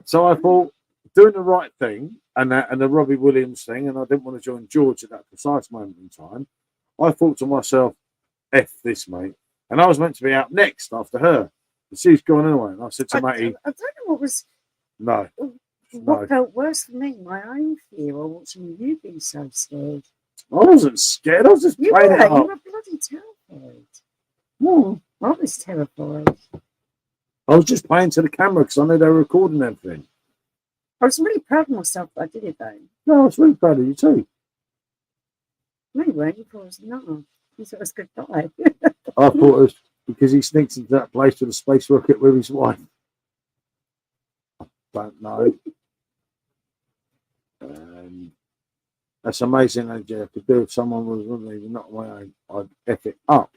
So I thought, doing the right thing and the Robbie Williams thing, and I didn't want to join George at that precise moment in time. I thought to myself, "F this, mate," and I was meant to be out next after her. But she's gone anyway, and I said to matey, I don't know what was. No. What felt worse for me, my own fear, or watching you be so scared. I wasn't scared. I was just playing it up. You were bloody terrified. Oh. I was terrified. I was just playing to the camera because I knew they were recording everything. I was really proud of myself that I did it, though. No, I was really proud of you too. No, you weren't. You thought I was not. You thought I was going to die. I thought it was because he sneaks into that place with a space rocket with his wife. I don't know. And that's amazing, AJ. I could do if someone was with me, but not my own. I'd F it up.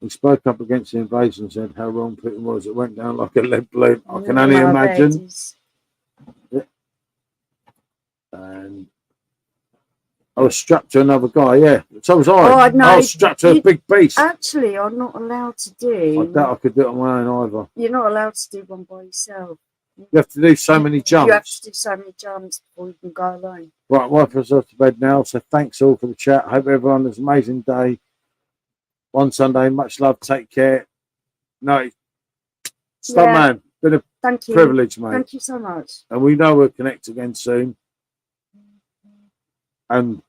He spoke up against the invasion and said how wrong Putin was. It went down like a lead balloon. I can only imagine. Yeah. And I was strapped to another guy, yeah. So was I. Oh, no, I was strapped to a big beast. Actually, I'm not allowed to do. I doubt I could do it on my own either. You're not allowed to do one by yourself. You have to do so many jumps. You have to do so many jumps before you can go alone. Right, wife is off to bed now, so thanks all for the chat. Hope everyone has an amazing day. One Sunday, much love, take care. No, stop, man. Been a privilege, mate. Thank you so much. And we know we'll connect again soon. And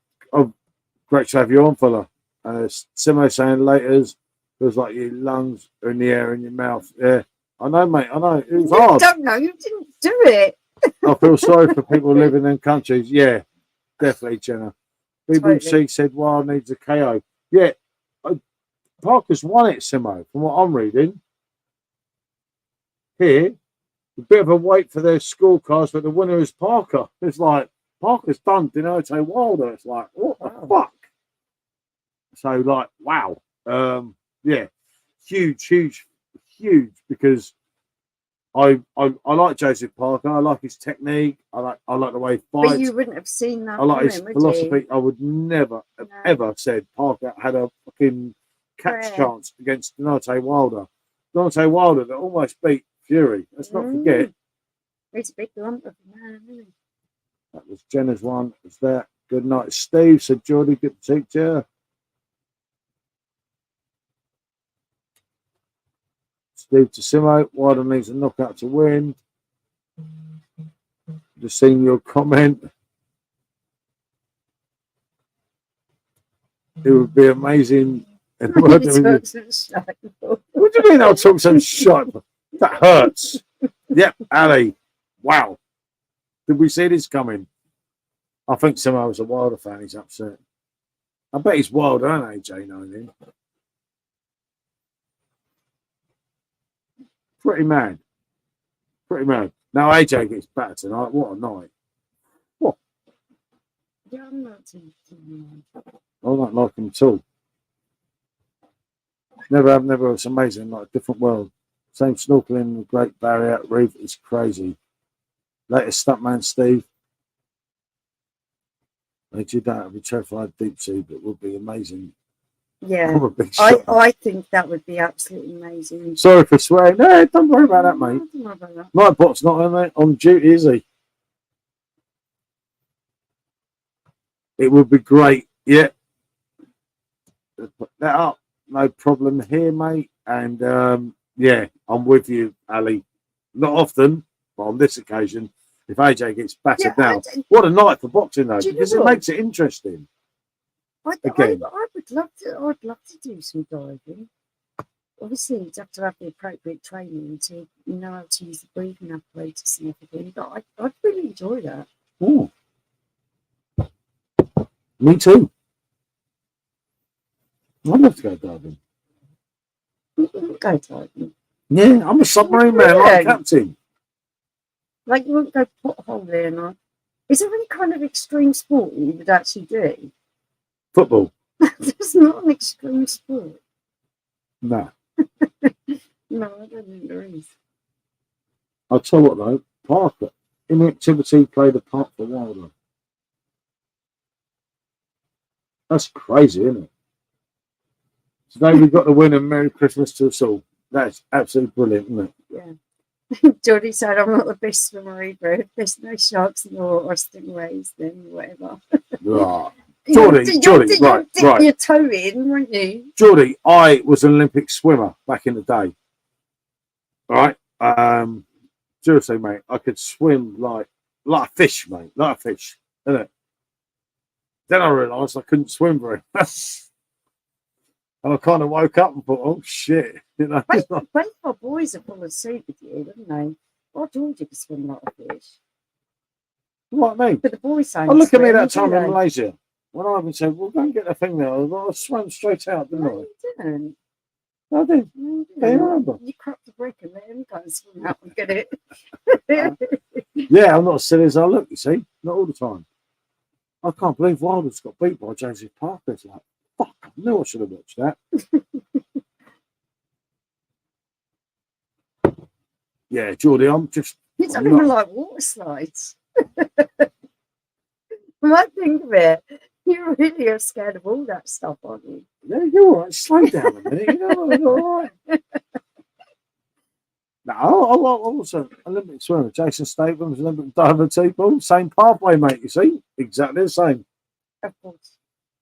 great to have you on, fella. Simo saying laters, feels like your lungs are in the air in your mouth. Yeah, I know, mate. I know. It was hard. I don't know. You didn't do it. I feel sorry for people living in countries. Yeah, definitely, Jenna. BBC said Wild needs a KO. Yeah, Parker's won it, Simo, from what I'm reading. Here, a bit of a wait for their scorecards, but the winner is Parker. It's like, Parker's done Deontay Wilder. It's like, what the fuck? So, like, wow. Yeah, huge, because I like Joseph Parker. I like his technique. I like the way he fights. But you wouldn't have seen that. I like his philosophy. I would never have ever said Parker had a fucking catch chance against Deontay Wilder. Deontay Wilder that almost beat Fury. Let's not forget. He's a big lump of man, isn't he? That was Jenna's one. It's there. Good night, Steve. Said Geordie, good to see you. Steve to Simo. Wilder needs a knockout to win. Just seeing your comment. It would be amazing. What do you mean I'll talk some shit? That hurts. Yep, Ali. Wow. Did we see this coming? I think somehow was a Wilder fan. He's upset. I bet he's Wilder, ain't AJ, knowing him. Pretty mad. Pretty mad. Now AJ gets battered tonight. What a night. What? Yeah, I'm not too. I don't like him at all. Never. It's amazing. Like a different world. Same snorkeling, the Great Barrier Reef is crazy. Latest stuntman Steve. They did that. I'd be terrified deep sea, but it would be amazing. Yeah, I think that would be absolutely amazing. Sorry for swearing. No, don't worry about that, mate. Don't worry about that. Nightbot's not on duty, is he? It would be great. Yeah. Put that up. No problem here, mate. And yeah, I'm with you, Ali. Not often, but on this occasion, if AJ gets battered now, what a night for boxing, though, because it makes it interesting. I would love to. I'd love to do some diving. Obviously, you'd have to have the appropriate training to know how to use the breathing apparatus and everything. But I'd really enjoy that. Ooh. Me too. I'd love to go diving. You wouldn't go diving. Yeah, I'm a submarine man, like captain. Like you wouldn't go potholing. Is there any kind of extreme sport you would actually do? Football. That's not an extreme sport. No. No, I don't think there is. I'll tell you what though, Parker, inactivity played a part for Wilder. That's crazy, isn't it? Today we've got to win and Merry Christmas to us all. That's absolutely brilliant, isn't it? Yeah. Jordy said, I'm not the best swimmer either. If there's no sharks in the water or stingrays, then whatever. Right. Jordy, right. Dip your toe in, won't you? Jordy, I was an Olympic swimmer back in the day. Right? Seriously, mate, I could swim like a fish, mate. Like a fish, isn't it? Then I realised I couldn't swim very well. And I kind of woke up and thought, oh, shit. You know, both our boys are full of suit with you, didn't they? Well, Georgia could swim like a fish. What I mean? But the boys saying, oh, look at me that time in Malaysia. When I even said, well, go and get the thing there, I swam straight out, didn't I? You didn't. I did. Yeah, you remember? You cracked the brick and then go and swim out and get it. Yeah, I'm not as silly as I look, you see. Not all the time. I can't believe Wilder's got beat by Joseph Parker. It's like, fuck, I knew I should have watched that. Yeah, Geordie, I'm just... You don't even like water slides. When I think of it, you really are scared of all that stuff, aren't you? Yeah, you're all right. Slow down a minute. You know, you're all right. No, I was an Olympic swimmer. Jason Statham's Olympic diver too. Same pathway, mate, you see? Exactly the same. Of course.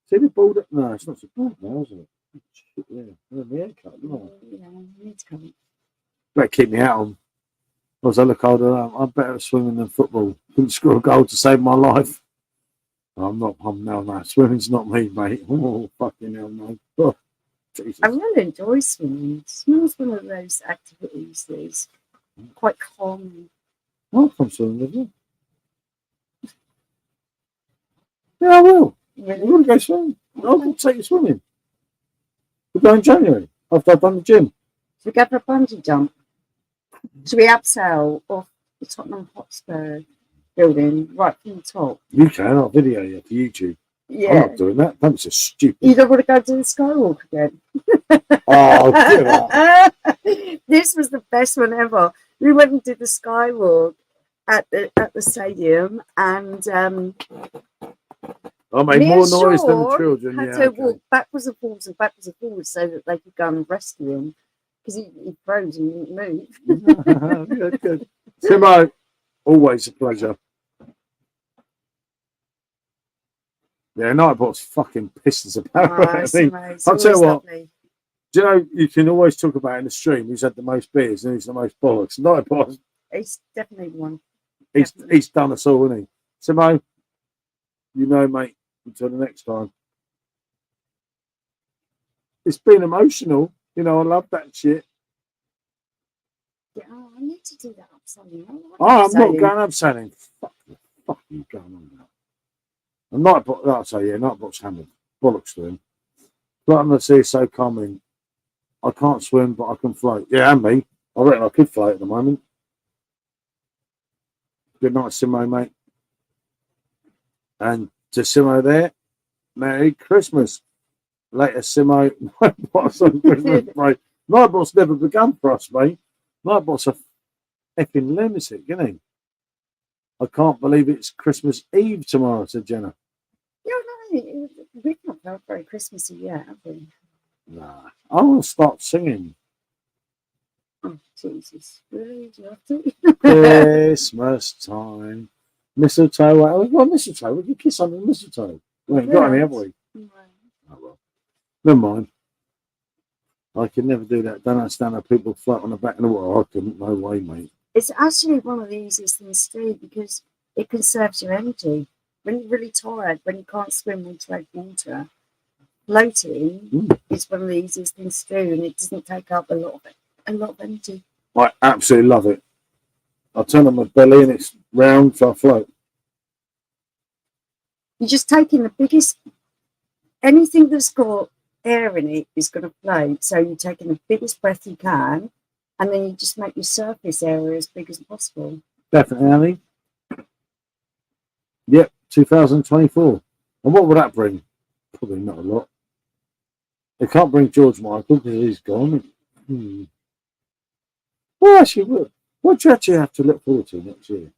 See the bald? No, it's not so bald now, is it? Shit, yeah. The haircut, yeah, need to come. Better keep me out on. As I look older, I'm better at swimming than football. Couldn't score a goal to save my life. I'm no. Swimming's not me, mate. Oh, fucking hell, mate. Oh, Jesus. I really enjoy swimming. Swimming's one of those activities that's quite calming. I'll come swimming with you. Yeah, I will. Really? You want to go swimming? I'll take you swimming. We're going in January after I've done the gym. Should we go for a bungee jump? Should we abseil off the Tottenham Hotspur building right from the top? You can. I'll video you for YouTube. Yeah. I'm not doing that. That's just stupid. You don't want to go to the Skywalk again? Oh, give up. This was the best one ever. We went and did the Skywalk at the stadium, and I made more noise than the children. Had to walk backwards and forwards so that they could go and rescue him because he froze and didn't move. Good. Timo, always a pleasure. Yeah, Nightbot's fucking pissed us about it. I'll tell you what. Lovely. Do you know, you can always talk about in the stream who's had the most beers and who's the most bollocks. Nightbot. He's definitely the one. he's done us all, hasn't he? Simo, you know, mate, until the next time. It's been emotional. You know, I love that shit. Yeah, I need to do that upselling. I'm not going upselling. Fuck you going on now. And Nightbot, like I say, yeah, Nightbot's hammered. Bollocks to him. But on the sea so calming. I can't swim, but I can float. Yeah, and me. I reckon I could float at the moment. Good night, Simo, mate. And to Simo there, Merry Christmas. Later, Simo. Nightbot's on Christmas break. Nightbot's never begun for us, mate. Nightbot's a effing lunatic, isn't he? I can't believe it's Christmas Eve tomorrow, said Jenna. Yeah, no, we've not felt very Christmassy yet, have we? Nah. I want to start singing. Oh, Jesus. Really? Do you have to? Christmas time. Mistletoe. Oh, we've got mistletoe. We can kiss under the mistletoe. We haven't got any, have we? No. Oh, well. Never mind. I can never do that. Don't understand how people float on the back of the water. I couldn't. No way, mate. It's actually one of the easiest things to do because it conserves your energy. When you're really tired, when you can't swim or tread water, floating is one of the easiest things to do, and it doesn't take up a lot of energy. I absolutely love it. I turn on my belly and it's round, so I float. You're just taking the biggest, anything that's got air in it is going to float. So you're taking the biggest breath you can, and then you just make your surface area as big as possible. Definitely, Ali. Yep, 2024. And what will that bring? Probably not a lot. It can't bring George Michael because he's gone. Well, actually, what do you actually have to look forward to next year?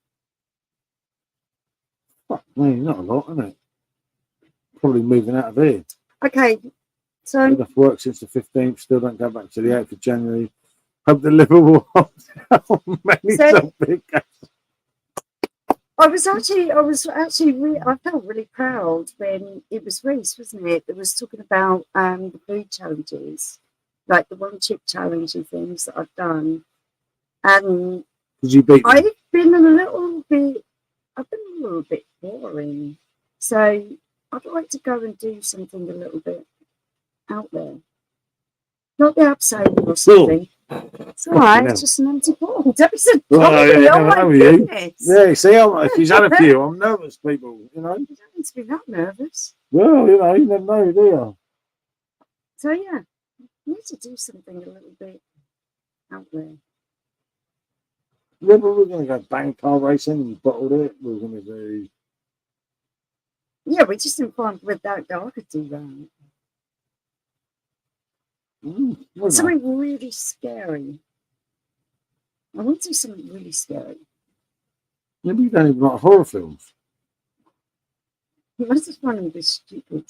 Fuck me, not a lot, isn't it? Probably moving out of here. Okay, so Enough work since the 15th. Still don't go back to the 8th of January. Hope the Liverpool many so big. I felt really proud when it was Reese, wasn't it? That was talking about the food challenges, like the one chip challenge and things that I've done. And did you beat them? I've been a little bit boring. So I'd like to go and do something a little bit out there. Not the abseiling or something. It's all right, it's just an empty ball. Oh my goodness. Yeah, see, she's had a few. I'm nervous, people, you know. You don't need to be that nervous. Well, you know, you never know, do you? So, yeah, you need to do something a little bit out there. Yeah, but we're going to go bang car racing and bottled it. We're going to do... Yeah, we just didn't find with that I could do that. Something really scary. I want to do something really scary. Maybe you don't even like horror films. I just find them a bit stupid.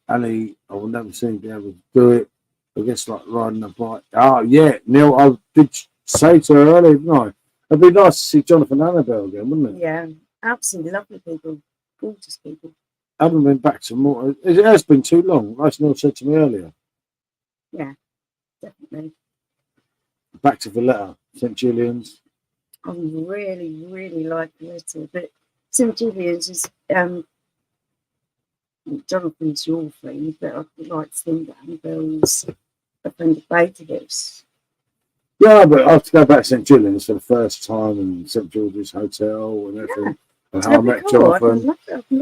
Ali, I will never seem to be able to do it. I guess like riding a bike. Oh, yeah, Neil, I did say to her earlier, didn't I? It'd be nice to see Jonathan and Annabelle again, wouldn't it? Yeah, absolutely lovely people. Gorgeous people. I haven't been back to more. It has been too long, as Neil said to me earlier. Yeah, definitely. Back to Valletta, St. Julian's. I really, really like Valletta, but St. Julian's is Jonathan's your friend, but I like to think that Annabelle's a friend of both of us. Yeah, but I have to go back to St. Julian's for the first time and St. George's Hotel and everything. Yeah. And how I met Jonathan.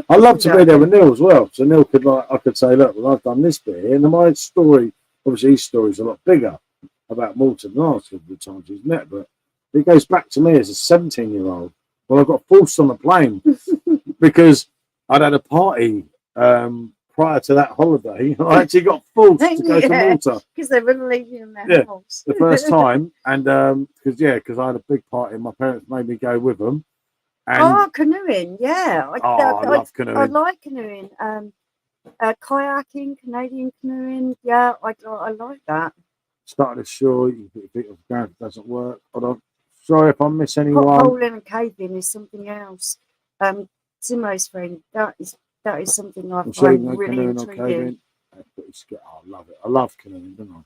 I'd love to be there with Neil as well. So Neil could I could say, look, well, I've done this bit here. And my story, obviously his story is a lot bigger about Morton than ours of the times he's met, but it goes back to me as a 17-year-old. Well, I got forced on a plane because I'd had a party prior to that holiday. I actually got forced to go to Malta. Because they wouldn't leave you in their house. The first time. And because I had a big party and my parents made me go with them. And canoeing, yeah. I love canoeing. I like canoeing. Kayaking, Canadian canoeing, yeah, I like that. Started ashore, you put your feet off the ground, it doesn't work. Sorry if I miss anyone. Potholing and caving is something else. Simo's friend, that is something I find really intriguing. I love it. I love canoeing, don't I?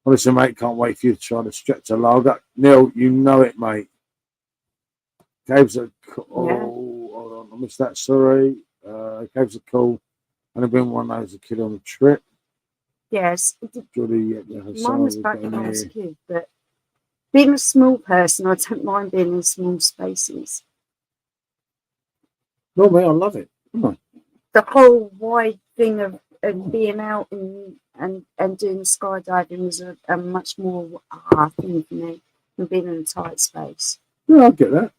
Honestly, mate, can't wait for you to try the stretcher lager. Neil, you know it, mate. Caves are cool. Oh, hold on, I missed that. Sorry. Caves are cool. And I've been one of those a kid on the trip. Yes. Mine was back when I was a kid, but being a small person, I don't mind being in small spaces. No, mate, I love it. The whole wide thing of being out and doing skydiving was a much more thing for me than being in a tight space. Yeah, I get that.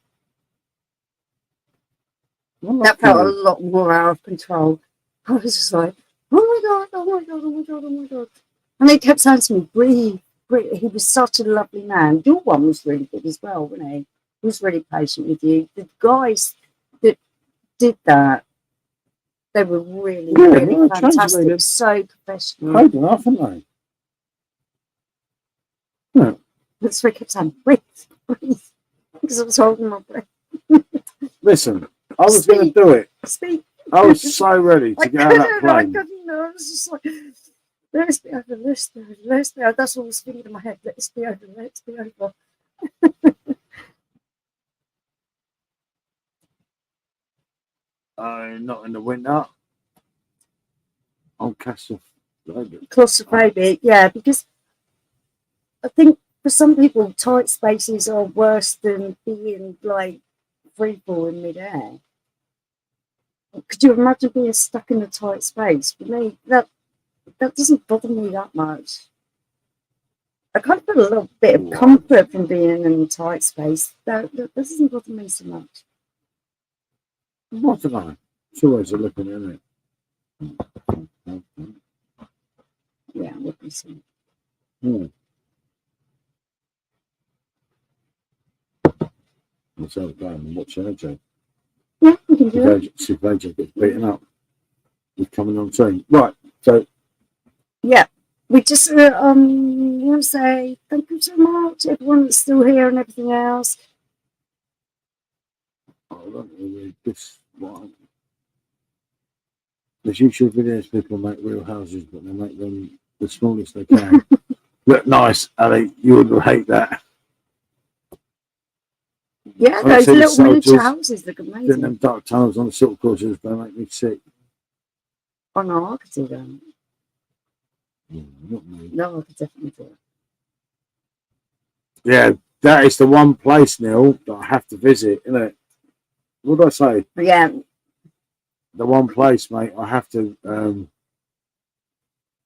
That felt a lot more out of control. I was just like, oh my God, oh my God, oh my God, oh my God. And they kept saying to me, breathe, breathe. He was such a lovely man. Your one was really good as well, wasn't he? He was really patient with you. The guys that did that, they were really, really fantastic. So professional. Paid enough, haven't they? Yeah. That's why I kept saying, breathe, breathe. Because I was holding my breath. Listen, I was going to do it. Speak. I was so ready to get out of that plane. I couldn't, I was just like, let's be over, let's be over, let's be over. That's what I was thinking in my head. Let's be over, let's be over. Not in the winter. I'm claustrophobic. Claustrophobic, yeah, because I think for some people, tight spaces are worse than being like free fall in midair. Could you imagine being stuck in a tight space? For me, that doesn't bother me that much. I kind of feel a little bit of comfort from being in a tight space. That doesn't bother me so much. What am I? It's always a looking, isn't it? Yeah, what can you say? Let's have a go and watch AJ. Yeah, we can do it. See if AJ gets beaten up. He's coming on soon. Right, so. Yeah, we just want to say thank you so much, everyone that's still here and everything else. I don't know this one. There's YouTube videos people make real houses, but they make them the smallest they can. Look nice, Ali. You would hate that. Yeah, those little miniature houses look amazing. Doing them dark tunnels on the silk courses, they make me sick. Oh no, I could do that. Not me. No, I could definitely do it. Yeah, that is the one place, Neil, that I have to visit, isn't it? What did I say? Yeah. The one place, mate, I have to.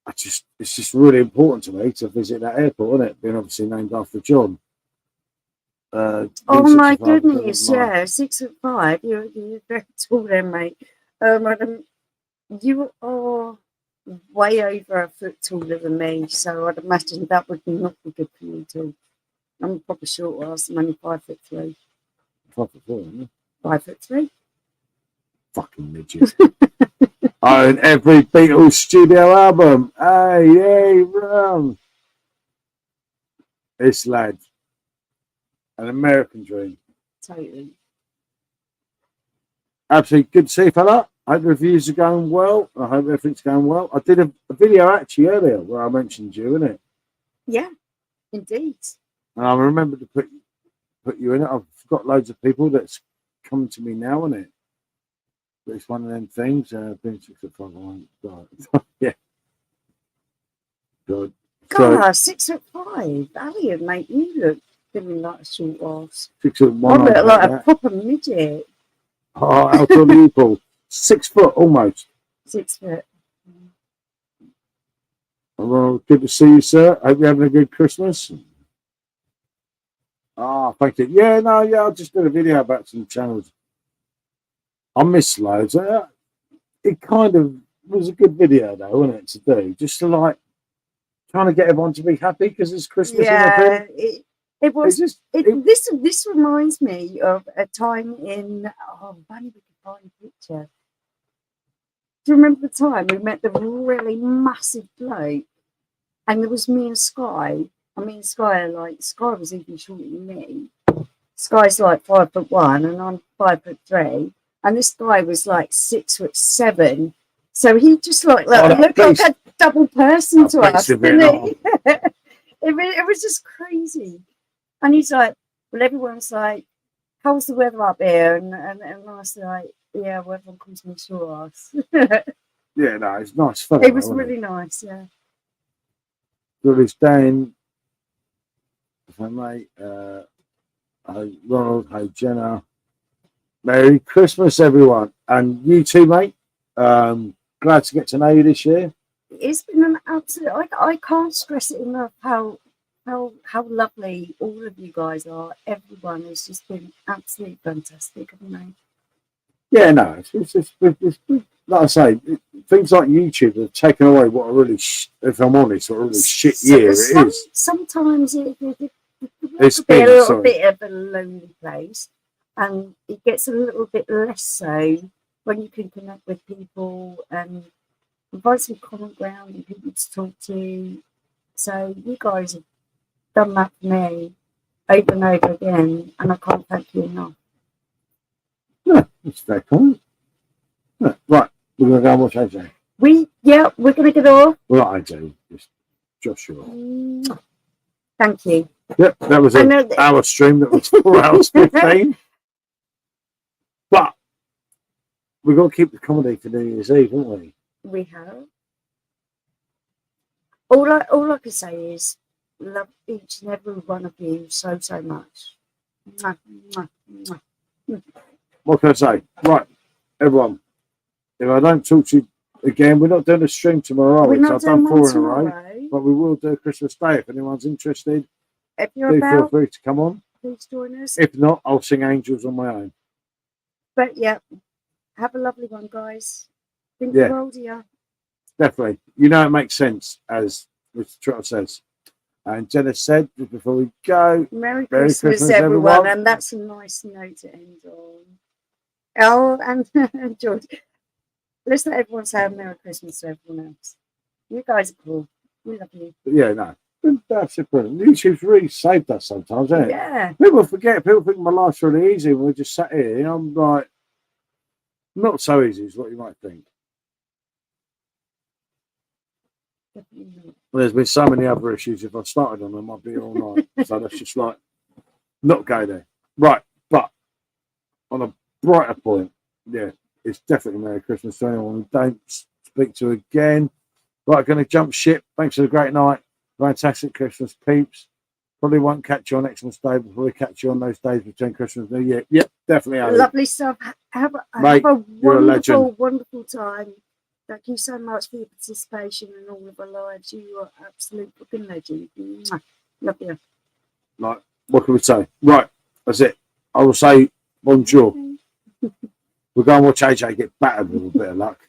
It's just really important to me to visit that airport, isn't it? Being obviously named after John. Oh my goodness! Yeah, 6'5". You're very tall, then, mate. You are way over a foot taller than me, so I'd imagine that would not be good for you too. I'm probably short. I'm only 5'3". 5'4", isn't it? 5'3". Fucking midget. Own every Beatles studio album. Hey, run. This lad. An American dream. Totally. Absolutely good to see you, fella. I hope the reviews are going well. I hope everything's going well. I did a video actually earlier where I mentioned you, innit? Yeah, indeed. And I remember to put you in it. I've got loads of people that's coming to me now, innit? But it's one of them things. Being 6'5", yeah. Good. God, 6'5". Ali would make you look feeling like a short ass. 6'1". I look like a proper midget. Oh, how tall are you, Paul? 6 foot almost. 6 foot. Well, good to see you, sir. Hope you're having a good Christmas. Thank you. Yeah, I just did a video about some channels. I miss loads. It kind of was a good video, though, wasn't it, to do? Just to, like, trying to get everyone to be happy because it's Christmas. Yeah, it was. This reminds me of a time in. Oh, funny we could find a picture. Do you remember the time we met the really massive bloke, and there was me and Sky. I mean, Sky was even shorter than me. Sky's like 5'1", and I'm 5'3", and this guy was like 6'7". So he just looked like a double person to us, didn't he? It was just crazy. And he's like, well, everyone's like, how's the weather up here? And I was like, yeah, well, everyone calls me short ass. Yeah, no, it's nice fun. It was really nice, yeah. Lily's Dan, my mate, hi Ronald, hi Jenna. Merry Christmas, everyone. And you too, mate. Glad to get to know you this year. It's been an absolute, I can't stress it enough how lovely all of you guys are. Everyone has just been absolutely fantastic, haven't they? Yeah, no, it's like I say, things like YouTube have taken away what a really, if I'm honest, what a really shit year it is. Sometimes it's It's a little bit of a lonely place, and it gets a little bit less so when you can connect with people and provide some common ground and people to talk to. So you guys have done that for me over and over again, and I can't thank you enough. No, that's fair comment. No, right, we're going to go and watch AJ. We're going to get off. Well, not AJ, it's Joshua. Thank you. Yep, that was an hour stream that was 4 hours 15. But we've got to keep the comedy for New Year's Eve, haven't we? We have. All I can say is love each and every one of you so much. Mwah, mwah, mwah. What can I say? Right, everyone. If I don't talk to you again, we're not doing a stream tomorrow, are we? I've done 4 in a row, but we will do Christmas Day if anyone's interested. If you're feel free to come on. Please join us. If not, I'll sing Angels on my own. But yeah, have a lovely one, guys. Think the world of you. Definitely. You know, it makes sense, as Mr. Trotter says. And Jenna said, before we go, Merry Christmas, everyone. And that's a nice note to end on. Oh, and George, let's let everyone say a Merry Christmas to everyone else. You guys are cool. We love you. Yeah, no. That's it. YouTube's really saved us sometimes, hasn't it? Yeah. People forget. People think my life's really easy when we just sat here. You know, I'm like, not so easy is what you might think. Well, there's been so many other issues. If I started on them, I'd be here all night. So that's just like, not go there. Right. But on a brighter point, yeah, it's definitely Merry Christmas to anyone we don't speak to again. Right, going to jump ship. Thanks for the great night. Fantastic Christmas, peeps. Probably won't catch you on Xmas Day before we catch you on those days between Christmas and New Year. Yep, definitely. Ali. Lovely stuff. Have Mate, a wonderful, wonderful time. Thank you so much for your participation in all of our lives. You are absolute fucking legend. Love you. Right, what can we say? Right, that's it. I will say bonjour. We'll go and watch AJ get battered with a bit of luck.